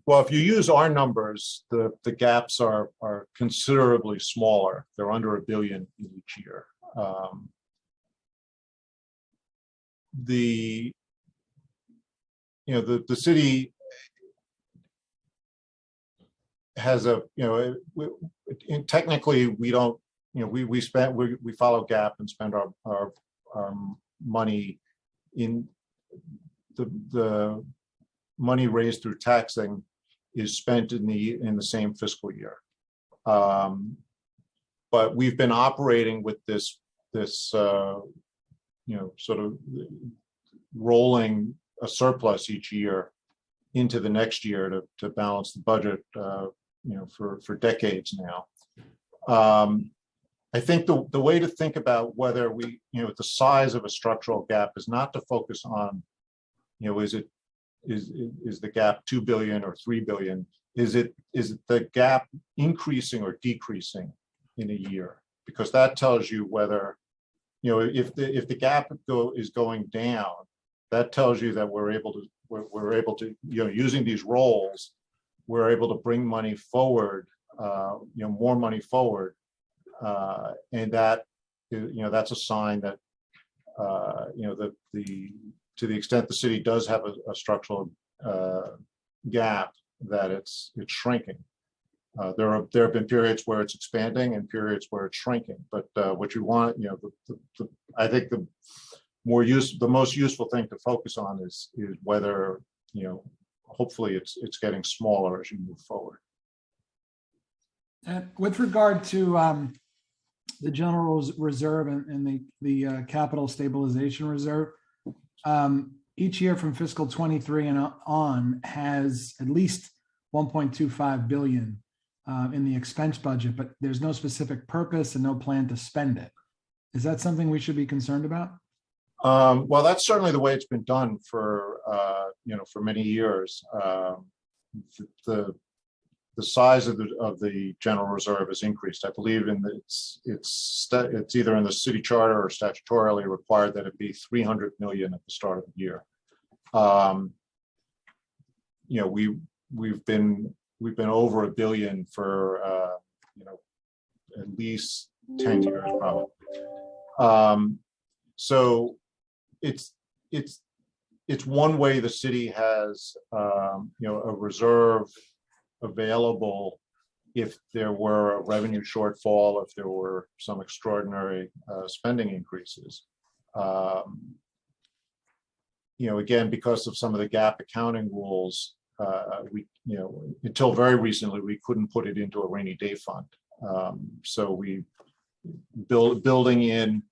Well, if you use our numbers, the gaps are considerably smaller. They're under $1 billion each year. The city has technically we don't. We follow GAAP and spend our money in the money raised through taxing is spent in the same fiscal year. But we've been operating with this sort of rolling a surplus each year into the next year to balance the budget for decades now. I think the way to think about whether the size of a structural gap is not to focus on, is the gap 2 billion or 3 billion? Is the gap increasing or decreasing in a year? Because that tells you whether, if the gap is going down, that tells you that we're able to using these rolls, we're able to bring money forward, more money forward. And that, that's a sign that, to the extent the city does have a structural gap, that it's shrinking. There have been periods where it's expanding and periods where it's shrinking. But what you want, I think the most useful thing to focus on is whether, hopefully it's getting smaller as you move forward. And with regard to the general reserve and the capital stabilization reserve, each year from fiscal 23 and on has at least 1.25 billion in the expense budget, but there's no specific purpose and no plan to spend it. Is that something we should be concerned about? Well, that's certainly the way it's been done for many years. The size of the general reserve has increased. I believe it's either in the city charter or statutorily required that it be 300 million at the start of the year. We've been over $1 billion for at least 10 years probably. So it's one way the city has a reserve available if there were a revenue shortfall, if there were some extraordinary spending increases. Again, because of some of the GAAP accounting rules, until very recently, we couldn't put it into a rainy day fund. So we building in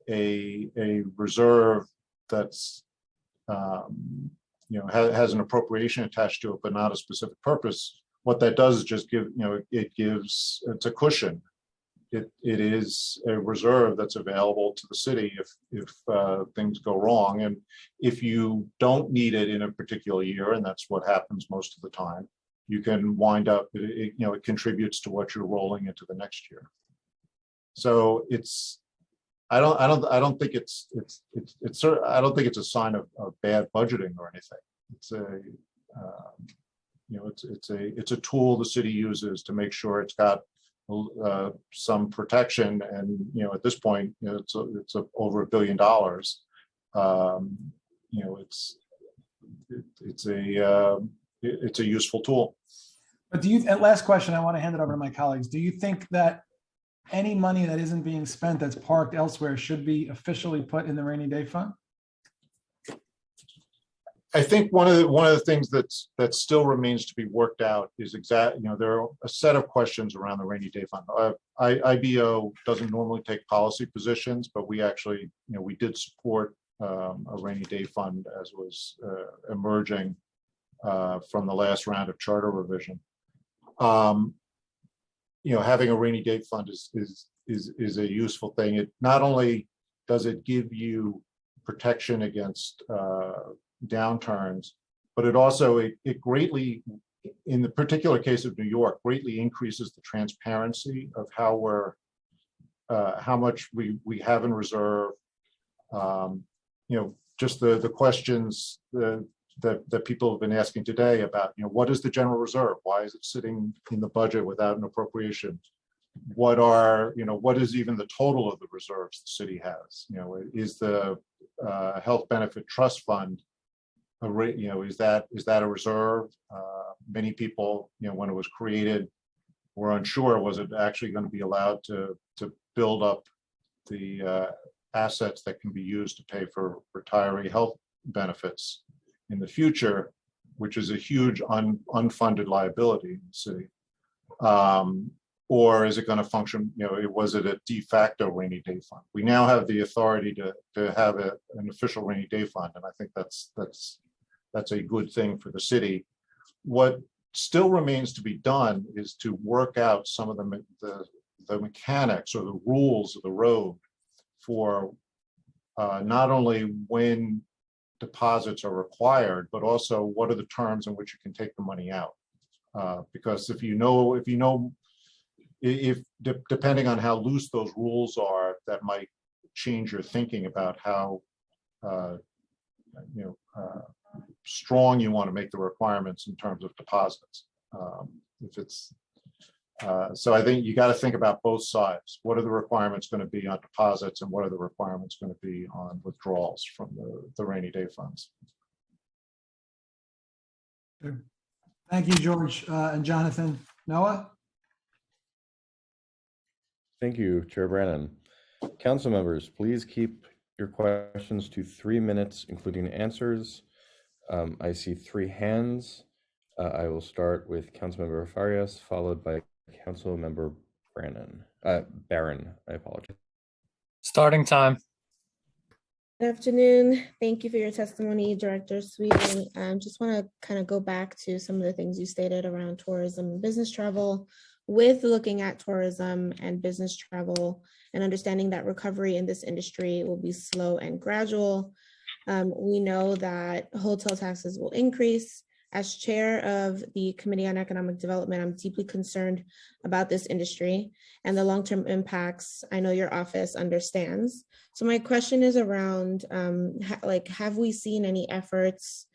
a reserve that's has an appropriation attached to it, but not a specific purpose. What that does is just give, it's a cushion. It is a reserve that's available to the city if things go wrong. And if you don't need it in a particular year, and that's what happens most of the time, you can wind up, it contributes to what you're rolling into the next year. So I don't think it's a sign of bad budgeting or anything. It's a tool the city uses to make sure it's got some protection, and at this point, it's over $1 billion. It's a useful tool. But last question, I want to hand it over to my colleagues. Do you think that any money that isn't being spent that's parked elsewhere should be officially put in the rainy day fund? I think one of the things that still remains to be worked out is there are a set of questions around the rainy day fund. IBO doesn't normally take policy positions, but we actually, we did support a rainy day fund as was emerging from the last round of charter revision. Having a rainy day fund is a useful thing. It not only does it give you protection against downturns, but it also it greatly, in the particular case of New York, greatly increases the transparency of how much we have in reserve. Just the questions that people have been asking today about, what is the general reserve? Why is it sitting in the budget without an appropriation? What is even the total of the reserves the city has? Is the health benefit trust fund, is that a reserve? Many people, when it was created, were unsure, was it actually going to be allowed to build up the assets that can be used to pay for retiree health benefits in the future, which is a huge unfunded liability in the city. Or is it going to function, was it a de facto rainy day fund? We now have the authority to have an official rainy day fund, and I think that's a good thing for the city. What still remains to be done is to work out some of the mechanics or the rules of the road for not only when deposits are required, but also what are the terms in which you can take the money out. Because if depending on how loose those rules are, that might change your thinking about how strong you want to make the requirements in terms of deposits. So I think you got to think about both sides. What are the requirements going to be on deposits, and what are the requirements going to be on withdrawals from the rainy day funds? Thank you, George and Jonathan. Noah? Thank you, Chair Brannan. Council members, please keep your questions to 3 minutes, including answers. I see 3 hands. I will start with Councilmember Farias, followed by Councilmember Barron. I apologize. Starting time. Good afternoon. Thank you for your testimony, Director Sweeting. Just want to kind of go back to some of the things you stated around tourism and business travel. With looking at tourism and business travel and understanding that recovery in this industry will be slow and gradual, we know that hotel taxes will increase. As chair of the Committee on Economic Development, I'm deeply concerned about this industry and the long-term impacts I know your office understands. So my question is around, have we seen any efforts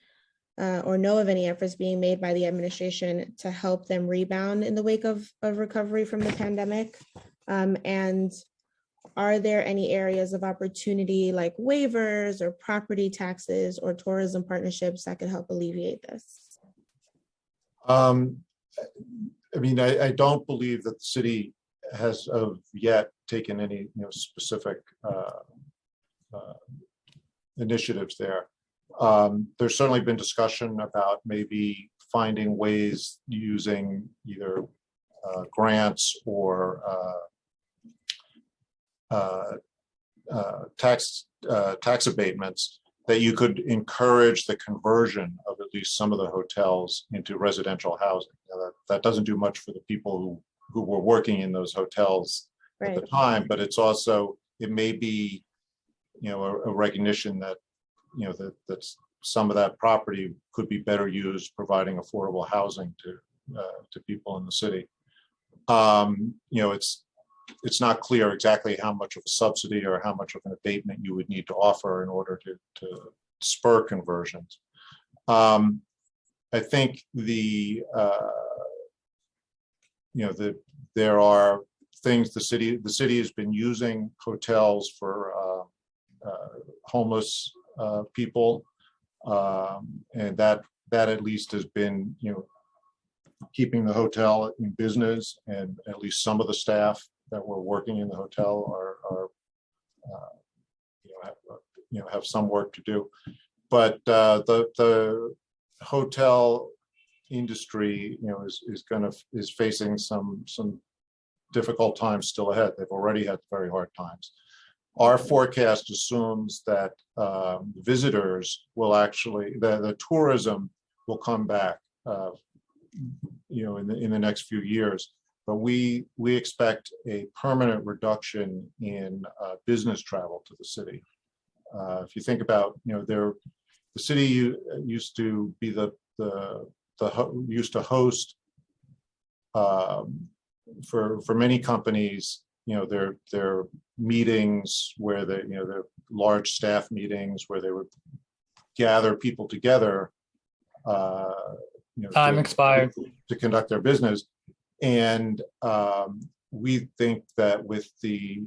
or know of any efforts being made by the administration to help them rebound in the wake of recovery from the pandemic? And are there any areas of opportunity like waivers or property taxes or tourism partnerships that could help alleviate this? I don't believe that the city has yet taken any specific initiatives there. There's certainly been discussion about maybe finding ways using either grants or tax abatements that you could encourage the conversion of at least some of the hotels into residential housing. That doesn't do much for the people who were working in those hotels at the time, but it's also, it may be, a recognition that, that some of that property could be better used providing affordable housing to people in the city. It's not clear exactly how much of a subsidy or how much of an abatement you would need to offer in order to spur conversions. I think there are things the city has been using hotels for homeless people, and that at least has been keeping the hotel in business, and at least some of the staff that were working in the hotel have some work to do. But the hotel industry is facing some difficult times still ahead. They've already had very hard times. Our forecast assumes that visitors will actually, the tourism will come back, in the next few years. But we expect a permanent reduction in business travel to the city. If you think about, the city used to be used to host for many companies, their meetings where their large staff meetings where they would gather people together. Time expired. To conduct their business, and we think that with the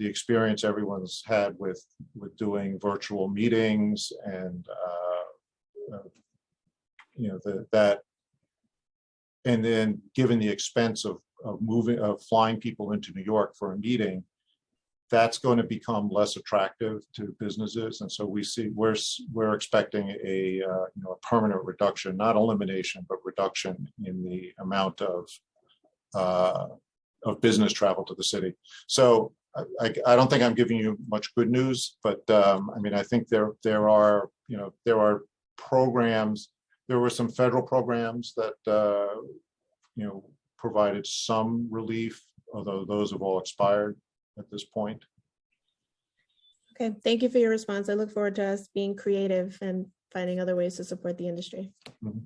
experience everyone's had with doing virtual meetings and that, and then given the expense of flying people into New York for a meeting, that's going to become less attractive to businesses. And so we're expecting a permanent reduction, not elimination, but reduction in the amount of business travel to the city. So I don't think I'm giving you much good news, but I think there are programs. There were some federal programs that provided some relief, although those have all expired at this point. Okay, thank you for your response. I look forward to us being creative and finding other ways to support the industry. Mm-hmm.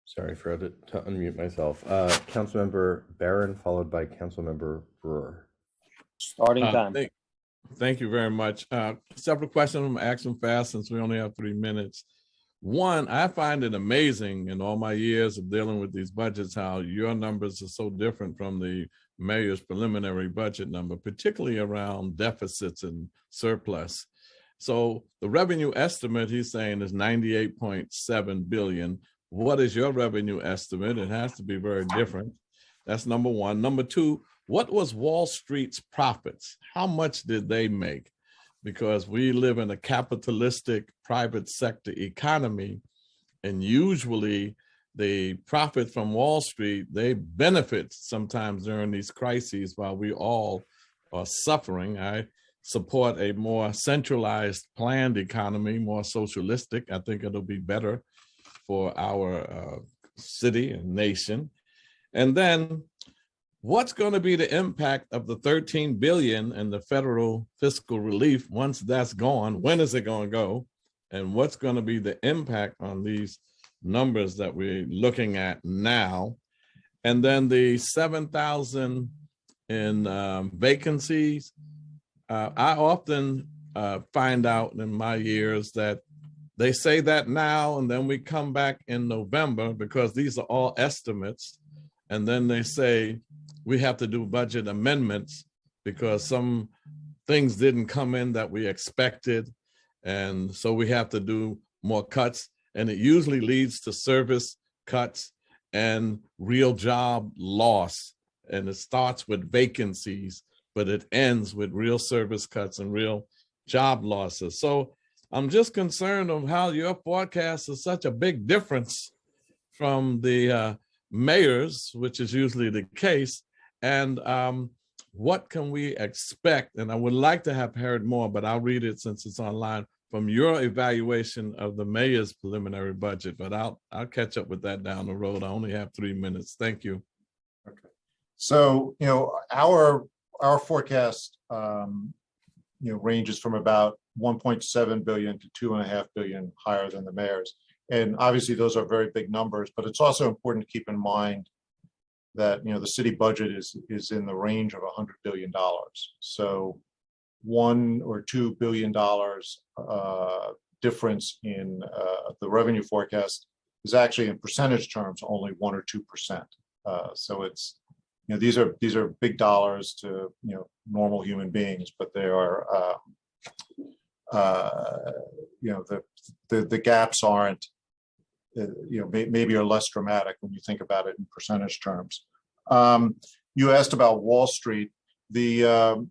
Sorry, Fred, to unmute myself. Councilmember Barron, followed by Councilmember Brewer. Starting time. Thank you very much. Several questions. I'm gonna ask them fast since we only have 3 minutes. One, I find it amazing in all my years of dealing with these budgets, how your numbers are so different from the mayor's preliminary budget number, particularly around deficits and surplus. So the revenue estimate he's saying is 98.7 billion. What is your revenue estimate? It has to be very different. That's number one. Number two, what was Wall Street's profits? How much did they make? Because we live in a capitalistic private sector economy, and usually the profit from Wall Street, they benefit sometimes during these crises while we all are suffering. I support a more centralized planned economy, more socialistic. I think it'll be better for our city and nation. And then what's going to be the impact of the 13 billion in the federal fiscal relief once that's gone? When is it going to go? And what's going to be the impact on these numbers that we're looking at now? And then the 7,000 in vacancies. I often find out in my years that they say that now, and then we come back in November because these are all estimates. And then they say, we have to do budget amendments because some things didn't come in that we expected. And so we have to do more cuts. And it usually leads to service cuts and real job loss. And it starts with vacancies, but it ends with real service cuts and real job losses. So I'm just concerned of how your forecast is such a big difference from the mayor's, which is usually the case. And what can we expect? And I would like to have heard more, but I'll read it since it's online, from your evaluation of the mayor's preliminary budget. But I'll catch up with that down the road. I only have 3 minutes. Thank you. Okay. So, our forecast, ranges from about 1.7 billion to 2.5 billion higher than the mayor's. And obviously those are very big numbers, but it's also important to keep in mind that, the city budget is in the range of $100 billion. So $1 or $2 billion difference in the revenue forecast is actually in percentage terms only 1 or 2%. So it's, these are big dollars to normal human beings, but they are the gaps aren't maybe are less dramatic when you think about it in percentage terms. You asked about Wall Street. The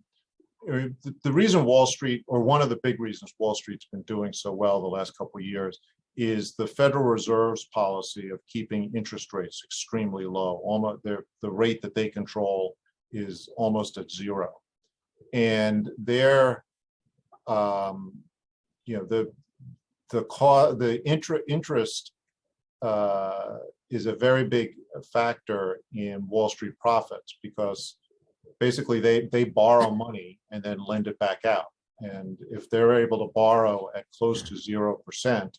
reason Wall Street, or one of the big reasons Wall Street's been doing so well the last couple of years, is the Federal Reserve's policy of keeping interest rates extremely low. Almost the rate that they control is almost at zero. And their, interest is a very big factor in Wall Street profits, because basically they borrow money and then lend it back out. And if they're able to borrow at close to 0%,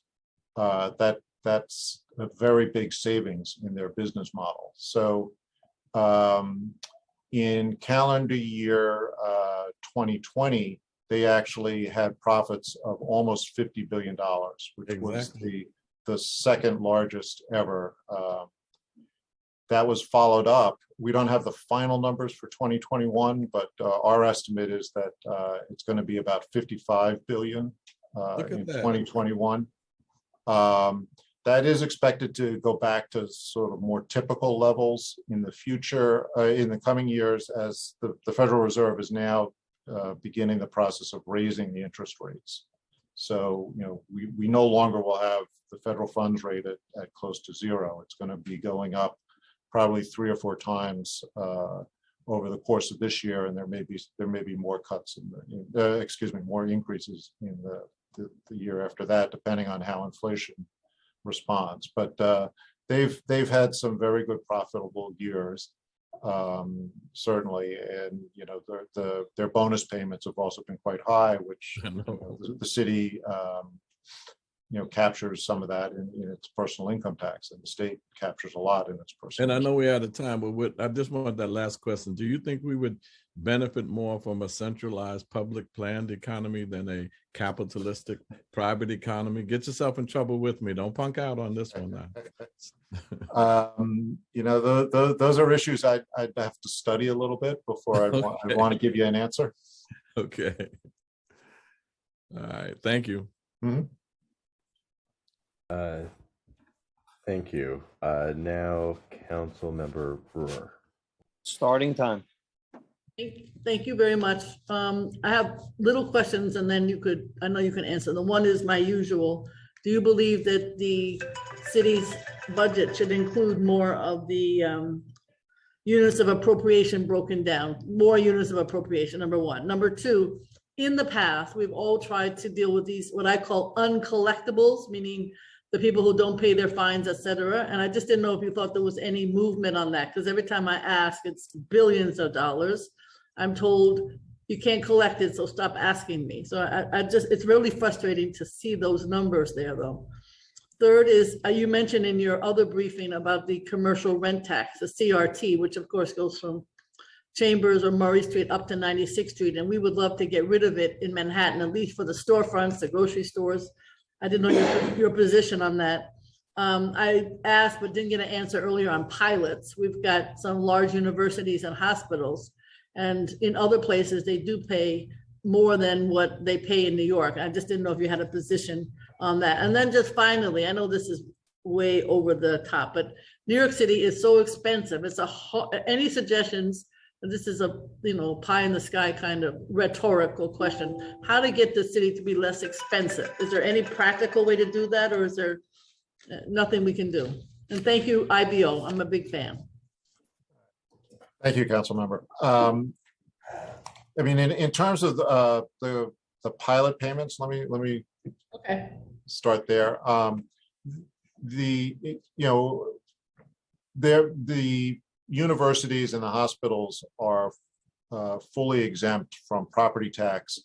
that's a very big savings in their business model. So in calendar year 2020, they actually had profits of almost $50 billion, which was the second largest ever. That was followed up. We don't have the final numbers for 2021, but our estimate is that it's going to be about 55 billion in 2021. That is expected to go back to sort of more typical levels in the future, in the coming years, as the Federal Reserve is now beginning the process of raising the interest rates. So, we no longer will have the federal funds rate at close to zero. It's going to be going up probably 3 or 4 times over the course of this year, and there may be more cuts more increases in the year after that, depending on how inflation responds. But they've had some very good profitable years, certainly, and their bonus payments have also been quite high, which the city captures some of that in its personal income tax, and the state captures a lot in its personal. And I know we're out of time, but I just want that last question. Do you think we would benefit more from a centralized public planned economy than a capitalistic private economy? Get yourself in trouble with me. Don't punk out on this one now. Those are issues I'd have to study a little bit before I want to give you an answer. Okay. All right. Thank you. Mm-hmm. Thank you. Now, Council Member Brewer. Starting time. Thank you very much. I have little questions, and then I know you can answer them. One is my usual. Do you believe that the city's budget should include more of the units of appropriation broken down, more units of appropriation, number one? Number two, in the past, we've all tried to deal with these, what I call uncollectibles, meaning the people who don't pay their fines, et cetera. And I just didn't know if you thought there was any movement on that, because every time I ask, it's billions of dollars. I'm told you can't collect it, so stop asking me. So it's really frustrating to see those numbers there, though. Third is, you mentioned in your other briefing about the commercial rent tax, the CRT, which of course goes from Chambers or Murray Street up to 96th Street. And we would love to get rid of it in Manhattan, at least for the storefronts, the grocery stores. I didn't know your position on that. I asked, but didn't get an answer earlier on pilots. We've got some large universities and hospitals, and in other places, they do pay more than what they pay in New York. I just didn't know if you had a position on that. And then just finally, I know this is way over the top, but New York City is so expensive. It's any suggestions? This is a pie in the sky kind of rhetorical question. How to get the city to be less expensive? Is there any practical way to do that, or is there nothing we can do? And thank you, IBO. I'm a big fan. Thank you, Council Member. In terms of the pilot payments, let me start there. The universities and the hospitals are fully exempt from property tax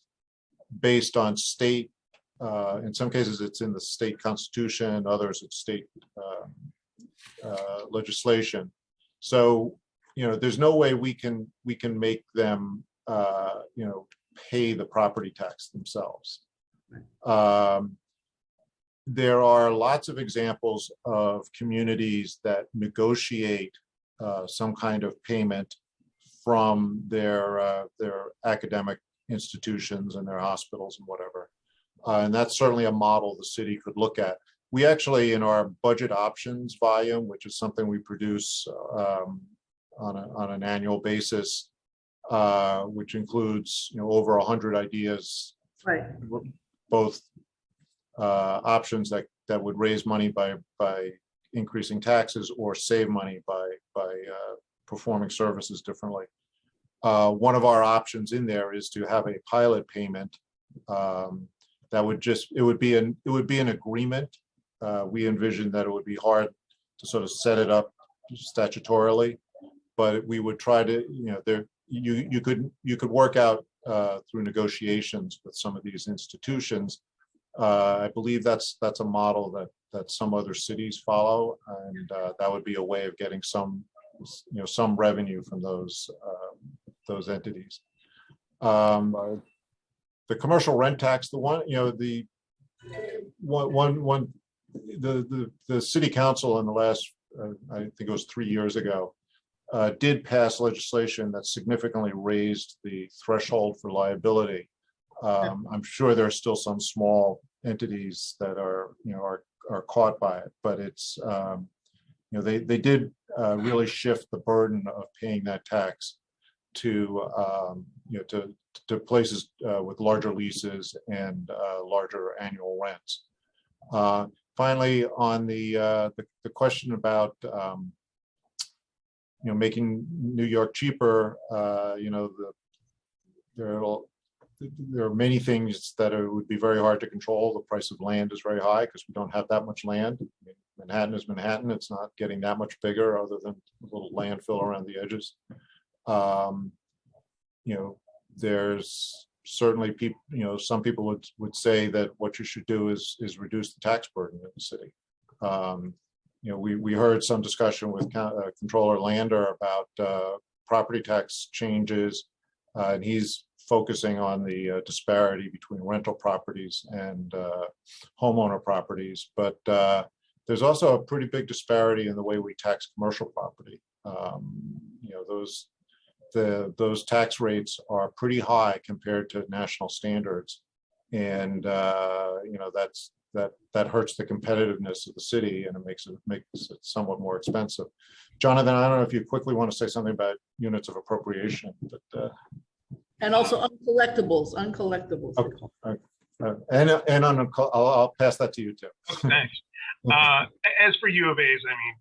based on state, in some cases it's in the state constitution, others it's state legislation. So, there's no way we can make them, pay the property tax themselves. There are lots of examples of communities that negotiate some kind of payment from their academic institutions and their hospitals and whatever. And that's certainly a model the city could look at. We actually, in our budget options volume, which is something we produce on an annual basis, which includes over 100 ideas, right? Both options that that would raise money by increasing taxes or save money by performing services differently. One of our options in there is to have a pilot payment that would it would be an agreement. We envision that it would be hard to sort of set it up statutorily, but we would try to, you could work out through negotiations with some of these institutions. I believe that's a model that some other cities follow, and that would be a way of getting some revenue from those entities. The commercial rent tax, the city council in the last, I think it was 3 years ago, did pass legislation that significantly raised the threshold for liability. I'm sure there are still some small entities that are caught by it, but it's they did really shift the burden of paying that tax to places with larger leases and larger annual rents. Finally, on the question about making New York cheaper, there are many things that would be very hard to control. The price of land is very high because we don't have that much land. Manhattan is Manhattan. It's not getting that much bigger other than a little landfill around the edges. There's certainly people, some people would say that what you should do is reduce the tax burden in the city. We heard some discussion with Controller Lander about property tax changes, and he's focusing on the disparity between rental properties and homeowner properties. But there's also a pretty big disparity in the way we tax commercial property. Those tax rates are pretty high compared to national standards, and that hurts the competitiveness of the city, and it makes it somewhat more expensive. Jonathan, I don't know if you quickly want to say something about units of appropriation, but and also uncollectibles. Okay. I'll pass that to you too. Thanks. As for U of A's, I mean,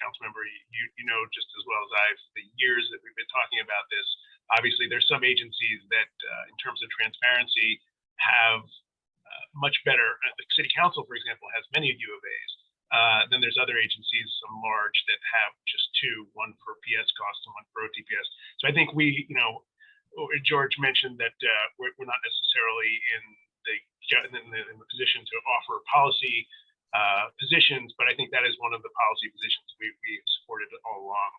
Councilmember, you know just as well as I, for the years that we've been talking about this, obviously there's some agencies that, in terms of transparency, have much better. The City Council, for example, has many U of A's. Then there's other agencies, some large, that have just two, one for PS costs and one for OTPS. So I think George mentioned that we're not necessarily in the position to offer policy positions, but I think that is one of the policy positions we supported all along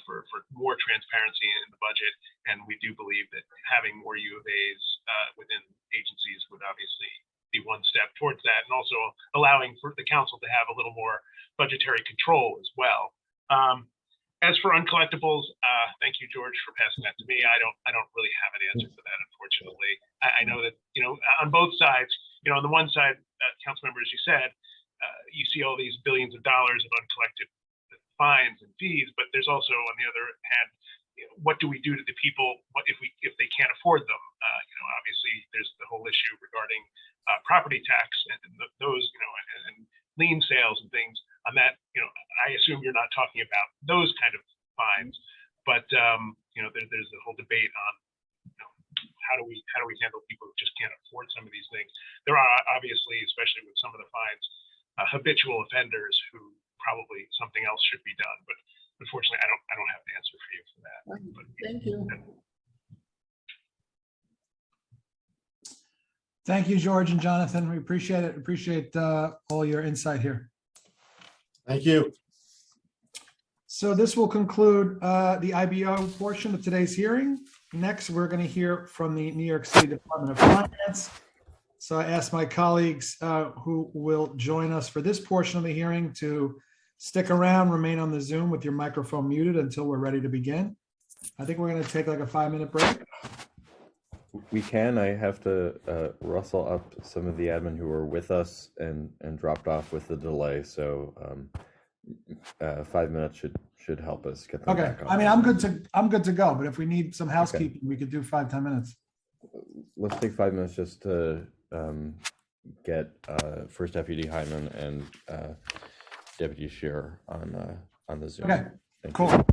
for more transparency in the budget. And we do believe that having more U of A's within agencies would obviously be one step towards that, and also allowing for the council to have a little more budgetary control as well. As for uncollectibles, thank you, George, for passing that to me. I don't really have an answer for that, unfortunately. I know that on both sides, on the one side, Councilmember, as you said, you see all these billions of dollars of uncollected fines and fees, but there's also, on the other hand, what do we do to the people if they can't afford them? Obviously, there's the whole issue regarding property tax and those, and lien sales and things. On that, I assume you're not talking about those kind of fines, but there's the whole debate on how do we handle people who just can't afford some of these things. There are obviously, especially with some of the fines, habitual offenders who probably something else should be done, but unfortunately, I don't have an answer for you for that. But, thank you. Thank you, George and Jonathan. We appreciate it. Appreciate all your insight here. Thank you. So this will conclude the IBO portion of today's hearing. Next, we're going to hear from the New York City Department of Finance. So I ask my colleagues who will join us for this portion of the hearing to stick around, remain on the Zoom with your microphone muted until we're ready to begin. I think we're going to take like a 5-minute break. We can. I have to rustle up some of the admin who were with us and dropped off with the delay. So 5 minutes should help us get them back on. I mean, I'm good to go. But if we need some housekeeping, we could do 5-10 minutes. Let's take 5 minutes just to get First Deputy Hyman and Deputy Scheer on the Zoom. Okay, Thank cool. you.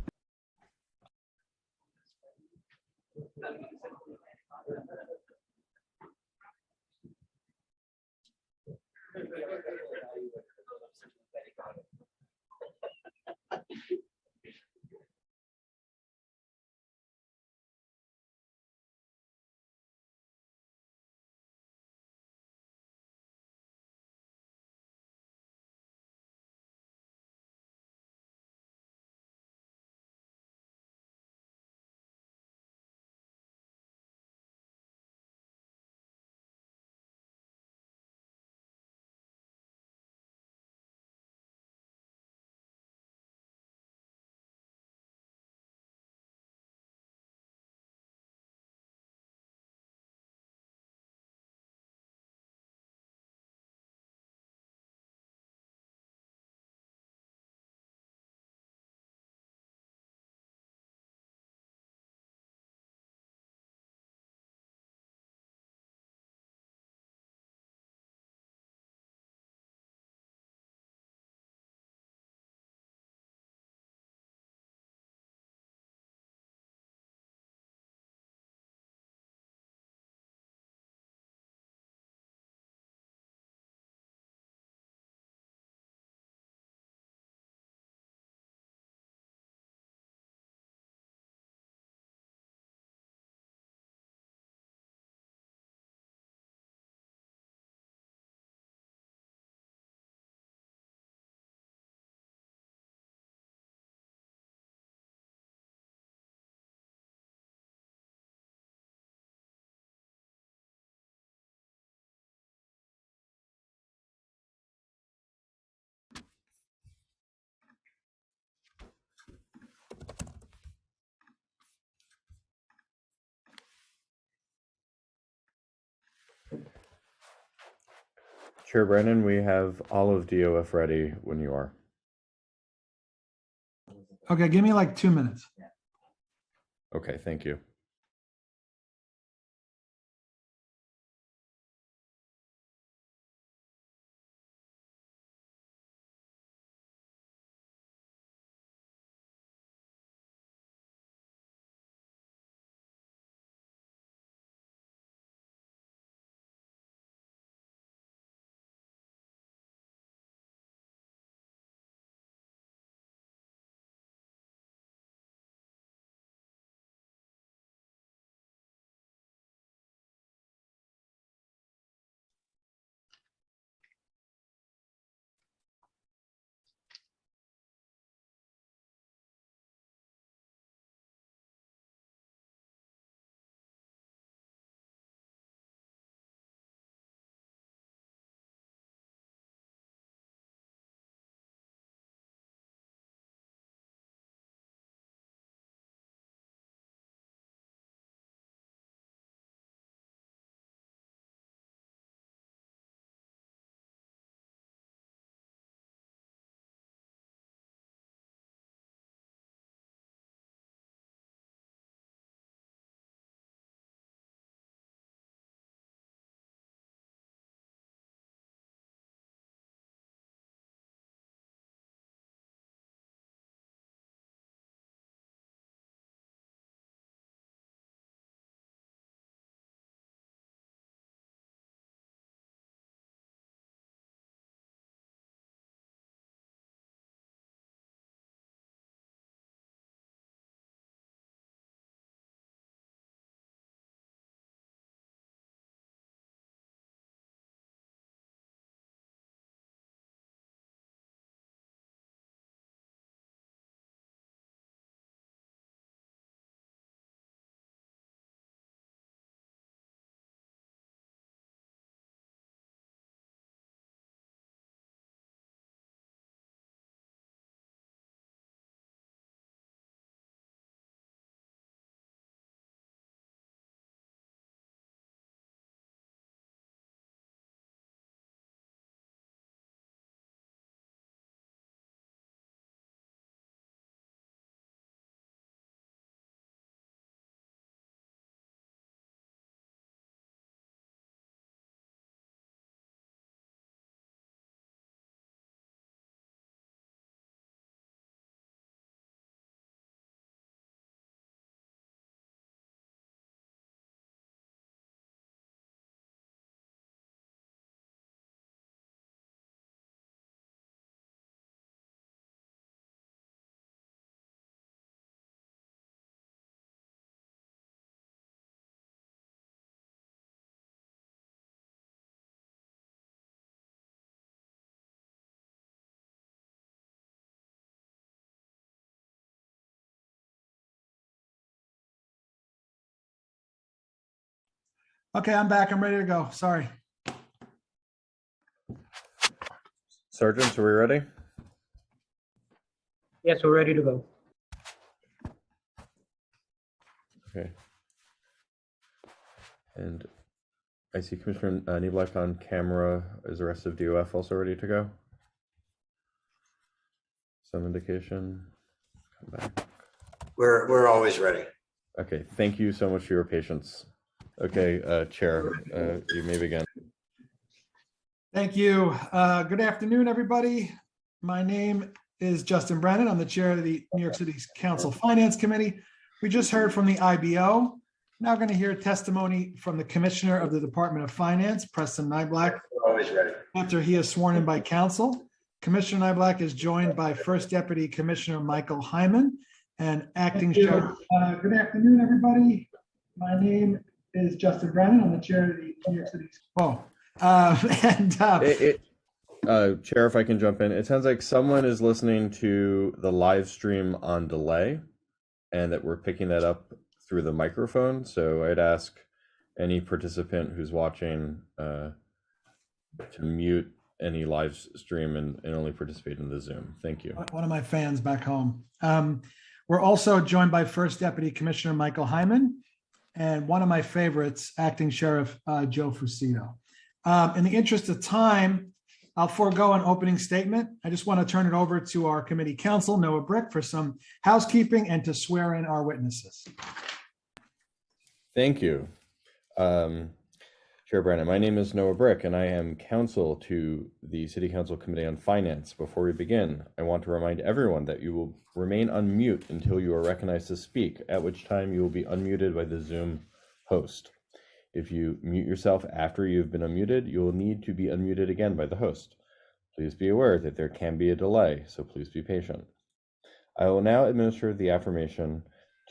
Chair Brennan, we have all of DOF ready when you are. Okay, give me like 2 minutes. Okay, thank you. Okay, I'm back. I'm ready to go. Sorry. Sergeants, are we ready? Yes, we're ready to go. Okay. And I see Commissioner Neeblack on camera. Is the rest of DOF also ready to go? Some indication. Come back. We're always ready. Okay, thank you so much for your patience. Okay, Chair, you may begin. Thank you. Good afternoon, everybody. My name is Justin Brennan. I'm the chair of the New York City Council Finance Committee. We just heard from the IBO. Now going to hear testimony from the Commissioner of the Department of Finance, Preston Niblack. Always ready. After he is sworn in by council. Commissioner Niblack is joined by First Deputy Commissioner Michael Hyman and Acting Sheriff. Good afternoon, everybody. My name is Justin Brennan. I'm the chair of the New York City. Chair, if I can jump in, it sounds like someone is listening to the live stream on delay and that we're picking that up through the microphone. So I'd ask any participant who's watching to mute any live stream and only participate in the Zoom. Thank you. One of my fans back home. We're also joined by First Deputy Commissioner Michael Hyman and one of my favorites, Acting Sheriff Joe Fucito. In the interest of time, I'll forego an opening statement. I just want to turn it over to our committee counsel, Noah Brick, for some housekeeping and to swear in our witnesses. Thank you. Chair Brennan, my name is Noah Brick and I am counsel to the City Council Committee on Finance. Before we begin, I want to remind everyone that you will remain on mute until you are recognized to speak, at which time you will be unmuted by the Zoom host. If you mute yourself after you've been unmuted, you will need to be unmuted again by the host. Please be aware that there can be a delay, so please be patient. I will now administer the affirmation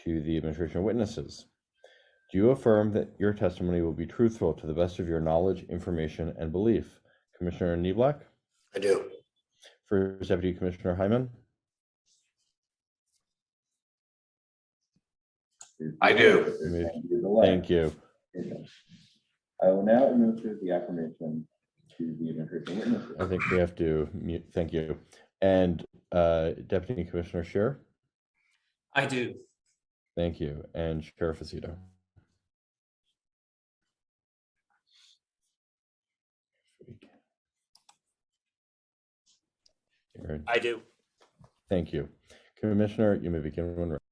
to the administration witnesses. Do you affirm that your testimony will be truthful to the best of your knowledge, information, and belief? Commissioner Neeblack? I do. First Deputy Commissioner Hyman? I do. Thank you. I will now administer the affirmation to the administration witnesses. I think we have to mute. Thank you. And Deputy Commissioner Scheer? I do. Thank you. And Sheriff Fucito? I do. Thank you. Commissioner, you may begin when ready.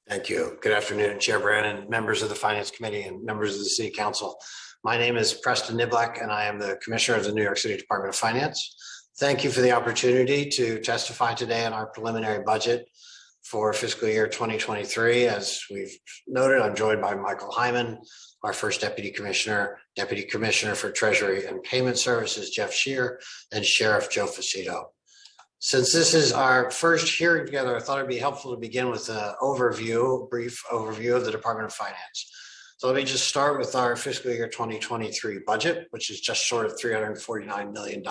Thank you. Good afternoon, Chair Brannon, members of the Finance Committee, and members of the City Council. My name is Preston Niblack, and I am the Commissioner of the New York City Department of Finance. Thank you for the opportunity to testify today on our preliminary budget for fiscal year 2023. As we've noted, I'm joined by Michael Hyman, our First Deputy Commissioner for Treasury and Payment Services, Jeff Scheer, and Sheriff Joe Fucito. Since this is our first hearing together, I thought it'd be helpful to begin with a brief overview of the Department of Finance. So let me just start with our fiscal year 2023 budget, which is just short of $349 million.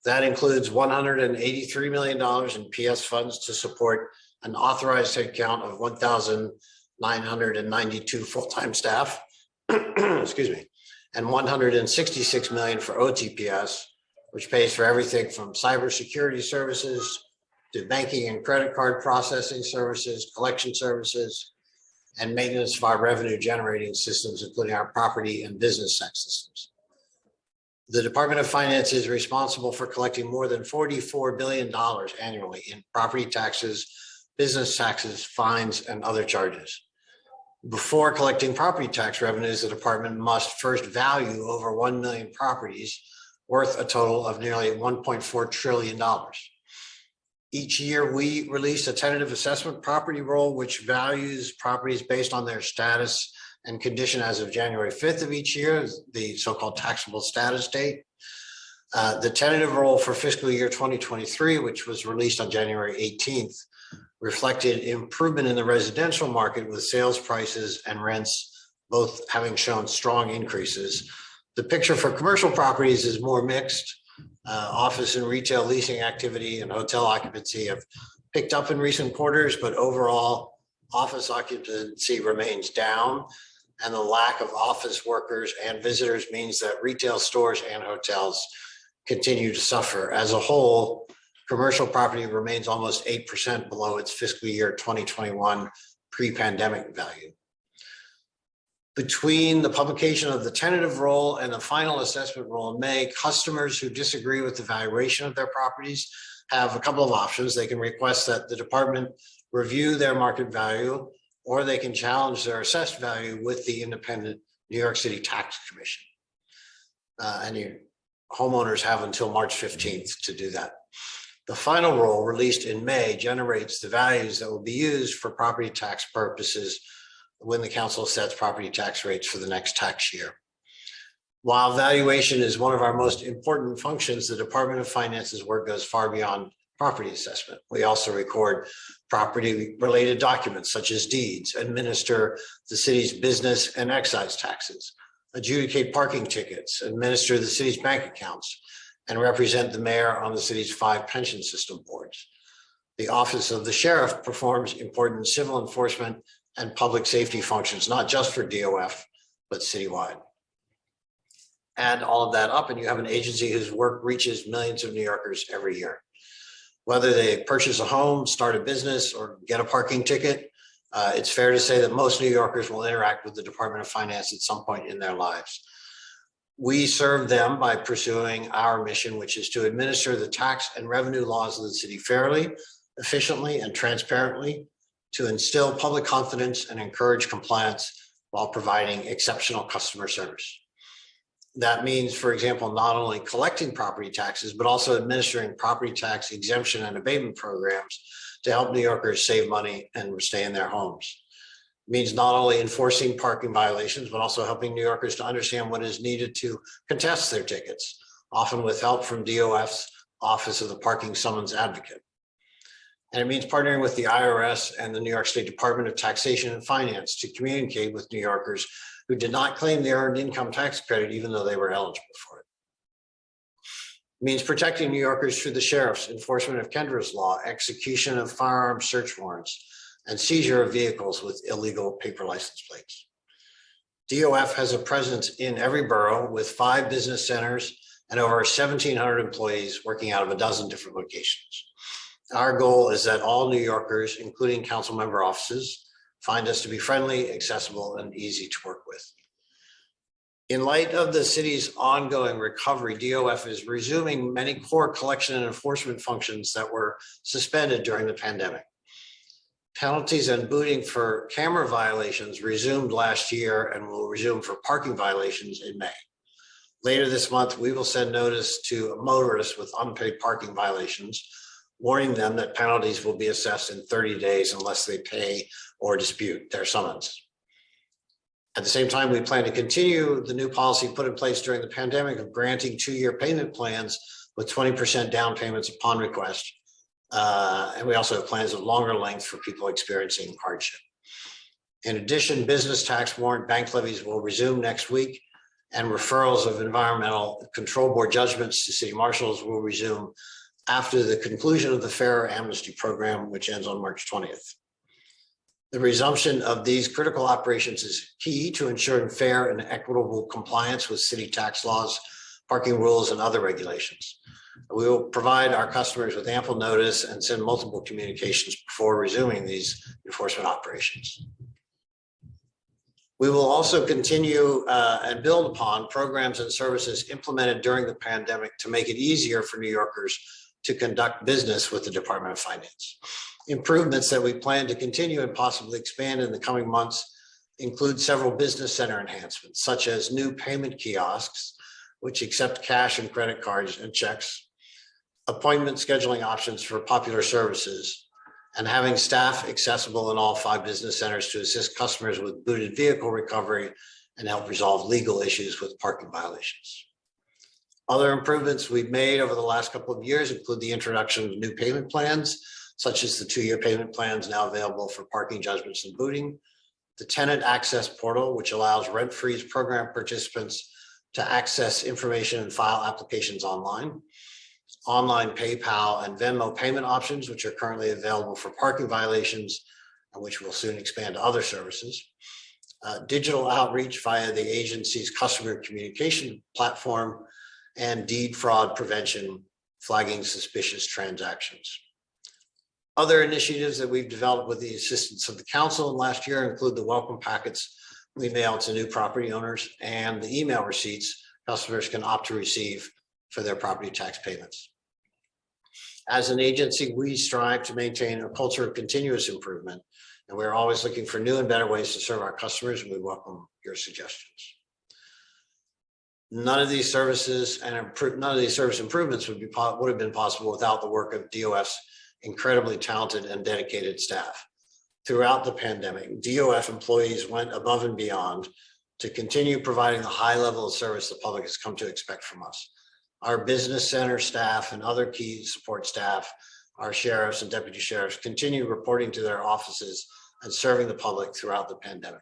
That includes $183 million in PS funds to support an authorized headcount of 1,992 full-time staff, excuse me, and $166 million for OTPS, which pays for everything from cybersecurity services to banking and credit card processing services, collection services, and maintenance of our revenue generating systems, including our property and business tax systems. The Department of Finance is responsible for collecting more than $44 billion annually in property taxes, business taxes, fines, and other charges. Before collecting property tax revenues, the department must first value over 1 million properties worth a total of nearly $1.4 trillion. Each year, we release a tentative assessment property roll, which values properties based on their status and condition as of January 5th of each year, the so-called taxable status date. The tentative roll for fiscal year 2023, which was released on January 18th, reflected improvement in the residential market with sales prices and rents both having shown strong increases. The picture for commercial properties is more mixed. Office and retail leasing activity and hotel occupancy have picked up in recent quarters, but overall office occupancy remains down. and the lack of office workers and visitors means that retail stores and hotels continue to suffer. As a whole, commercial property remains almost 8% below its fiscal year 2021 pre-pandemic value. Between the publication of the tentative roll and the final assessment roll in May, customers who disagree with the valuation of their properties have a couple of options. They can request that the department review their market value, or they can challenge their assessed value with the independent New York City Tax Commission. And homeowners have until March 15th to do that. The final roll, released in May, generates the values that will be used for property tax purposes when the council sets property tax rates for the next tax year. While valuation is one of our most important functions, the Department of Finance's work goes far beyond property assessment. We also record property-related documents such as deeds, administer the city's business and excise taxes, adjudicate parking tickets, administer the city's bank accounts, and represent the mayor on the city's 5 pension system boards. The Office of the Sheriff performs important civil enforcement and public safety functions, not just for DOF, but citywide. Add all of that up and you have an agency whose work reaches millions of New Yorkers every year. Whether they purchase a home, start a business, or get a parking ticket, it's fair to say that most New Yorkers will interact with the Department of Finance at some point in their lives. We serve them by pursuing our mission, which is to administer the tax and revenue laws of the city fairly, efficiently, and transparently, to instill public confidence and encourage compliance while providing exceptional customer service. That means, for example, not only collecting property taxes, but also administering property tax exemption and abatement programs to help New Yorkers save money and stay in their homes. It means not only enforcing parking violations, but also helping New Yorkers to understand what is needed to contest their tickets, often with help from DOF's Office of the Parking Summons Advocate. And it means partnering with the IRS and the New York State Department of Taxation and Finance to communicate with New Yorkers who did not claim the earned income tax credit, even though they were eligible for it. It means protecting New Yorkers through the sheriff's enforcement of Kendra's law, execution of firearm search warrants, and seizure of vehicles with illegal paper license plates. DOF has a presence in every borough with 5 business centers and over 1,700 employees working out of a dozen different locations. Our goal is that all New Yorkers, including council member offices, find us to be friendly, accessible, and easy to work with. In light of the city's ongoing recovery, DOF is resuming many core collection and enforcement functions that were suspended during the pandemic. Penalties and booting for camera violations resumed last year and will resume for parking violations in May. Later this month, we will send notice to motorists with unpaid parking violations, warning them that penalties will be assessed in 30 days unless they pay or dispute their summons. At the same time, we plan to continue the new policy put in place during the pandemic of granting 2-year payment plans with 20% down payments upon request. And we also have plans of longer length for people experiencing hardship. In addition, business tax warrant bank levies will resume next week, and referrals of environmental control board judgments to city marshals will resume after the conclusion of the Fair Amnesty Program, which ends on March 20th. The resumption of these critical operations is key to ensuring fair and equitable compliance with city tax laws, parking rules, and other regulations. We will provide our customers with ample notice and send multiple communications before resuming these enforcement operations. We will also continue and build upon programs and services implemented during the pandemic to make it easier for New Yorkers to conduct business with the Department of Finance. Improvements that we plan to continue and possibly expand in the coming months include several business center enhancements, such as new payment kiosks, which accept cash and credit cards and checks, appointment scheduling options for popular services, and having staff accessible in all 5 business centers to assist customers with booted vehicle recovery and help resolve legal issues with parking violations. Other improvements we've made over the last couple of years include the introduction of new payment plans, such as the 2-year payment plans now available for parking judgments and booting, the tenant access portal, which allows rent freeze program participants to access information and file applications online PayPal and Venmo payment options, which are currently available for parking violations and which will soon expand to other services. digital outreach via the agency's customer communication platform, and deed fraud prevention, flagging suspicious transactions. Other initiatives that we've developed with the assistance of the council in last year include the welcome packets we mail to new property owners and the email receipts customers can opt to receive for their property tax payments. As an agency, we strive to maintain a culture of continuous improvement, and we're always looking for new and better ways to serve our customers, and we welcome your suggestions. None of these services and none of these service improvements would have been possible without the work of DOF's incredibly talented and dedicated staff. Throughout the pandemic, DOF employees went above and beyond to continue providing the high level of service the public has come to expect from us. Our business center staff and other key support staff, our sheriffs and deputy sheriffs, continue reporting to their offices and serving the public throughout the pandemic.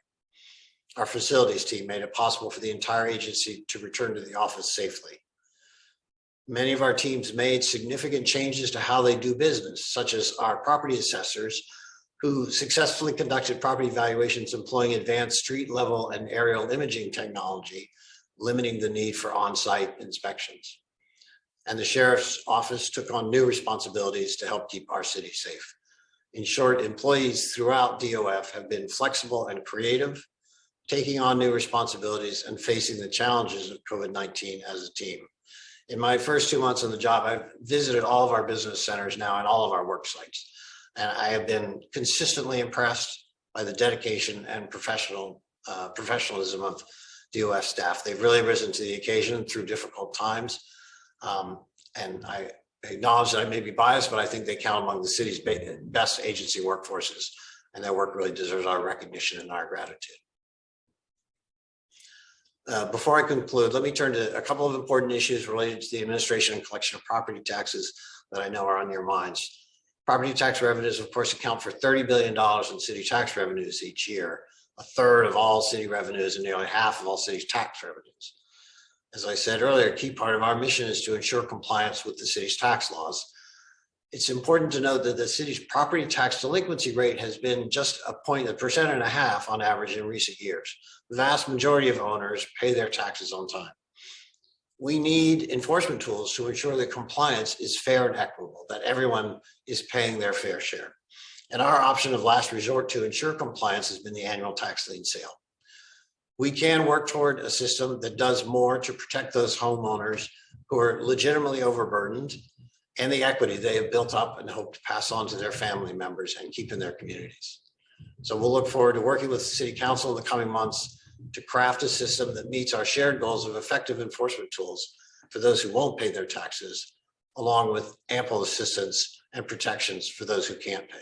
Our facilities team made it possible for the entire agency to return to the office safely. Many of our teams made significant changes to how they do business, such as our property assessors, who successfully conducted property valuations employing advanced street level and aerial imaging technology, limiting the need for on-site inspections. And the sheriff's office took on new responsibilities to help keep our city safe. In short, employees throughout DOF have been flexible and creative, taking on new responsibilities and facing the challenges of COVID-19 as a team. In my first 2 months on the job, I've visited all of our business centers now and all of our work sites. And I have been consistently impressed by the dedication and professionalism of DOF staff. They've really risen to the occasion through difficult times. And I acknowledge that I may be biased, but I think they count among the city's best agency workforces, and their work really deserves our recognition and our gratitude. Before I conclude, let me turn to a couple of important issues related to the administration and collection of property taxes that I know are on your minds. Property tax revenues, of course, account for $30 billion in city tax revenues each year, a third of all city revenues and nearly half of all city tax revenues. As I said earlier, a key part of our mission is to ensure compliance with the city's tax laws. It's important to note that the city's property tax delinquency rate has been just 1.5% on average in recent years. The vast majority of owners pay their taxes on time. We need enforcement tools to ensure that compliance is fair and equitable, that everyone is paying their fair share. And our option of last resort to ensure compliance has been the annual tax lien sale. We can work toward a system that does more to protect those homeowners who are legitimately overburdened and the equity they have built up and hope to pass on to their family members and keep in their communities. So we'll look forward to working with the City Council in the coming months to craft a system that meets our shared goals of effective enforcement tools for those who won't pay their taxes, along with ample assistance and protections for those who can't pay.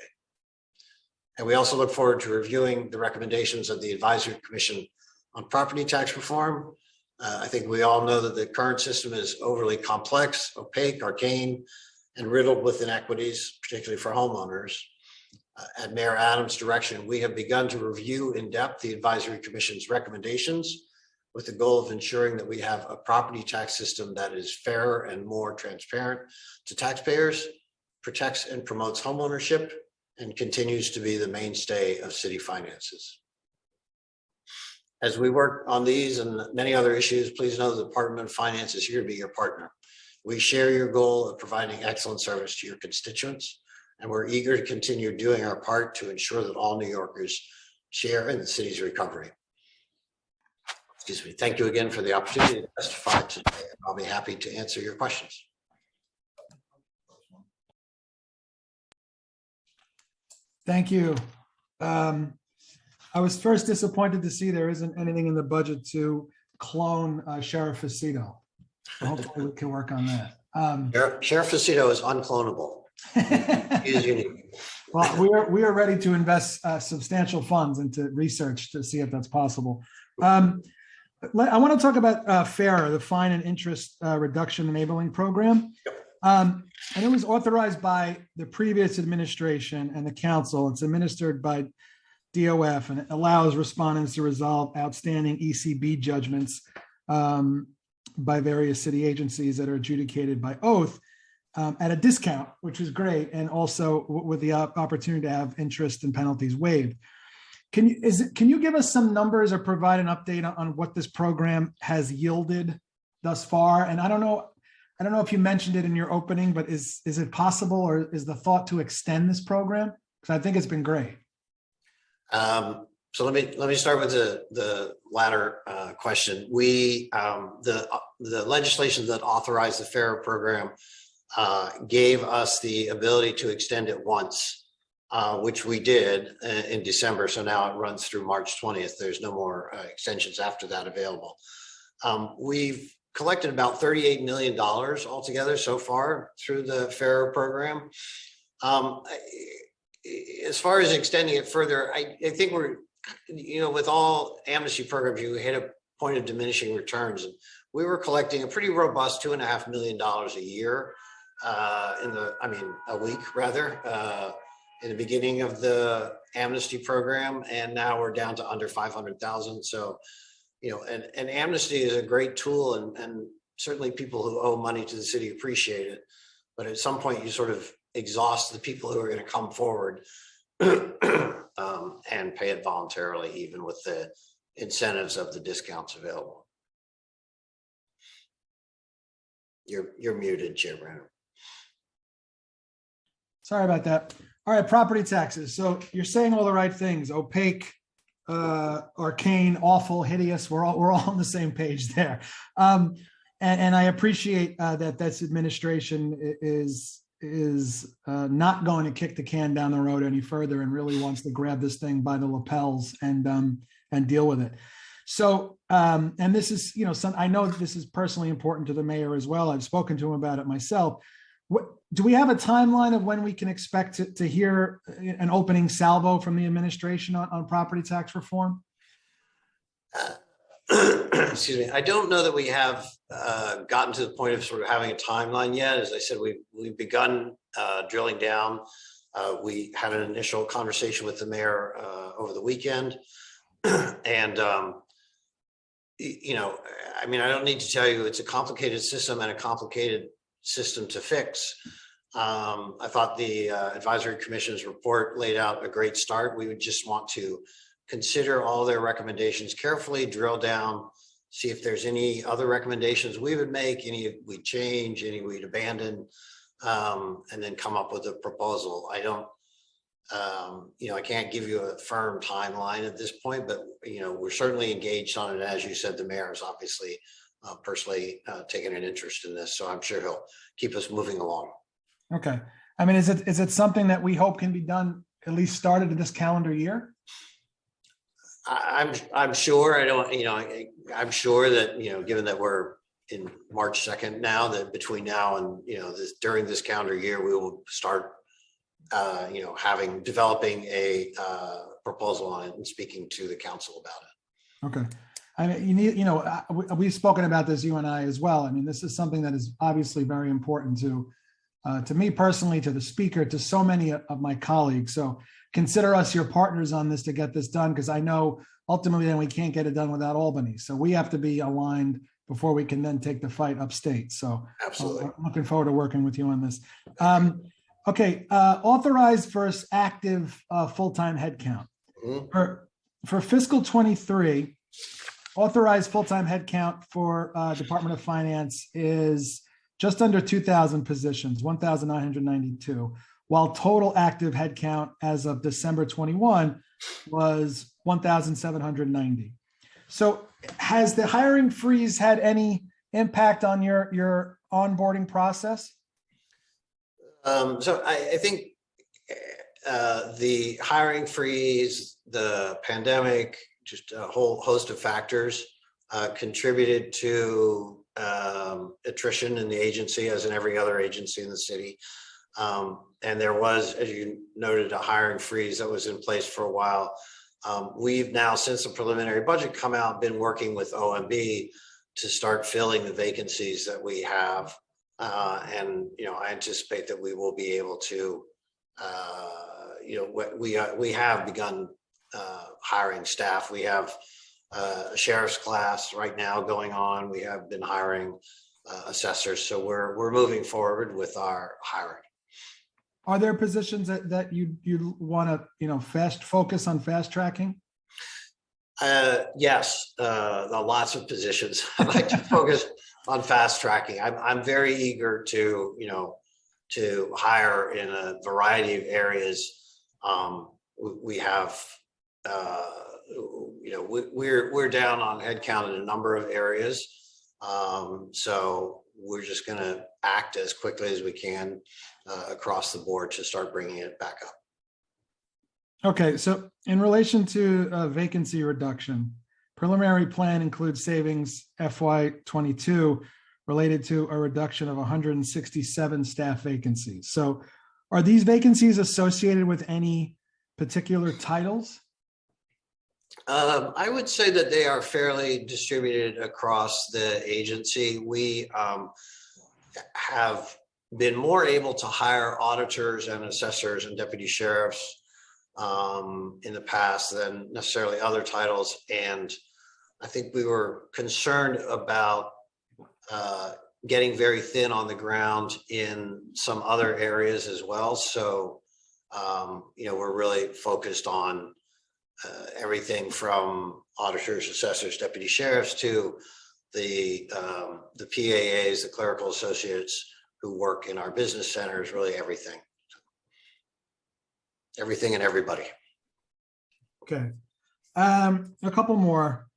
And we also look forward to reviewing the recommendations of the Advisory Commission on Property Tax Reform. I think we all know that the current system is overly complex, opaque, arcane, and riddled with inequities, particularly for homeowners. At Mayor Adams' direction, we have begun to review in depth the Advisory Commission's recommendations with the goal of ensuring that we have a property tax system that is fairer and more transparent to taxpayers, protects and promotes homeownership, and continues to be the mainstay of city finances. As we work on these and many other issues, please know the Department of Finance is here to be your partner. We share your goal of providing excellent service to your constituents, and we're eager to continue doing our part to ensure that all New Yorkers share in the city's recovery. Excuse me. Thank you again for the opportunity to testify today. I'll be happy to answer your questions. Thank you. I was first disappointed to see there isn't anything in the budget to clone Sheriff Faceto. So hopefully we can work on that. Sheriff Faceto is unclonable. He is unique. Well, we are ready to invest substantial funds into research to see if that's possible. I want to talk about FARA, the Fine and Interest Reduction Enabling Program. And it was authorized by the previous administration and the council. It's administered by DOF, and it allows respondents to resolve outstanding ECB judgments by various city agencies that are adjudicated by oath at a discount, which is great, and also with the opportunity to have interest and penalties waived. Can you give us some numbers or provide an update on what this program has yielded thus far? And I don't know if you mentioned it in your opening, but is it possible, or is the thought to extend this program? Because I think it's been great. So let me start with the latter question. We the legislation that authorized the FARA program gave us the ability to extend it once, which we did in December. So now it runs through March 20th. There's no more extensions after that available. We've collected about $38 million altogether so far through the FARA program. As far as extending it further, I think we're, with all amnesty programs, you hit a point of diminishing returns. And we were collecting a pretty robust $2.5 million a year a week rather, in the beginning of the amnesty program. And now we're down to under 500,000. So, and amnesty is a great tool, and certainly people who owe money to the city appreciate it. But at some point you sort of exhaust the people who are going to come forward and pay it voluntarily, even with the incentives of the discounts available. You're muted, Chair Brannon. Sorry about that. All right, property taxes. So you're saying all the right things: opaque, arcane, awful, hideous. We're all on the same page there. And I appreciate that this administration is not going to kick the can down the road any further and really wants to grab this thing by the lapels and deal with it. So, and this is, I know this is personally important to the mayor as well. I've spoken to him about it myself. Do we have a timeline of when we can expect to hear an opening salvo from the administration on property tax reform? Excuse me. I don't know that we have gotten to the point of sort of having a timeline yet. As I said, we've begun drilling down. We had an initial conversation with the mayor over the weekend, and I don't need to tell you it's a complicated system and a complicated system to fix. I thought the advisory commission's report laid out a great start. We would just want to consider all their recommendations carefully, drill down, see if there's any other recommendations we would make, any we'd change, any we'd abandon, and then come up with a proposal. I don't, I can't give you a firm timeline at this point, but, we're certainly engaged on it. As you said, the mayor is obviously personally taken an interest in this, so I'm sure he'll keep us moving along. Okay. I mean, is it something that we hope can be done, at least started in this calendar year? I'm sure. I'm sure that, given that we're in March 2nd now, that between now and, during this calendar year, we will start, developing a proposal on it and speaking to the council about it. Okay. I mean, we've spoken about this, you and I as well. I mean, this is something that is obviously very important to me personally, to the speaker, to so many of my colleagues. So consider us your partners on this to get this done, because I know ultimately then we can't get it done without Albany. So we have to be aligned before we can then take the fight upstate. So absolutely, I'm looking forward to working with you on this. Okay, authorized versus active full-time headcount. For fiscal 23, authorized full-time headcount for Department of Finance is just under 2,000 positions, 1,992, while total active headcount as of December 21 was 1,790. So has the hiring freeze had any impact on your onboarding process? So I think the hiring freeze, the pandemic, just a whole host of factors contributed to attrition in the agency, as in every other agency in the city. And there was, as you noted, a hiring freeze that was in place for a while. We've now, since the preliminary budget come out, been working with OMB to start filling the vacancies that we have. And, I anticipate that we will be able to, we have begun hiring staff. We have a sheriff's class right now going on. We have been hiring assessors. So we're moving forward with our hiring. Are there positions that you want to, focus on fast tracking? Yes, lots of positions. I'd like to focus on fast tracking. I'm very eager to hire in a variety of areas. We have, we're down on headcount in a number of areas. So we're just going to act as quickly as we can across the board to start bringing it back up. Okay, so in relation to vacancy reduction, preliminary plan includes savings FY22 related to a reduction of 167 staff vacancies. So are these vacancies associated with any particular titles? I would say that they are fairly distributed across the agency. We have been more able to hire auditors and assessors and deputy sheriffs in the past than necessarily other titles. And I think we were concerned about getting very thin on the ground in some other areas as well. So, we're really focused on everything from auditors, assessors, deputy sheriffs to the PAAs, the clerical associates who work in our business centers, really everything. Everything and everybody. Okay. A couple more.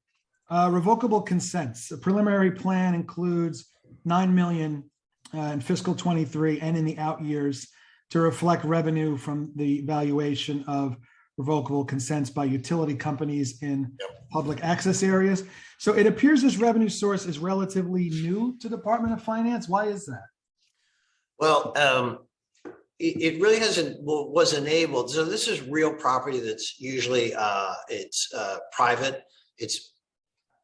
Revocable consents. The preliminary plan includes $9 million in fiscal 23 and in the out years to reflect revenue from the valuation of revocable consents by utility companies in public access areas. So it appears this revenue source is relatively new to Department of Finance. Why is that? Well, it really was enabled. So this is real property that's usually it's private. It's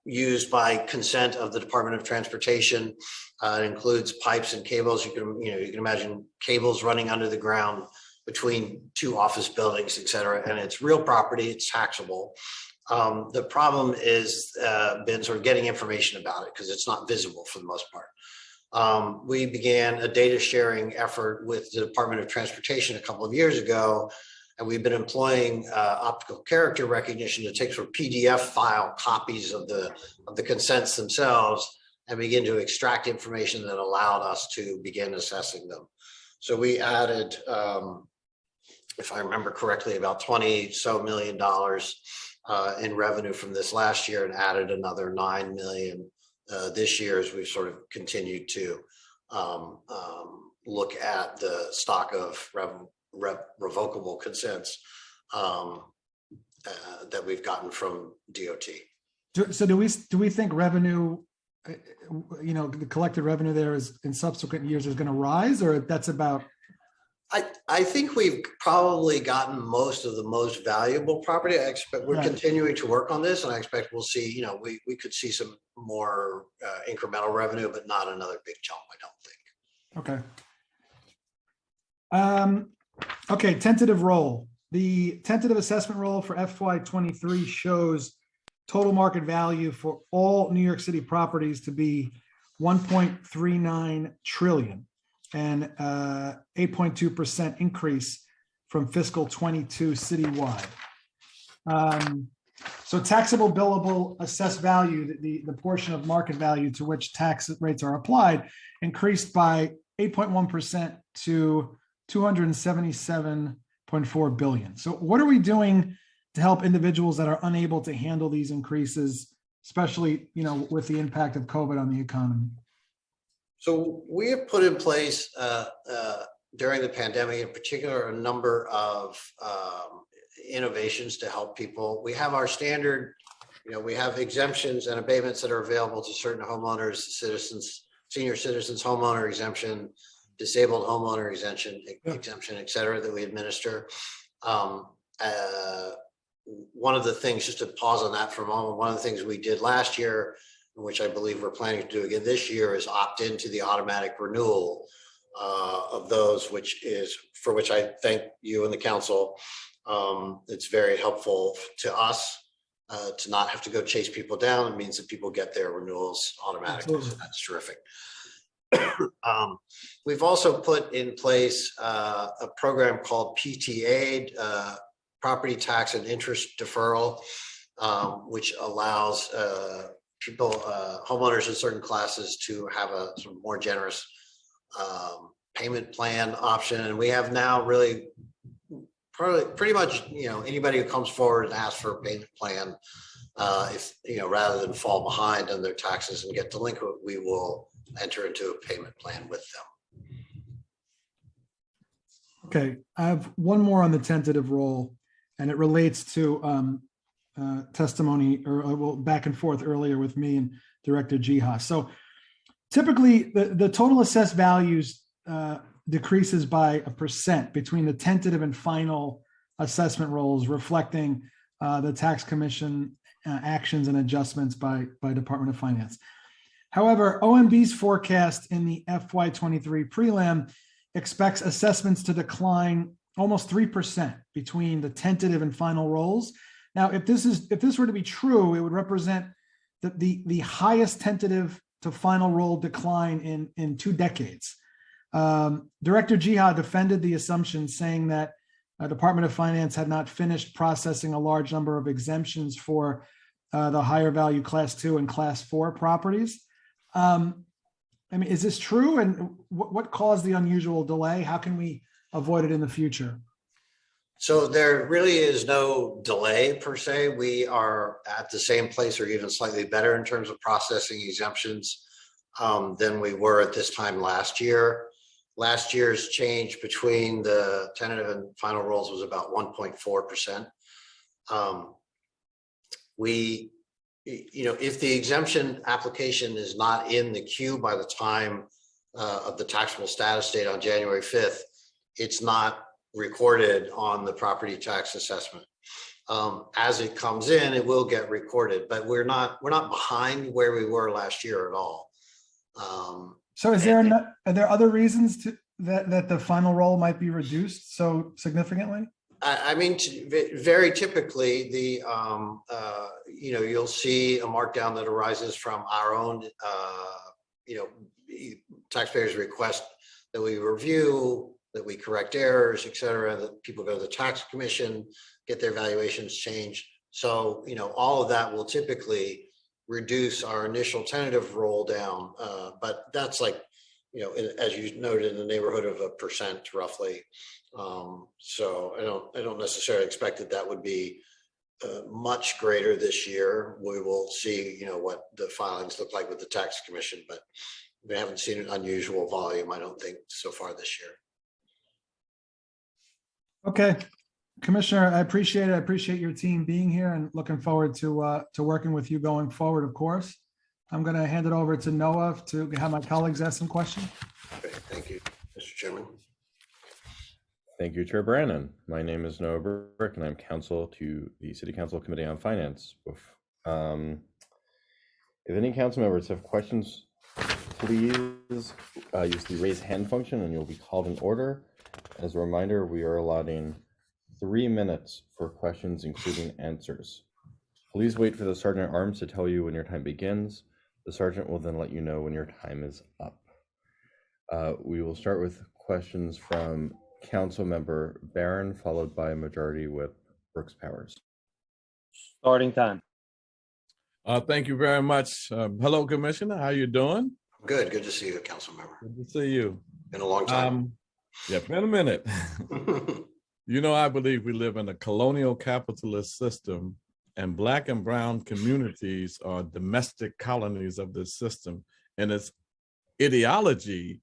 used by consent of the Department of Transportation. It includes pipes and cables. You can imagine cables running under the ground between two office buildings, et cetera. And it's real property. It's taxable. The problem is been sort of getting information about it because it's not visible for the most part. We began a data sharing effort with the Department of Transportation a couple of years ago, and we've been employing optical character recognition to take sort of PDF file copies of the consents themselves and begin to extract information that allowed us to begin assessing them. So we added, if I remember correctly, about $20 million in revenue from this last year, and added another $9 million this year as we've sort of continued to look at the stock of revocable consents that we've gotten from DOT. So do we think revenue, the collected revenue there is in subsequent years is going to rise, or that's about? I think we've probably gotten most of the most valuable property. I expect we're continuing to work on this, and I expect we'll see, we could see some more incremental revenue, but not another big jump, I don't think. Okay. Okay, tentative roll. The tentative assessment roll for FY23 shows total market value for all New York City properties to be 1.39 trillion. And 8.2% increase from fiscal 22 citywide. So taxable billable assessed value, the portion of market value to which tax rates are applied, increased by 8.1% to 277.4 billion. So what are we doing to help individuals that are unable to handle these increases, especially with the impact of COVID on the economy? So we have put in place during the pandemic, in particular, a number of innovations to help people. We have our standard, we have exemptions and abatements that are available to certain homeowners, citizens, senior citizens, homeowner exemption, disabled homeowner exemption, et cetera, that we administer. One of the things, just to pause on that for a moment, one of the things we did last year, which I believe we're planning to do again this year, is opt into the automatic renewal of those, for which I thank you and the council. It's very helpful to us to not have to go chase people down. It means that people get their renewals automatically. So that's terrific. We've also put in place a program called PTA, Property Tax and Interest Deferral, which allows people, homeowners in certain classes to have a sort of more generous payment plan option. And we have now really pretty much, anybody who comes forward and asks for a payment plan, if, rather than fall behind on their taxes and get delinquent, we will enter into a payment plan with them. Okay, I have one more on the tentative roll, and it relates to testimony or back and forth earlier with me and Director Jiha. So typically the total assessed values decreases by 1% between the tentative and final assessment rolls, reflecting the tax commission actions and adjustments by Department of Finance. However, OMB's forecast in the FY23 prelim expects assessments to decline almost 3% between the tentative and final rolls. Now, if this were to be true, it would represent the highest tentative to final roll decline in 2 decades. Director Jiha defended the assumption, saying that Department of Finance had not finished processing a large number of exemptions for the higher value Class 2 and Class 4 properties. Is this true? And what caused the unusual delay? How can we avoid it in the future? So there really is no delay per se. We are at the same place or even slightly better in terms of processing exemptions than we were at this time last year. Last year's change between the tentative and final rolls was about 1.4%. If the exemption application is not in the queue by the time of the taxable status date on January 5th, it's not recorded on the property tax assessment. As it comes in, it will get recorded, but we're not behind where we were last year at all. So are there other reasons that the final roll might be reduced so significantly? Very typically, you'll see a markdown that arises from our own, taxpayers' request that we review, that we correct errors, et cetera, that people go to the tax commission, get their valuations changed. So, all of that will typically reduce our initial tentative roll down, but that's like, as you noted, in the neighborhood of 1% roughly. So I don't necessarily expect that would be much greater this year. We will see, what the filings look like with the tax commission, but we haven't seen an unusual volume, I don't think, so far this year. Okay, Commissioner, I appreciate it. I appreciate your team being here and looking forward to working with you going forward, of course. I'm going to hand it over to Noah to have my colleagues ask some questions. Okay, thank you, Mr. Chairman. Thank you, Chair Brannon. My name is Noah Brick, and I'm counsel to the City Council Committee on Finance. If any council members have questions, please use the raise hand function and you'll be called in order. As a reminder, we are allotting 3 minutes for questions, including answers. Please wait for the Sergeant at Arms to tell you when your time begins. The Sergeant will then let you know when your time is up. We will start with questions from Council Member Barron, followed by Majority Whip Brooks Powers. Starting time. Thank you very much. Hello, Commissioner. How you doing? Good to see you, Council Member. Good to see you. Been a long time. Yeah, been a minute. I believe we live in a colonial capitalist system, and Black and brown communities are domestic colonies of this system, and its ideology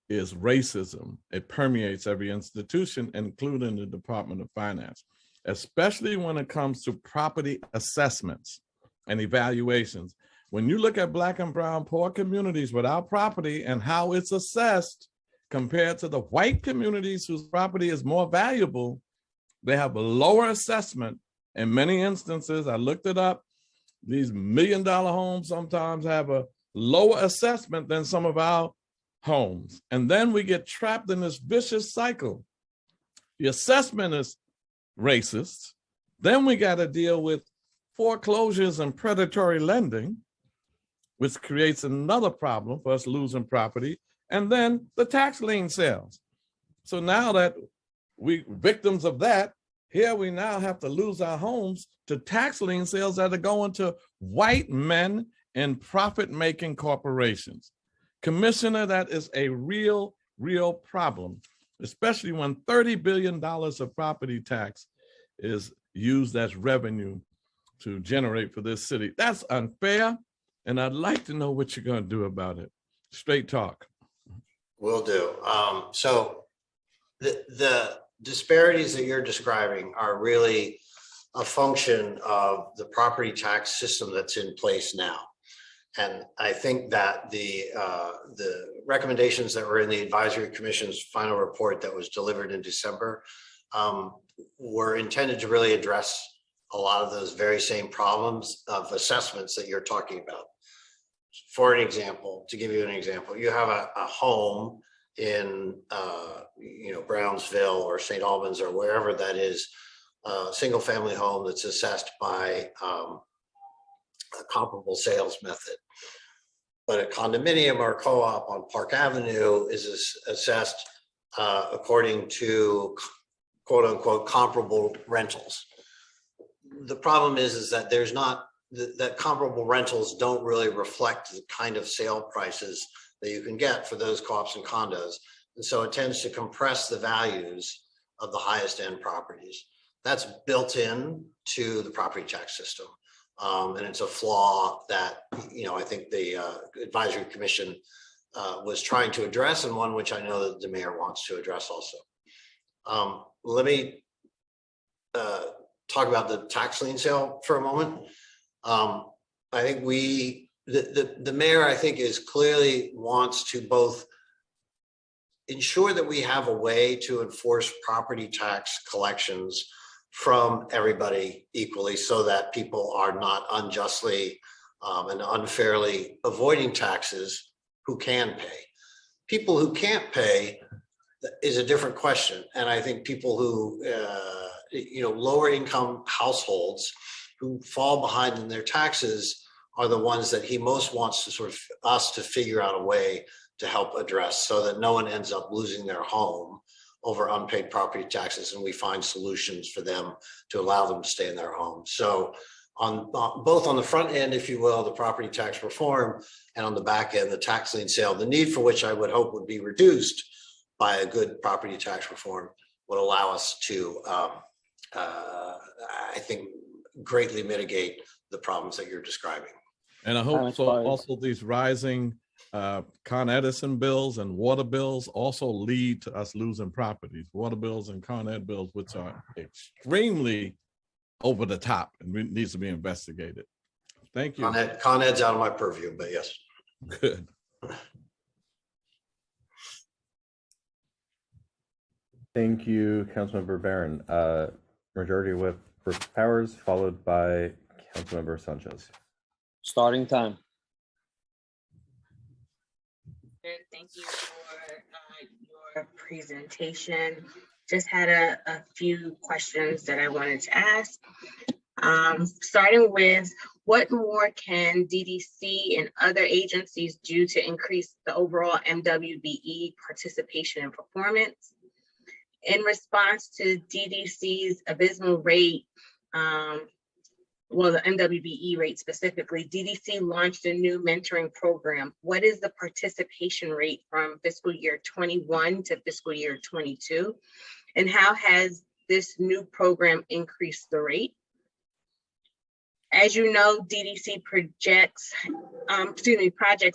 is racism. It permeates every institution, including the Department of Finance, especially when it comes to property assessments and evaluations. When you look at Black and brown poor communities without property and how it's assessed compared to the white communities whose property is more valuable, they have a lower assessment. In many instances, I looked it up, these $1 million homes sometimes have a lower assessment than some of our homes. And then we get trapped in this vicious cycle. The assessment is racist. Then we got to deal with foreclosures and predatory lending. which creates another problem for us losing property, and then the tax lien sales. So now that we victims of that, here we now have to lose our homes to tax lien sales that are going to white men and profit-making corporations. Commissioner, that is a real problem, especially when $30 billion of property tax is used as revenue to generate for this city. That's unfair, and I'd like to know what you're going to do about it. Straight talk. Will do. So the disparities that you're describing are really a function of the property tax system that's in place now. And I think that the recommendations that were in the Advisory Commission's final report that was delivered in December were intended to really address a lot of those very same problems of assessments that you're talking about. For an example, to give you an example, you have a home in Brownsville or St. Albans or wherever that is, a single family home that's assessed by a comparable sales method. But a condominium or co-op on Park Avenue is assessed according to quote unquote comparable rentals. The problem is that there's not, that comparable rentals don't really reflect the kind of sale prices that you can get for those co-ops and condos. And so it tends to compress the values of the highest end properties. That's built in to the property tax system. And it's a flaw that, I think the Advisory Commission was trying to address, and one which I know that the mayor wants to address also. Let me talk about the tax lien sale for a moment. I think the mayor, I think, is clearly wants to both ensure that we have a way to enforce property tax collections from everybody equally so that people are not unjustly and unfairly avoiding taxes who can pay. People who can't pay is a different question. And I think people who, lower income households who fall behind in their taxes are the ones that he most wants to sort of us to figure out a way to help address so that no one ends up losing their home over unpaid property taxes, and we find solutions for them to allow them to stay in their home. So on both on the front end, if you will, the property tax reform, and on the back end, the tax lien sale, the need for which I would hope would be reduced by a good property tax reform would allow us to, I think, greatly mitigate the problems that you're describing. And I hope so also these rising Con Edison bills and water bills also lead to us losing properties. Water bills and Con Ed bills, which are extremely over the top and needs to be investigated. Thank you. Con Ed's out of my purview, but yes. Good. Thank you, Councilmember Barron. Majority Whip Brooks Powers, followed by Councilmember Sanchez. Starting time. Thank you for your presentation. Just had a few questions that I wanted to ask. Starting with, what more can DDC and other agencies do to increase the overall MWBE participation and performance? In response to DDC's abysmal rate, the MWBE rate specifically, DDC launched a new mentoring program. What is the participation rate from fiscal year 21 to fiscal year 22? And how has this new program increased the rate? As you know, DDC projects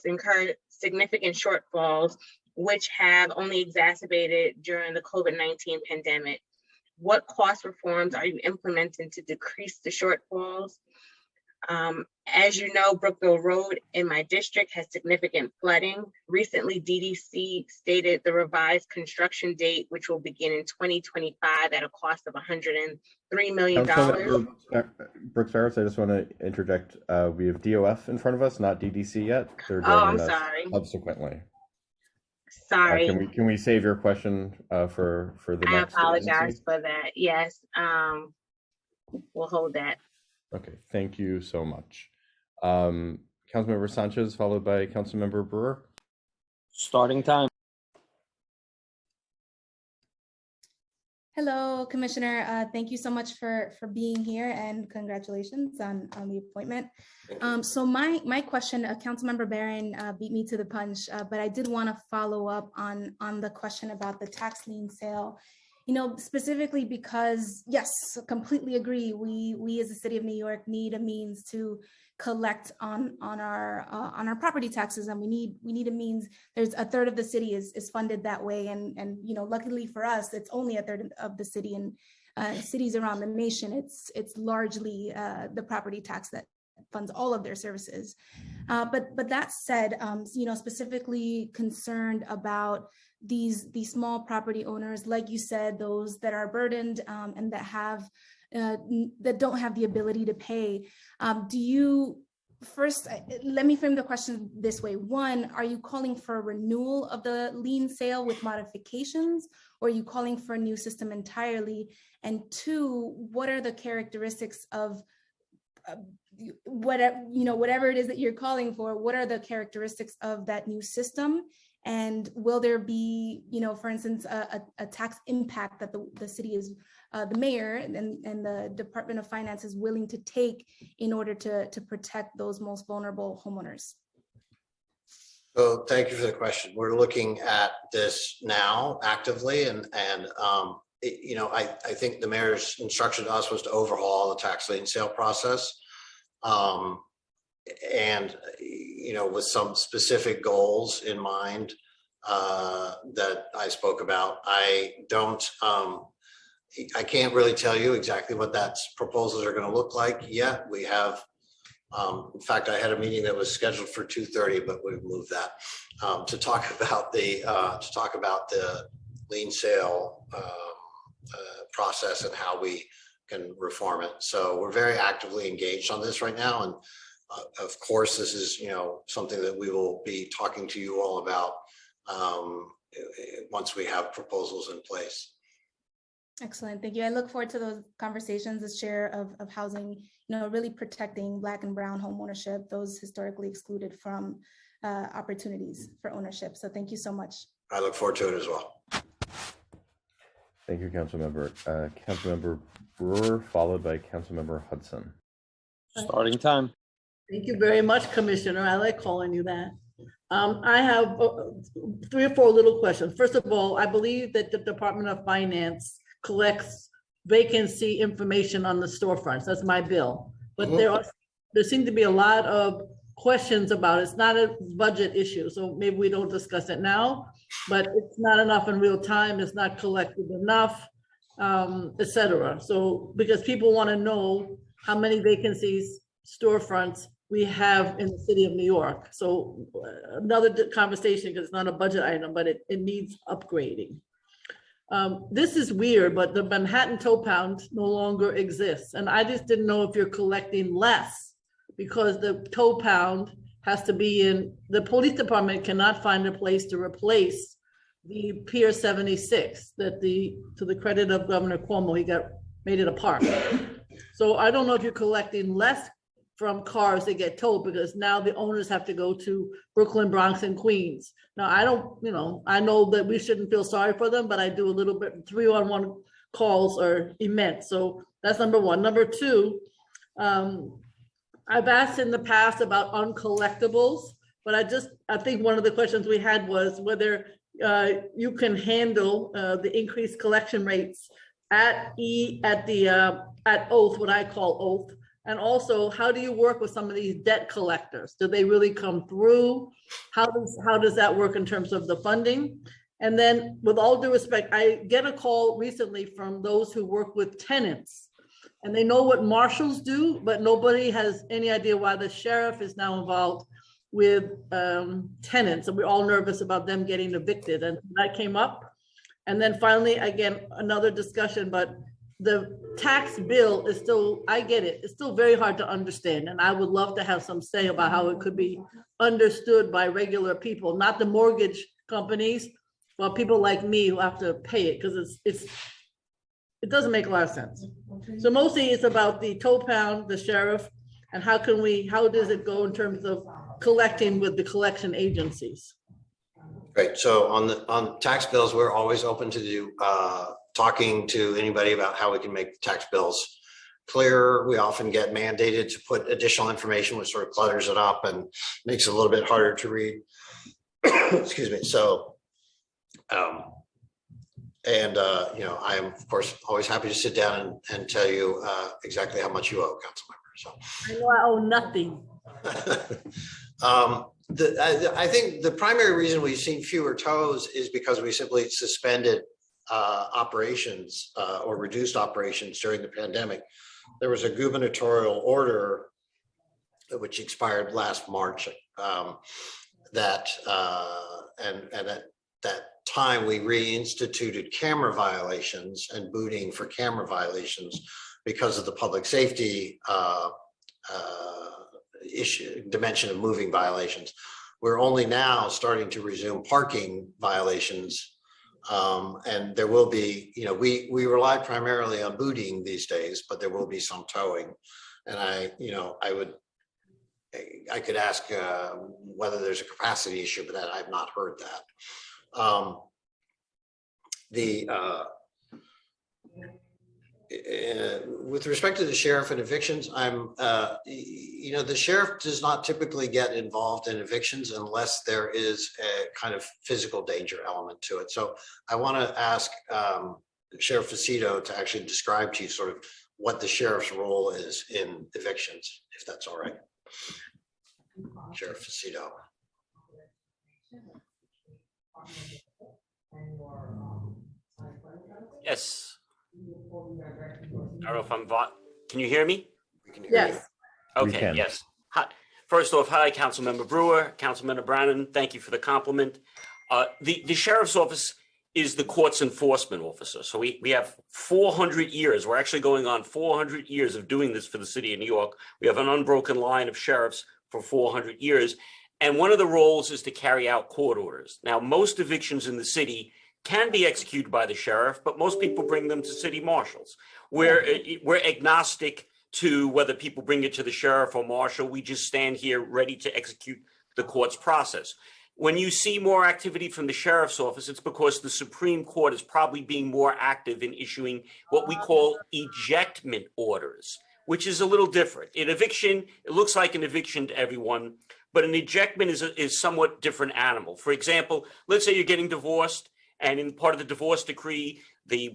incur significant shortfalls, which have only exacerbated during the COVID-19 pandemic. What cost reforms are you implementing to decrease the shortfalls? As you know, Brookville Road in my district has significant flooding. Recently, DDC stated the revised construction date, which will begin in 2025 at a cost of $103 million. Brooks Farris, I just want to interject. We have DOF in front of us, not DDC yet. They're I'm joining us sorry. subsequently. Sorry. Can we save your question for the next? I apologize agency? for that. Yes, we'll hold that. Okay, thank you so much. Councilmember Sanchez, followed by Councilmember Brewer. Starting time. Hello, Commissioner. Thank you so much for being here and congratulations on the appointment. So my question, Councilmember Barron beat me to the punch, but I did want to follow up on the question about the tax lien sale. You know, specifically because, yes, completely agree. We as the city of New York need a means to collect on our property taxes, and we need a means. There's a third of the city is funded that way, and you know, luckily for us, it's only a third of the city, and cities around the nation, it's largely the property tax that funds all of their services. But that said, you know, specifically concerned about these small property owners, like you said, those that are burdened and that have that don't have the ability to pay. Do you, first, let me frame the question this way. One, are you calling for a renewal of the lien sale with modifications, or are you calling for a new system entirely? And two, what are the characteristics of whatever it is that you're calling for? What are the characteristics of that new system? And will there be, you know, for instance, a tax impact that the city is, the mayor and the Department of Finance is willing to take in order to protect those most vulnerable homeowners? So thank you for the question. We're looking at this now actively, and you know, I think the mayor's instruction to us was to overhaul the tax lien sale process. And, you know, with some specific goals in mind that I spoke about. I can't really tell you exactly what that proposals are going to look like yet. We have, in fact, I had a meeting that was scheduled for 2:30, but we've moved that to talk about the lien sale process and how we can reform it. So we're very actively engaged on this right now, and of course, this is, you know, something that we will be talking to you all about once we have proposals in place. Excellent, thank you. I look forward to those conversations as chair of housing, you know, really protecting Black and Brown home ownership, those historically excluded from opportunities for ownership. So thank you so much. I look forward to it as well. Thank you, Councilmember. Councilmember Brewer, followed by Councilmember Hudson. Starting time. Thank you very much, Commissioner. I like calling you that. I have 3 or 4 little questions. First of all, I believe that the Department of Finance collects vacancy information on the storefronts. That's my bill. But there seem to be a lot of questions about it. It's not a budget issue, so maybe we don't discuss it now, but it's not enough in real time. It's not collected enough, etc. So because people want to know how many vacancies, storefronts we have in the city of New York. So another conversation, because it's not a budget item, but it needs upgrading. This is weird, but the Manhattan Tow Pound no longer exists. And I just didn't know if you're collecting less because the tow pound has to be in, the police department cannot find a place to replace the Pier 76 that to the credit of Governor Cuomo, he made it a park. So I don't know if you're collecting less from cars that get towed because now the owners have to go to Brooklyn, Bronx, and Queens. Now, I don't, you know, I know that we shouldn't feel sorry for them, but I do a little bit, 3-on-1 calls are immense. So that's number one. Number two, I've asked in the past about uncollectibles, but I think one of the questions we had was whether you can handle the increased collection rates at Oath, what I call Oath. And also, how do you work with some of these debt collectors? Do they really come through? How does that work in terms of the funding? And then with all due respect, I get a call recently from those who work with tenants and they know what marshals do, but nobody has any idea why the sheriff is now involved with tenants. And we're all nervous about them getting evicted. And that came up. And then finally, again, another discussion, but the tax bill is still, I get it, it's still very hard to understand. And I would love to have some say about how it could be understood by regular people, not the mortgage companies, but people like me who have to pay it because it doesn't make a lot of sense. So mostly it's about the tow pound, the sheriff, and how does it go in terms of collecting with the collection agencies? Great. So on tax bills, we're always open to do talking to anybody about how we can make tax bills clearer. We often get mandated to put additional information, which sort of clutters it up and makes it a little bit harder to read. Excuse me. So, you know, I am of course always happy to sit down and tell you exactly how much you owe, council member. So I know I owe nothing. I think the primary reason we've seen fewer tows is because we simply suspended operations or reduced operations during the pandemic. There was a gubernatorial order which expired last March that at that time we reinstituted camera violations and booting for camera violations because of the public safety dimension of moving violations. We're only now starting to resume parking violations. And there will be, you know, we rely primarily on booting these days, but there will be some towing. And I could ask whether there's a capacity issue, but I've not heard that. With respect to the sheriff and evictions, you know, the sheriff does not typically get involved in evictions unless there is a kind of physical danger element to it. So I want to ask Sheriff Faceto to actually describe to you sort of what the sheriff's role is in evictions, if that's all right. Sheriff Faceto. Yes. I don't know if I'm can you hear me? Yes. Okay, yes. Hi. First off, hi, Councilmember Brewer, Councilmember Brannan, thank you for the compliment. The sheriff's office is the court's enforcement officer. So we have 400 years, we're actually going on 400 years of doing this for the city of New York. We have an unbroken line of sheriffs for 400 years. And one of the roles is to carry out court orders. Now, most evictions in the city can be executed by the sheriff, but most people bring them to city marshals. We're agnostic to whether people bring it to the sheriff or marshal. We just stand here ready to execute the court's process. When you see more activity from the sheriff's office, it's because the Supreme Court is probably being more active in issuing what we call ejectment orders, which is a little different. An eviction, it looks like an eviction to everyone, but an ejectment is somewhat different animal. For example, let's say you're getting divorced, and in part of the divorce decree, let's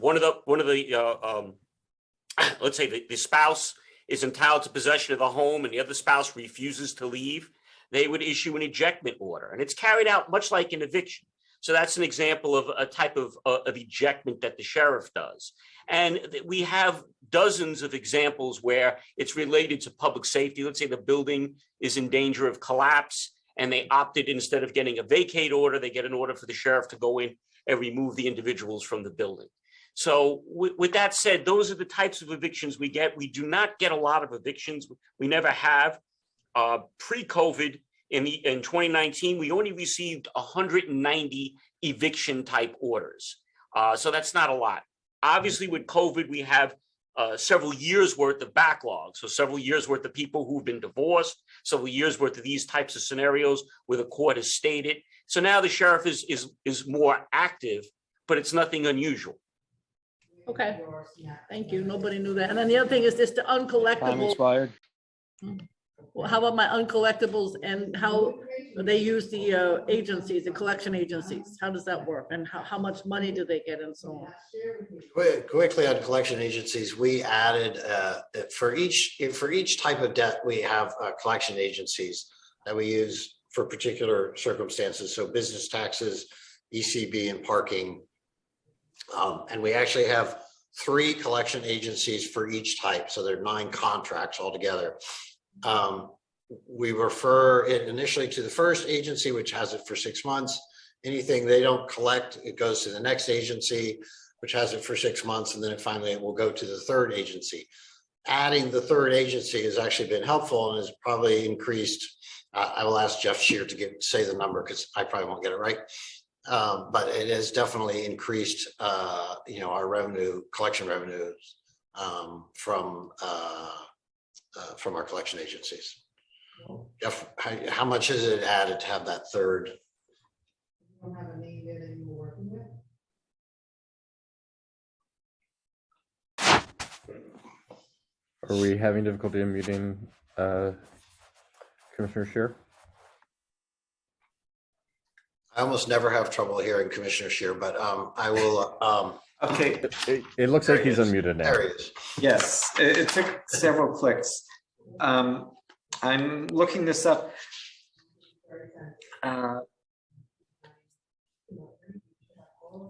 say the spouse is entitled to possession of the home and the other spouse refuses to leave, they would issue an ejectment order. And it's carried out much like an eviction. So that's an example of a type of ejectment that the sheriff does. And we have dozens of examples where it's related to public safety. Let's say the building is in danger of collapse and they opted, instead of getting a vacate order, they get an order for the sheriff to go in and remove the individuals from the building. So with that said, those are the types of evictions we get. We do not get a lot of evictions. We never have. Pre-COVID in 2019, we only received 190 eviction type orders. So that's not a lot. Obviously with COVID, we have several years worth of backlog. So several years worth of people who've been divorced, several years worth of these types of scenarios where the court has stated. So now the sheriff is more active, but it's nothing unusual. Okay, thank you. Nobody knew that. And then the other thing is this, the uncollectible. Time expired. Well, how about my uncollectibles and how they use the agencies, the collection agencies? How does that work? And how much money do they get and so on? Quickly on collection agencies, we added for each type of debt, we have collection agencies that we use for particular circumstances. So business taxes, ECB, and parking. And we actually have 3 collection agencies for each type. So there are 9 contracts altogether. We refer it initially to the first agency, which has it for 6 months. Anything they don't collect, it goes to the next agency, which has it for 6 months. And then it will go to the third agency. Adding the third agency has actually been helpful and has probably increased. I will ask Jeff Shear to say the number because I probably won't get it right. But it has definitely increased, our collection revenues from our collection agencies. Jeff, how much is it added to have that third? Are we having difficulty in muting Commissioner Scheer? I almost never have trouble hearing Commissioner Scheer, but I will. Okay. It looks like he's unmuted now. There he is. Yes, it took several clicks. I'm looking this up.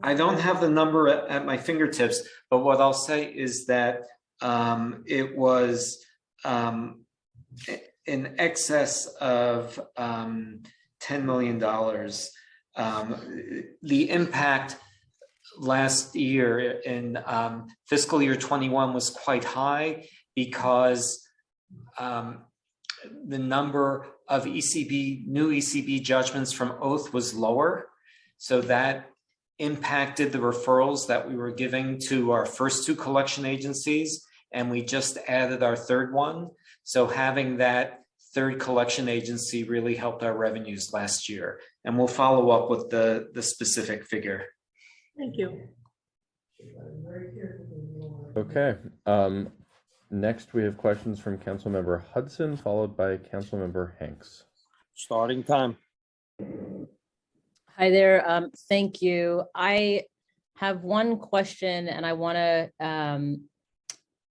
I don't have the number at my fingertips, but what I'll say is that it was in excess of $10 million. The impact last year in fiscal year 21 was quite high because the number of new ECB judgments from oath was lower. So that impacted the referrals that we were giving to our first two collection agencies, and we just added our third one. So having that third collection agency really helped our revenues last year. And we'll follow up with the specific figure. Thank you. Okay. Next, we have questions from Councilmember Hudson, followed by Councilmember Hanks. Starting time. Hi there. Thank you. I have one question, and I want to,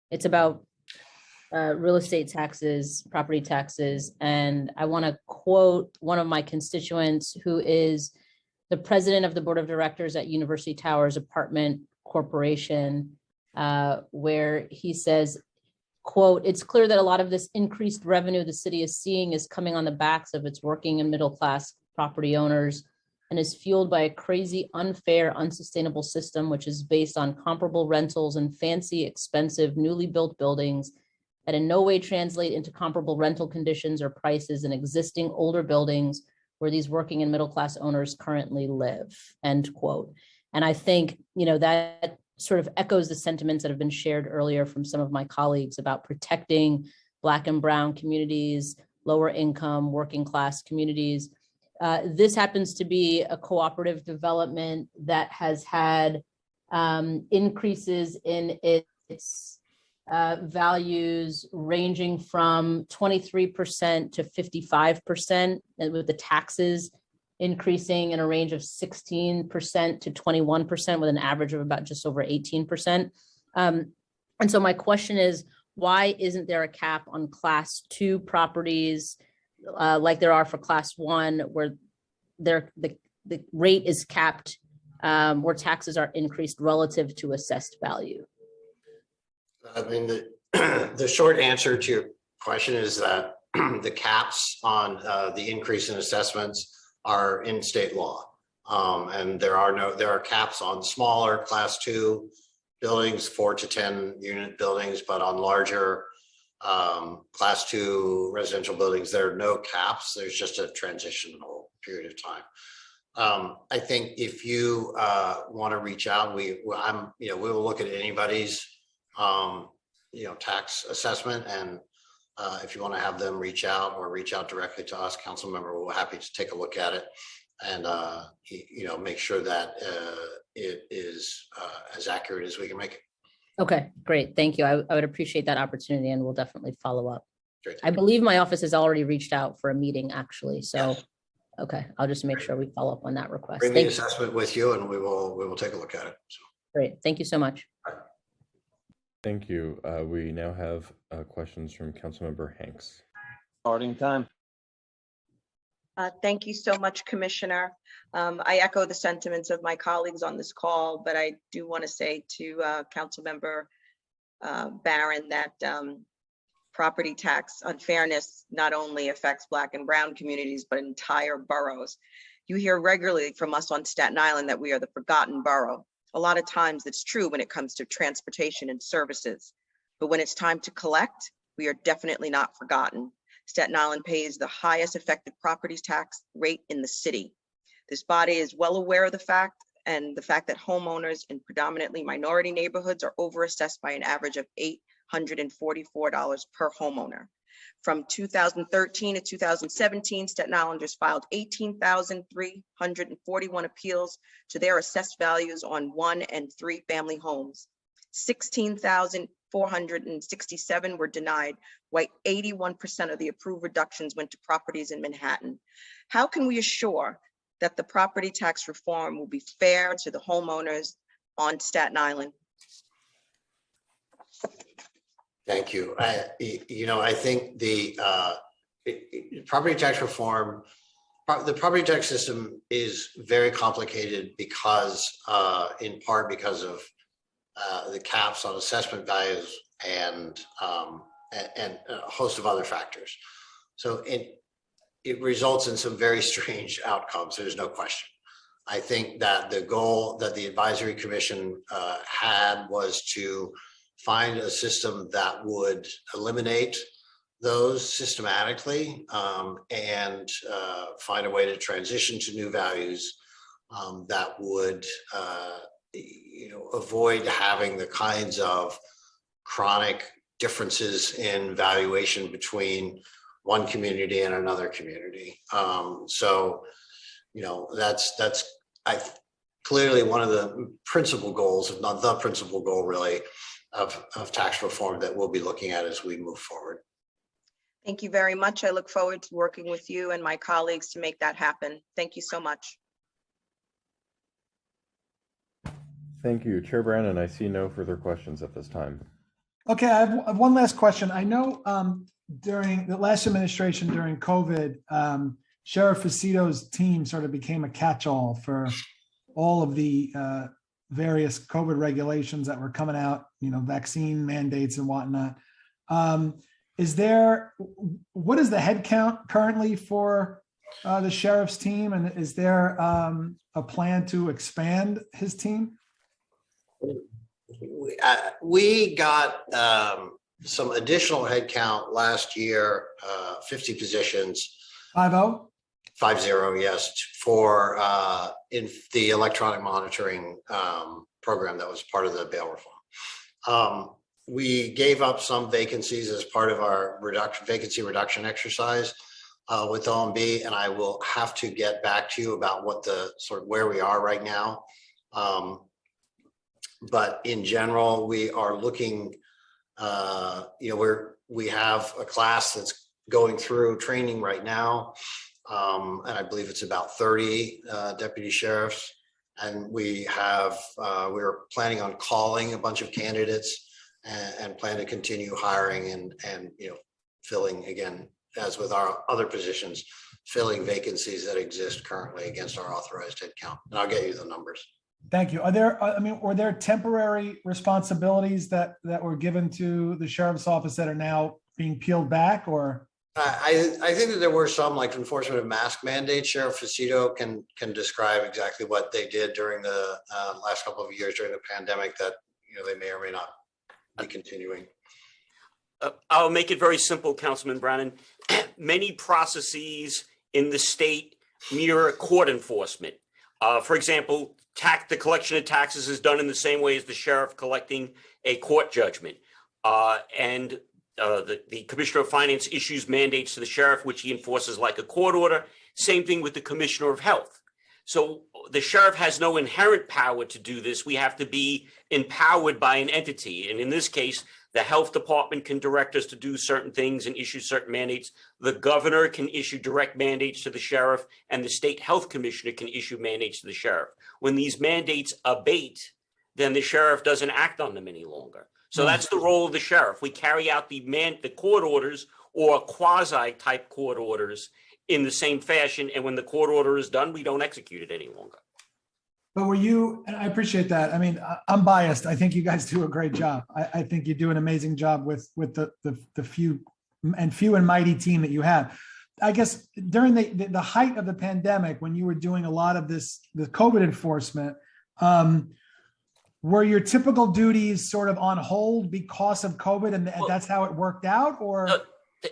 it's about real estate taxes, property taxes, and I want to quote one of my constituents who is the president of the board of directors at University Towers Apartment Corporation, where he says, quote, "It's clear that a lot of this increased revenue the city is seeing is coming on the backs of its working and middle class property owners and is fueled by a crazy, unfair, unsustainable system, which is based on comparable rentals and fancy, expensive, newly built buildings that in no way translate into comparable rental conditions or prices in existing older buildings where these working and middle class owners currently live," end quote. And I think, that sort of echoes the sentiments that have been shared earlier from some of my colleagues about protecting Black and Brown communities, lower income, working class communities. This happens to be a cooperative development that has had increases in its values ranging from 23% to 55%, and with the taxes increasing in a range of 16% to 21%, with an average of about just over 18%. And so my question is, why isn't there a cap on class 2 properties like there are for class 1, where the rate is capped, where taxes are increased relative to assessed value? I mean, the short answer to your question is that the caps on the increase in assessments are in state law. And there are caps on smaller class 2 buildings, 4 to 10 unit buildings, but on larger class 2 residential buildings, there are no caps. There's just a transitional period of time. I think if you want to reach out, we will look at anybody's tax assessment, and if you want to have them reach out or reach out directly to us, council member, we're happy to take a look at it and make sure that it is as accurate as we can make it. Okay, great. Thank you. I would appreciate that opportunity, and we'll definitely follow up. Great. I believe my office has already reached out for a meeting, actually. So, yes. Okay, I'll just make sure we follow up on that request. Bring the assessment with you, and we will take a look at it. So. Great. Thank you so much. Thank you. We now have questions from Councilmember Hanks. Starting time. Thank you so much, Commissioner. I echo the sentiments of my colleagues on this call, but I do want to say to Councilmember Barron that property tax unfairness not only affects Black and Brown communities, but entire boroughs. You hear regularly from us on Staten Island that we are the forgotten borough. A lot of times it's true when it comes to transportation and services, but when it's time to collect, we are definitely not forgotten. Staten Island pays the highest effective property tax rate in the city. This body is well aware of the fact that homeowners in predominantly minority neighborhoods are overassessed by an average of $844 per homeowner. From 2013 to 2017, Staten Islanders filed 18,341 appeals to their assessed values on 1 and 3 family homes. 16,467 were denied, while 81% of the approved reductions went to properties in Manhattan. How can we assure that the property tax reform will be fair to the homeowners on Staten Island? Thank you. I think the property tax reform, the property tax system is very complicated because, in part because of the caps on assessment values and a host of other factors. So it results in some very strange outcomes. There's no question. I think that the goal that the advisory commission had was to find a system that would eliminate those systematically and find a way to transition to new values that would avoid having the kinds of chronic differences in valuation between one community and another community. That's clearly one of the principal goals, if not the principal goal really, of tax reform that we'll be looking at as we move forward. Thank you very much. I look forward to working with you and my colleagues to make that happen. Thank you so much. Thank you. Chair Brannan, I see no further questions at this time. Okay, I have one last question. I know during the last administration, during COVID, Sheriff Facito's team sort of became a catch-all for all of the various COVID regulations that were coming out, vaccine mandates and whatnot. What is the head count currently for the sheriff's team? And is there a plan to expand his team? We got some additional headcount last year, 50 positions. 50? 50, yes, for in the electronic monitoring program that was part of the bail reform. We gave up some vacancies as part of our vacancy reduction exercise with OMB, and I will have to get back to you about what the where we are right now. But in general, we are looking, we have a class that's going through training right now. And I believe it's about 30 deputy sheriffs. And we're planning on calling a bunch of candidates and plan to continue hiring and filling, again, as with our other positions, filling vacancies that exist currently against our authorized headcount. And I'll get you the numbers. Thank you. Were there temporary responsibilities that were given to the sheriff's office that are now being peeled back, or? I think that there were some, like enforcement of mask mandates. Sheriff Facito can describe exactly what they did during the last couple of years during the pandemic that they may or may not be continuing. I'll make it very simple, Councilman Brannan. Many processes in the state mirror court enforcement. For example, the collection of taxes is done in the same way as the sheriff collecting a court judgment. The Commissioner of Finance issues mandates to the sheriff, which he enforces like a court order. Same thing with the Commissioner of Health. So the sheriff has no inherent power to do this. We have to be empowered by an entity. And in this case, the health department can direct us to do certain things and issue certain mandates. The governor can issue direct mandates to the sheriff, and the state health commissioner can issue mandates to the sheriff. When these mandates abate, then the sheriff doesn't act on them any longer. So that's the role of the sheriff. We carry out the court orders or quasi-type court orders in the same fashion, and when the court order is done, we don't execute it any longer. But and I appreciate that. I mean, I'm biased. I think you guys do a great job. I think you do an amazing job with the few and mighty team that you have. I guess during the height of the pandemic, when you were doing a lot of the COVID enforcement, were your typical duties sort of on hold because of COVID, and that's how it worked out, or?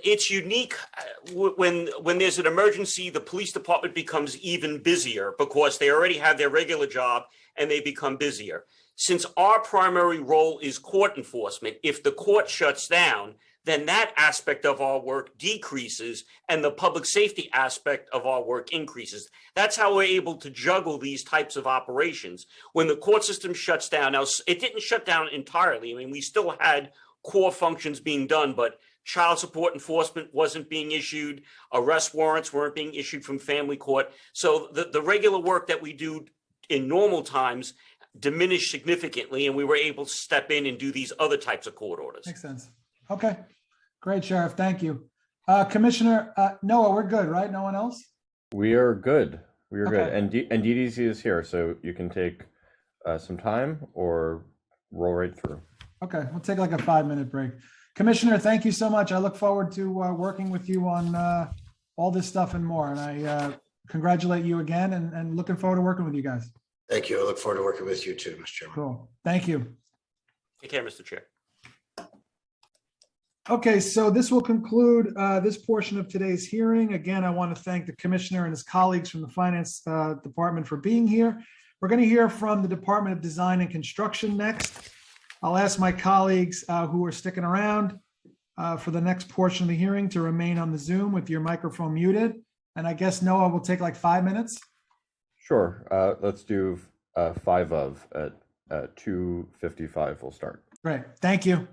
It's unique when there's an emergency, the police department becomes even busier because they already have their regular job and they become busier. Since our primary role is court enforcement, if the court shuts down, then that aspect of our work decreases and the public safety aspect of our work increases. That's how we're able to juggle these types of operations. When the court system shuts down, now it didn't shut down entirely. I mean, we still had core functions being done, but child support enforcement wasn't being issued, arrest warrants weren't being issued from family court. So the regular work that we do in normal times diminished significantly, and we were able to step in and do these other types of court orders. Makes sense. Okay, great, Sheriff. Thank you. Commissioner Noah, we're good, right? No one else? We are good. We are good. Okay. And DDC is here, so you can take some time or roll right through. Okay, we'll take like a 5-minute break. Commissioner, thank you so much. I look forward to working with you on all this stuff and more. And I congratulate you again and looking forward to working with you guys. Thank you. I look forward to working with you too, Mr. Chairman. Cool. Thank you. Take care, Mr. Chair. Okay, so this will conclude this portion of today's hearing. Again, I want to thank the commissioner and his colleagues from the Finance Department for being here. We're going to hear from the Department of Design and Construction next. I'll ask my colleagues who are sticking around for the next portion of the hearing to remain on the Zoom with your microphone muted. And I guess Noah will take like 5 minutes. Sure. Let's do 5 of at 2:55. We'll start. Great. Thank you.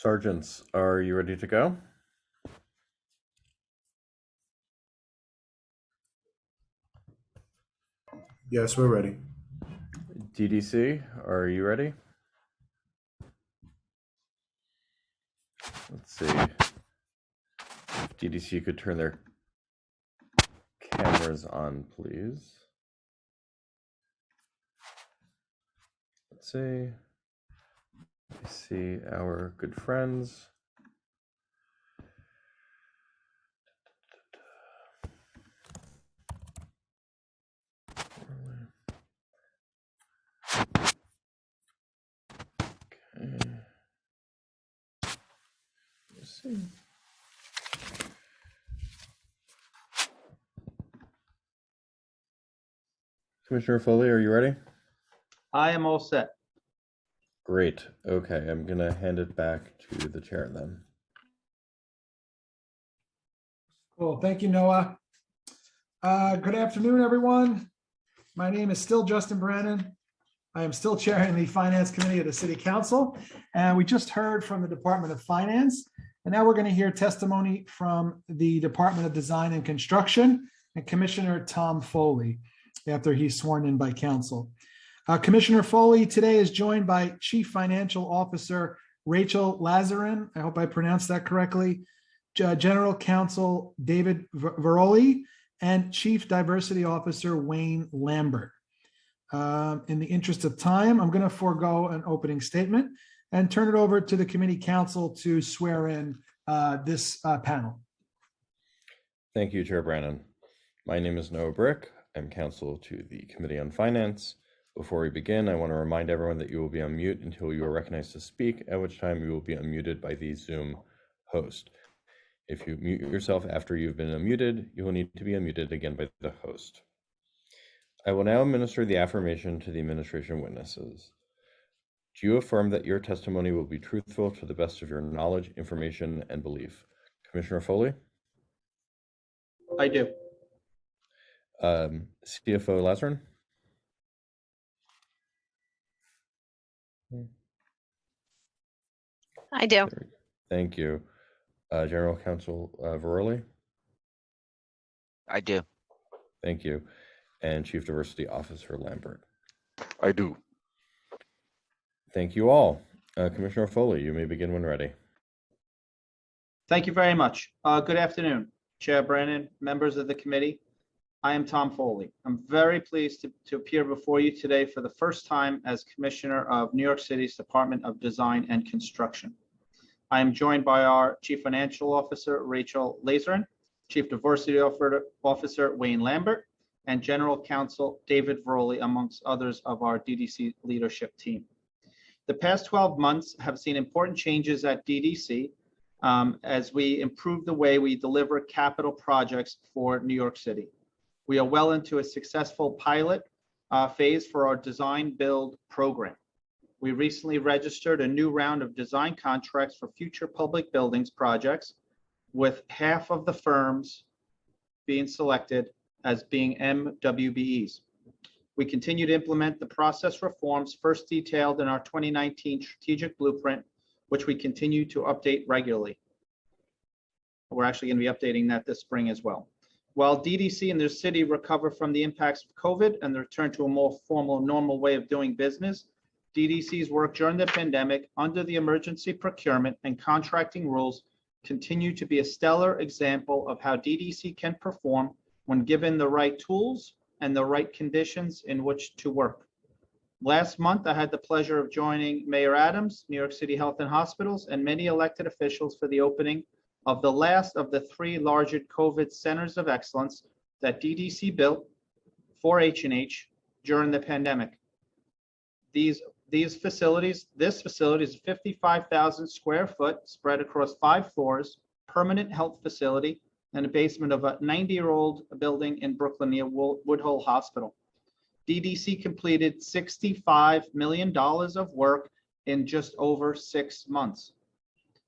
Sergeants, are you ready to go? Yes, we're ready. DDC, are you ready? Let's see. If DDC could turn their cameras on, please. Let's see. I see our good friends. Okay. Let's see. Commissioner Foley, are you ready? I am all set. Great. Okay, I'm gonna hand it back to the chair then. Cool. Thank you, Noah. Good afternoon, everyone. My name is still Justin Brannon. I am still chairing the Finance Committee of the City Council. And we just heard from the Department of Finance. And now we're going to hear testimony from the Department of Design and Construction and Commissioner Tom Foley after he's sworn in by council. Commissioner Foley today is joined by Chief Financial Officer Rachel Lazarin. I hope I pronounced that correctly. General Counsel David Veroli and Chief Diversity Officer Wayne Lambert. In the interest of time, I'm going to forego an opening statement and turn it over to the committee counsel to swear in this panel. Thank you, Chair Brannon. My name is Noah Brick. I'm counsel to the Committee on Finance. Before we begin, I want to remind everyone that you will be on mute until you are recognized to speak, at which time you will be unmuted by the Zoom host. If you mute yourself after you've been unmuted, you will need to be unmuted again by the host. I will now administer the affirmation to the administration witnesses. Do you affirm that your testimony will be truthful to the best of your knowledge, information, and belief? Commissioner Foley? I do. CFO Lazarin? I do. Thank you. General Counsel Veroli? I do. Thank you. And Chief Diversity Officer Lambert? I do. Thank you all. Commissioner Foley, you may begin when ready. Thank you very much. Good afternoon, Chair Brannon, members of the committee. I am Tom Foley. I'm very pleased to appear before you today for the first time as Commissioner of New York City's Department of Design and Construction. I am joined by our Chief Financial Officer, Rachel Lazarin, Chief Diversity Officer, Wayne Lambert, and General Counsel, David Veroli, amongst others of our DDC leadership team. The past 12 months have seen important changes at DDC as we improve the way we deliver capital projects for New York City. We are well into a successful pilot phase for our design build program. We recently registered a new round of design contracts for future public buildings projects, with half of the firms being selected as being MWBEs. We continue to implement the process reforms first detailed in our 2019 strategic blueprint, which we continue to update regularly. We're actually going to be updating that this spring as well. While DDC and the city recover from the impacts of COVID and the return to a more formal, normal way of doing business, DDC's work during the pandemic under the emergency procurement and contracting rules continue to be a stellar example of how DDC can perform when given the right tools and the right conditions in which to work. Last month, I had the pleasure of joining Mayor Adams, New York City Health and Hospitals, and many elected officials for the opening of the last of the 3 larger COVID centers of excellence that DDC built for H&H during the pandemic. This facility is 55,000 square foot spread across 5 floors, permanent health facility, and a basement of a 90-year-old building in Brooklyn near Woodhull Hospital. DDC completed $65 million of work in just over 6 months.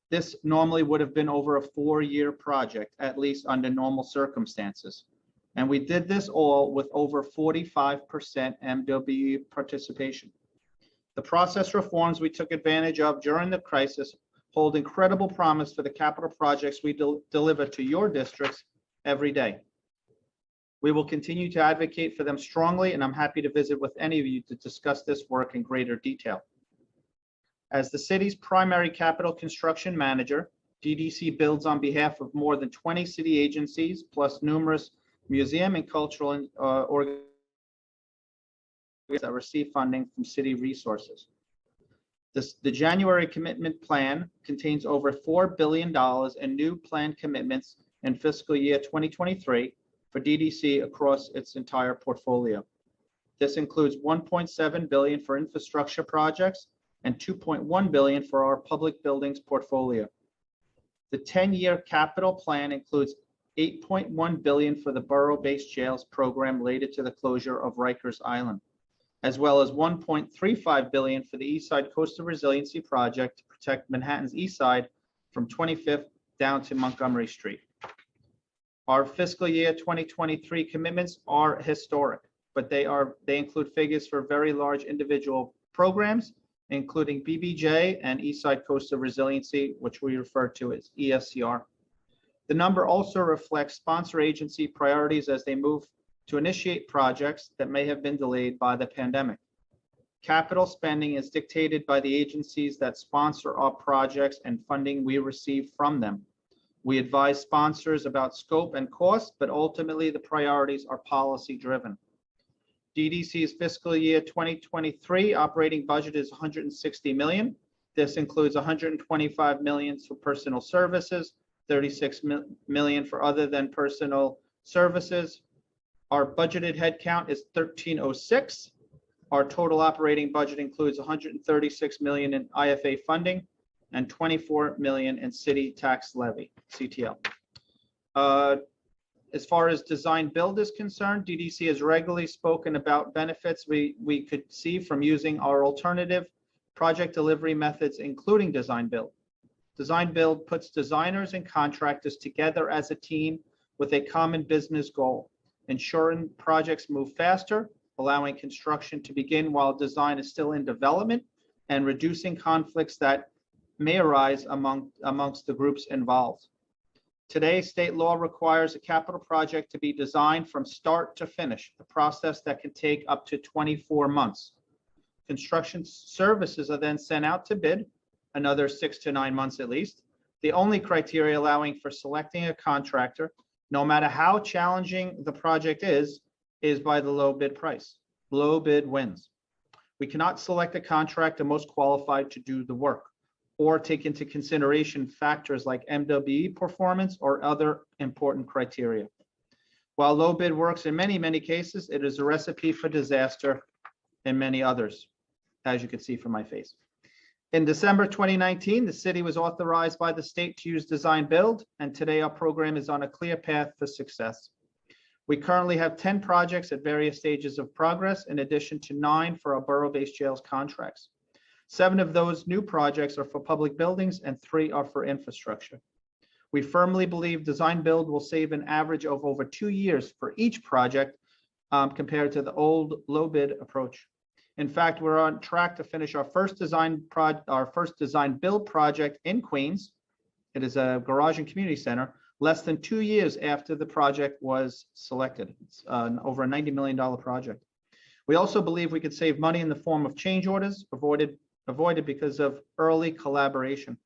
This normally would have been over a 4-year project, at least under normal circumstances. And we did this all with over 45% MWBE participation. The process reforms we took advantage of during the crisis hold incredible promise for the capital projects we deliver to your districts every day. We will continue to advocate for them strongly, and I'm happy to visit with any of you to discuss this work in greater detail. As the city's primary capital construction manager, DDC builds on behalf of more than 20 city agencies, plus numerous museum and cultural organizations that receive funding from city resources. The January commitment plan contains over $4 billion in new planned commitments in fiscal year 2023 for DDC across its entire portfolio. This includes $1.7 billion for infrastructure projects and $2.1 billion for our public buildings portfolio. The 10-year capital plan includes $8.1 billion for the borough-based jails program related to the closure of Rikers Island, as well as $1.35 billion for the East Side Coastal Resiliency Project to protect Manhattan's East Side from 25th down to Montgomery Street. Our fiscal year 2023 commitments are historic, but they include figures for very large individual programs, including BBJ and East Side Coastal Resiliency, which we refer to as ESCR. The number also reflects sponsor agency priorities as they move to initiate projects that may have been delayed by the pandemic. Capital spending is dictated by the agencies that sponsor our projects and funding we receive from them. We advise sponsors about scope and cost, but ultimately the priorities are policy driven. DDC's fiscal year 2023 operating budget is $160 million. This includes $125 million for personal services, $36 million for other than personal services. Our budgeted headcount is 1306. Our total operating budget includes $136 million in IFA funding and $24 million in city tax levy, CTL. As far as design build is concerned, DDC has regularly spoken about benefits we could see from using our alternative project delivery methods, including design build. Design build puts designers and contractors together as a team with a common business goal, ensuring projects move faster, allowing construction to begin while design is still in development, and reducing conflicts that may arise amongst the groups involved. Today, state law requires a capital project to be designed from start to finish, a process that can take up to 24 months. Construction services are then sent out to bid, another 6 to 9 months at least. The only criteria allowing for selecting a contractor, no matter how challenging the project is by the low bid price. Low bid wins. We cannot select a contractor most qualified to do the work, or take into consideration factors like MWE performance or other important criteria. While low bid works in many, many cases, it is a recipe for disaster in many others, as you can see from my face. In December 2019, the city was authorized by the state to use design build, and today our program is on a clear path for success. We currently have 10 projects at various stages of progress, in addition to 9 for our borough-based jails contracts. 7 of those new projects are for public buildings and 3 are for infrastructure. We firmly believe design build will save an average of over 2 years for each project compared to the old low bid approach. In fact, we're on track to finish our first design build project in Queens. It is a garage and community center, less than 2 years after the project was selected. It's over a $90 million project. We also believe we could save money in the form of change orders avoided because of early collaboration.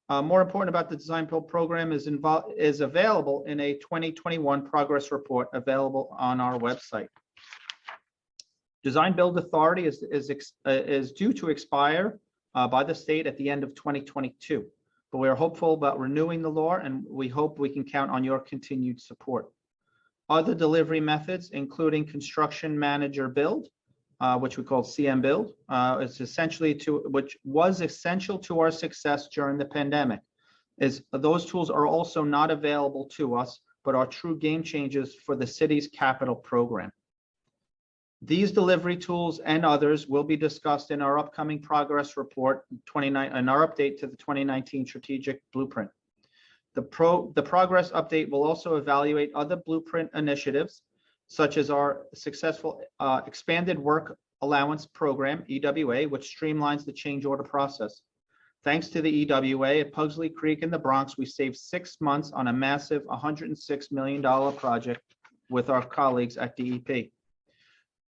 More important about the design build program is available in a 2021 progress report available on our website. Design build authority is due to expire by the state at the end of 2022, but we are hopeful about renewing the law, and we hope we can count on your continued support. Other delivery methods, including construction manager build, which we call CM build, which was essential to our success during the pandemic. Those tools are also not available to us, but are true game changers for the city's capital program. These delivery tools and others will be discussed in our upcoming progress report and our update to the 2019 strategic blueprint. The progress update will also evaluate other blueprint initiatives, such as our successful expanded work allowance program, EWA, which streamlines the change order process. Thanks to the EWA at Pugsley Creek in the Bronx, we saved 6 months on a massive $106 million project with our colleagues at DEP.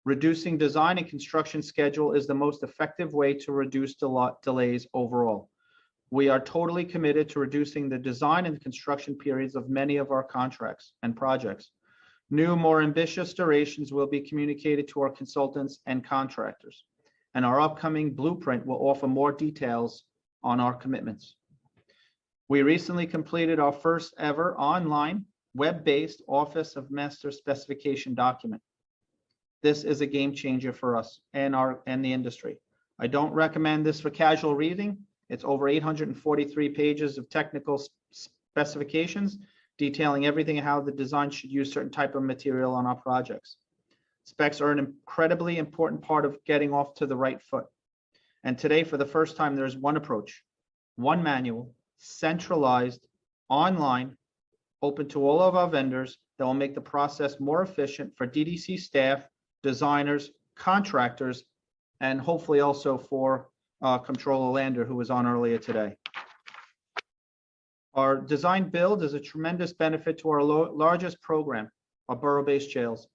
Reducing design and construction schedule is the most effective way to reduce delays overall. We are totally committed to reducing the design and construction periods of many of our contracts and projects. New, more ambitious durations will be communicated to our consultants and contractors, and our upcoming blueprint will offer more details on our commitments. We recently completed our first ever online web-based Office of Master Specification document. This is a game changer for us and the industry. I don't recommend this for casual reading. It's over 843 pages of technical specifications detailing everything how the design should use certain type of material on our projects. Specs are an incredibly important part of getting off to the right foot. And today, for the first time, there's one approach, one manual, centralized, online, open to all of our vendors that will make the process more efficient for DDC staff, designers, contractors, and hopefully also for Comptroller Lander, who was on earlier today. Our design build is a tremendous benefit to our largest program, our borough-based jails.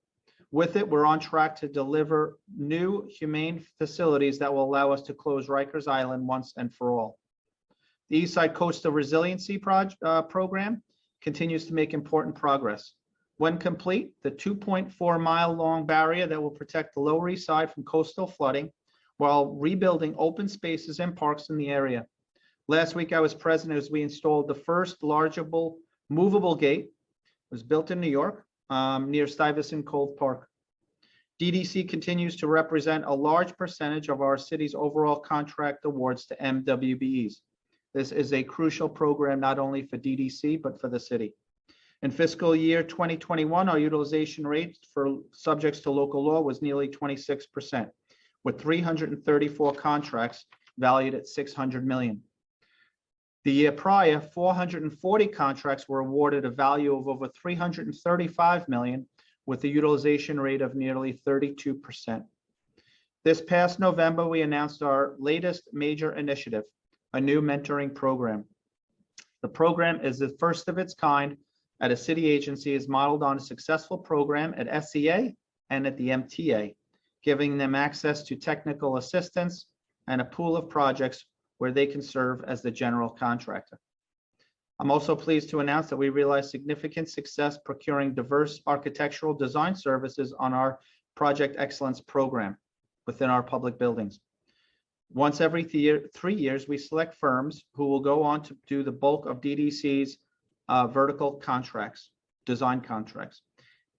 With it, we're on track to deliver new humane facilities that will allow us to close Rikers Island once and for all. The Eastside Coastal Resiliency Program continues to make important progress. When complete, the 2.4-mile-long barrier that will protect the Lower East Side from coastal flooding while rebuilding open spaces and parks in the area. Last week, I was present as we installed the first largeable movable gate. It was built in New York near Stuyvesant Cove Park. DDC continues to represent a large percentage of our city's overall contract awards to MWBEs. This is a crucial program not only for DDC, but for the city. In fiscal year 2021, our utilization rate for subjects to local law was nearly 26%, with 334 contracts valued at $600 million. The year prior, 440 contracts were awarded a value of over $335 million, with a utilization rate of nearly 32%. This past November, we announced our latest major initiative, a new mentoring program. The program is the first of its kind at a city agency, is modeled on a successful program at SEA and at the MTA, giving them access to technical assistance and a pool of projects where they can serve as the general contractor. I'm also pleased to announce that we realized significant success procuring diverse architectural design services on our Project Excellence program within our public buildings. Once every 3 years, we select firms who will go on to do the bulk of DDC's vertical contracts, design contracts.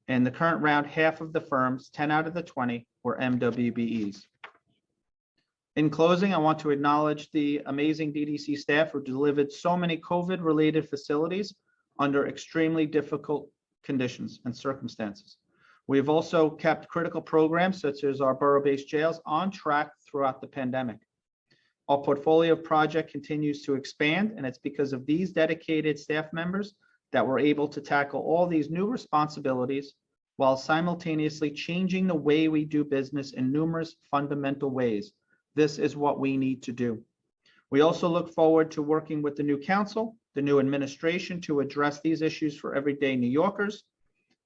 In the current round, half of the firms, 10 out of the 20, were MWBEs. In closing, I want to acknowledge the amazing DDC staff who delivered so many COVID-related facilities under extremely difficult conditions and circumstances. We have also kept critical programs such as our borough-based jails on track throughout the pandemic. Our portfolio of project continues to expand, and it's because of these dedicated staff members that we're able to tackle all these new responsibilities while simultaneously changing the way we do business in numerous fundamental ways. This is what we need to do. We also look forward to working with the new council, the new administration, to address these issues for everyday New Yorkers.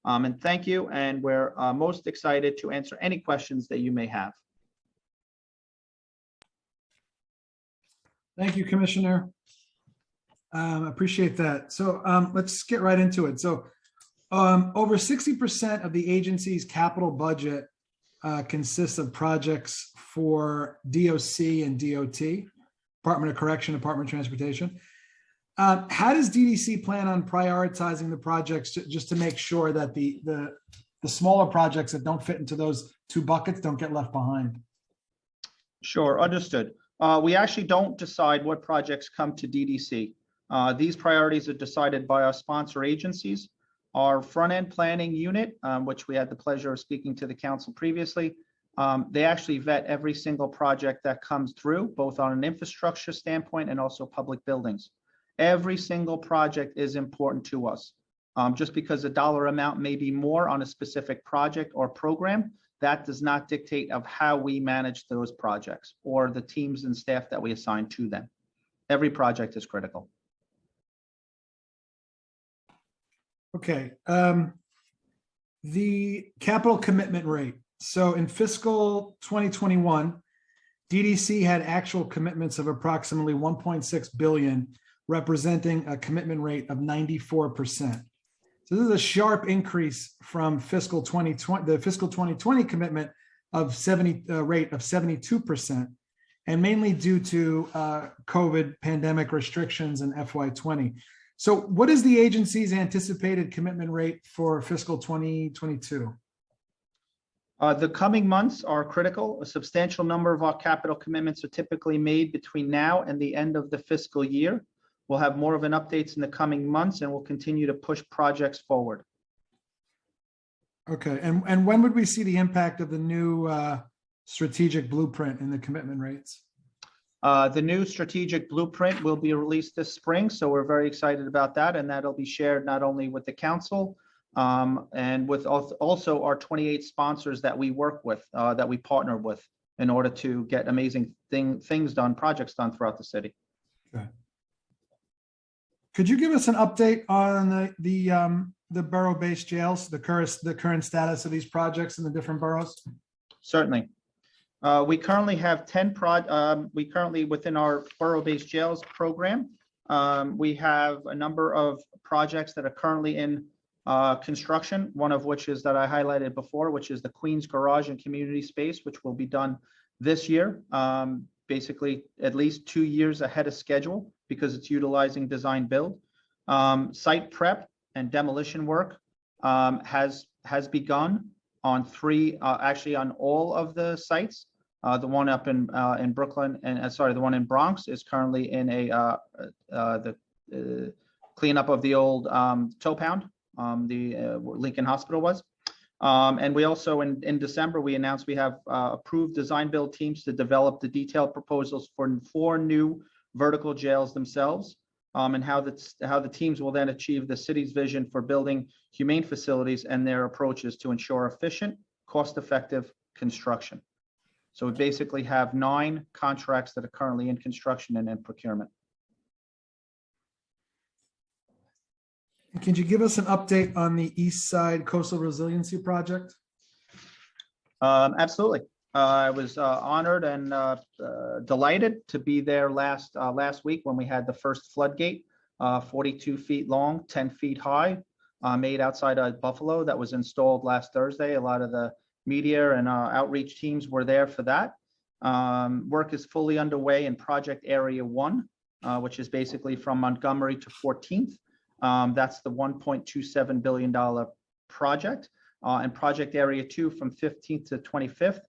And thank you, and we're most excited to answer any questions that you may have. Thank you, Commissioner. Appreciate that. So let's get right into it. So over 60% of the agency's capital budget consists of projects for DOC and DOT, Department of Correction, Department of Transportation. How does DDC plan on prioritizing the projects just to make sure that the smaller projects that don't fit into those two buckets don't get left behind? Sure, understood. We actually don't decide what projects come to DDC. These priorities are decided by our sponsor agencies. Our front-end planning unit, which we had the pleasure of speaking to the council previously, they actually vet every single project that comes through, both on an infrastructure standpoint and also public buildings. Every single project is important to us. Just because a dollar amount may be more on a specific project or program, that does not dictate of how we manage those projects or the teams and staff that we assign to them. Every project is critical. Okay. The capital commitment rate. So in fiscal 2021, DDC had actual commitments of approximately 1.6 billion, representing a commitment rate of 94%. So this is a sharp increase from fiscal 2020, the fiscal 2020 commitment of rate of 72%, and mainly due to COVID pandemic restrictions in FY20. So what is the agency's anticipated commitment rate for fiscal 2022? The coming months are critical. A substantial number of our capital commitments are typically made between now and the end of the fiscal year. We'll have more of an updates in the coming months, and we'll continue to push projects forward. Okay, and when would we see the impact of the new strategic blueprint in the commitment rates? The new strategic blueprint will be released this spring, so we're very excited about that, and that'll be shared not only with the council and with also our 28 sponsors that we work with, that we partner with in order to get amazing things done, projects done throughout the city. Okay. Could you give us an update on the borough-based jails, the current status of these projects in the different boroughs? Certainly. We currently have 10 we currently within our borough-based jails program. We have a number of projects that are currently in construction, one of which is that I highlighted before, which is the Queens Garage and Community Space, which will be done this year, basically at least 2 years ahead of schedule because it's utilizing design build. Site prep and demolition work has begun on actually on all of the sites. The one up in Brooklyn and the one in Bronx is currently in the cleanup of the old tow pound, the Lincoln Hospital was. And we also in December, we announced we have approved design build teams to develop the detailed proposals for 4 new vertical jails themselves, and how the teams will then achieve the city's vision for building humane facilities and their approaches to ensure efficient, cost-effective construction. So we basically have 9 contracts that are currently in construction and in procurement. Can you give us an update on the East Side Coastal Resiliency Project? Absolutely. I was honored and delighted to be there last week when we had the first floodgate, 42 feet long, 10 feet high, made outside of Buffalo, that was installed last Thursday. A lot of the media and outreach teams were there for that. Work is fully underway in Project Area 1, which is basically from Montgomery to 14th. That's the $1.27 billion project. And Project Area 2 from 15th to 25th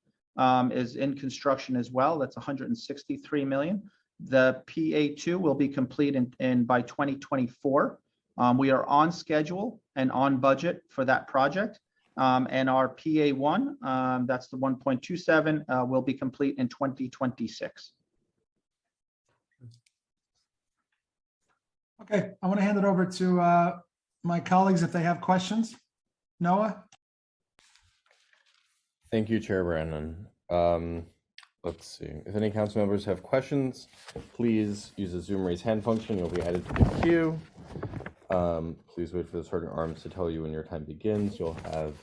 is in construction as well. That's 163 million. The PA2 will be complete by 2024. We are on schedule and on budget for that project. And our PA1, that's the 1.27, will be complete in 2026. Okay, I want to hand it over to my colleagues if they have questions. Noah? Thank you, Chair Brandon. Let's see. If any council members have questions, please use the Zoom raise hand function. You'll be added to the queue. Please wait for the sergeant arms to tell you when your time begins. You'll have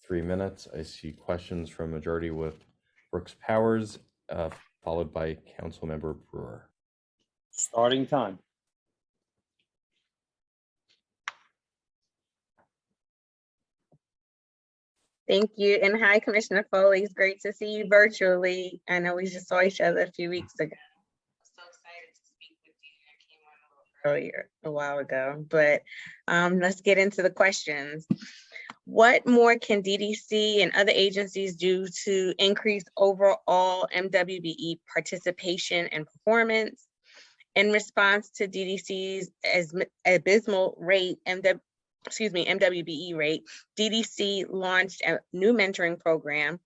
3 minutes. I see questions from Majority Whip Brooks Powers, followed by Councilmember Brewer. Starting time. Thank you. And hi, Commissioner Foley. It's great to see you virtually. I know we just saw each other a few weeks ago. I'm so excited to speak with you. I came on a little earlier, a while ago, but let's get into the questions. What more can DDC and other agencies do to increase overall MWBE participation and performance? In response to DDC's abysmal rate, MWBE rate, DDC launched a new mentoring program.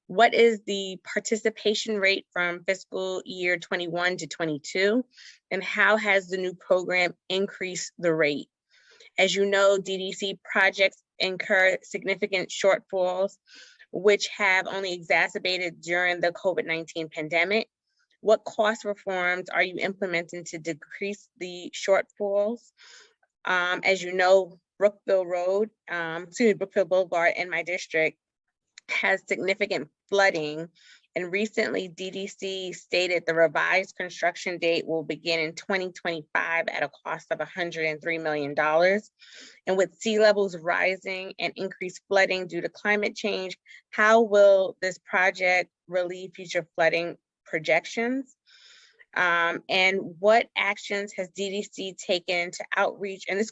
What is the participation rate from fiscal year 21 to 22? And how has the new program increased the rate? As you know, DDC projects incur significant shortfalls, which have only exacerbated during the COVID-19 pandemic. What cost reforms are you implementing to decrease the shortfalls? As you know, Brookville Boulevard in my district has significant flooding. And recently DDC stated the revised construction date will begin in 2025 at a cost of $103 million. And with sea levels rising and increased flooding due to climate change, how will this project relieve future flooding projections? And what actions has DDC taken to outreach? And this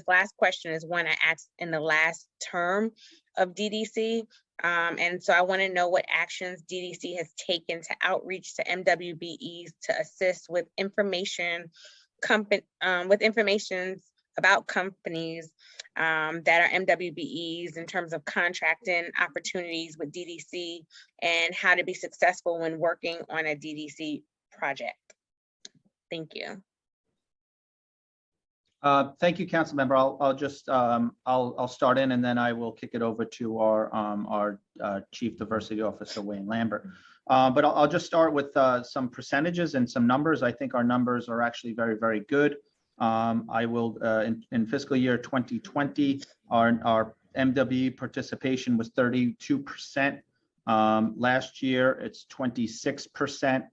last question is one I asked in the last term of DDC. And so I want to know what actions DDC has taken to outreach to MWBEs to assist with information about companies that are MWBEs in terms of contracting opportunities with DDC and how to be successful when working on a DDC project. Thank you. Thank you, council member. I'll just I'll start in and then I will kick it over to our Chief Diversity Officer, Wayne Lambert. But I'll just start with some percentages and some numbers. I think our numbers are actually very, very good. I will in fiscal year 2020, our MWE participation was 32%. Last year, it's 26%.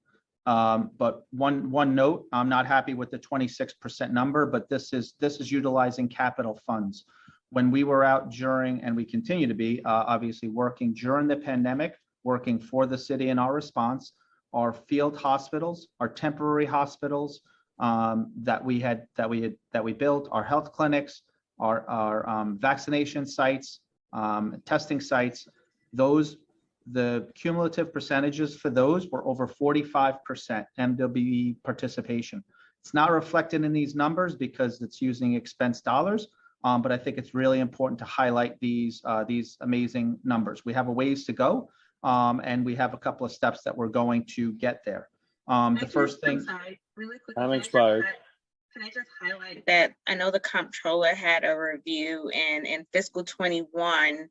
But one note, I'm not happy with the 26% number, but this is utilizing capital funds. When we were out during, and we continue to be obviously working during the pandemic, working for the city in our response, our field hospitals, our temporary hospitals that we built, our health clinics, our vaccination sites, testing sites, the cumulative percentages for those were over 45% MWE participation. It's not reflected in these numbers because it's using expense dollars, but I think it's really important to highlight these amazing numbers. We have a ways to go, and we have a couple of steps that we're going to get there. The first thing, sorry, really quick. Time expired. Can I just highlight that I know the comptroller had a review and in fiscal 21,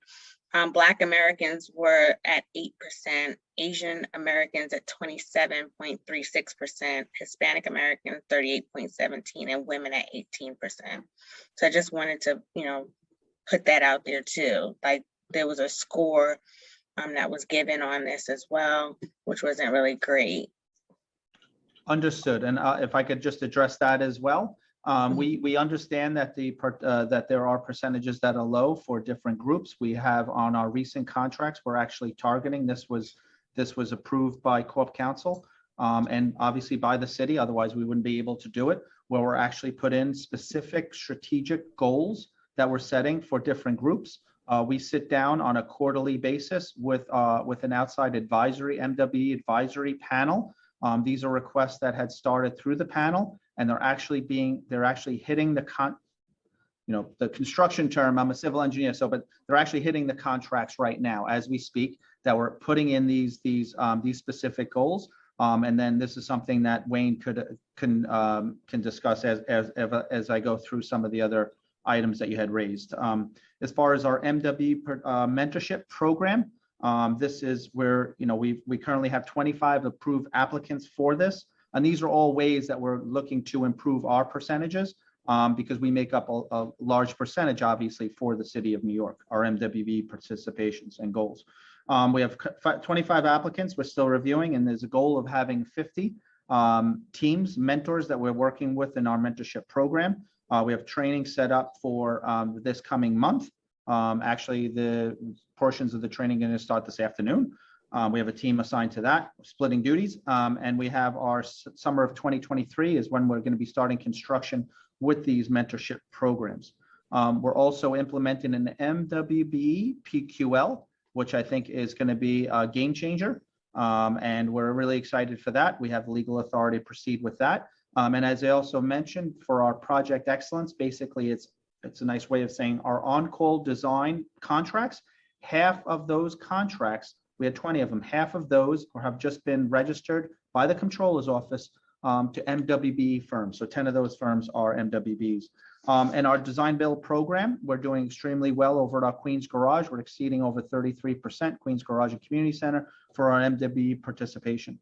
Black Americans were at 8%, Asian Americans at 27.36%, Hispanic Americans 38.17%, and women at 18%. So I just wanted to, put that out there too. Like there was a score that was given on this as well, which wasn't really great. Understood. And if I could just address that as well. We understand that that there are percentages that are low for different groups. We have on our recent contracts, we're actually targeting, this was approved by Corp Council and obviously by the city, otherwise we wouldn't be able to do it, where we're actually put in specific strategic goals that we're setting for different groups. We sit down on a quarterly basis with an outside advisory, MWE advisory panel. These are requests that had started through the panel, and they're actually hitting the construction term. I'm a civil engineer, but they're actually hitting the contracts right now as we speak, that we're putting in these specific goals. And then this is something that Wayne can discuss as I go through some of the other items that you had raised. As far as our MWE mentorship program, this is where we currently have 25 approved applicants for this, and these are all ways that we're looking to improve our percentages because we make up a large percentage, obviously, for the city of New York, our MWE participations and goals. We have 25 applicants we're still reviewing, and there's a goal of having 50 teams, mentors that we're working with in our mentorship program. We have training set up for this coming month. Actually, the portions of the training are going to start this afternoon. We have a team assigned to that, splitting duties. And we have our summer of 2023 is when we're going to be starting construction with these mentorship programs. We're also implementing an MWBE PQL, which I think is going to be a game changer. And we're really excited for that. We have legal authority to proceed with that. And as I also mentioned, for our project excellence, basically it's a nice way of saying our on-call design contracts, half of those contracts, we had 20 of them, half of those have just been registered by the controller's office to MWBE firms. So 10 of those firms are MWBs. And our design build program, we're doing extremely well over at our Queens Garage. We're exceeding over 33% Queens Garage and Community Center for our MWBE participation.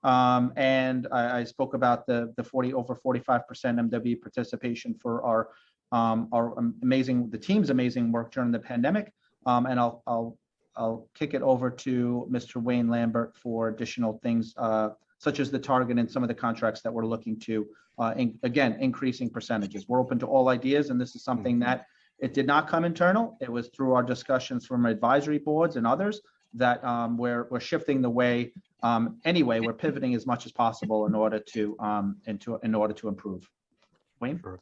And I spoke about the over 45% MW participation for our the team's amazing work during the pandemic. And I'll kick it over to Mr. Wayne Lambert for additional things, such as the target and some of the contracts that we're looking to, again, increasing percentages. We're open to all ideas, and this is something that it did not come internal. It was through our discussions from advisory boards and others that we're shifting the way. Anyway, we're pivoting as much as possible in order to improve. Wayne? Sure.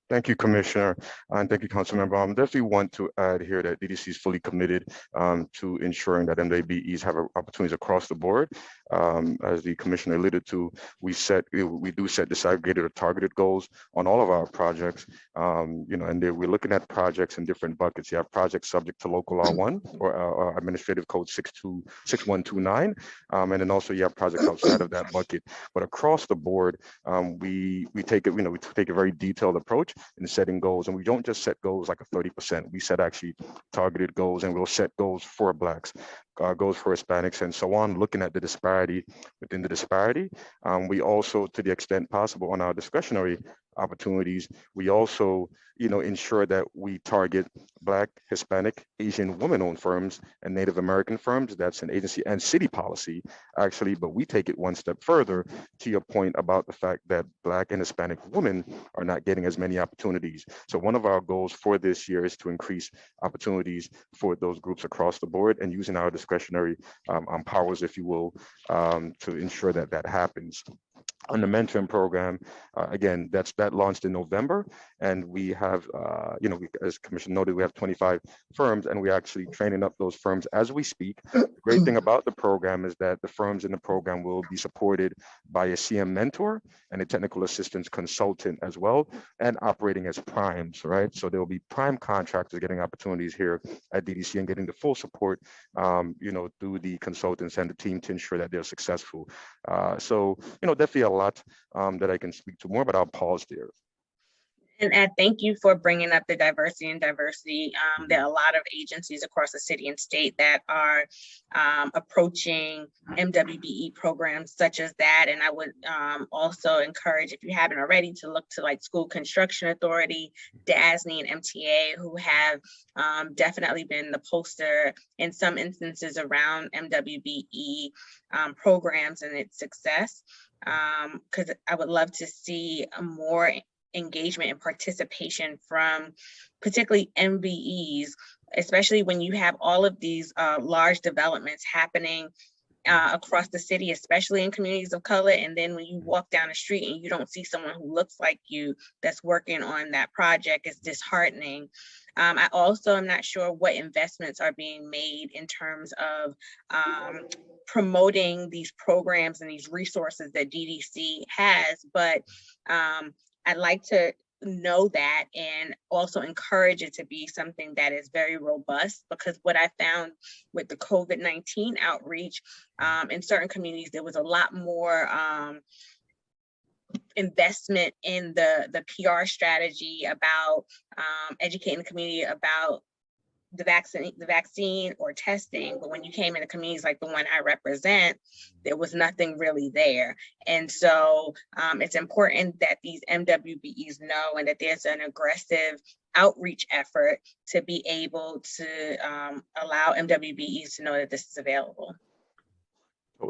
Thank you, Commissioner, and thank you, Councilmember. I definitely want to add here that DDC is fully committed to ensuring that MWBEs have opportunities across the board. As the Commissioner alluded to, we do set disaggregated or targeted goals on all of our projects. And we're looking at projects in different buckets. You have projects subject to local law 1 or administrative code 6129, and then also you have projects outside of that bucket. But across the board, we take it. We take a very detailed approach in setting goals, and we don't just set goals like a 30%. We set actually targeted goals, and we'll set goals for Blacks, goals for Hispanics, and so on, looking at the disparity within the disparity. We also, to the extent possible on our discretionary opportunities, we also ensure that we target Black, Hispanic, Asian women-owned firms and Native American firms. That's an agency and city policy, actually, but we take it one step further to your point about the fact that Black and Hispanic women are not getting as many opportunities. So one of our goals for this year is to increase opportunities for those groups across the board and using our discretionary powers, if you will, to ensure that that happens. On the mentoring program, again, that launched in November, and we have, as Commissioner noted, we have 25 firms, and we're actually training up those firms as we speak. The great thing about the program is that the firms in the program will be supported by a CM mentor and a technical assistance consultant as well, and operating as primes, right? So there will be prime contractors getting opportunities here at DDC and getting the full support, through the consultants and the team to ensure that they're successful. So, definitely a lot that I can speak to more, but I'll pause there. And thank you for bringing up the diversity. There are a lot of agencies across the city and state that are approaching MWBE programs such as that. And I would also encourage, if you haven't already, to look to like School Construction Authority, DASNY, and MTA, who have definitely been the poster in some instances around MWBE programs and its success. Because I would love to see more engagement and participation from particularly MBEs, especially when you have all of these large developments happening across the city, especially in communities of color. And then when you walk down the street and you don't see someone who looks like you that's working on that project, it's disheartening. I also am not sure what investments are being made in terms of promoting these programs and these resources that DDC has, but I'd like to know that and also encourage it to be something that is very robust, because what I found with the COVID-19 outreach in certain communities, there was a lot more investment in the PR strategy about educating the community about the vaccine or testing. But when you came into communities like the one I represent, there was nothing really there. And so it's important that these MWBEs know and that there's an aggressive outreach effort to be able to allow MWBEs to know that this is available.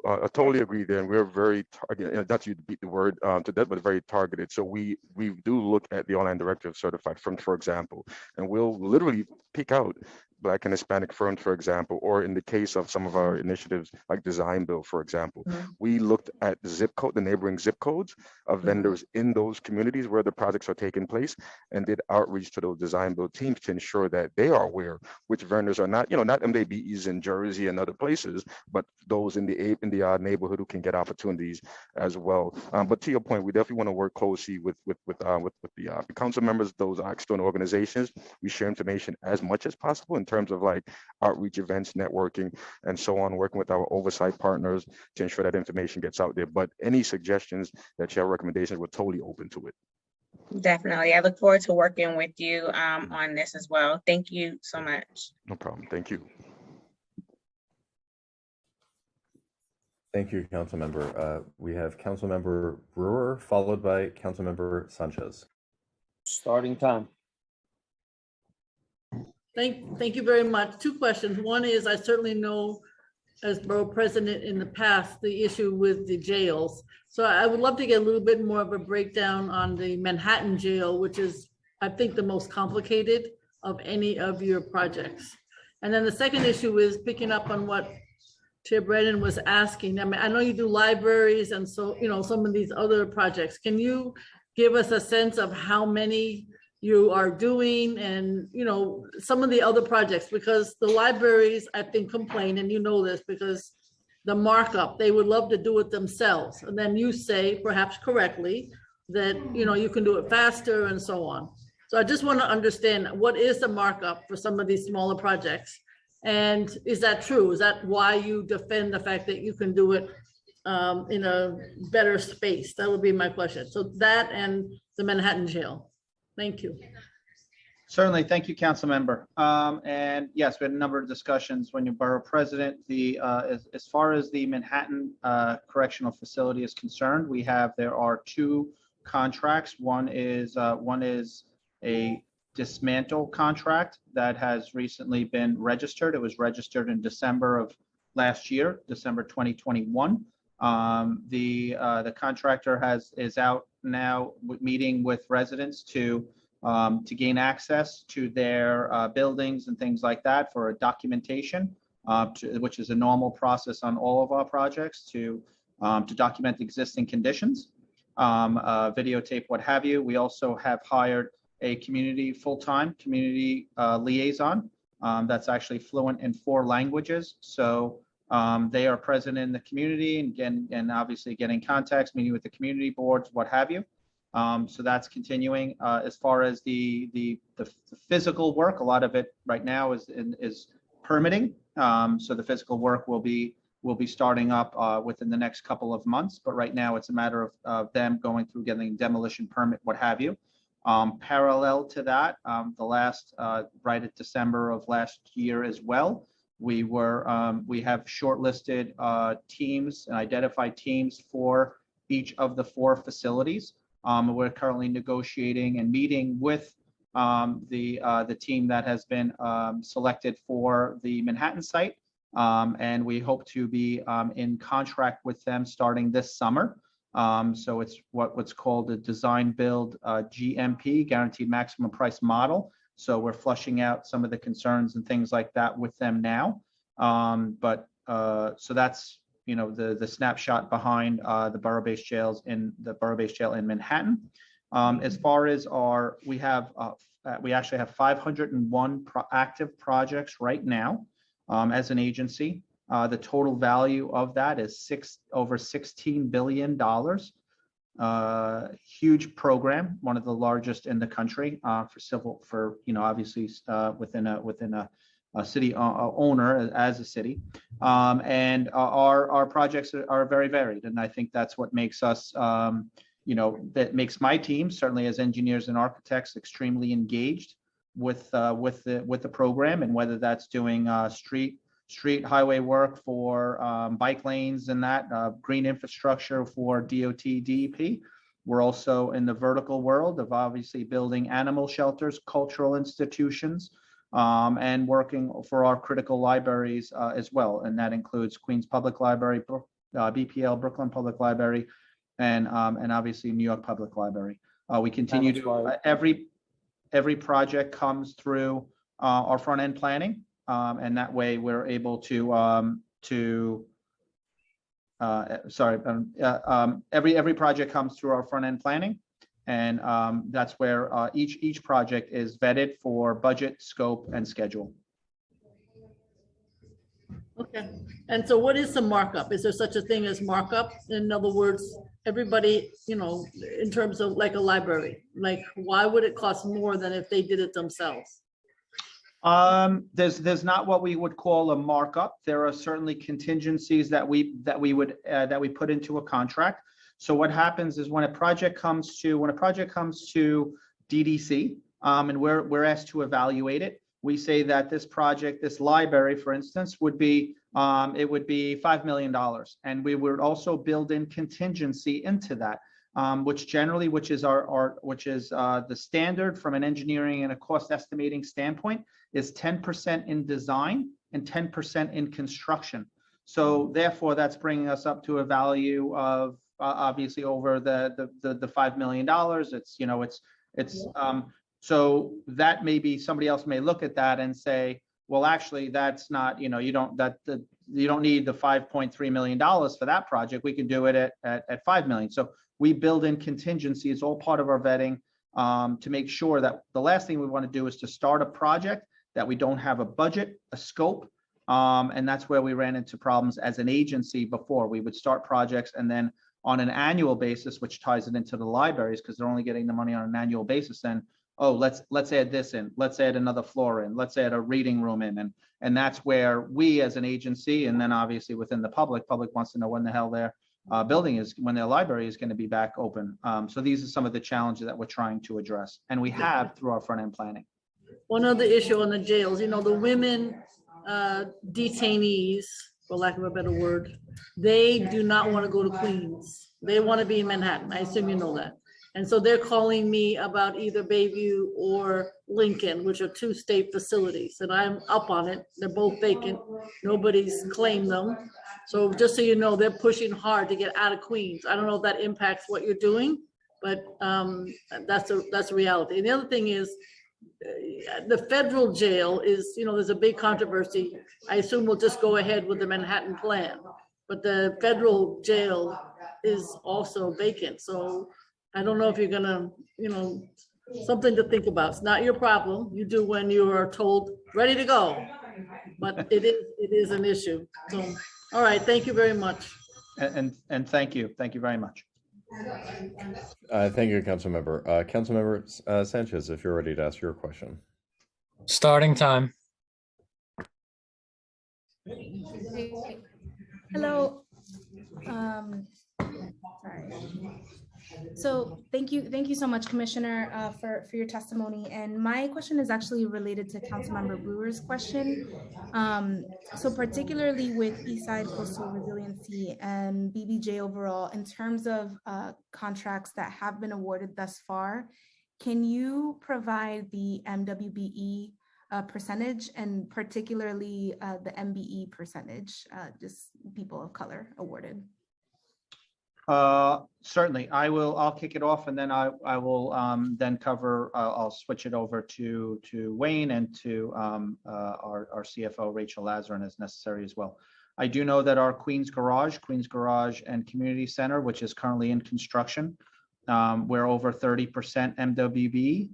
I totally agree there, and we're very, not to beat the word to death, but very targeted. So we do look at the online directory of certified firms, for example, and we'll literally pick out Black and Hispanic firms, for example, or in the case of some of our initiatives like Design Build, for example, we looked at the neighboring zip codes of vendors in those communities where the projects are taking place, and did outreach to those Design Build teams to ensure that they are aware which vendors are not, not MWBEs in Jersey and other places, but those in the neighborhood who can get opportunities as well. But to your point, we definitely want to work closely with the council members, those external organizations. We share information as much as possible in terms of like outreach events, networking, and so on, working with our oversight partners to ensure that information gets out there. But any suggestions that you have, recommendations, we're totally open to it. Definitely. I look forward to working with you on this as well. Thank you so much. No problem. Thank you. Thank you, Councilmember. We have Councilmember Brewer, followed by Councilmember Sanchez. Starting time. Thank you very much. Two questions. One is, I certainly know as borough president in the past, the issue with the jails. So I would love to get a little bit more of a breakdown on the Manhattan jail, which is, I think, the most complicated of any of your projects. And then the second issue is picking up on what Chair Brennan was asking. I mean, I know you do libraries and so, you know, some of these other projects. Can you give us a sense of how many you are doing and, you know, some of the other projects? Because the libraries, I think, complain, and you know this, because the markup, they would love to do it themselves. And then you say, perhaps correctly, that, you know, you can do it faster and so on. So I just want to understand, what is the markup for some of these smaller projects? And is that true? Is that why you defend the fact that you can do it in a better space? That would be my question. So that and the Manhattan jail. Thank you. Certainly. Thank you, council member. And yes, we had a number of discussions when you're borough president. As far as the Manhattan Correctional Facility is concerned, there are two contracts. One is a dismantle contract that has recently been registered. It was registered in December of last year, December 2021. The contractor is out now meeting with residents to gain access to their buildings and things like that for a documentation, which is a normal process on all of our projects to document existing conditions, videotape, what have you. We also have hired a full-time community liaison that's actually fluent in 4 languages. So they are present in the community and obviously getting contacts, meeting with the community boards, what have you. So that's continuing. As far as the physical work, a lot of it right now is permitting. So the physical work will be starting up within the next couple of months. But right now it's a matter of them going through getting demolition permit, what have you. Parallel to that, right at December of last year as well, we have shortlisted teams and identified teams for each of the 4 facilities. We're currently negotiating and meeting with the team that has been selected for the Manhattan site, and we hope to be in contract with them starting this summer. So it's what's called a design build GMP, guaranteed maximum price model. So we're flushing out some of the concerns and things like that with them now. So that's, you know, the snapshot behind the borough-based jails in the borough-based jail in Manhattan. As far as we actually have 501 active projects right now as an agency. The total value of that is over $16 billion. Huge program, one of the largest in the country obviously within a city owner as a city. And our projects are very varied. And I think that's what makes us, that makes my team, certainly as engineers and architects, extremely engaged with the program, and whether that's doing street highway work for bike lanes and that green infrastructure for DOT, DEP. We're also in the vertical world of obviously building animal shelters, cultural institutions, and working for our critical libraries as well. And that includes Queens Public Library, BPL, Brooklyn Public Library, and obviously New York Public Library. We continue to, every project comes through our front end planning. And that way we're able every project comes through our front end planning, and that's where each project is vetted for budget, scope, and schedule. Okay. And so what is the markup? Is there such a thing as markup? In other words, everybody, in terms of like a library, like why would it cost more than if they did it themselves? There's not what we would call a markup. There are certainly contingencies that we put into a contract. So what happens is when a project comes to DDC, and we're asked to evaluate it, we say that this project, this library, for instance, would be it would be $5 million. And we would also build in contingency into that, which is the standard from an engineering and a cost estimating standpoint is 10% in design and 10% in construction. So therefore, that's bringing us up to a value of obviously over the $5 million. So that maybe somebody else may look at that and say, well, actually, that's not, you don't need the $5.3 million for that project. We can do it at 5 million. So we build in contingency. It's all part of our vetting to make sure that the last thing we want to do is to start a project that we don't have a budget, a scope. And that's where we ran into problems as an agency before. We would start projects and then on an annual basis, which ties it into the libraries because they're only getting the money on an annual basis. And oh, let's add this in, let's add another floor in, let's add a reading room in. And that's where we as an agency, and then obviously within the public wants to know when the hell their building is, when their library is going to be back open. So these are some of the challenges that we're trying to address. And we have through our front end planning. One other issue on the jails, the women detainees, for lack of a better word, they do not want to go to Queens. They want to be in Manhattan. I assume you know that. And so they're calling me about either Bayview or Lincoln, which are 2 state facilities, and I'm up on it. They're both vacant. Nobody's claimed them. So just so you know, they're pushing hard to get out of Queens. I don't know if that impacts what you're doing, but that's a reality. And the other thing is, the federal jail is, there's a big controversy. I assume we'll just go ahead with the Manhattan plan, but the federal jail is also vacant. So I don't know if you're gonna, something to think about. It's not your problem. You do when you are told ready to go, but it is an issue. So, all right, thank you very much. And thank you very much. Thank you, Councilmember. Councilmember Sanchez, if you're ready to ask your question. Starting time. Hello. Sorry. So thank you so much, Commissioner, for your testimony. And my question is actually related to Councilmember Brewer's question. So particularly with Eastside Coastal Resiliency and BBJ overall, in terms of contracts that have been awarded thus far, can you provide the MWBE percentage and particularly the MBE percentage, just people of color awarded? Certainly, I'll kick it off and then I will then cover, I'll switch it over to Wayne and to our CFO, Rachel Lazarin, as necessary as well. I do know that our Queens Garage and Community Center, which is currently in construction, we're over 30% MWBE.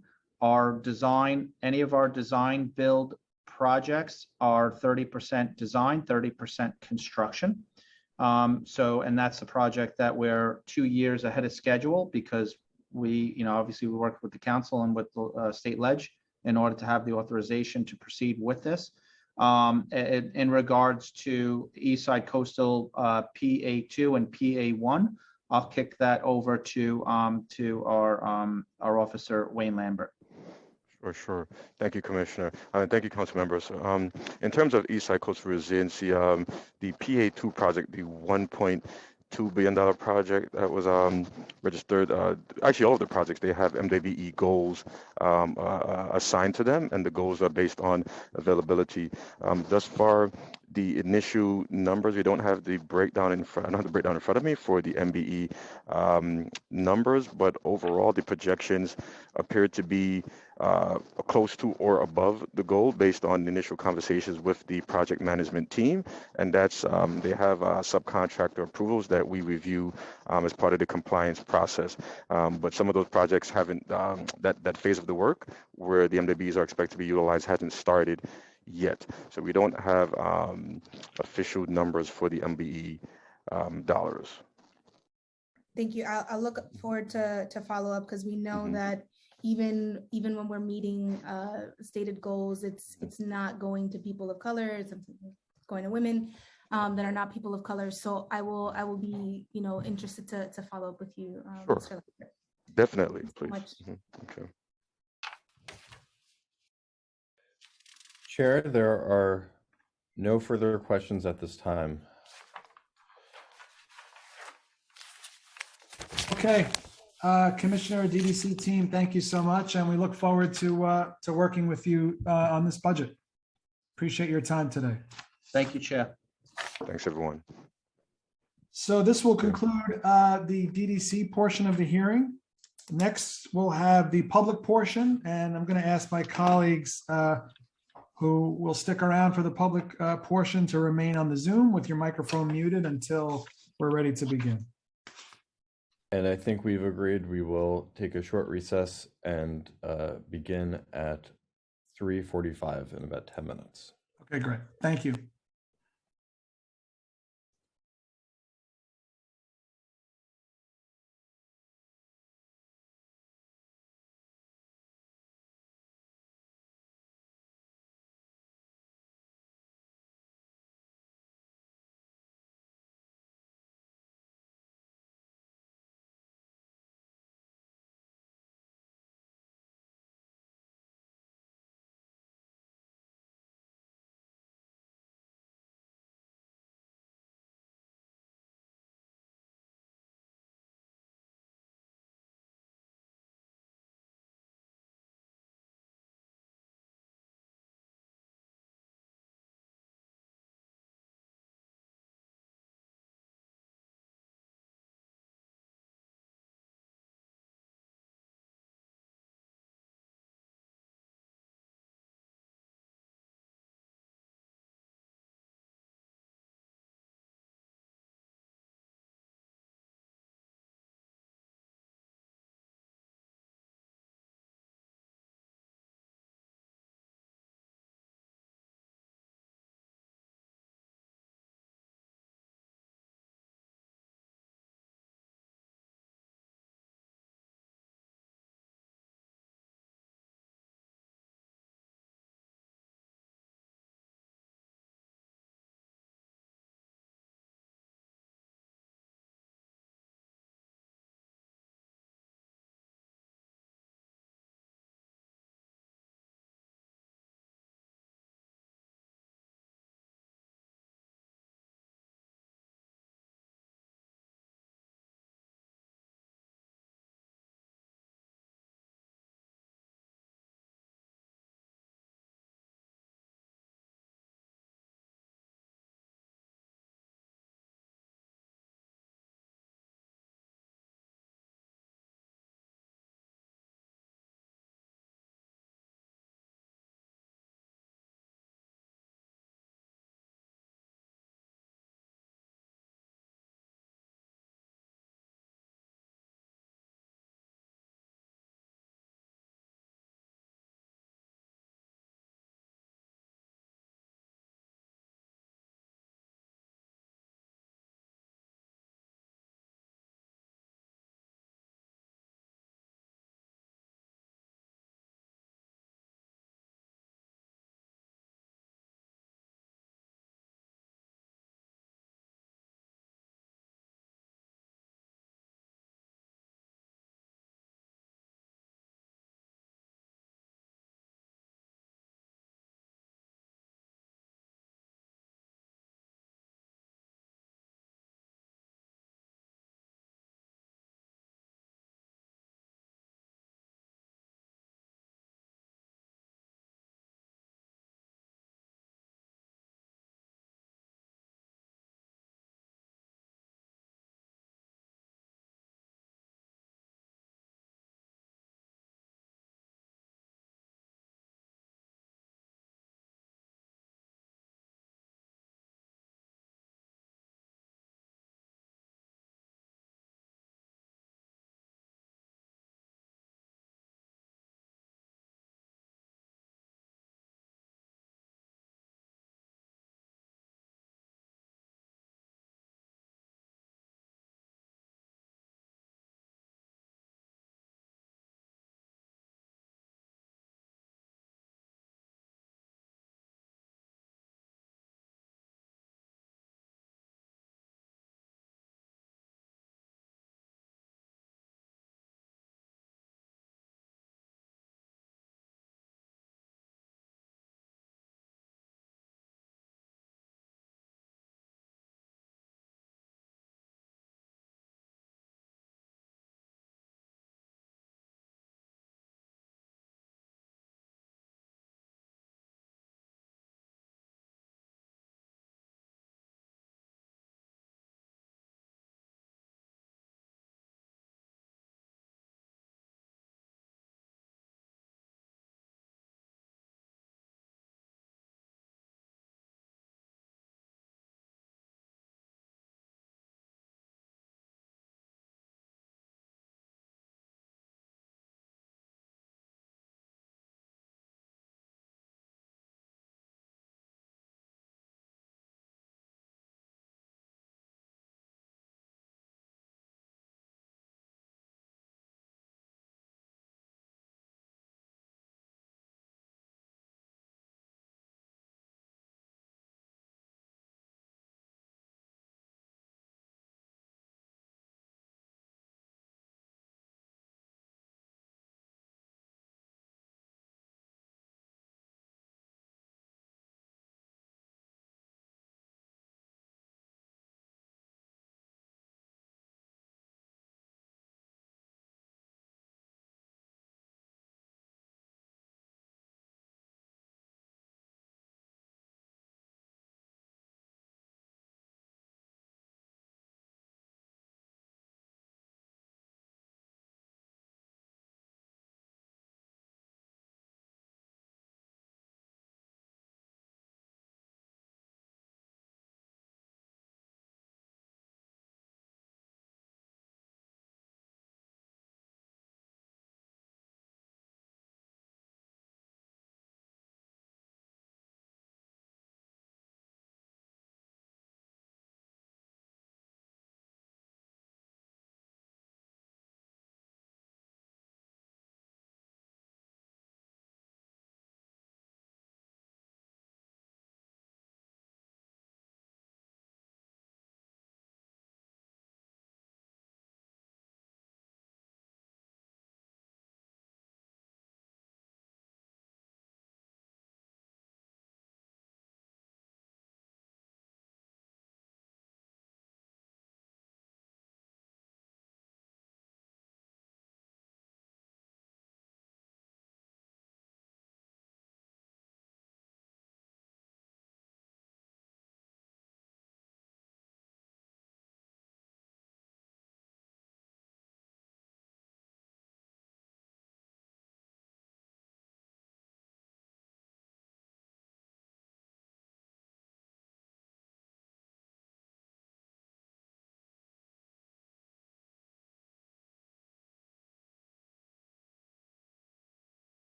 Any of our design build projects are 30% design, 30% construction. And that's a project that we're 2 years ahead of schedule because we, obviously we worked with the council and with the state ledge in order to have the authorization to proceed with this. In regards to Eastside Coastal PA2 and PA1, I'll kick that over to our officer, Wayne Lambert. Sure. Thank you, Commissioner. Thank you, council members. In terms of Eastside Coastal Resiliency, the PA2 project, the $1.2 billion project that was registered, actually all of the projects, they have MWBE goals assigned to them, and the goals are based on availability. Thus far, the initial numbers, we don't have the breakdown in front, I don't have the breakdown in front of me for the MBE numbers, but overall the projections appear to be close to or above the goal based on the initial conversations with the project management team. And that's, they have subcontractor approvals that we review as part of the compliance process. But some of those projects haven't, that phase of the work where the MWBs are expected to be utilized hasn't started yet. So we don't have official numbers for the MBE dollars. Thank you. I'll look forward to follow up because we know that even when we're meeting stated goals, it's not going to people of color, it's going to women that are not people of color. So I will be interested to follow up with you. Sure. Definitely, please. Okay. Chair, there are No further questions at this time. Okay, Commissioner, DDC team, thank you so much, and we look forward to working with you on this budget. Appreciate your time today. Thank you, Chair. Thanks, everyone. So this will conclude the DDC portion of the hearing. Next, we'll have the public portion, and I'm going to ask my colleagues who will stick around for the public portion to remain on the Zoom with your microphone muted until we're ready to begin. And I think we've agreed we will take a short recess and begin at 3:45 in about 10 minutes. Okay, great. Thank you.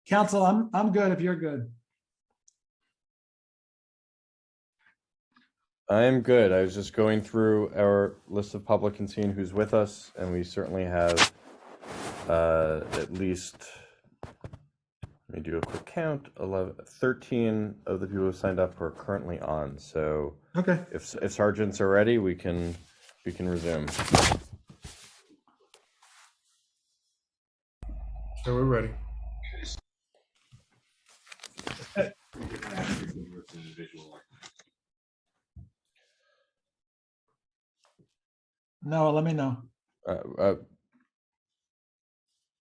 Council, I'm good if you're good. I'm good. I was just going through our list of public and seeing who's with us, and we certainly have at least, let me do a quick count, 13 of the people who signed up who are currently on. So okay, if sergeants are ready, we can resume. So we're ready. No, let me know.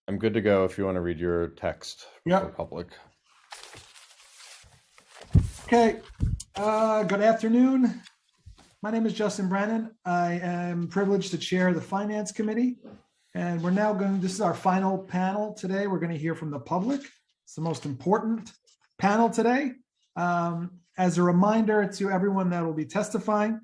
I'm good to go if you want to read your text for public. Okay, good afternoon. My name is Justin Brennan. I am privileged to chair the Finance Committee. And we're now this is our final panel today. We're going to hear from the public. It's the most important panel today. As a reminder to everyone that will be testifying,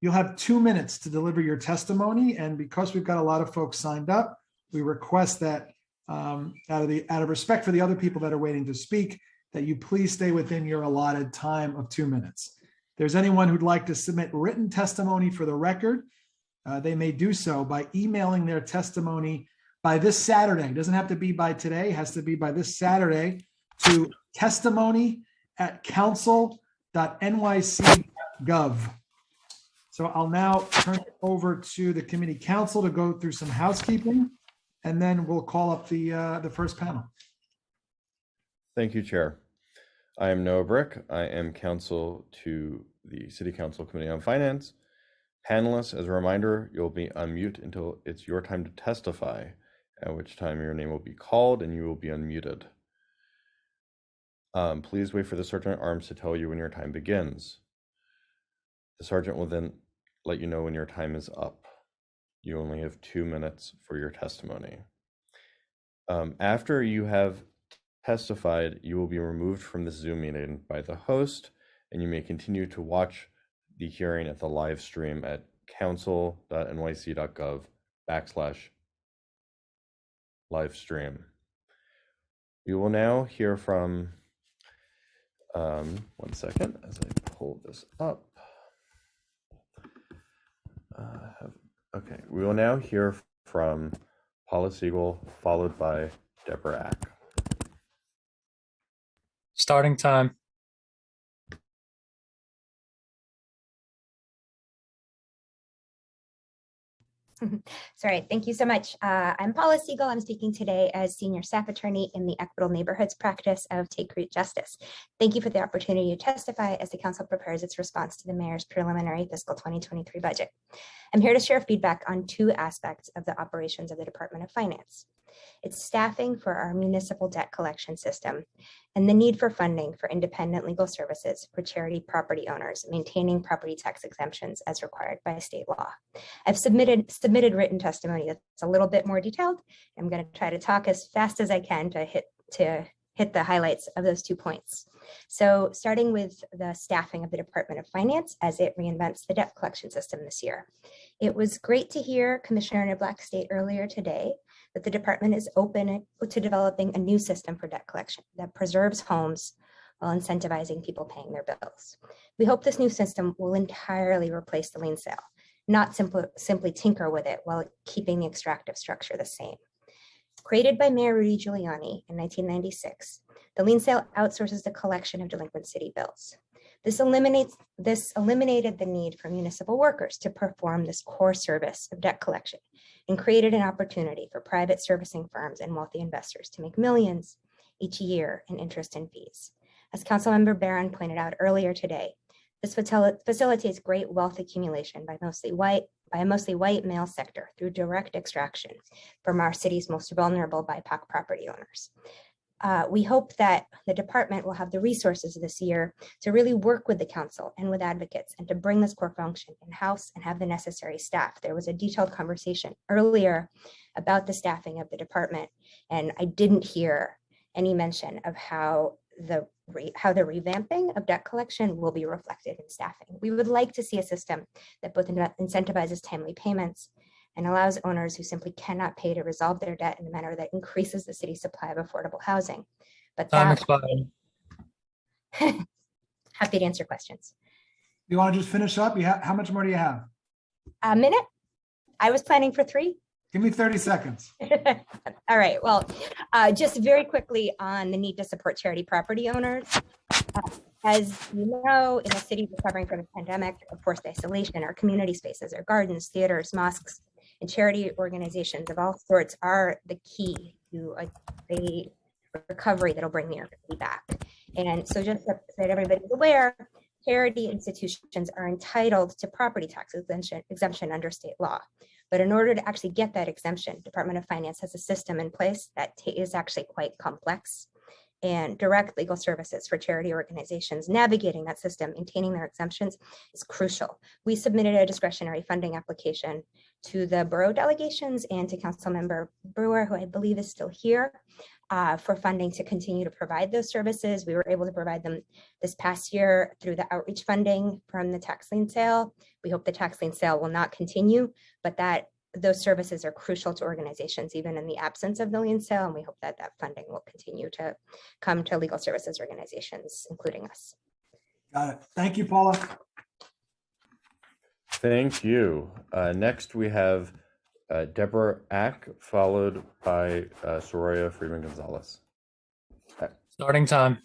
you'll have 2 minutes to deliver your testimony. And because we've got a lot of folks signed up, we request that out of respect for the other people that are waiting to speak, that you please stay within your allotted time of 2 minutes. If there's anyone who'd like to submit written testimony for the record, they may do so by emailing their testimony by this Saturday. It doesn't have to be by today, it has to be by this Saturday to testimony@council.nyc.gov. So I'll now turn it over to the committee council to go through some housekeeping, and then we'll call up the first panel. Thank you, Chair. I am Noah Brick. I am counsel to the City Council Committee on Finance. Panelists, as a reminder, you'll be on mute until it's your time to testify, at which time your name will be called and you will be unmuted. Please wait for the sergeant at arms to tell you when your time begins. The sergeant will then let you know when your time is up. You only have 2 minutes for your testimony. After you have testified, you will be removed from the Zoom meeting by the host, and you may continue to watch the hearing at the live stream at council.nyc.gov/livestream. We will now hear from, one second as I pull this up. Okay, we will now hear from Paula Siegel, followed by Deborah Ack. Starting time. Sorry, thank you so much. I'm Paula Siegel. I'm speaking today as Senior Staff Attorney in the Equitable Neighborhoods practice of Take Root Justice. Thank you for the opportunity to testify as the Council prepares its response to the Mayor's preliminary fiscal 2023 budget. I'm here to share feedback on 2 aspects of the operations of the Department of Finance. It's staffing for our municipal debt collection system and the need for funding for independent legal services for charity property owners maintaining property tax exemptions as required by state law. I've submitted written testimony that's a little bit more detailed. I'm going to try to talk as fast as I can to hit the highlights of those 2 points. So starting with the staffing of the Department of Finance as it reinvents the debt collection system this year. It was great to hear Commissioner Niblack state earlier today that the department is open to developing a new system for debt collection that preserves homes while incentivizing people paying their bills. We hope this new system will entirely replace the lien sale, not simply tinker with it while keeping the extractive structure the same. Created by Mayor Rudy Giuliani in 1996, the lien sale outsources the collection of delinquent city bills. This eliminated the need for municipal workers to perform this core service of debt collection and created an opportunity for private servicing firms and wealthy investors to make millions each year in interest and fees. As Councilmember Barron pointed out earlier today, this facilitates great wealth accumulation by a mostly white male sector through direct extraction from our city's most vulnerable BIPOC property owners. We hope that the department will have the resources this year to really work with the council and with advocates and to bring this core function in-house and have the necessary staff. There was a detailed conversation earlier about the staffing of the department, and I didn't hear any mention of how the revamping of debt collection will be reflected in staffing. We would like to see a system that both incentivizes timely payments and allows owners who simply cannot pay to resolve their debt in a manner that increases the city's supply of affordable housing. But Time that, expired. happy to answer questions. You want to just finish up? How much more do you have? A minute? I was planning for 3. Give me 30 seconds. All right, well, just very quickly on the need to support charity property owners. As you know, in the city recovering from the pandemic, of forced isolation, our community spaces, our gardens, theaters, mosques, and charity organizations of all sorts are the key to the recovery that'll bring the economy back. And so just so that everybody's aware, charity institutions are entitled to property tax exemption under state law. But in order to actually get that exemption, Department of Finance has a system in place that is actually quite complex. And direct legal services for charity organizations navigating that system, maintaining their exemptions is crucial. We submitted a discretionary funding application to the borough delegations and to Councilmember Brewer, who I believe is still here, for funding to continue to provide those services. We were able to provide them this past year through the outreach funding from the tax lien sale. We hope the tax lien sale will not continue, but that those services are crucial to organizations, even in the absence of the lien sale. And we hope that that funding will continue to come to legal services organizations, including us. Got it. Thank you, Paula. Thank you. Next, we have Deborah Ack, followed by Soraya Freeman Gonzalez. Starting time.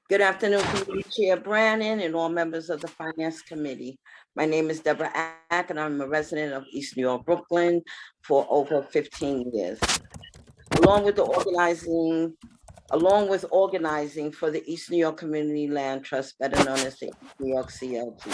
Good afternoon, Committee Chair Brannon and all members of the Finance Committee. My name is Deborah Ack, and I'm a resident of East New York, Brooklyn for over 15 years. Along with organizing for the East New York Community Land Trust, better known as the East New York CLT.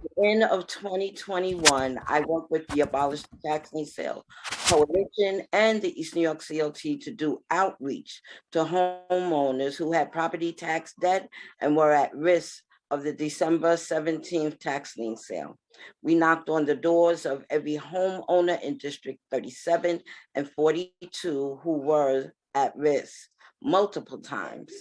At the end of 2021, I worked with the Abolish the Tax Lien Sale Coalition and the East New York CLT to do outreach to homeowners who had property tax debt and were at risk of the December 17th tax lien sale. We knocked on the doors of every homeowner in District 37 and 42 who were at risk multiple times.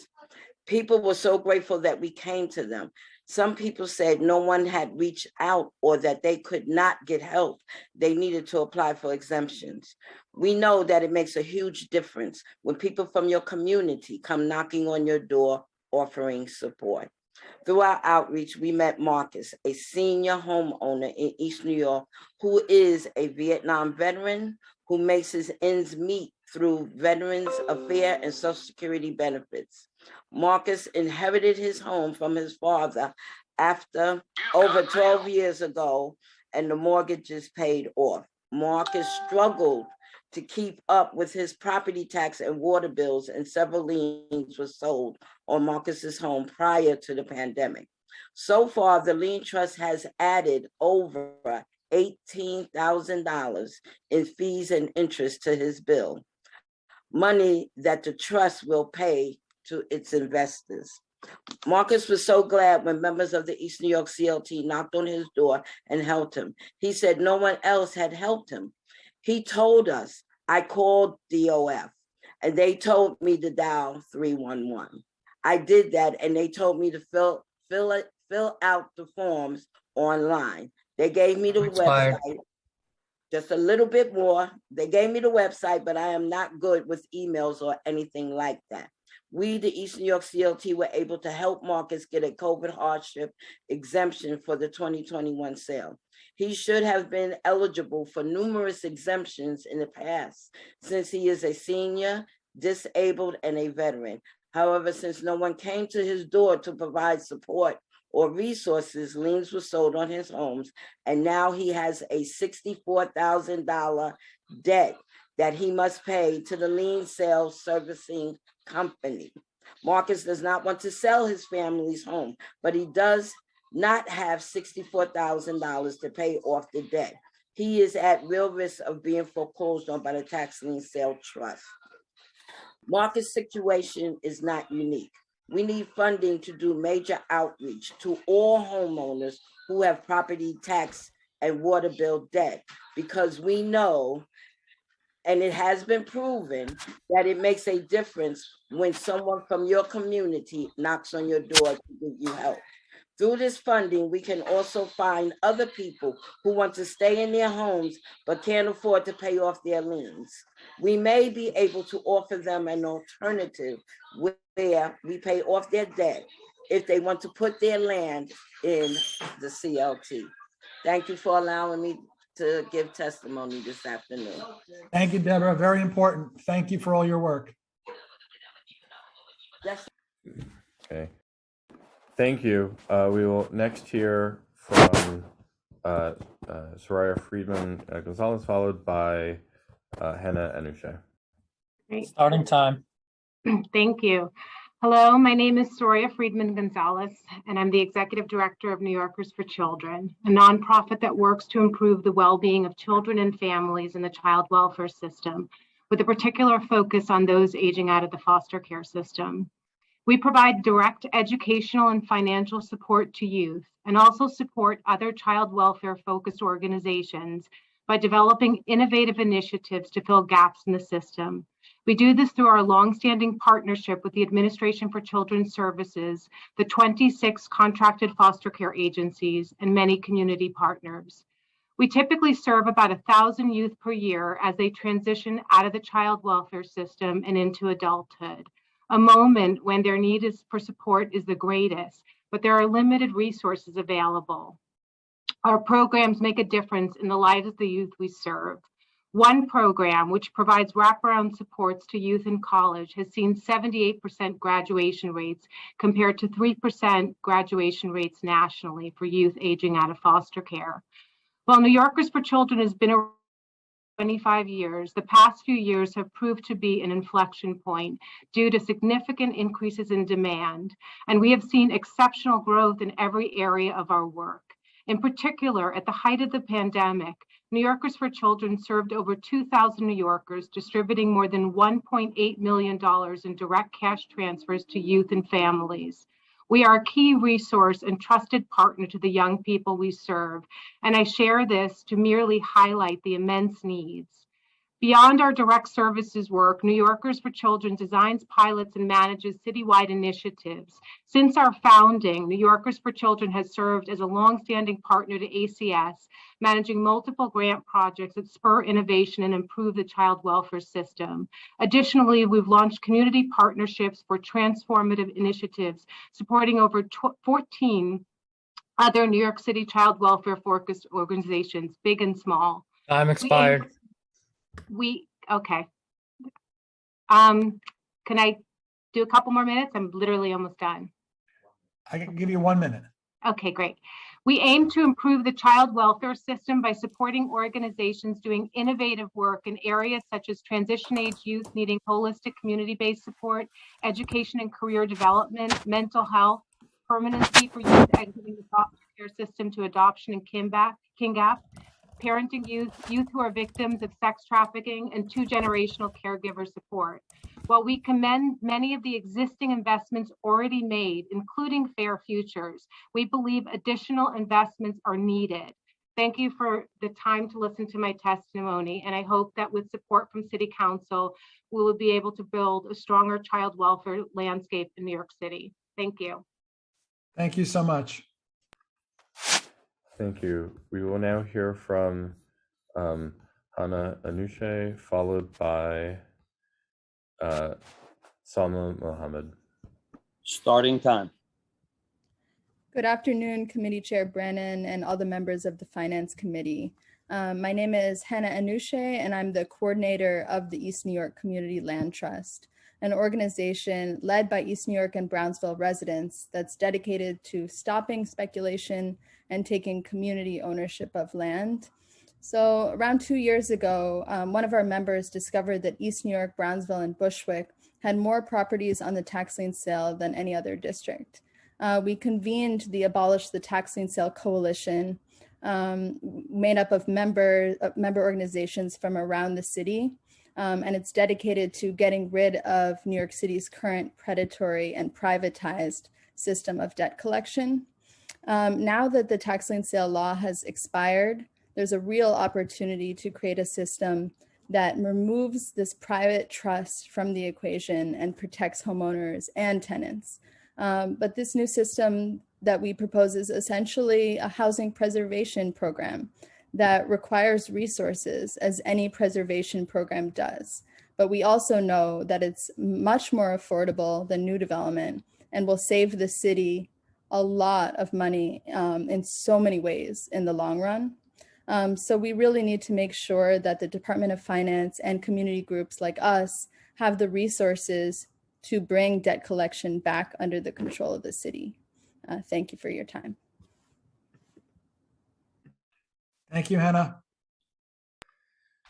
People were so grateful that we came to them. Some people said no one had reached out or that they could not get help. They needed to apply for exemptions. We know that it makes a huge difference when people from your community come knocking on your door offering support. Through our outreach, we met Marcus, a senior homeowner in East New York, who is a Vietnam veteran who makes his ends meet through Veterans Affairs and Social Security benefits. Marcus inherited his home from his father after over 12 years ago, and the mortgage is paid off. Marcus struggled to keep up with his property tax and water bills, and several liens were sold on Marcus's home prior to the pandemic. So far, the lien trust has added over $18,000 in fees and interest to his bill, money that the trust will pay to its investors. Marcus was so glad when members of the East New York CLT knocked on his door and helped him. He said no one else had helped him. He told us, I called DOF and they told me to dial 311. I did that and they told me to fill out the forms online. They gave me the website, just a little bit more. They gave me the website, but I am not good with emails or anything like that. We, the East New York CLT, were able to help Marcus get a COVID hardship exemption for the 2021 sale. He should have been eligible for numerous exemptions in the past, since he is a senior, disabled, and a veteran. However, since no one came to his door to provide support or resources, liens were sold on his homes, and now he has a $64,000 debt that he must pay to the lien sale servicing company. Marcus does not want to sell his family's home, but he does not have $64,000 to pay off the debt. He is at real risk of being foreclosed on by the tax lien sale trust. Marcus' situation is not unique. We need funding to do major outreach to all homeowners who have property tax and water bill debt, because we know, and it has been proven, that it makes a difference when someone from your community knocks on your door to give you help. Through this funding, we can also find other people who want to stay in their homes but can't afford to pay off their liens. We may be able to offer them an alternative where we pay off their debt if they want to put their land in the CLT. Thank you for allowing me to give testimony this afternoon. Thank you, Deborah. Very important. Thank you for all your work. Okay. Thank you. We will next hear from Soraya Friedman Gonzalez, followed by Hannah Anousheh. Great. Starting time. Thank you. Hello, my name is Soraya Friedman Gonzalez, and I'm the Executive Director of New Yorkers for Children, a nonprofit that works to improve the well-being of children and families in the child welfare system, with a particular focus on those aging out of the foster care system. We provide direct educational and financial support to youth and also support other child welfare focused organizations by developing innovative initiatives to fill gaps in the system. We do this through our longstanding partnership with the Administration for Children's Services, the 26 contracted foster care agencies, and many community partners. We typically serve about 1,000 youth per year as they transition out of the child welfare system and into adulthood, a moment when their need for support is the greatest, but there are limited resources available. Our programs make a difference in the lives of the youth we serve. One program, which provides wraparound supports to youth in college, has seen 78% graduation rates compared to 3% graduation rates nationally for youth aging out of foster care. While New Yorkers for Children has been around 25 years, the past few years have proved to be an inflection point due to significant increases in demand, and we have seen exceptional growth in every area of our work. In particular, at the height of the pandemic, New Yorkers for Children served over 2,000 New Yorkers, distributing more than $1.8 million in direct cash transfers to youth and families. We are a key resource and trusted partner to the young people we serve, and I share this to merely highlight the immense needs. Beyond our direct services work, New Yorkers for Children designs, pilots, and manages citywide initiatives. Since our founding, New Yorkers for Children has served as a longstanding partner to ACS, managing multiple grant projects that spur innovation and improve the child welfare system. Additionally, we've launched community partnerships for transformative initiatives, supporting over 14 other New York City child welfare focused organizations, big and small. Time expired. Okay. Can I do a couple more minutes? I'm literally almost done. I can give you 1 minute. Okay, great. We aim to improve the child welfare system by supporting organizations doing innovative work in areas such as transition age youth needing holistic community-based support, education and career development, mental health, permanency for youth exiting the foster care system to adoption and KingGap, parenting youth who are victims of sex trafficking, and 2-generational caregiver support. While we commend many of the existing investments already made, including Fair Futures, we believe additional investments are needed. Thank you for the time to listen to my testimony, and I hope that with support from City Council, we will be able to build a stronger child welfare landscape in New York City. Thank you. Thank you so much. Thank you. We will now hear from Hannah Anousheh, followed by Salma Mohammed. Starting time. Good afternoon, Committee Chair Brennan and all the members of the Finance Committee. My name is Hannah Anousheh, and I'm the coordinator of the East New York Community Land Trust, an organization led by East New York and Brownsville residents that's dedicated to stopping speculation and taking community ownership of land. So around 2 years ago, one of our members discovered that East New York, Brownsville, and Bushwick had more properties on the tax lien sale than any other district. We convened the Abolish the Tax Lien Sale Coalition, made up of member organizations from around the city, and it's dedicated to getting rid of New York City's current predatory and privatized system of debt collection. Now that the tax lien sale law has expired, there's a real opportunity to create a system that removes this private trust from the equation and protects homeowners and tenants. But this new system that we propose is essentially a housing preservation program that requires resources, as any preservation program does. But we also know that it's much more affordable than new development and will save the city a lot of money in so many ways in the long run. So we really need to make sure that the Department of Finance and community groups like us have the resources to bring debt collection back under the control of the city. Thank you for your time. Thank you, Hannah.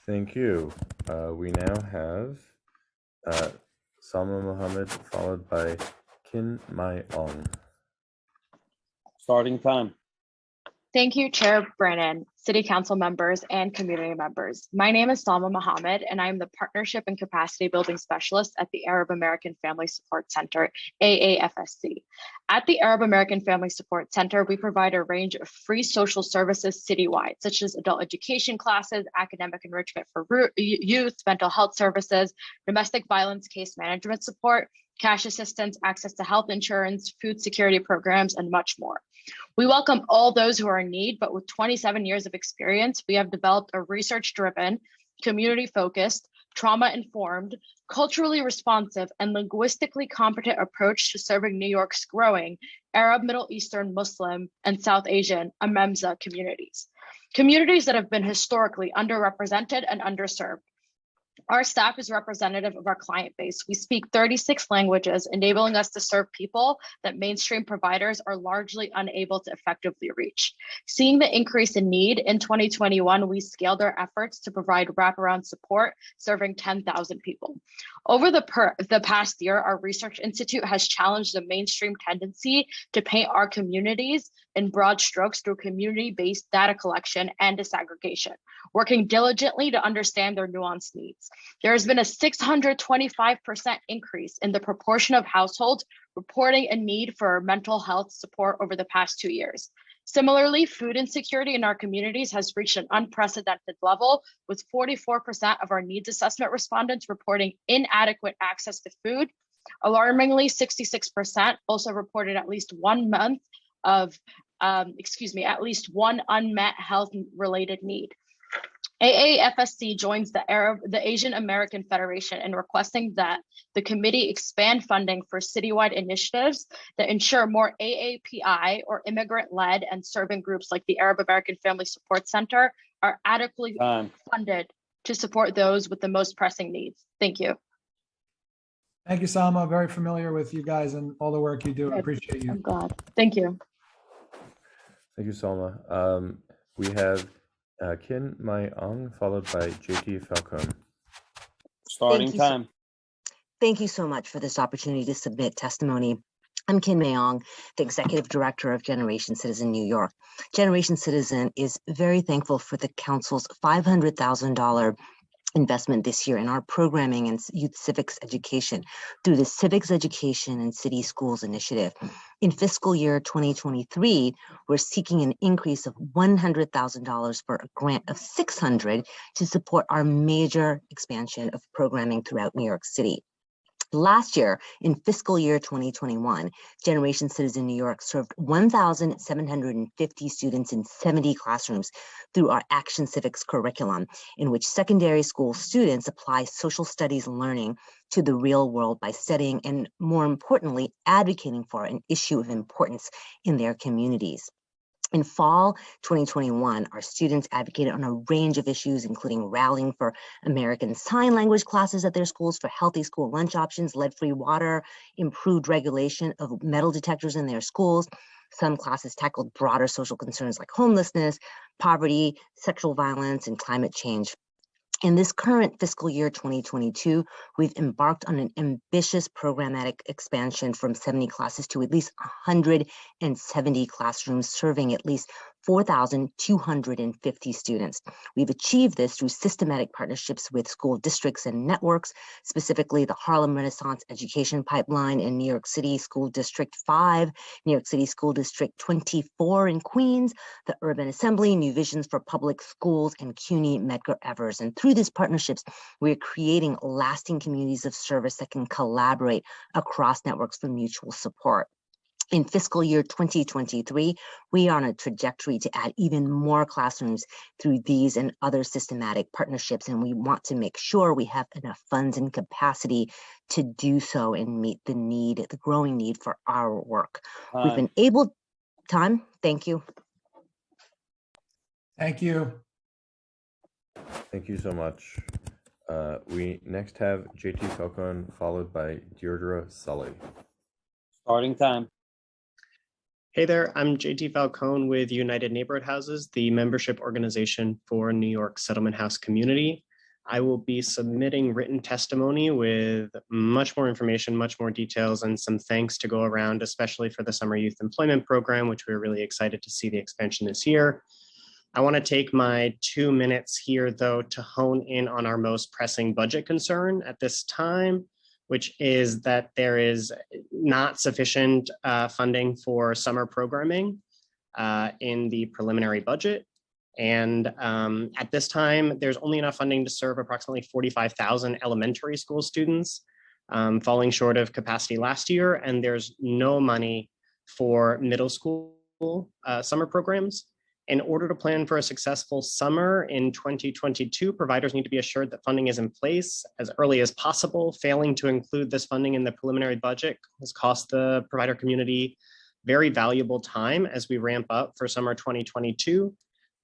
Thank you. We now have Salma Mohammed, followed by Kin Mai Ong. Starting time. Thank you, Chair Brannon, City Council members, and community members. My name is Salma Mohammed, and I am the Partnership and Capacity Building Specialist at the Arab American Family Support Center, AAFSC. At the Arab American Family Support Center, we provide a range of free social services citywide, such as adult education classes, academic enrichment for youth, mental health services, domestic violence case management support, cash assistance, access to health insurance, food security programs, and much more. We welcome all those who are in need, but with 27 years of experience, we have developed a research-driven, community-focused, trauma-informed, culturally responsive, and linguistically competent approach to serving New York's growing Arab, Middle Eastern, Muslim, and South Asian AMEMSA communities. Communities that have been historically underrepresented and underserved. Our staff is representative of our client base. We speak 36 languages, enabling us to serve people that mainstream providers are largely unable to effectively reach. Seeing the increase in need in 2021, we scaled our efforts to provide wraparound support, serving 10,000 people. Over the past year, our research institute has challenged the mainstream tendency to paint our communities in broad strokes through community-based data collection and disaggregation, working diligently to understand their nuanced needs. There has been a 625% increase in the proportion of households reporting a need for mental health support over the past 2 years. Similarly, food insecurity in our communities has reached an unprecedented level, with 44% of our needs assessment respondents reporting inadequate access to food. Alarmingly, 66% also reported at least 1 month of, at least one unmet health-related need. AAFSC joins the Asian American Federation in requesting that the committee expand funding for citywide initiatives that ensure more AAPI or immigrant-led and serving groups like the Arab American Family Support Center are adequately funded to support those with the most pressing needs. Thank you. Thank you, Salma. Very familiar with you guys and all the work you do. I appreciate you. I'm glad. Thank you. Thank you, Salma. We have Kin Mai Ong, followed by JT Falcone. Starting time. Thank you so much for this opportunity to submit testimony. I'm Kin Mai Ong, the Executive Director of Generation Citizen New York. Generation Citizen is very thankful for the Council's $500,000 investment this year in our programming and youth civics education through the Civics Education and City Schools Initiative. In fiscal year 2023, we're seeking an increase of $100,000 for a grant of $600,000 to support our major expansion of programming throughout New York City. Last year, in fiscal year 2021, Generation Citizen New York served 1,750 students in 70 classrooms through our Action Civics curriculum, in which secondary school students apply social studies learning to the real world by studying and, more importantly, advocating for an issue of importance in their communities. In fall 2021, our students advocated on a range of issues, including rallying for American Sign Language classes at their schools, for healthy school lunch options, lead-free water, improved regulation of metal detectors in their schools. Some classes tackled broader social concerns like homelessness, poverty, sexual violence, and climate change. In this current fiscal year 2022, we've embarked on an ambitious programmatic expansion from 70 classes to at least 170 classrooms, serving at least 4,250 students. We've achieved this through systematic partnerships with school districts and networks, specifically the Harlem Renaissance Education Pipeline in New York City School District 5, New York City School District 24 in Queens, the Urban Assembly, New Visions for Public Schools, and CUNY Medgar Evers. And through these partnerships, we're creating lasting communities of service that can collaborate across networks for mutual support. In fiscal year 2023, we are on a trajectory to add even more classrooms through these and other systematic partnerships, and we want to make sure we have enough funds and capacity to do so and meet the need, the growing need for our work. We've been able, time, thank you. Thank you. Thank you so much. We next have JT Falcone, followed by Deirdre Sully. Starting time. Hey there, I'm JT Falcone with United Neighborhood Houses, the membership organization for New York Settlement House Community. I will be submitting written testimony with much more information, much more details, and some thanks to go around, especially for the Summer Youth Employment Program, which we're really excited to see the expansion this year. I want to take my 2 minutes here, though, to hone in on our most pressing budget concern at this time, which is that there is not sufficient funding for summer programming in the preliminary budget. And at this time, there's only enough funding to serve approximately 45,000 elementary school students, falling short of capacity last year. And there's no money for middle school summer programs. In order to plan for a successful summer in 2022, providers need to be assured that funding is in place as early as possible. Failing to include this funding in the preliminary budget has cost the provider community very valuable time as we ramp up for summer 2022.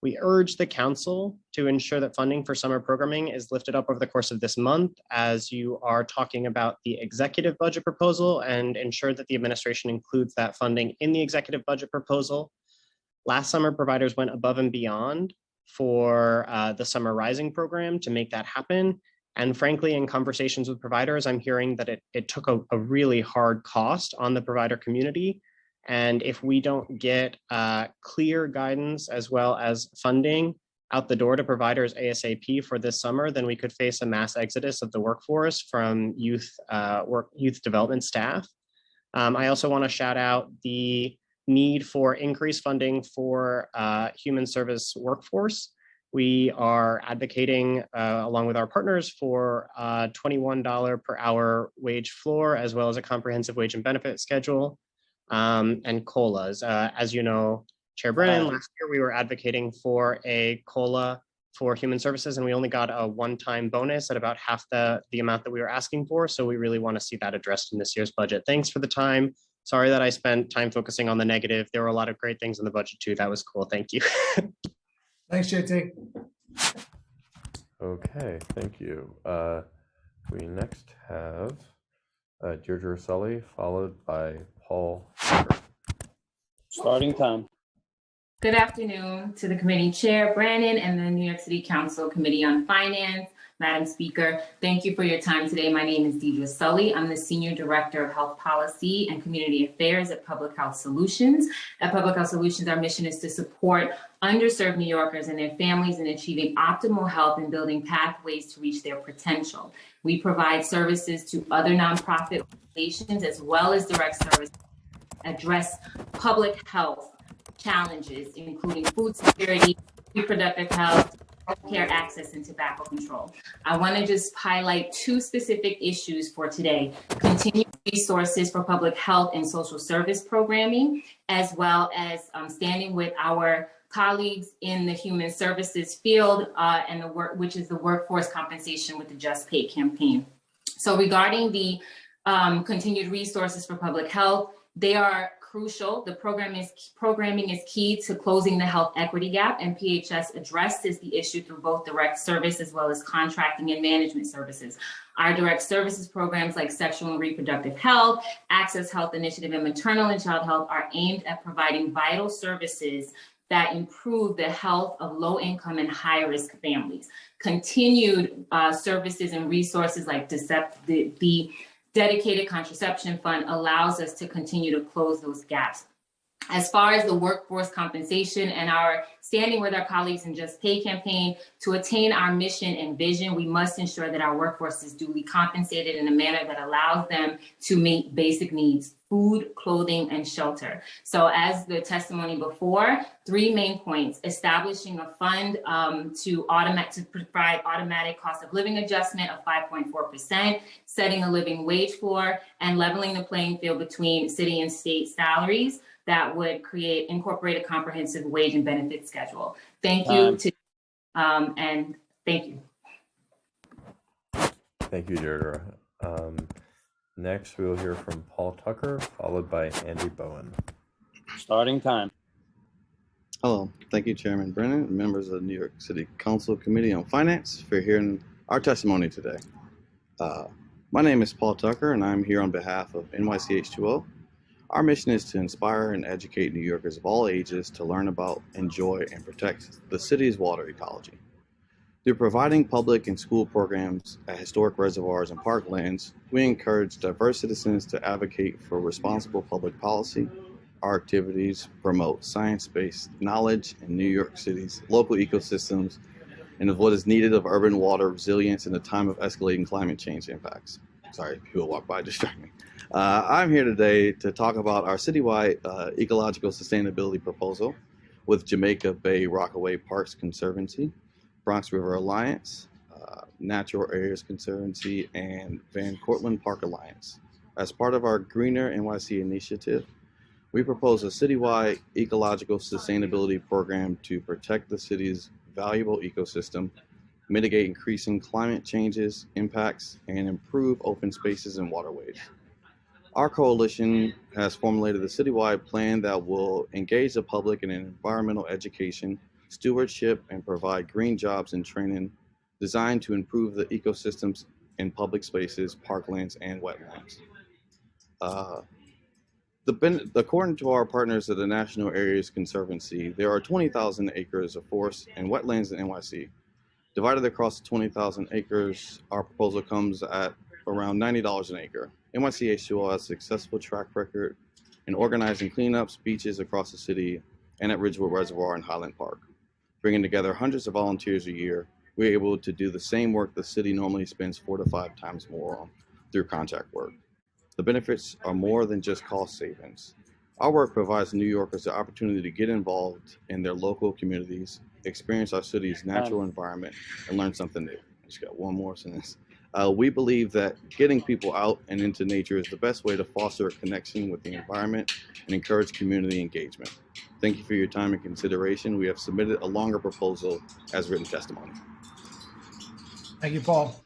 We urge the council to ensure that funding for summer programming is lifted up over the course of this month as you are talking about the executive budget proposal, and ensure that the administration includes that funding in the executive budget proposal. Last summer, providers went above and beyond for the Summer Rising program to make that happen. And frankly, in conversations with providers, I'm hearing that it took a really hard cost on the provider community. And if we don't get clear guidance as well as funding out the door to providers ASAP for this summer, then we could face a mass exodus of the workforce from youth development staff. I also want to shout out the need for increased funding for human service workforce. We are advocating, along with our partners, for a $21 per hour wage floor, as well as a comprehensive wage and benefit schedule, and COLAs. As you know, Chair Brennan, last year we were advocating for a COLA for human services, and we only got a one-time bonus at about half the amount that we were asking for. So we really want to see that addressed in this year's budget. Thanks for the time. Sorry that I spent time focusing on the negative. There were a lot of great things in the budget too. That was cool. Thank you. Thanks, JT. Okay, thank you. We next have Deirdre Sully, followed by Paul. Starting time. Good afternoon to the committee chair, Brandon, and the New York City Council Committee on Finance. Madam Speaker, thank you for your time today. My name is Deirdre Sully. I'm the Senior Director of Health Policy and Community Affairs at Public Health Solutions. At Public Health Solutions, our mission is to support underserved New Yorkers and their families in achieving optimal health and building pathways to reach their potential. We provide services to other nonprofit organizations as well as direct services that address public health challenges, including food security, reproductive health, healthcare access, and tobacco control. I want to just highlight two specific issues for today: continued resources for public health and social service programming, as well as standing with our colleagues in the human services field and the work, which is the workforce compensation with the Just Pay campaign. So regarding the continued resources for public health, they are crucial. The programming is key to closing the health equity gap, and PHS addresses the issue through both direct service as well as contracting and management services. Our direct services programs like sexual and reproductive health, Access Health Initiative, and maternal and child health are aimed at providing vital services that improve the health of low-income and high-risk families. Continued services and resources like the Dedicated Contraception Fund allows us to continue to close those gaps. As far as the workforce compensation and our Standing with our colleagues in Just Pay campaign, to attain our mission and vision, we must ensure that our workforce is duly compensated in a manner that allows them to meet basic needs: food, clothing, and shelter. So as the testimony before, 3 main points: establishing a fund to provide automatic cost of living adjustment of 5.4%, setting a living wage floor, and leveling the playing field between city and state salaries that would incorporate a comprehensive wage and benefit schedule. Thank you and thank you. Thank you, Deirdre. Next, we will hear from Paul Tucker, followed by Andy Bowen. Starting time. Hello, thank you, Chairman Brennan, and members of the New York City Council Committee on Finance for hearing our testimony today. My name is Paul Tucker, and I'm here on behalf of NYCH2O. Our mission is to inspire and educate New Yorkers of all ages to learn about, enjoy, and protect the city's water ecology. Through providing public and school programs at historic reservoirs and parklands, we encourage diverse citizens to advocate for responsible public policy. Our activities promote science-based knowledge in New York City's local ecosystems and of what is needed of urban water resilience in a time of escalating climate change impacts. Sorry, people walk by, distract me. I'm here today to talk about our citywide ecological sustainability proposal with Jamaica Bay Rockaway Parks Conservancy, Bronx River Alliance, Natural Areas Conservancy, and Van Cortlandt Park Alliance. As part of our Greener NYC initiative, we propose a citywide ecological sustainability program to protect the city's valuable ecosystem, mitigate increasing climate changes, impacts, and improve open spaces and waterways. Our coalition has formulated a citywide plan that will engage the public in environmental education, stewardship, and provide green jobs and training designed to improve the ecosystems in public spaces, parklands, and wetlands. According to our partners at the National Areas Conservancy, there are 20,000 acres of forest and wetlands in NYC. Divided across 20,000 acres, our proposal comes at around $90 an acre. NYCH2O has a successful track record in organizing cleanups, beaches across the city, and at Ridgewood Reservoir and Highland Park. Bringing together hundreds of volunteers a year, we're able to do the same work the city normally spends 4 to 5 times more on through contract work. The benefits are more than just cost savings. Our work provides New Yorkers the opportunity to get involved in their local communities, experience our city's natural environment, and learn something new. I just got one more sentence. We believe that getting people out and into nature is the best way to foster a connection with the environment and encourage community engagement. Thank you for your time and consideration. We have submitted a longer proposal as written testimony. Thank you, Paul.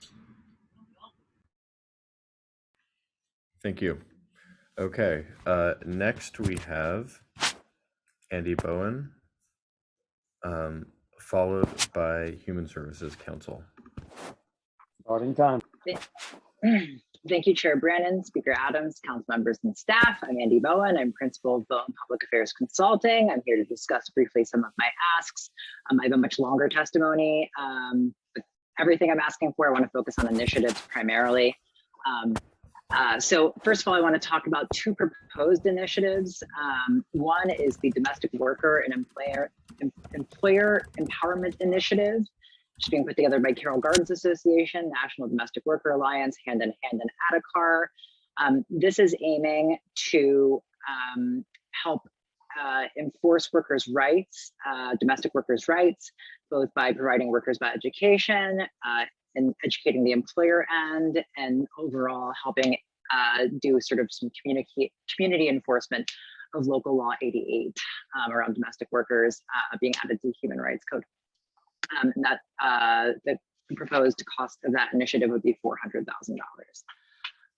Thank you. Okay, next we have Andy Bowen, followed by Human Services Council. Starting time. Thank you, Chair Brannon, Speaker Adams, council members and staff. I'm Andy Bowen. I'm Principal of Bowen Public Affairs Consulting. I'm here to discuss briefly some of my asks. I have a much longer testimony. But everything I'm asking for, I want to focus on initiatives primarily. So first of all, I want to talk about 2 proposed initiatives. One is the Domestic Worker and Employer Empowerment Initiative, which is being put together by Carroll Gardens Association, National Domestic Worker Alliance, Hand in Hand, and Addicar. This is aiming to help enforce workers' rights, domestic workers' rights, both by providing workers about education and educating the employer end, and overall helping do sort of some community enforcement of Local Law 88 around domestic workers being added to the Human Rights Code. And that the proposed cost of that initiative would be $400,000.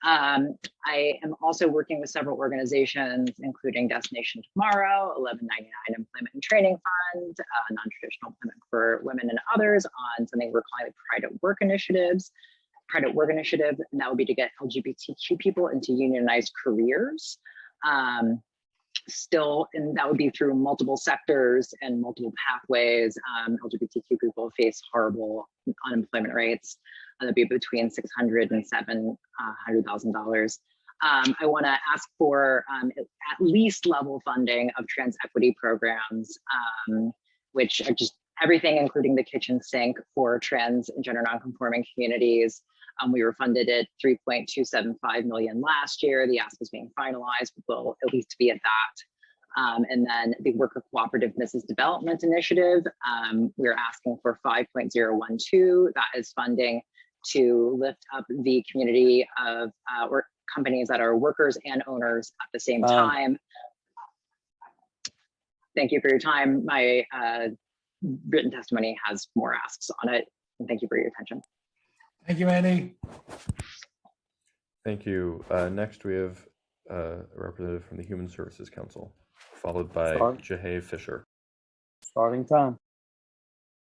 I am also working with several organizations, including Destination Tomorrow, 1199 Employment and Training Fund, Non-Traditional Employment for Women and others, on something we're calling the Pride at Work Initiative, and that would be to get LGBTQ people into unionized careers. And that would be through multiple sectors and multiple pathways. LGBTQ people face horrible unemployment rates. That'd be between $600,000 and $700,000. I want to ask for at least level funding of trans equity programs which are just everything, including the kitchen sink for trans and gender nonconforming communities. We were funded at $3.275 million last year. The ask is being finalized, but we'll at least be at that. And then the Worker Cooperative Business Development Initiative, we're asking for 5.012. That is funding to lift up the community of companies that are workers and owners at the same time. Thank you for your time. My written testimony has more asks on it, and thank you for your attention. Thank you, Andy. Thank you. Next, we have a representative from the Human Services Council, followed by Jahay Fisher. Starting time.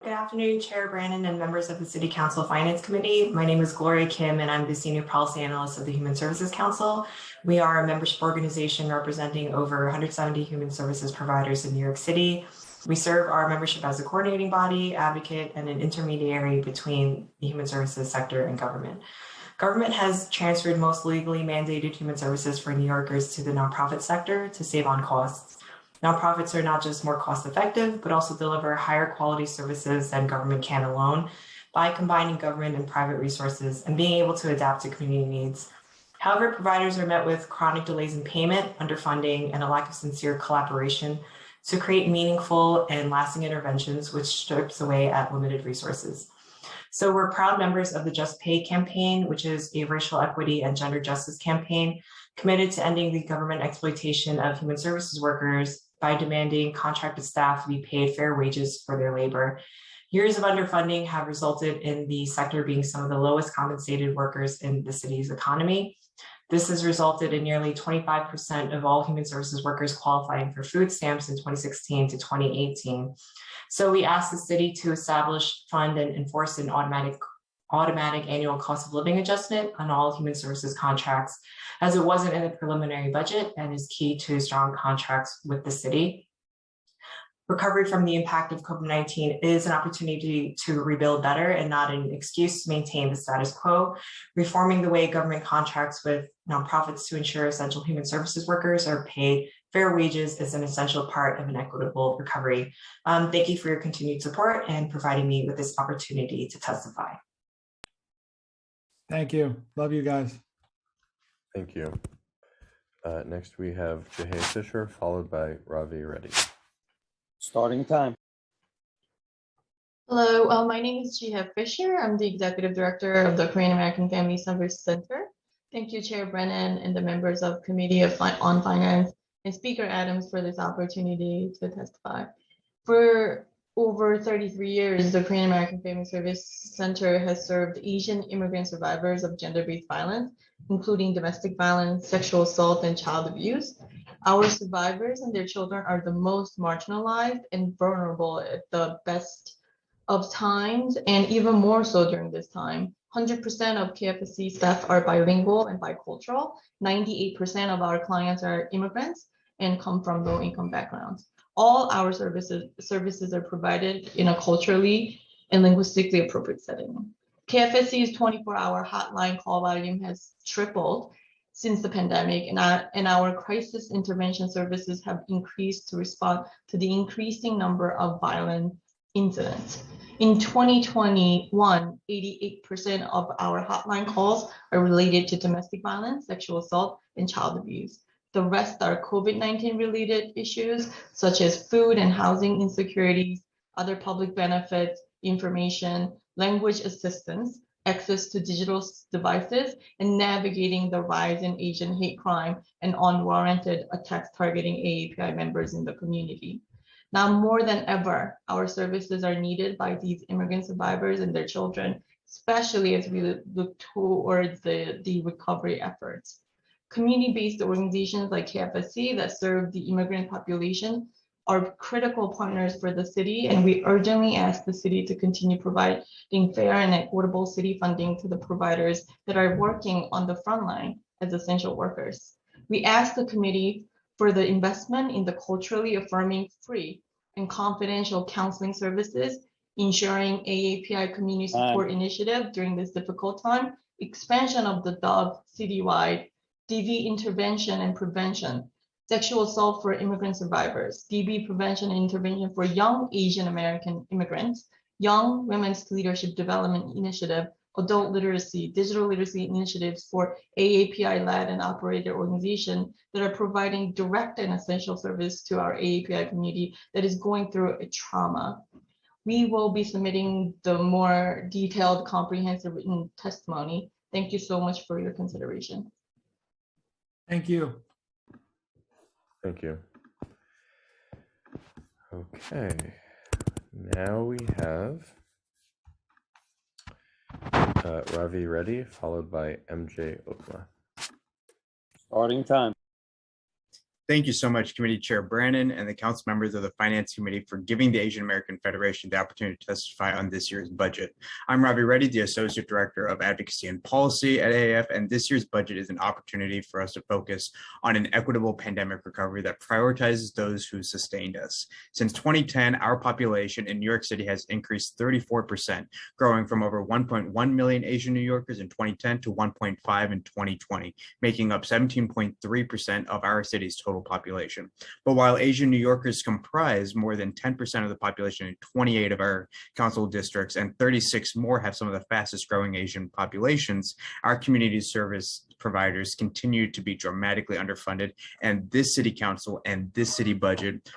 Good afternoon, Chair Brannon and members of the City Council Finance Committee. My name is Gloria Kim, and I'm the Senior Policy Analyst of the Human Services Council. We are a membership organization representing over 170 human services providers in New York City. We serve our membership as a coordinating body, advocate, and an intermediary between the human services sector and government. Government has transferred most legally mandated human services for New Yorkers to the nonprofit sector to save on costs. Nonprofits are not just more cost effective, but also deliver higher quality services than government can alone by combining government and private resources and being able to adapt to community needs. However, providers are met with chronic delays in payment, underfunding, and a lack of sincere collaboration to create meaningful and lasting interventions, which strips away at limited resources. So we're proud members of the Just Pay campaign, which is a racial equity and gender justice campaign committed to ending the government exploitation of human services workers by demanding contracted staff be paid fair wages for their labor. Years of underfunding have resulted in the sector being some of the lowest compensated workers in the city's economy. This has resulted in nearly 25% of all human services workers qualifying for food stamps in 2016 to 2018. So we asked the city to establish, fund, and enforce an automatic annual cost of living adjustment on all human services contracts, as it wasn't in the preliminary budget and is key to strong contracts with the city. Recovery from the impact of COVID-19 is an opportunity to rebuild better and not an excuse to maintain the status quo. Reforming the way government contracts with nonprofits to ensure essential human services workers are paid fair wages is an essential part of an equitable recovery. Thank you for your continued support and providing me with this opportunity to testify. Thank you. Love you guys. Thank you. Next, we have Jahay Fisher, followed by Ravi Reddy. Starting time. Hello, my name is Jiha Fisher. I'm the Executive Director of the Korean American Family Service Center. Thank you, Chair Brennan and the members of Committee on Finance and Speaker Adams for this opportunity to testify. For over 33 years, the Korean American Family Service Center has served Asian immigrant survivors of gender-based violence, including domestic violence, sexual assault, and child abuse. Our survivors and their children are the most marginalized and vulnerable at the best of times, and even more so during this time. 100% of KFSC staff are bilingual and bicultural. 98% of our clients are immigrants and come from low-income backgrounds. All our services are provided in a culturally and linguistically appropriate setting. KFSC's 24-hour hotline call volume has tripled since the pandemic, and our crisis intervention services have increased to respond to the increasing number of violent incidents. In 2021, 88% of our hotline calls are related to domestic violence, sexual assault, and child abuse. The rest are COVID-19 related issues, such as food and housing insecurities, other public benefits, information, language assistance, access to digital devices, and navigating the rise in Asian hate crime and unwarranted attacks targeting AAPI members in the community. Now more than ever, our services are needed by these immigrant survivors and their children, especially as we look towards the recovery efforts. Community-based organizations like KFSC that serve the immigrant population are critical partners for the city, and we urgently ask the city to continue providing fair and equitable city funding to the providers that are working on the front line as essential workers. We ask the committee for the investment in the culturally affirming, free, and confidential counseling services, ensuring AAPI community support initiative during this difficult time, expansion of the DOV citywide DV intervention and prevention, sexual assault for immigrant survivors, DB prevention and intervention for young Asian American immigrants, Young Women's Leadership Development Initiative, adult literacy, digital literacy initiatives for AAPI-led and operated organizations that are providing direct and essential service to our AAPI community that is going through a trauma. We will be submitting the more detailed, comprehensive written testimony. Thank you so much for your consideration. Thank you. Thank you. Okay, now we have Ravi Reddy, followed by MJ Okma. Starting time. Thank you so much, Committee Chair Brannon and the council members of the Finance Committee for giving the Asian American Federation the opportunity to testify on this year's budget. I'm Ravi Reddy, the Associate Director of Advocacy and Policy at AAF, and this year's budget is an opportunity for us to focus on an equitable pandemic recovery that prioritizes those who sustained us. Since 2010, our population in New York City has increased 34%, growing from over 1.1 million Asian New Yorkers in 2010 to 1.5 in 2020, making up 17.3% of our city's total population. But while Asian New Yorkers comprise more than 10% of the population in 28 of our council districts and 36 more have some of the fastest growing Asian populations, our community service providers continue to be dramatically underfunded, and this city council and this city budget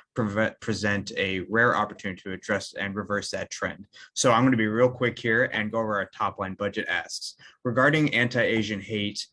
present a rare opportunity to address and reverse that trend. So I'm going to be real quick here and go over our top line budget asks. Regarding anti-Asian hate,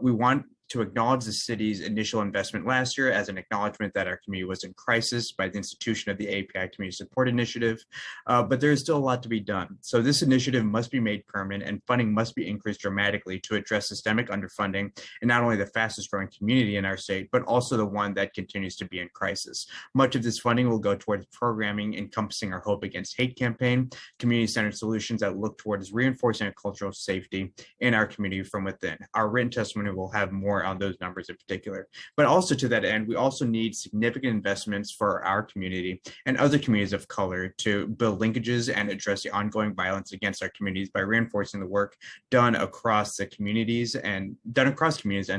we want to acknowledge the city's initial investment last year as an acknowledgement that our community was in crisis by the institution of the API Community Support Initiative, but there is still a lot to be done. So this initiative must be made permanent and funding must be increased dramatically to address systemic underfunding in not only the fastest growing community in our state, but also the one that continues to be in crisis. Much of this funding will go towards programming encompassing our Hope Against Hate campaign, community-centered solutions that look towards reinforcing a culture of safety in our community from within. Our written testimony will have more on those numbers in particular. But also to that end, we also need significant investments for our community and other communities of color to build linkages and address the ongoing violence against our communities by reinforcing the work done across the communities and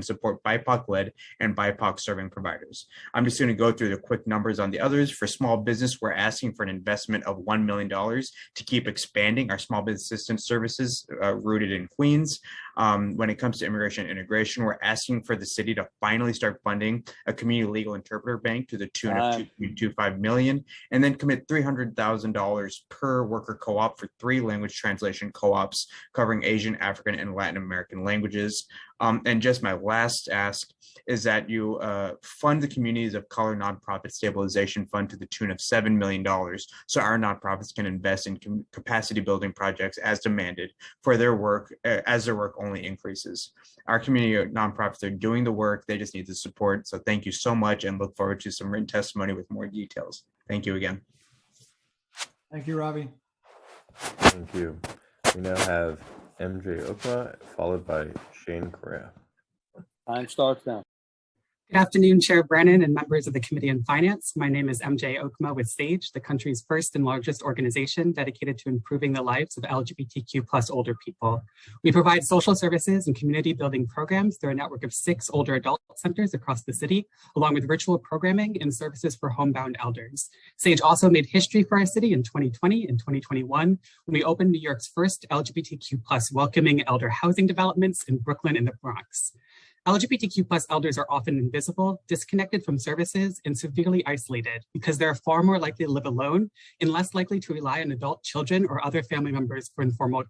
support BIPOC-led and BIPOC-serving providers. I'm just going to go through the quick numbers on the others. For small business, we're asking for an investment of $1 million to keep expanding our small business assistance services rooted in Queens. When it comes to immigration and integration, we're asking for the city to finally start funding a community legal interpreter bank to the tune of $2.25 million, and then commit $300,000 per worker co-op for 3 language translation co-ops covering Asian, African, and Latin American languages. And just my last ask is that you fund the Communities of Color Nonprofit Stabilization Fund to the tune of $7 million so our nonprofits can invest in capacity building projects as demanded for their work as their work only increases. Our community nonprofits are doing the work, they just need the support. So thank you so much and look forward to some written testimony with more details. Thank you again. Thank you, Ravi. Thank you. We now have MJ Okma, followed by Shane Correa. Time starts now. Good afternoon, Chair Brannon and members of the Committee on Finance. My name is MJ Okma with SAGE, the country's first and largest organization dedicated to improving the lives of LGBTQ+ older people. We provide social services and community building programs through a network of 6 older adult centers across the city, along with virtual programming and services for homebound elders. SAGE also made history for our city in 2020 and 2021 when we opened New York's first LGBTQ+ welcoming elder housing developments in Brooklyn and the Bronx. LGBTQ+ elders are often invisible, disconnected from services, and severely isolated because they're far more likely to live alone and less likely to rely on adult children or other family members for informal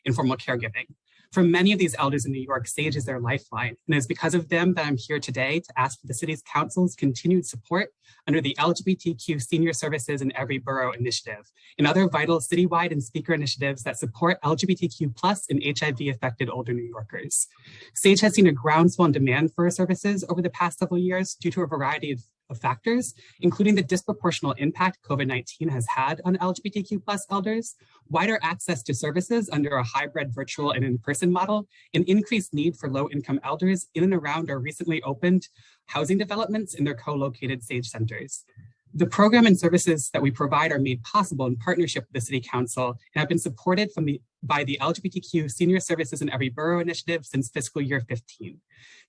caregiving. For many of these elders in New York, SAGE is their lifeline, and it's because of them that I'm here today to ask for the city's council's continued support under the LGBTQ Senior Services in Every Borough initiative and other vital citywide and speaker initiatives that support LGBTQ+ and HIV-affected older New Yorkers. SAGE has seen a groundswell in demand for our services over the past several years due to a variety of factors, including the disproportionate impact COVID-19 has had on LGBTQ+ elders, wider access to services under a hybrid virtual and in-person model, and increased need for low-income elders in and around our recently opened housing developments in their co-located SAGE centers. The program and services that we provide are made possible in partnership with the City Council and have been supported from the by the LGBTQ Senior Services in Every Borough initiative since fiscal year 15.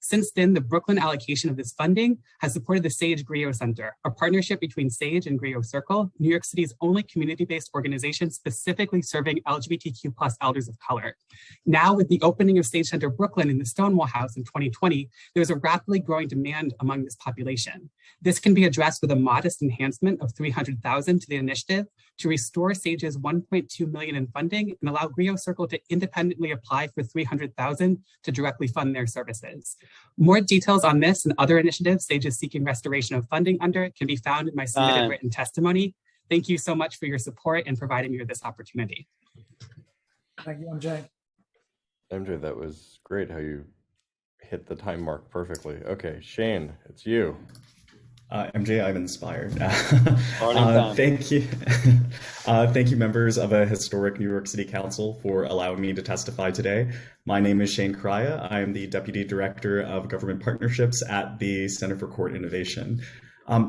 Since then, the Brooklyn allocation of this funding has supported the SAGE Griot Center, a partnership between SAGE and Griot Circle, New York City's only community-based organization specifically serving LGBTQ plus elders of color. Now, with the opening of SAGE Center Brooklyn in the Stonewall House in 2020, there's a rapidly growing demand among this population. This can be addressed with a modest enhancement of $300,000 to the initiative to restore SAGE's $1.2 million in funding and allow Griot Circle to independently apply for $300,000 to directly fund their services. More details on this and other initiatives SAGE is seeking restoration of funding under can be found in my submitted written testimony. Thank you so much for your support and providing me with this opportunity. Thank you, MJ. MJ, that was great how you hit the time mark perfectly. Okay, Shane, it's you. MJ, I'm inspired. Starting time. Thank you. Thank you, members of a historic New York City Council, for allowing me to testify today. My name is Shane Karaya. I am the Deputy Director of Government Partnerships at the Center for Court Innovation.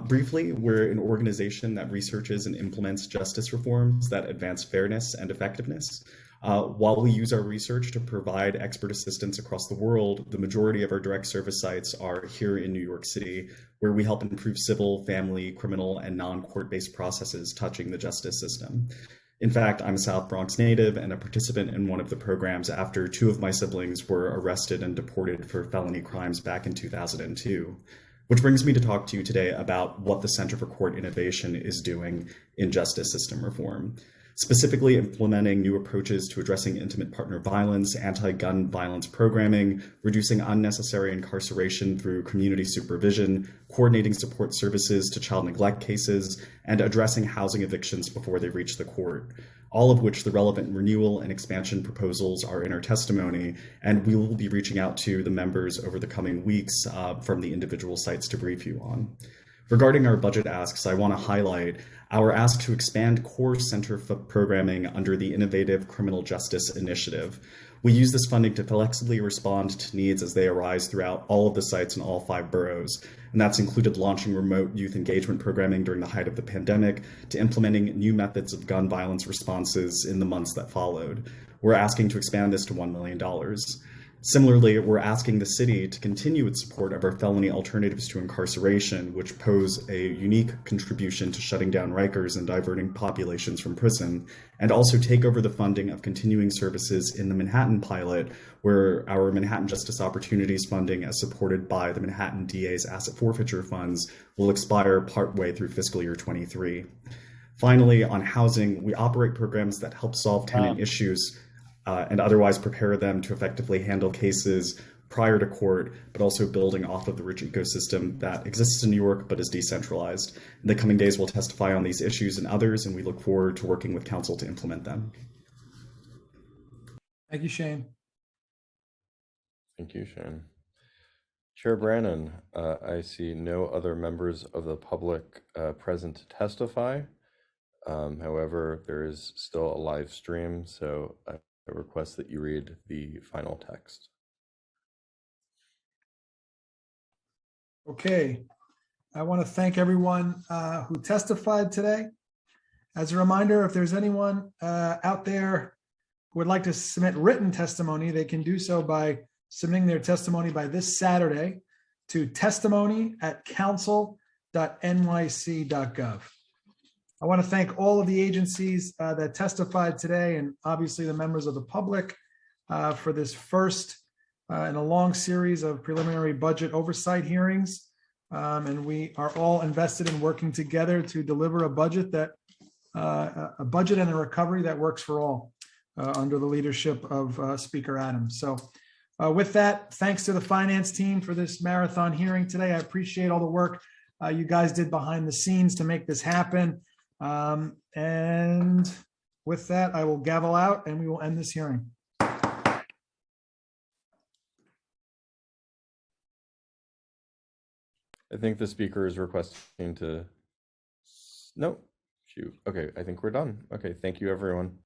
Briefly, we're an organization that researches and implements justice reforms that advance fairness and effectiveness. While we use our research to provide expert assistance across the world, the majority of our direct service sites are here in New York City, where we help improve civil, family, criminal, and non-court-based processes touching the justice system. In fact, I'm a South Bronx native and a participant in one of the programs after 2 of my siblings were arrested and deported for felony crimes back in 2002. Which brings me to talk to you today about what the Center for Court Innovation is doing in justice system reform. Specifically implementing new approaches to addressing intimate partner violence, anti-gun violence programming, reducing unnecessary incarceration through community supervision, coordinating support services to child neglect cases, and addressing housing evictions before they reach the court. All of which the relevant renewal and expansion proposals are in our testimony, and we will be reaching out to the members over the coming weeks from the individual sites to brief you on. Regarding our budget asks, I want to highlight our ask to expand core center programming under the Innovative Criminal Justice Initiative. We use this funding to flexibly respond to needs as they arise throughout all of the sites in all 5 boroughs, and that's included launching remote youth engagement programming during the height of the pandemic to implementing new methods of gun violence responses in the months that followed. We're asking to expand this to $1 million. Similarly, we're asking the city to continue its support of our felony alternatives to incarceration, which pose a unique contribution to shutting down Rikers and diverting populations from prison, and also take over the funding of continuing services in the Manhattan pilot, where our Manhattan Justice Opportunities funding, as supported by the Manhattan DA's asset forfeiture funds, will expire partway through fiscal year 23. Finally, on housing, we operate programs that help solve tenant issues and otherwise prepare them to effectively handle cases prior to court, but also building off of the rich ecosystem that exists in New York but is decentralized. In the coming days, we'll testify on these issues and others, and we look forward to working with council to implement them. Thank you, Shane. Thank you, Shane. Chair Brannon, I see no other members of the public present to testify. However, there is still a live stream, so I request that you read the final text. Okay, I want to thank everyone who testified today. As a reminder, if there's anyone out there who would like to submit written testimony, they can do so by submitting their testimony by this Saturday to testimony@council.nyc.gov. I want to thank all of the agencies that testified today, and obviously the members of the public for this first in a long series of preliminary budget oversight hearings. And we are all invested in working together to deliver a budget and a recovery that works for all under the leadership of Speaker Adams. So with that, thanks to the finance team for this marathon hearing today. I appreciate all the work you guys did behind the scenes to make this happen. And with that, I will gavel out and we will end this hearing. I think the speaker is requesting to, no, shoot. Okay, I think we're done. Okay, thank you, everyone.